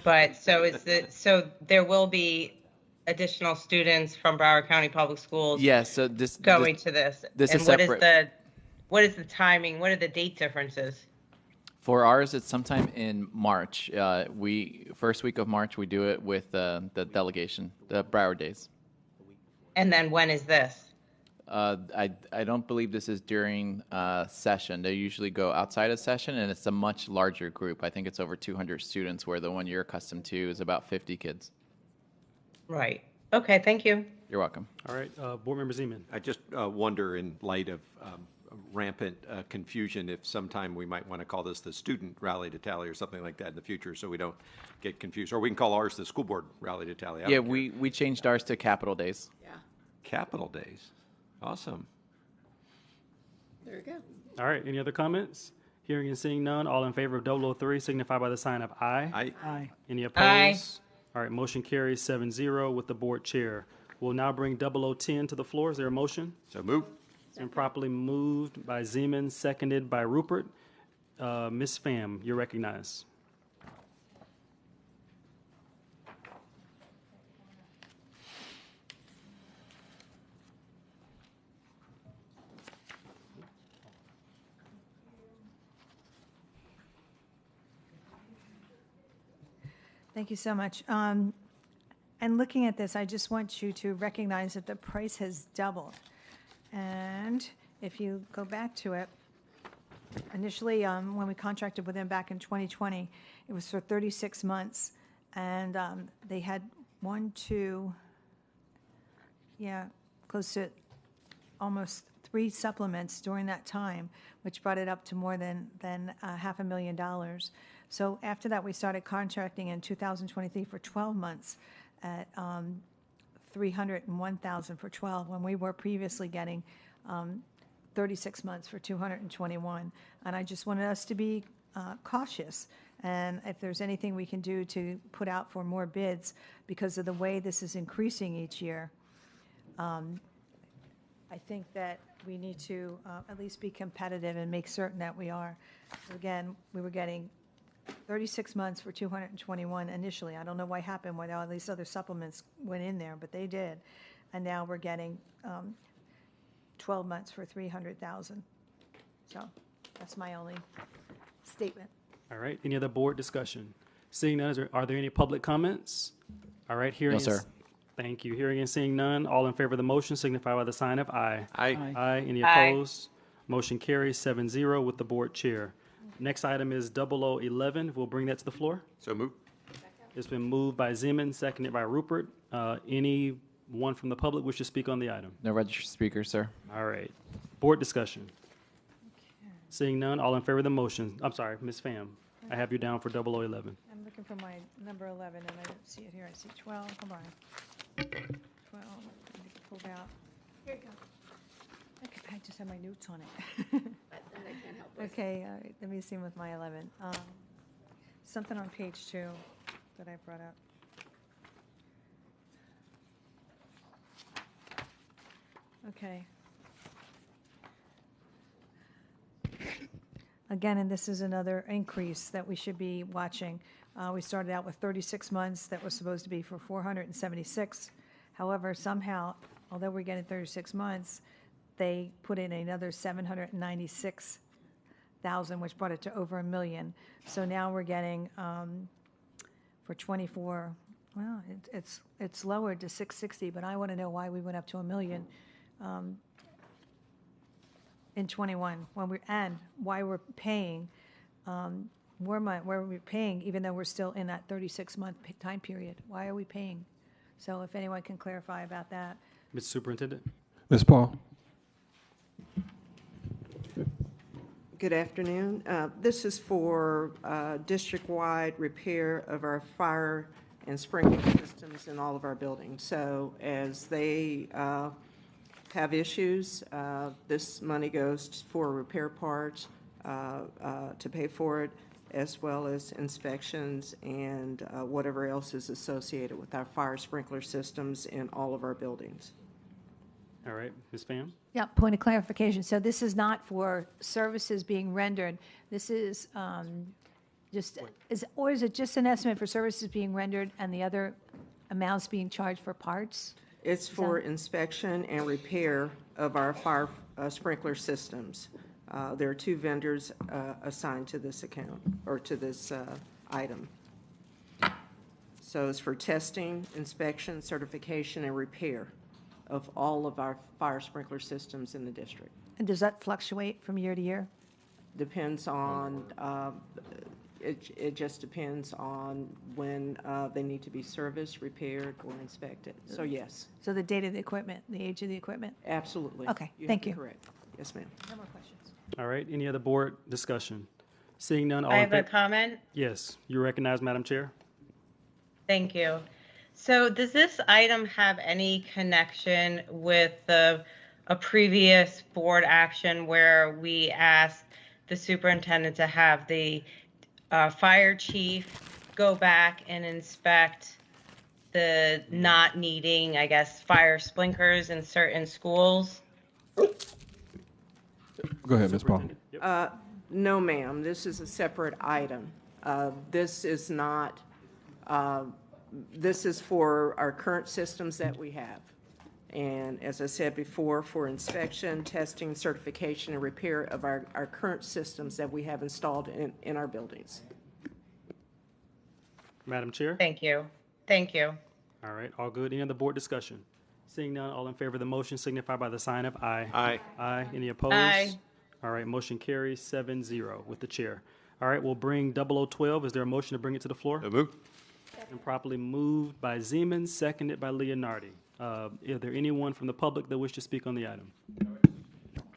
But so there will be additional students from Broward County Public Schools. Yes, so this going to this. This and is separate. What is the timing? What are the date differences? For ours, it's sometime in March. First week of March, we do it with the delegation, the Broward Days. And then when is this? I don't believe this is during session. They usually go outside of session, and it's a much larger group. I think it's over 200 students, where the one you're accustomed to is about 50 kids. Right. Okay, thank you. You're welcome. All right, Board Member Zeman. I just wonder, in light of rampant confusion, if sometime we might want to call this the Student Rally to Tally or something like that in the future, so we don't get confused. Or we can call ours the School Board Rally to Tally. Yeah, we changed ours to Capital Days. Yeah. Capital Days. Awesome. There you go. All right, any other comments? Hearing and seeing none, all in favor of 003 signify by the sign of aye. Aye. Aye. Any opposed? Aye. All right, motion carries 7-0 with the board chair. We'll now bring 0010 to the floor. Is there a motion? So move. It's been properly moved by Zeman, seconded by Rupert. Ms. Pham, you're recognized. Thank you so much. And looking at this, I just want you to recognize that the price has doubled. And if you go back to it, initially, when we contracted with them back in 2020, it was for 36 months. And they had close to almost 3 supplements during that time, which brought it up to more than $500,000. So after that, we started contracting in 2023 for 12 months at $301,000 for 12, when we were previously getting 36 months for $221. And I just wanted us to be cautious. And if there's anything we can do to put out for more bids, because of the way this is increasing each year, I think that we need to at least be competitive and make certain that we are. Again, we were getting 36 months for 221 initially. I don't know what happened when all these other supplements went in there, but they did. And now we're getting 12 months for 300,000. So that's my only statement. All right, any other board discussion? Seeing none, are there any public comments? All right, hearing. No, sir. Thank you. Hearing and seeing none, all in favor of the motion signify by the sign of aye. Aye. Aye. Any Aye. opposed? Motion carries 7-0 with the board chair. Next item is 0011. We'll bring that to the floor. So move. It's been moved by Zeman, seconded by Rupert. Anyone from the public wish to speak on the item? No registered speakers, sir. All right. Board discussion. Seeing none, all in favor of the motion. I'm sorry, Ms. Pham. I have you down for 0011. I'm looking for my number 11, and I don't see it here. I see 12. Hold on. 12. I think it pulled out. Here you go. Okay, I just have my notes on it. Okay, all right, let me see with my 11. Something on page 2 that I brought up. Okay. Again, and this is another increase that we should be watching. We started out with 36 months. That was supposed to be for 476. However, somehow, although we're getting 36 months, they put in another 796,000, which brought it to over $1 million. So now we're getting for 24. Well, it's lowered to 660, but I want to know why we went up to $1 million in 21 and why we're paying more money. Where we're paying, even though we're still in that 36-month time period. Why are we paying? So if anyone can clarify about that. Mr. Superintendent. Ms. Paul. Good afternoon. This is for district-wide repair of our fire and sprinkler systems in all of our buildings. So as they have issues, this money goes for repair parts to pay for it, as well as inspections and whatever else is associated with our fire sprinkler systems in all of our buildings. All right, Ms. Pham? Yeah, point of clarification. So this is not for services being rendered. This is or is it just an estimate for services being rendered and the other amounts being charged for parts? It's for inspection and repair of our fire sprinkler systems. There are 2 vendors assigned to this account, or to this item. So it's for testing, inspection, certification, and repair of all of our fire sprinkler systems in the district. And does that fluctuate from year to year? Depends on, it just depends on when they need to be serviced, repaired, or inspected. So yes. So the date of the equipment, the age of the equipment? Absolutely. Okay, You thank have you. it correct. Yes, ma'am. No more questions. All right, any other board discussion? Seeing none, all I in have a favor? comment. Yes, you recognize, Madam Chair. Thank you. So does this item have any connection with a previous board action where we asked the superintendent to have the fire chief go back and inspect the not needing, I guess, fire sprinklers in certain schools? Go ahead, Ms. Paul. No, ma'am. This is a separate item. This is not, this is for our current systems that we have. And as I said before, for inspection, testing, certification, and repair of our current systems that we have installed in our buildings. Madam Chair? Thank you. Thank you. All right, all good. Any other board discussion? Seeing none, all in favor of the motion signify by the sign of aye. Aye. Aye. Any opposed? Aye. All right, motion carries 7-0 with the chair. All right, we'll bring 0012. Is there a motion to bring it to the floor? So moved. And properly moved by Zeman, seconded by Leonardi. Is there anyone from the public that wish to speak on the item?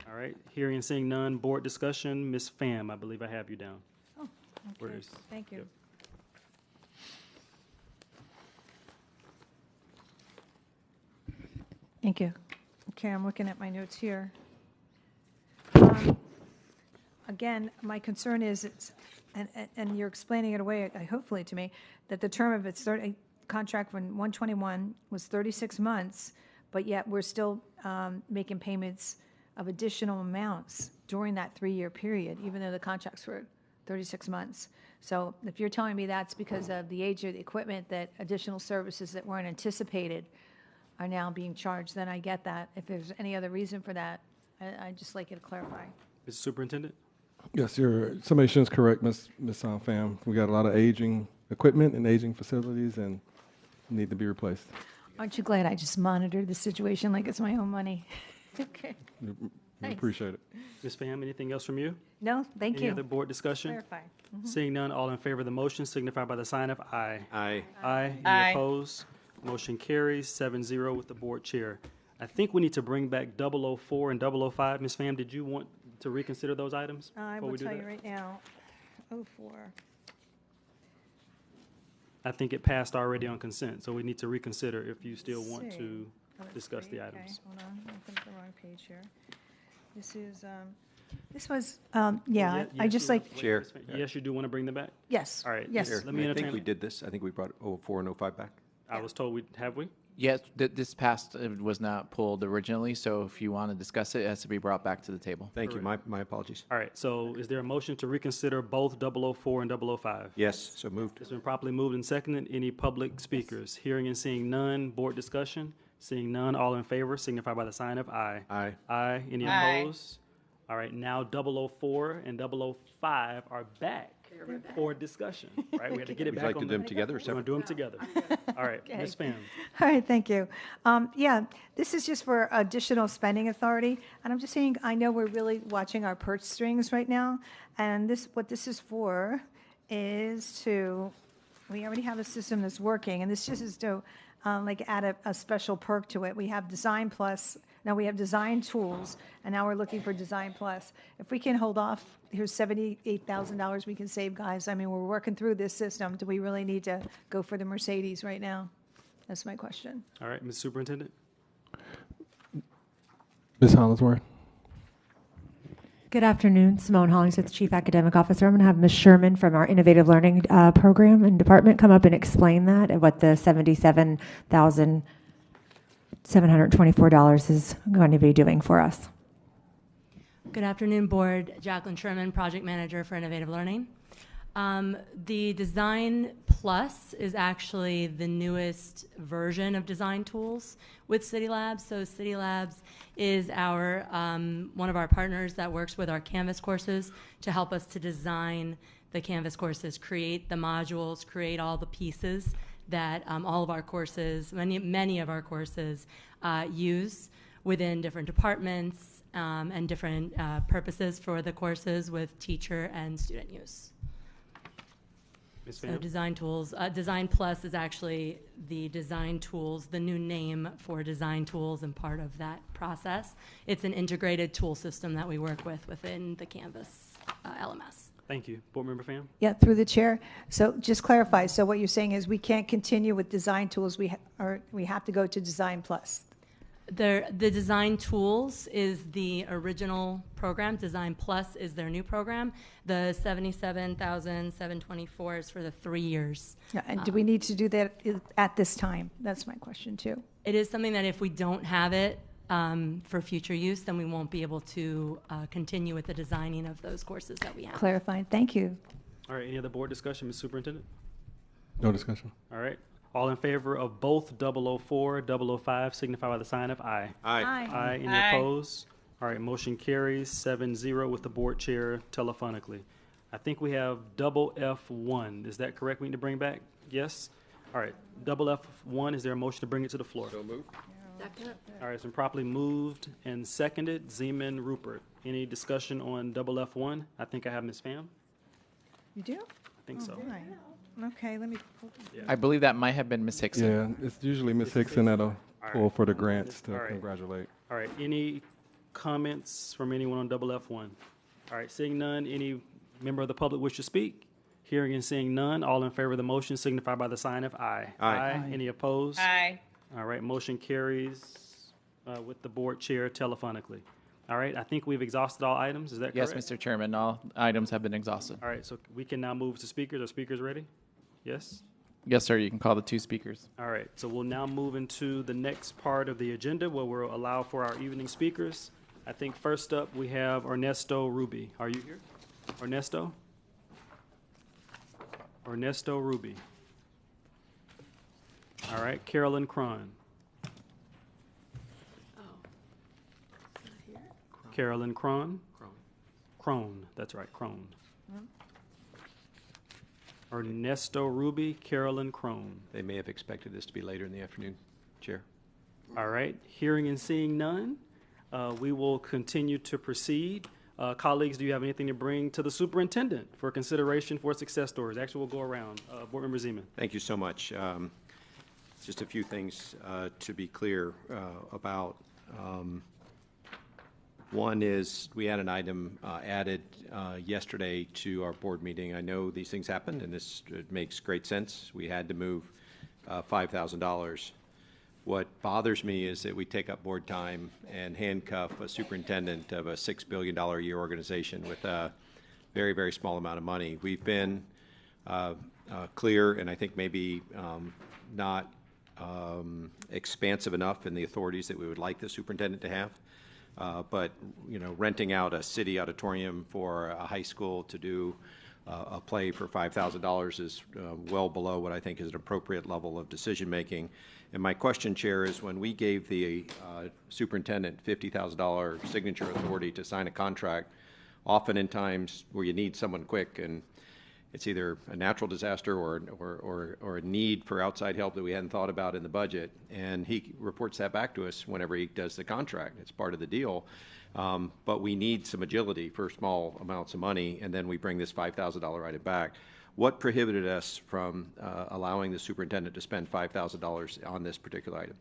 All right, hearing and seeing none, board discussion. Ms. Pham, I believe I have you down. Oh, Where okay. is- Thank you. Yep. Thank you. Okay, I'm looking at my notes here. Again, my concern is, and you're explaining it away, hopefully to me, that the term of its contract from 121 was 36 months, but yet we're still making payments of additional amounts during that 3-year period, even though the contract's for 36 months. So if you're telling me that's because of the age of the equipment, that additional services that weren't anticipated are now being charged, then I get that. If there's any other reason for that, I'd just like you to clarify. Mr. Superintendent? Yes, your summation is correct, Ms. Pham. We got a lot of aging equipment and aging facilities and need to be replaced. Aren't you glad I just monitored the situation like it's my own money? Okay. Thanks. Appreciate it. Ms. Pham, anything else from you? No, thank Any you. other board discussion? Clarify. Mhm. Seeing none, all in favor of the motion signify by the sign of aye. Aye. Aye. Any Aye. opposed? Motion carries 7-0 with the board chair. I think we need to bring back 004 and 005. Ms. Pham, did you want to reconsider those items? I before will we do tell that? you right now, 04. I think it passed already on consent, so we need to reconsider if you still want See. to Oh, let's discuss see. the Okay, items. hold on, I opened the wrong page here. This is, this was, yeah, I just you- like, wait, Chair. Ms. Pham, Yes, you do want to bring them back? yes. All right. Yes. Chair, Let me I think entertain. we did this. I think we brought 04 and 05 back. I was told have we? Yes, this passed, it was not pulled originally, so if you want to discuss it, it has to be brought back to the table. Thank you. My apologies. All right, so is there a motion to reconsider both 004 and 005? Yes, so moved. It's been properly moved and seconded. Any public speakers? Hearing and seeing none. Board discussion? Seeing none. All in favor signify by the sign of aye. Aye. Aye. Any Aye. opposed? All right, now 004 and 005 are back for discussion, right? We had to get it Would you back like on to do them together or We're going to do them together. All right, Okay. Ms. Pham. All right, thank you. Yeah, this is just for additional spending authority, and I'm just saying, I know we're really watching our purse strings right now, and what this is for is to, we already have a system that's working, and this just is to, like, add a special perk to it. We have Design Plus, now we have Design Tools, and now we're looking for Design Plus. If we can hold off, here's $78,000 we can save, guys. I mean, we're working through this system. Do we really need to go for the Mercedes right now? That's my question. All right, Ms. Superintendent. Ms. Hollingsworth. Good afternoon, Simone Hollingsworth, Chief Academic Officer. I'm going to have Ms. Sherman from our Innovative Learning Program and Department come up and explain that and what the $77,724 is going to be doing for us. Good afternoon, Board. Jacqueline Sherman, Project Manager for Innovative Learning. The Design Plus is actually the newest version of design tools with City Labs. So City Labs is our one of our partners that works with our Canvas courses to help us to design the Canvas courses, create the modules, create all the pieces that all of our courses, many of our courses use within different departments and different purposes for the courses with teacher and student use. Ms. So Pham? Design Tools, Design Plus is actually the Design Tools, the new name for Design Tools and part of that process. It's an integrated tool system that we work with within the Canvas LMS. Thank you. Board Member Pham? Yeah, through the chair. So just clarify, so what you're saying is we can't continue with Design Tools, we have to go to Design Plus. The Design Tools is the original program. Design Plus is their new program. The $77,724 is for the 3 years. Yeah, and do we need to do that at this time? That's my question, too. It is something that if we don't have it for future use, then we won't be able to continue with the designing of those courses that we have. Clarified, thank you. All right, any other board discussion, Ms. Superintendent? No discussion. All right. All in favor of both 004, 005 signify by the sign of aye. Aye. Aye. Aye. Any Aye. opposed? All right, motion carries 7-0 with the board chair telephonically. I think we have F1. Is that correct? We need to bring back? Yes? All right, F1, is there a motion to bring it to the floor? So moved. All right, it's been properly moved and seconded. Zeman, Rupert. Any discussion on F1? I think I have Ms. Pham. You do? I think so. All right. Okay, let me. I believe that might have been Ms. Hickson. Yeah, it's usually Ms. Hickson that'll pull for the grants to All right. congratulate. All right, any comments from anyone on F1? All right, seeing none, any member of the public wish to speak? Hearing and seeing none, all in favor of the motion signify by the sign of aye. Aye. Any opposed? Aye. All right, motion carries with the board chair telephonically. All right, I think we've exhausted all items. Is that Yes, correct? Mr. Chairman, all items have been exhausted. All right, so we can now move to speakers. Are speakers ready? Yes? Yes, sir, you can call the two speakers. All right, so we'll now move into the next part of the agenda where we'll allow for our evening speakers. I think first up we have Ernesto Ruby. Are you here? Ernesto? Ernesto Ruby. All right, Carolyn Cron. Carolyn Cron? Crone, that's right, Crone. Ernesto Ruby, Carolyn Crone. They may have expected this to be later in the afternoon, Chair. All right, hearing and seeing none, we will continue to proceed. Colleagues, do you have anything to bring to the superintendent for consideration for success stories? Actually, we'll go around. Board Member Zeman. Thank you so much. Just a few things to be clear about. One is we had an item added yesterday to our board meeting. I know these things happen, and it makes great sense. We had to move $5,000. What bothers me is that we take up board time and handcuff a superintendent of a $6 billion a year organization with a very, very small amount of money. We've been clear, and I think maybe not expansive enough in the authorities that we would like the superintendent to have. But renting out a city auditorium for a high school to do a play for $5,000 is well below what I think is an appropriate level of decision making. And my question, Chair, is when we gave the superintendent $50,000 signature authority to sign a contract, often in times where you need someone quick and it's either a natural disaster or a need for outside help that we hadn't thought about in the budget, and he reports that back to us whenever he does the contract. It's part of the deal. But we need some agility for small amounts of money, and then we bring this $5,000 item back. What prohibited us from allowing the superintendent to spend $5,000 on this particular item?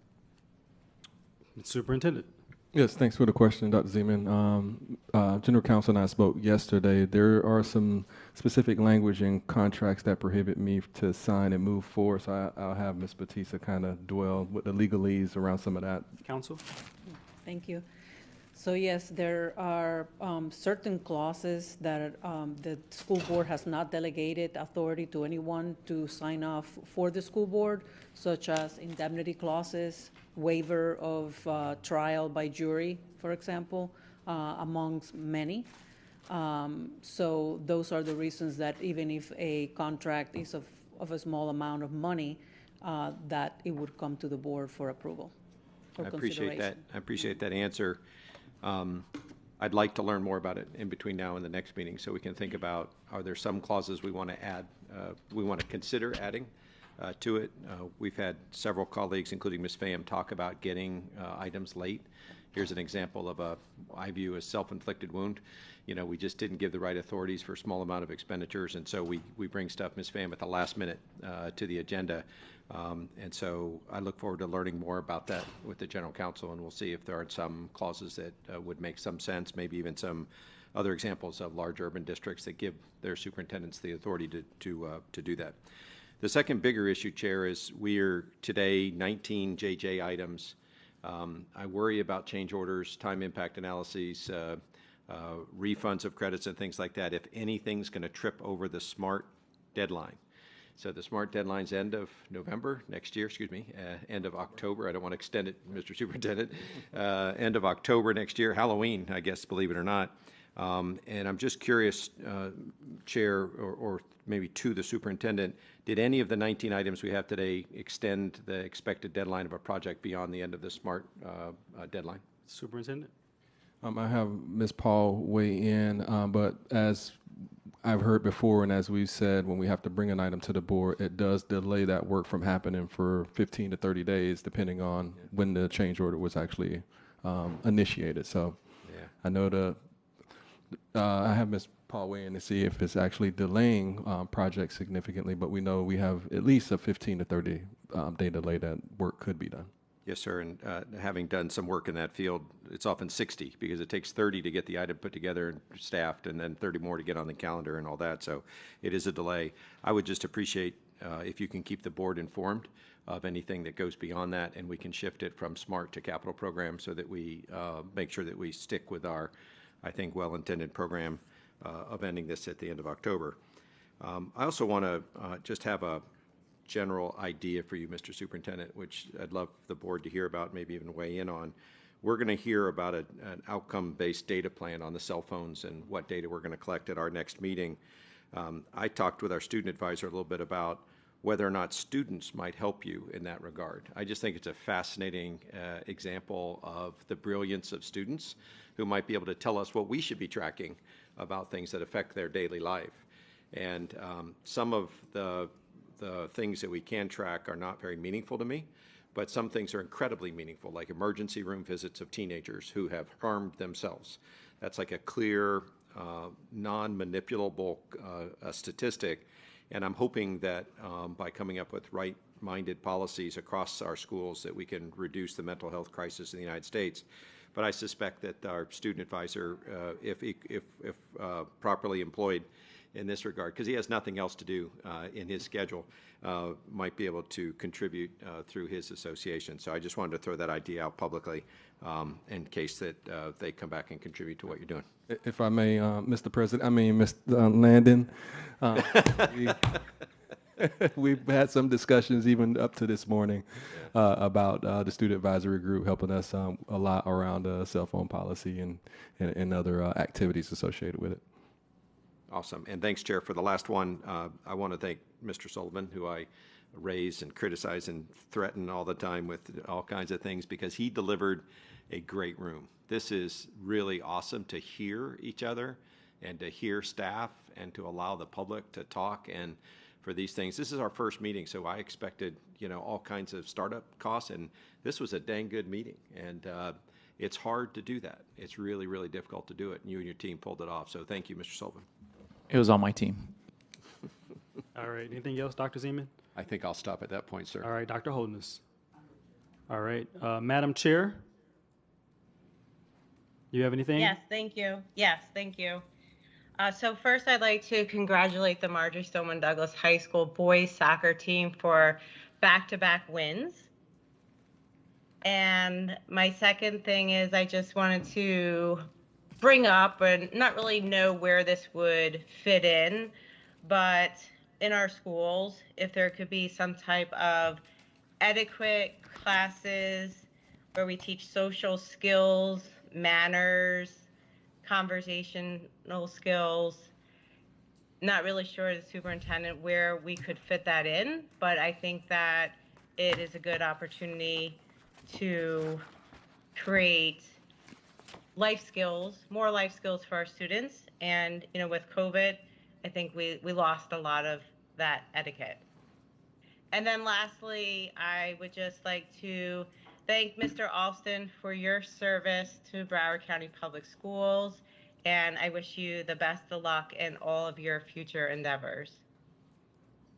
Superintendent. Yes, thanks for the question, Dr. Zeman. General Counsel and I spoke yesterday. There are some specific language in contracts that prohibit me to sign and move forward, so I'll have Ms. Batista kind of dwell with the legalese around some of that. Counsel? Thank you. So yes, there are certain clauses that the school board has not delegated authority to anyone to sign off for the school board, such as indemnity clauses, waiver of trial by jury, for example, amongst many. So those are the reasons that even if a contract is of a small amount of money, that it would come to the board for approval. I appreciate that. I appreciate that answer. I'd like to learn more about it in between now and the next meeting, so we can think about, are there some clauses we want to add, we want to consider adding to it. We've had several colleagues, including Ms. Pham, talk about getting items late. Here's an example of I view a self-inflicted wound. We just didn't give the right authorities for a small amount of expenditures, and so we bring stuff, Ms. Pham, at the last minute to the agenda. And so I look forward to learning more about that with the General Counsel, and we'll see if there are some clauses that would make some sense, maybe even some other examples of large urban districts that give their superintendents the authority to do that. The second bigger issue, Chair, is we are today 19 JJ items. I worry about change orders, time impact analyses, refunds of credits and things like that if anything's going to trip over the SMART deadline. So the SMART deadline's end of November next year, end of October. I don't want to extend it, Mr. Superintendent. End of October next year, Halloween, I guess, believe it or not. And I'm just curious, Chair, or maybe to the superintendent, did any of the 19 items we have today extend the expected deadline of a project beyond the end of the SMART deadline? Superintendent? I have Ms. Paul weigh in, but as I've heard before, and as we've said, when we have to bring an item to the board, it does delay that work from happening for 15 to 30 days, depending on when the change order was actually initiated. So I know I have Ms. Paul weigh in to see if it's actually delaying projects significantly, but we know we have at least a 15 to 30 day delay that work could be done. Yes, sir, and having done some work in that field, it's often 60 because it takes 30 to get the item put together and staffed, and then 30 more to get on the calendar and all that, so it is a delay. I would just appreciate if you can keep the board informed of anything that goes beyond that, and we can shift it from SMART to capital program so that we make sure that we stick with our, I think, well-intended program of ending this at the end of October. I also want to just have a general idea for you, Mr. Superintendent, which I'd love the board to hear about, maybe even weigh in on. We're going to hear about an outcome-based data plan on the cell phones and what data we're going to collect at our next meeting. I talked with our student advisor a little bit about whether or not students might help you in that regard. I just think it's a fascinating example of the brilliance of students who might be able to tell us what we should be tracking about things that affect their daily life. And some of the things that we can track are not very meaningful to me, but some things are incredibly meaningful, like emergency room visits of teenagers who have harmed themselves. That's like a clear, non-manipulable statistic, and I'm hoping that by coming up with right-minded policies across our schools that we can reduce the mental health crisis in the United States. But I suspect that our student advisor, if properly employed in this regard, because he has nothing else to do in his schedule, might be able to contribute through his association. So I just wanted to throw that idea out publicly in case that they come back and contribute to what you're doing. If I may, Mr. Landon, we've had some discussions even up to this morning about the student advisory group helping us a lot around cell phone policy and other activities associated with it. Awesome. And thanks, Chair. For the last one, I want to thank Mr. Sullivan, who I raise and criticize and threaten all the time with all kinds of things, because he delivered a great room. This is really awesome to hear each other and to hear staff and to allow the public to talk. And for these things, this is our first meeting, so I expected, all kinds of startup costs, and this was a dang good meeting. And it's hard to do that. It's really, really difficult to do it, and you and your team pulled it off. So thank you, Mr. Sullivan. It was on my team. All right. Anything else, Dr. Zeman? I think I'll stop at that point, sir. All right, Dr. Holdness. All right. Madam Chair, you have anything? Yes, thank you. Yes, thank you. So first, I'd like to congratulate the Marjorie Stoneman Douglas High School boys soccer team for back-to-back wins. And my second thing is I just wanted to bring up, and not really know where this would fit in, but in our schools, if there could be some type of etiquette classes where we teach social skills, manners, conversational skills. Not really sure, the superintendent, where we could fit that in, but I think that it is a good opportunity to create life skills, more life skills for our students. And, with COVID, I think we lost a lot of that etiquette. And then lastly, I would just like to thank Mr. Alston for your service to Broward County Public Schools, and I wish you the best of luck in all of your future endeavors.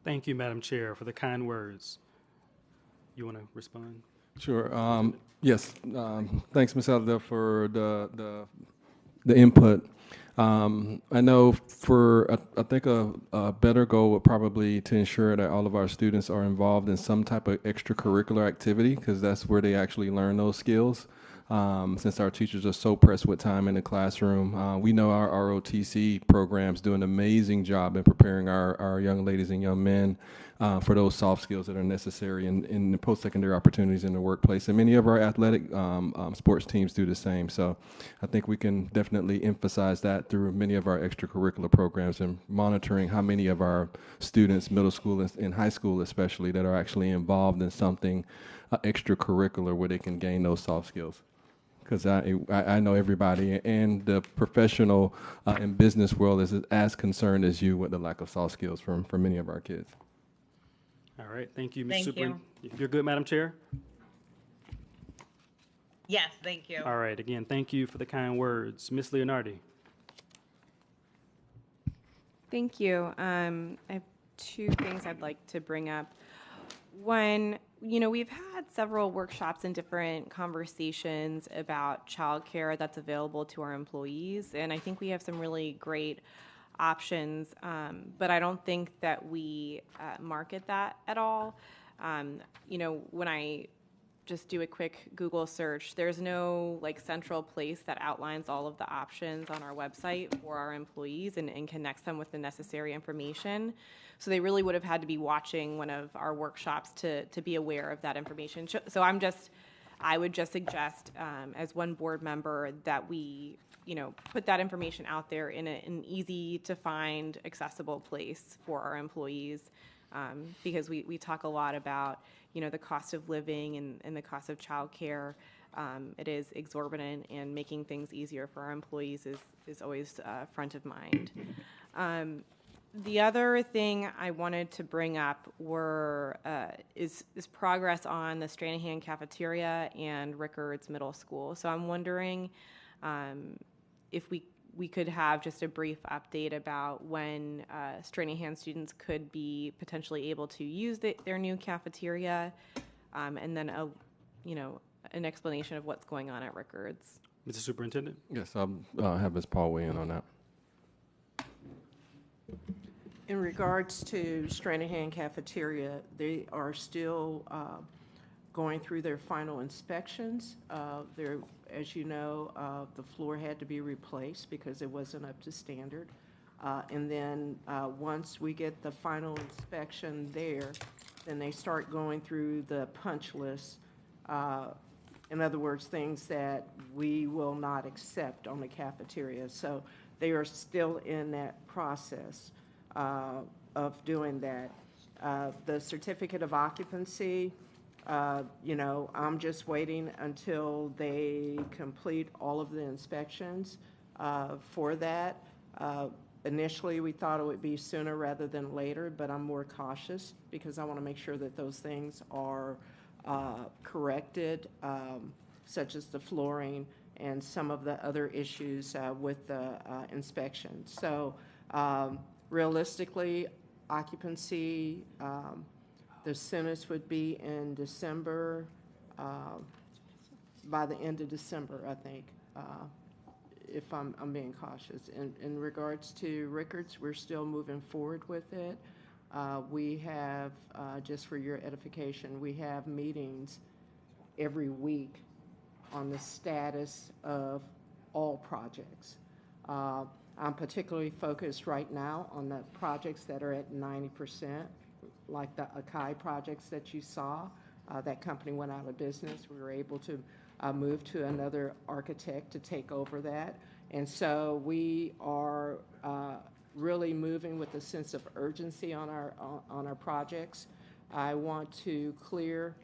Thank you, Madam Chair, for the kind words. You want to respond? Sure. Yes. Thanks, Ms. Alder, for the input. I know I think a better goal would probably to ensure that all of our students are involved in some type of extracurricular activity, because that's where they actually learn those skills. Since our teachers are so pressed with time in the classroom, we know our ROTC programs do an amazing job in preparing our young ladies and young men for those soft skills that are necessary in the post-secondary opportunities in the workplace. And many of our athletic sports teams do the same. So I think we can definitely emphasize that through many of our extracurricular programs and monitoring how many of our students, middle school and high school especially, that are actually involved in something extracurricular where they can gain those soft skills. Because I know everybody and the professional and business world is as concerned as you with the lack of soft skills for many of our kids. All right. Thank you, Ms. Thank Super. you. You're good, Madam Chair? Yes, thank you. All right. Again, thank you for the kind words. Ms. Leonardi. Thank you. I have two things I'd like to bring up. One, we've had several workshops and different conversations about childcare that's available to our employees, and I think we have some really great options, but I don't think that we market that at all. When I just do a quick Google search, there's no central place that outlines all of the options on our website for our employees and connects them with the necessary information. So they really would have had to be watching one of our workshops to be aware of that information. So I would just suggest as one board member that we put that information out there in an easy to find, accessible place for our employees, because we talk a lot about the cost of living and the cost of childcare. It is exorbitant, and making things easier for our employees is always front of mind. The other thing I wanted to bring up is progress on the Stranahan Cafeteria and Rickards Middle School. So I'm wondering if we could have just a brief update about when Stranahan students could be potentially able to use their new cafeteria, and then an explanation of what's going on at Rickards. Mr. Superintendent? Yes, I'll have Ms. Paul weigh in on that. In regards to Stranahan Cafeteria, they are still going through their final inspections. As you know, the floor had to be replaced because it wasn't up to standard. And then once we get the final inspection there, then they start going through the punch list. In other words, things that we will not accept on the cafeteria. So they are still in that process of doing that. The certificate of occupancy, I'm just waiting until they complete all of the inspections for that. Initially, we thought it would be sooner rather than later, but I'm more cautious because I want to make sure that those things are corrected, such as the flooring and some of the other issues with the inspection. So realistically, occupancy, the soonest would be in December, by the end of December, I think, if I'm being cautious. In regards to Rickards, we're still moving forward with it. We have, just for your edification, we have meetings every week on the status of all projects. I'm particularly focused right now on the projects that are at 90%, like the Akai projects that you saw. That company went out of business. We were able to move to another architect to take over that. And so we are really moving with a sense of urgency on our projects. I want to clear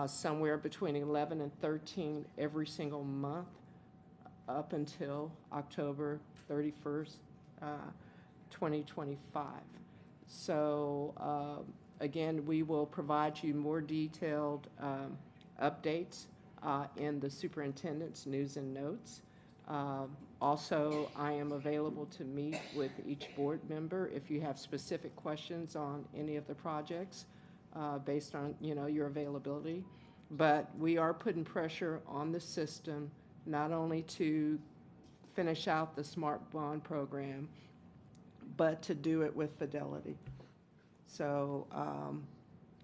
somewhere between 11 and 13 every single month up until October 31st, 2025. So again, we will provide you more detailed updates in the superintendent's news and notes. Also, I am available to meet with each board member if you have specific questions on any of the projects based on your availability. But we are putting pressure on the system not only to finish out the Smart Bond program, but to do it with fidelity. So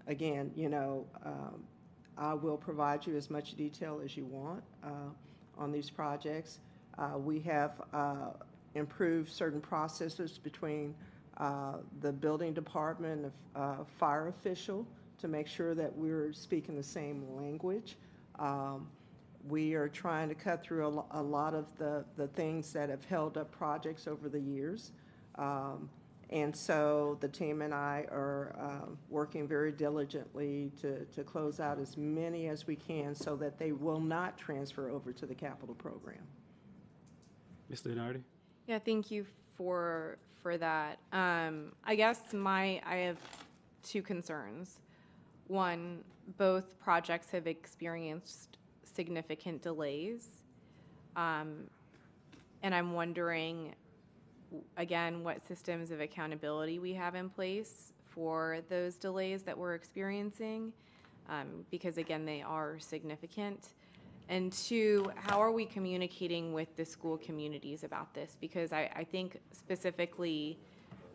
again, I will provide you as much detail as you want on these projects. We have improved certain processes between the building department and the fire official to make sure that we're speaking the same language. We are trying to cut through a lot of the things that have held up projects over the years. And so the team and I are working very diligently to close out as many as we can so that they will not transfer over to the capital program. Ms. Leonardi? Yeah, thank you for that. I guess I have two concerns. One, both projects have experienced significant delays. And I'm wondering, again, what systems of accountability we have in place for those delays that we're experiencing, because again, they are significant. And two, how are we communicating with the school communities about this? Because I think specifically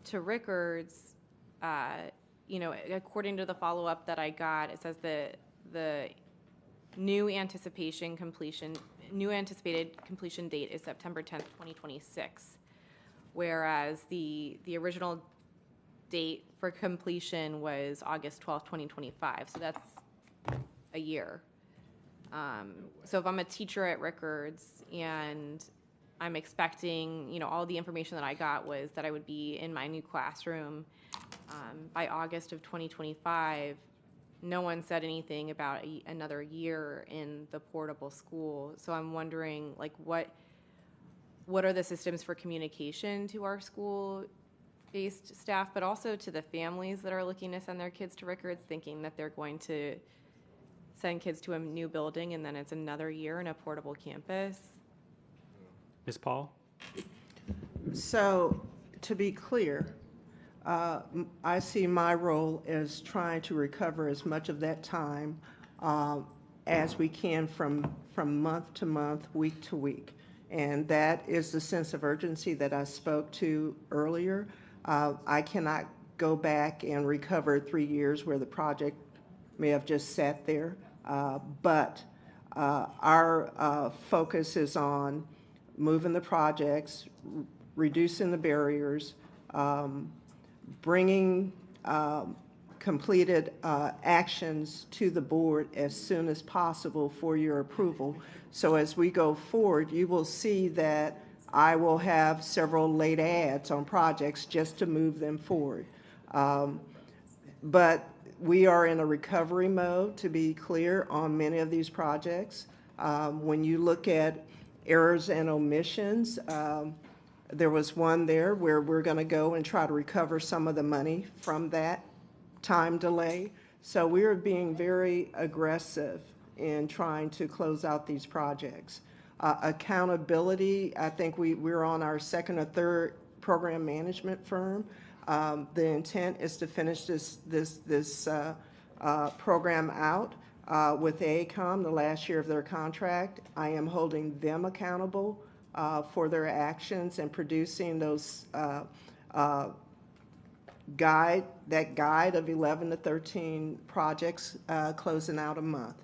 to Rickards, according to the follow-up that I got, it says the new anticipated completion date is September 10th, 2026, whereas the original date for completion was August 12th, 2025. So that's a year. So if I'm a teacher at Rickards and I'm expecting, all the information that I got was that I would be in my new classroom by August of 2025, no one said anything about another year in the portable school. So I'm wondering, what are the systems for communication to our school based staff, but also to the families that are looking to send their kids to Rickards, thinking that they're going to send kids to a new building and then it's another year in a portable campus. Ms. Paul? So, to be clear, I see my role as trying to recover as much of that time as we can from month to month, week to week. And that is the sense of urgency that I spoke to earlier. I cannot go back and recover 3 years where the project may have just sat there, but our focus is on moving the projects, reducing the barriers, bringing completed actions to the board as soon as possible for your approval. So as we go forward, you will see that I will have several late ads on projects just to move them forward. But we are in a recovery mode, to be clear, on many of these projects. When you look at errors and omissions, there was one there where we're going to go and try to recover some of the money from that time delay. So we are being very aggressive in trying to close out these projects. Accountability, I think we're on our second or third program management firm. The intent is to finish this program out with AECOM, the last year of their contract. I am holding them accountable for their actions and producing those guide of 11 to 13 projects closing out a month.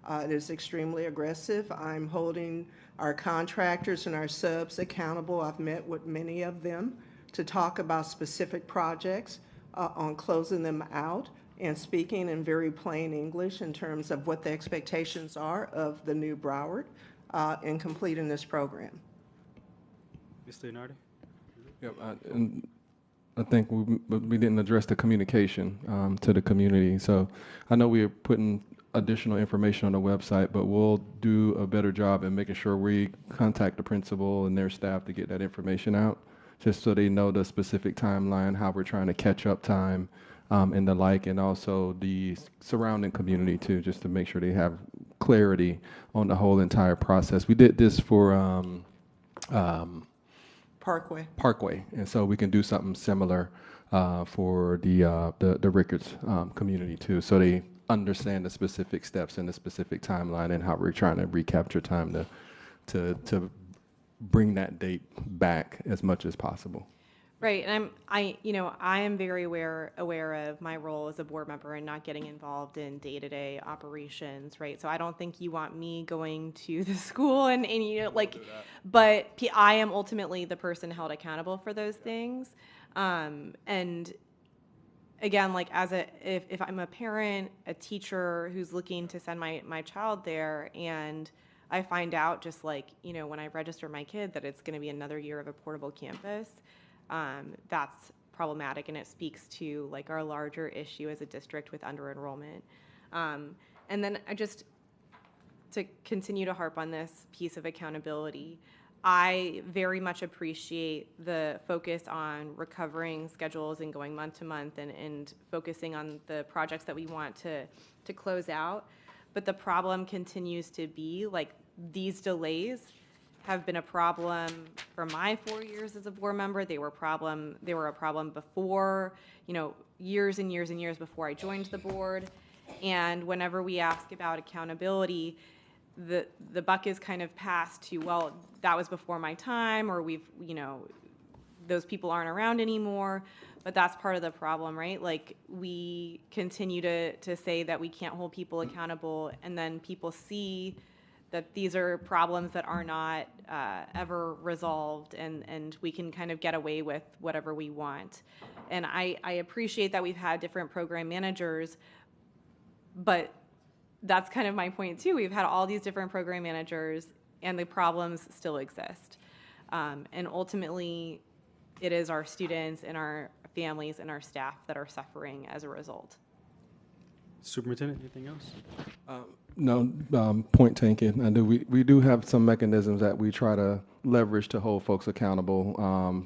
It is extremely aggressive. I'm holding our contractors and our subs accountable. I've met with many of them to talk about specific projects on closing them out and speaking in very plain English in terms of what the expectations are of the new Broward in completing this program. Ms. Leonardi? Yep, and I think we didn't address the communication to the community. So I know we are putting additional information on the website, but we'll do a better job in making sure we contact the principal and their staff to get that information out, just so they know the specific timeline, how we're trying to catch up time and the like, and also the surrounding community too, just to make sure they have clarity on the whole entire process. We did this for Parkway, and so we can do something similar for the Rickards community too, so they understand the specific steps and the specific timeline and how we're trying to recapture time to bring that date back as much as possible. Right, and I am very aware of my role as a board member and not getting involved in day-to-day operations, right? So I don't think you want me going to the school and but I am ultimately the person held accountable for those things, and again, like if I'm a parent, a teacher who's looking to send my child there, and I find out just when I register my kid that it's going to be another year of a portable campus, that's problematic, and it speaks to our larger issue as a district with under enrollment. And then to continue to harp on this piece of accountability, I very much appreciate the focus on recovering schedules and going month to month and focusing on the projects that we want to close out. But the problem continues to be these delays have been a problem for my 4 years as a board member. They were a problem before, years and years and years before I joined the board. And whenever we ask about accountability, the buck is kind of passed to, well, that was before my time, or those people aren't around anymore. But that's part of the problem, right? We continue to say that we can't hold people accountable, and then people see that these are problems that are not ever resolved, and we can kind of get away with whatever we want. And I appreciate that we've had different program managers, but that's kind of my point too. We've had all these different program managers, and the problems still exist. And ultimately, it is our students and our families and our staff that are suffering as a result. Superintendent, anything else? No, point taken. I do. We do have some mechanisms that we try to leverage to hold folks accountable.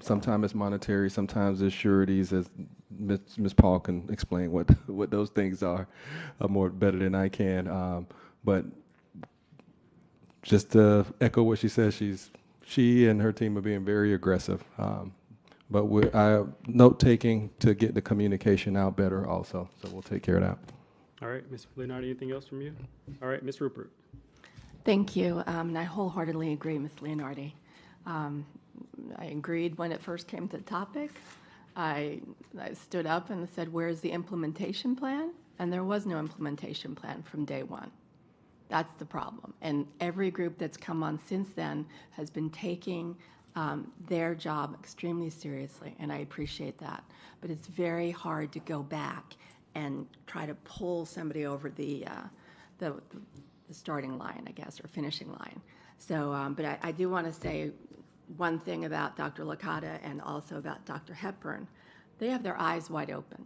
Sometimes it's monetary, sometimes it's sureties, as Ms. Paul can explain what those things are more better than I can. But just to echo what she says, she and her team are being very aggressive. But note taking to get the communication out better also. So we'll take care of that. All right, Ms. Leonardi, anything else from you? All right, Ms. Rupert. Thank you. And I wholeheartedly agree, Ms. Leonardi. I agreed when it first came to the topic. I stood up and said, where's the implementation plan? And there was no implementation plan from day one. That's the problem. And every group that's come on since then has been taking their job extremely seriously, and I appreciate that. But it's very hard to go back and try to pull somebody over the starting line, I guess, or finishing line. So, but I do want to say one thing about Dr. Licata and also about Dr. Hepburn. They have their eyes wide open.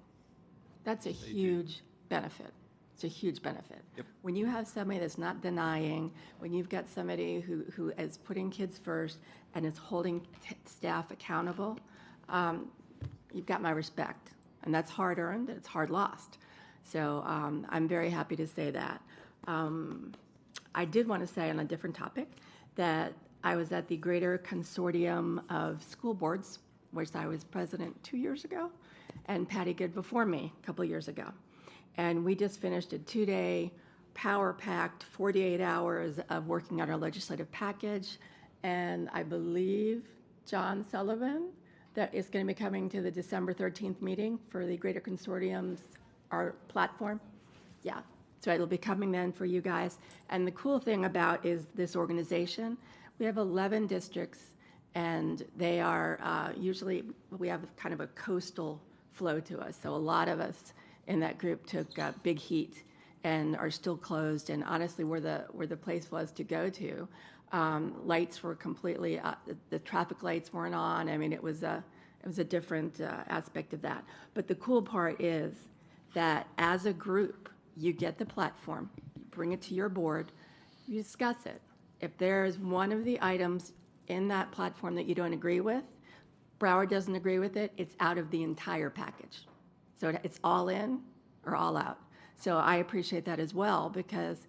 That's a huge benefit. It's a huge benefit. Yep. When you have somebody that's not denying, when you've got somebody who is putting kids first and is holding staff accountable, you've got my respect. And that's hard earned and it's hard lost. So I'm very happy to say that. I did want to say on a different topic that I was at the Greater Consortium of School Boards, which I was president 2 years ago, and Patty Good before me a couple years ago. And we just finished a 2-day, power-packed 48 hours of working on our legislative package. And I believe John Sullivan, that is going to be coming to the December 13th meeting for the Greater Consortium's, our platform. Yeah, so it'll be coming then for you guys. And the cool thing about is this organization, we have 11 districts, and they are usually, we have kind of a coastal flow to us. So a lot of us in that group took big heat and are still closed. And honestly, where the place was to go to, lights were completely, the traffic lights weren't on. I mean, it was a different aspect of that. But the cool part is that as a group, you get the platform, you bring it to your board, you discuss it. If there's one of the items in that platform that you don't agree with, Broward doesn't agree with it, it's out of the entire package. So it's all in or all out. So I appreciate that as well, because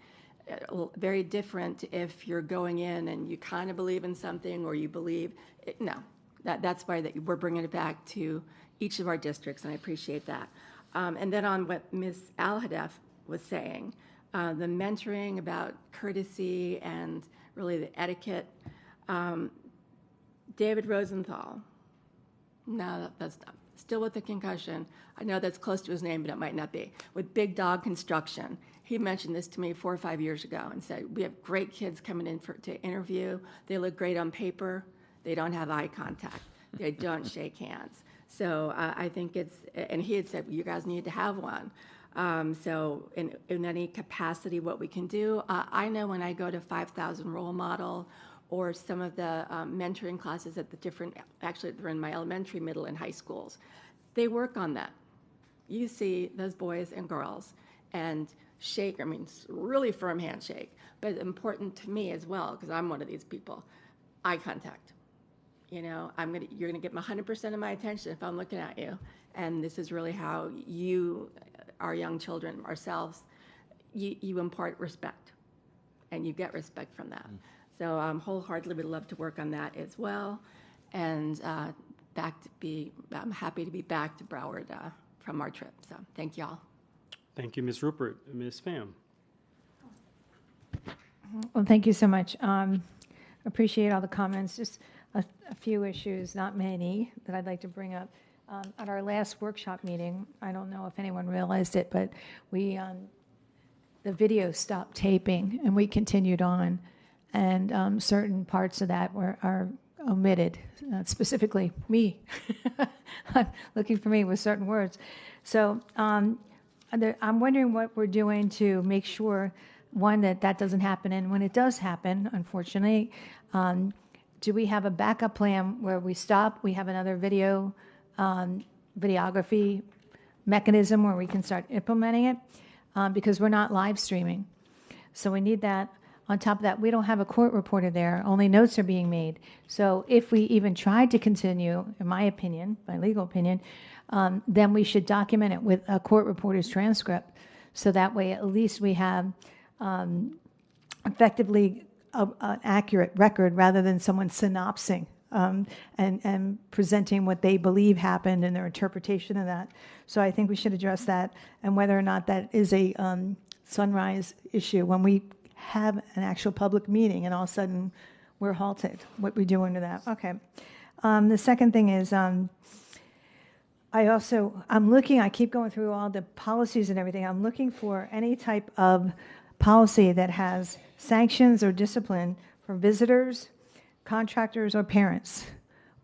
very different if you're going in and you kind of believe in something or you believe, no, that's why we're bringing it back to each of our districts, and I appreciate that. And then on what Ms. Al-Hadaf was saying, the mentoring about courtesy and really the etiquette, David Rosenthal, no, that's not. Still with the concussion. I know that's close to his name, but it might not be. With Big Dog Construction, he mentioned this to me 4 or 5 years ago and said, we have great kids coming in to interview. They look great on paper. They don't have eye contact. They don't shake hands. So I think it's, and he had said, well, you guys need to have one. So in any capacity, what we can do, I know when I go to 5,000 Role Model or some of the mentoring classes at the different, actually they're in my elementary, middle, and high schools, they work on that. You see those boys and girls and shake, I mean, really firm handshake, but important to me as well, because I'm one of these people, eye contact. You know, you're gonna get 100% of my attention if I'm looking at you, and this is really how you, our young children, ourselves, you impart respect, and you get respect from that. So wholeheartedly would love to work on that as well, and I'm happy to be back to Broward from our trip. So thank you all. Thank you, Ms. Rupert. Ms. Pham. Well, thank you so much. Appreciate all the comments. Just a few issues, not many, that I'd like to bring up. At our last workshop meeting, I don't know if anyone realized it, but we the video stopped taping and we continued on, and certain parts of that are omitted, specifically me. I'm looking for me with certain words. So I'm wondering what we're doing to make sure, one, that doesn't happen, and when it does happen, unfortunately, do we have a backup plan where we stop, we have another videography mechanism where we can start implementing it? because we're not live streaming. So we need that. On top of that, we don't have a court reporter there. Only notes are being made. So if we even tried to continue, in my opinion, my legal opinion, then we should document it with a court reporter's transcript. So that way, at least we have effectively an accurate record rather than someone synopsing and presenting what they believe happened and their interpretation of that. So I think we should address that, and whether or not that is a Sunrise issue when we have an actual public meeting and all of a sudden we're halted. What we do under that. Okay. The second thing is I'm looking, I keep going through all the policies and everything. I'm looking for any type of policy that has sanctions or discipline for visitors, contractors, or parents,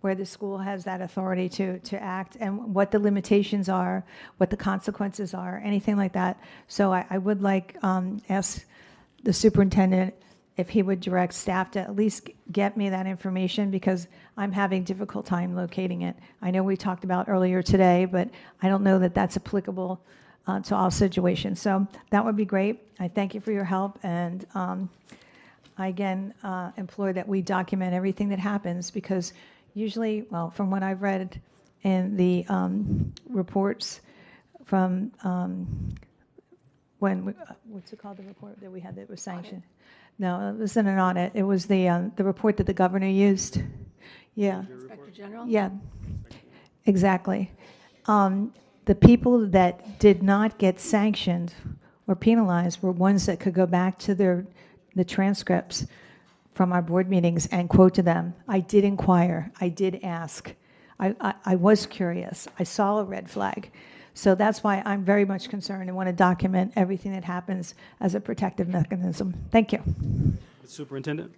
where the school has that authority to act, and what the limitations are, what the consequences are, anything like that. So I would like ask the superintendent if he would direct staff to at least get me that information, because I'm having difficult time locating it. I know we talked about earlier today, but I don't know that that's applicable to all situations. So that would be great. I thank you for your help, and I again implore that we document everything that happens, because usually, well, from what I've read in the reports from what's it called, the report that we had that was sanctioned? No, it wasn't an audit. It was the report that the governor used. Yeah. Inspector General? Yeah, exactly. The people that did not get sanctioned or penalized were ones that could go back to the transcripts from our board meetings and quote to them. I did inquire. I did ask. I was curious. I saw a red flag. So that's why I'm very much concerned and want to document everything that happens as a protective mechanism. Thank you. Superintendent?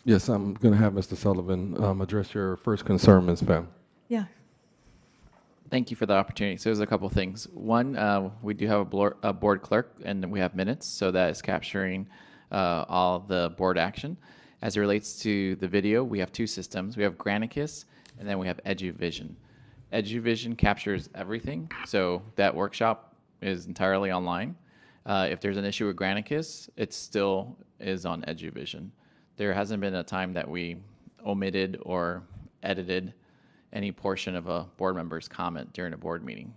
Yes, I'm going to have Mr. Sullivan address your first concern, Ms. Pham. Yeah. Thank you for the opportunity. So there's a couple things. One, we do have a board clerk, and we have minutes, so that is capturing all the board action. As it relates to the video, we have two systems. We have Granicus, and then we have EduVision. EduVision captures everything, so that workshop is entirely online. If there's an issue with Granicus, it still is on EduVision. There hasn't been a time that we omitted or edited any portion of a board member's comment during a board meeting.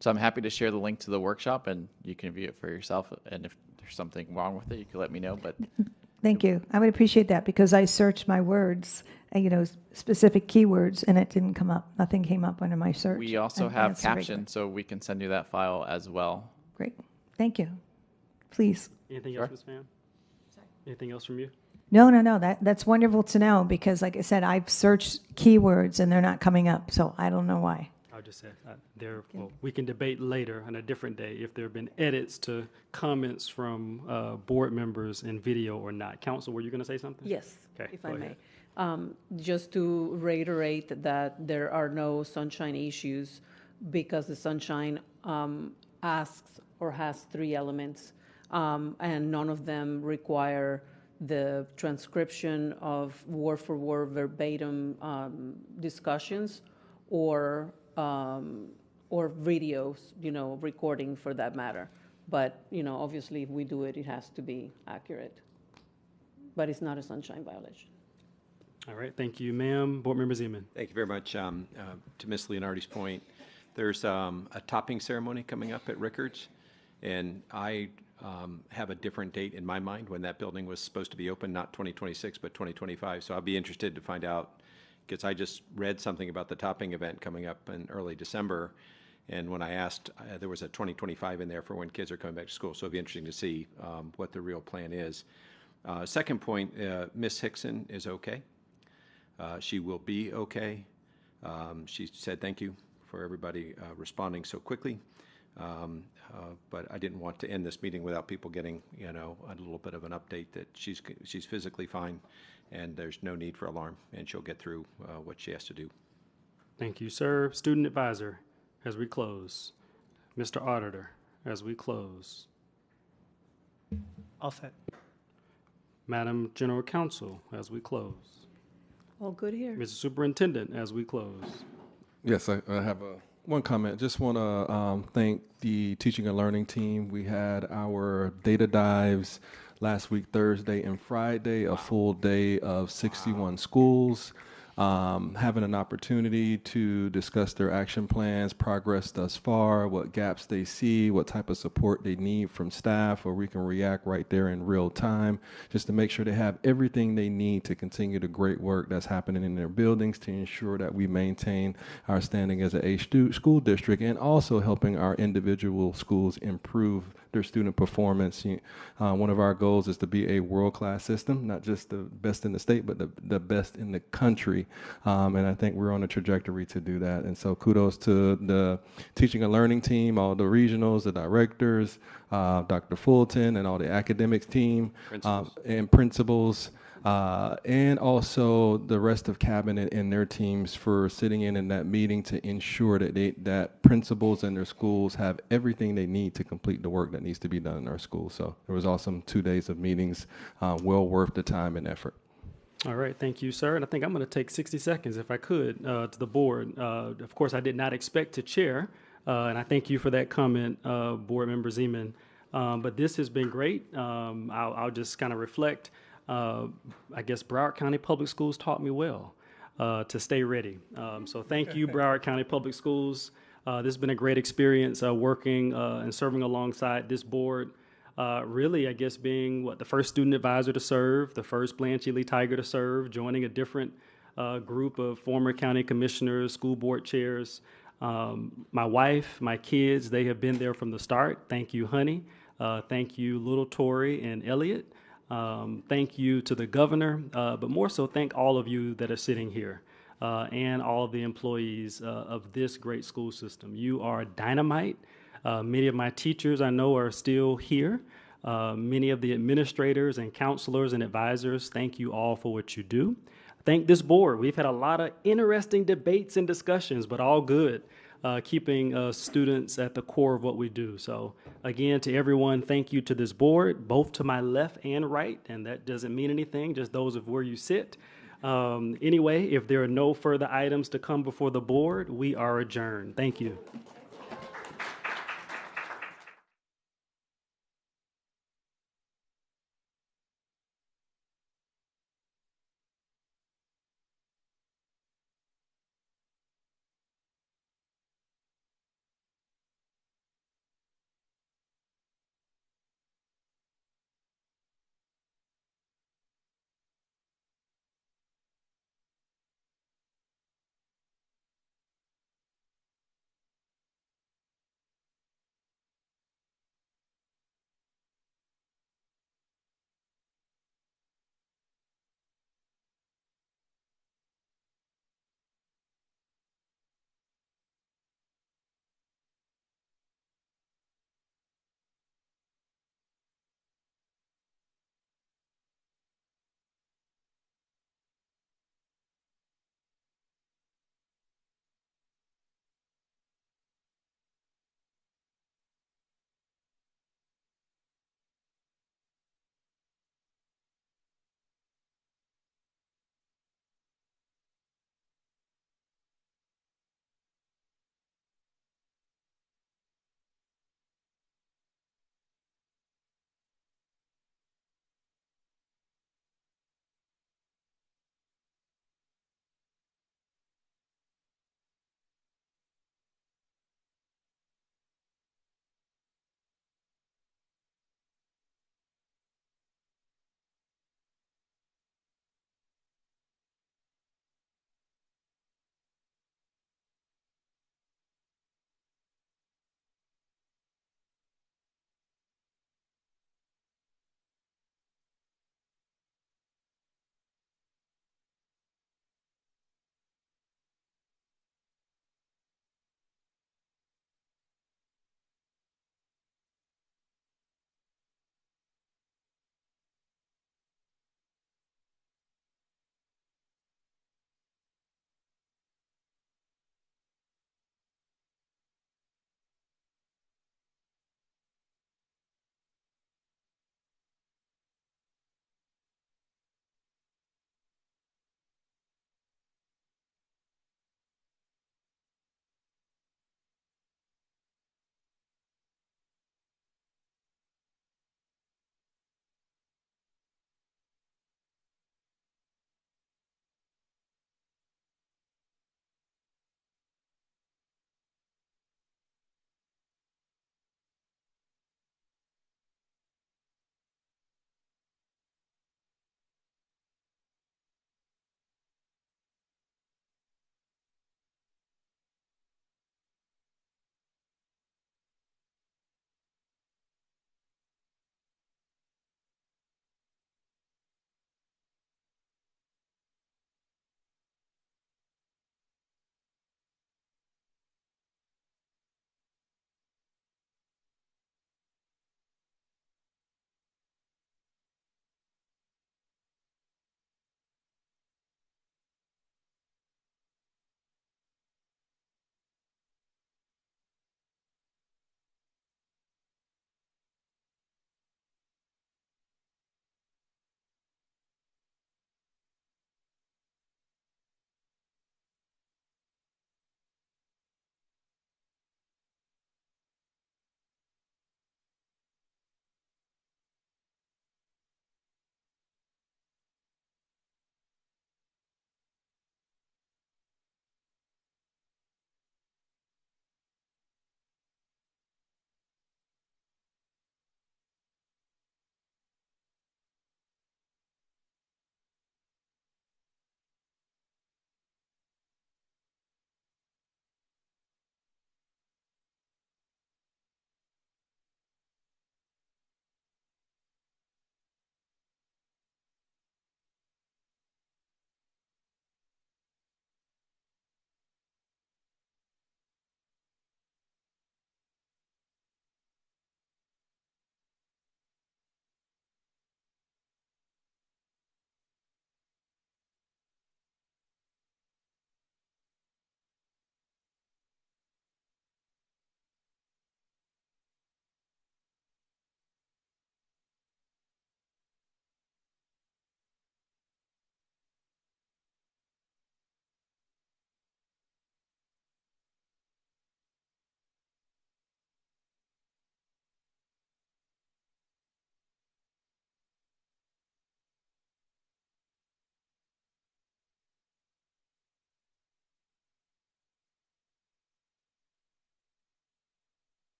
So I'm happy to share the link to the workshop, and you can view it for yourself. And if there's something wrong with it, you can let me know. But Thank you. I would appreciate that, because I searched my words, specific keywords, and it didn't come up. Nothing came up under my search. we also And have that's very caption, so we can send you that file as well. Great. Thank you. Please. Anything else, Ms. Pham? Anything else from you? No. That's wonderful to know, because, like I said, I've searched keywords and they're not coming up, so I don't know why. I just said well, we can debate later on a different day if there have been edits to comments from board members in video or not. Council, were you going to say something? Yes, Okay, if go I ahead. may. Just to reiterate that there are no sunshine issues, because the sunshine asks or has three elements, and none of them require the transcription of word-for-word verbatim discussions or videos, recording for that matter. But, obviously, if we do it, it has to be accurate. But it's not a sunshine violation. All right, thank you, ma'am. Board Member Zeman. Thank you very much. To Ms. Leonardi's point, there's a topping ceremony coming up at Rickards, and I have a different date in my mind when that building was supposed to be open, not 2026, but 2025. So I'll be interested to find out, because I just read something about the topping event coming up in early December, and when I asked, there was a 2025 in there for when kids are coming back to school. So it'll be interesting to see what the real plan is. Second point, Ms. Hickson is okay. She will be okay. She said thank you for everybody responding so quickly. But I didn't want to end this meeting without people getting, a little bit of an update that she's physically fine, and there's no need for alarm, and she'll get through what she has to do. Thank you, sir. Student advisor, as we close. Mr. Auditor, as we close. All set. Madam General Counsel, as we close. All good here. Mr. Superintendent, as we close. Yes, I have One comment. Just want to thank the teaching and learning team. We had our data dives last week, Thursday and Friday, a full day of 61 schools, having an opportunity to discuss their action plans, progress thus far, what gaps they see, what type of support they need from staff, where we can react right there in real time, just to make sure they have everything they need to continue the great work that's happening in their buildings to ensure that we maintain our standing as a school district, and also helping our individual schools improve their student performance. One of our goals is to be a world-class system, not just the best in the state, but the best in the country. And I think we're on a trajectory to do that. And so kudos to the teaching and learning team, all the regionals, the directors, Dr. Fulton, and all the academics team, and principals. And also the rest of cabinet and their teams for sitting in that meeting to ensure that principals and their schools have everything they need to complete the work that needs to be done in our schools. So there was awesome 2 days of meetings, well worth the time and effort. All right, thank you, sir. And I think I'm going to take 60 seconds, if I could, to the board. Of course, I did not expect to chair, and I thank you for that comment, Board Member Zeman. But this has been great. I'll just kind of reflect. I guess Broward County Public Schools taught me well to stay ready. So thank you, Broward County Public Schools. This has been a great experience working and serving alongside this board. Really, I guess being the first student advisor to serve, the first Blanche Ely Tiger to serve, joining a different group of former county commissioners, school board chairs. My wife, my kids, they have been there from the start. Thank you, honey. Thank you, little Tori and Elliot. Thank you to the governor, but more so thank all of you that are sitting here and all of the employees of this great school system. You are dynamite. Many of my teachers I know are still here. Many of the administrators and counselors and advisors, thank you all for what you do. Thank this board. We've had a lot of interesting debates and discussions, but all good. Keeping students at the core of what we do. So again, to everyone, thank you to this board, both to my left and right, and that doesn't mean anything, just those of where you sit. Anyway, if there are no further items to come before the board, we are adjourned. Thank you.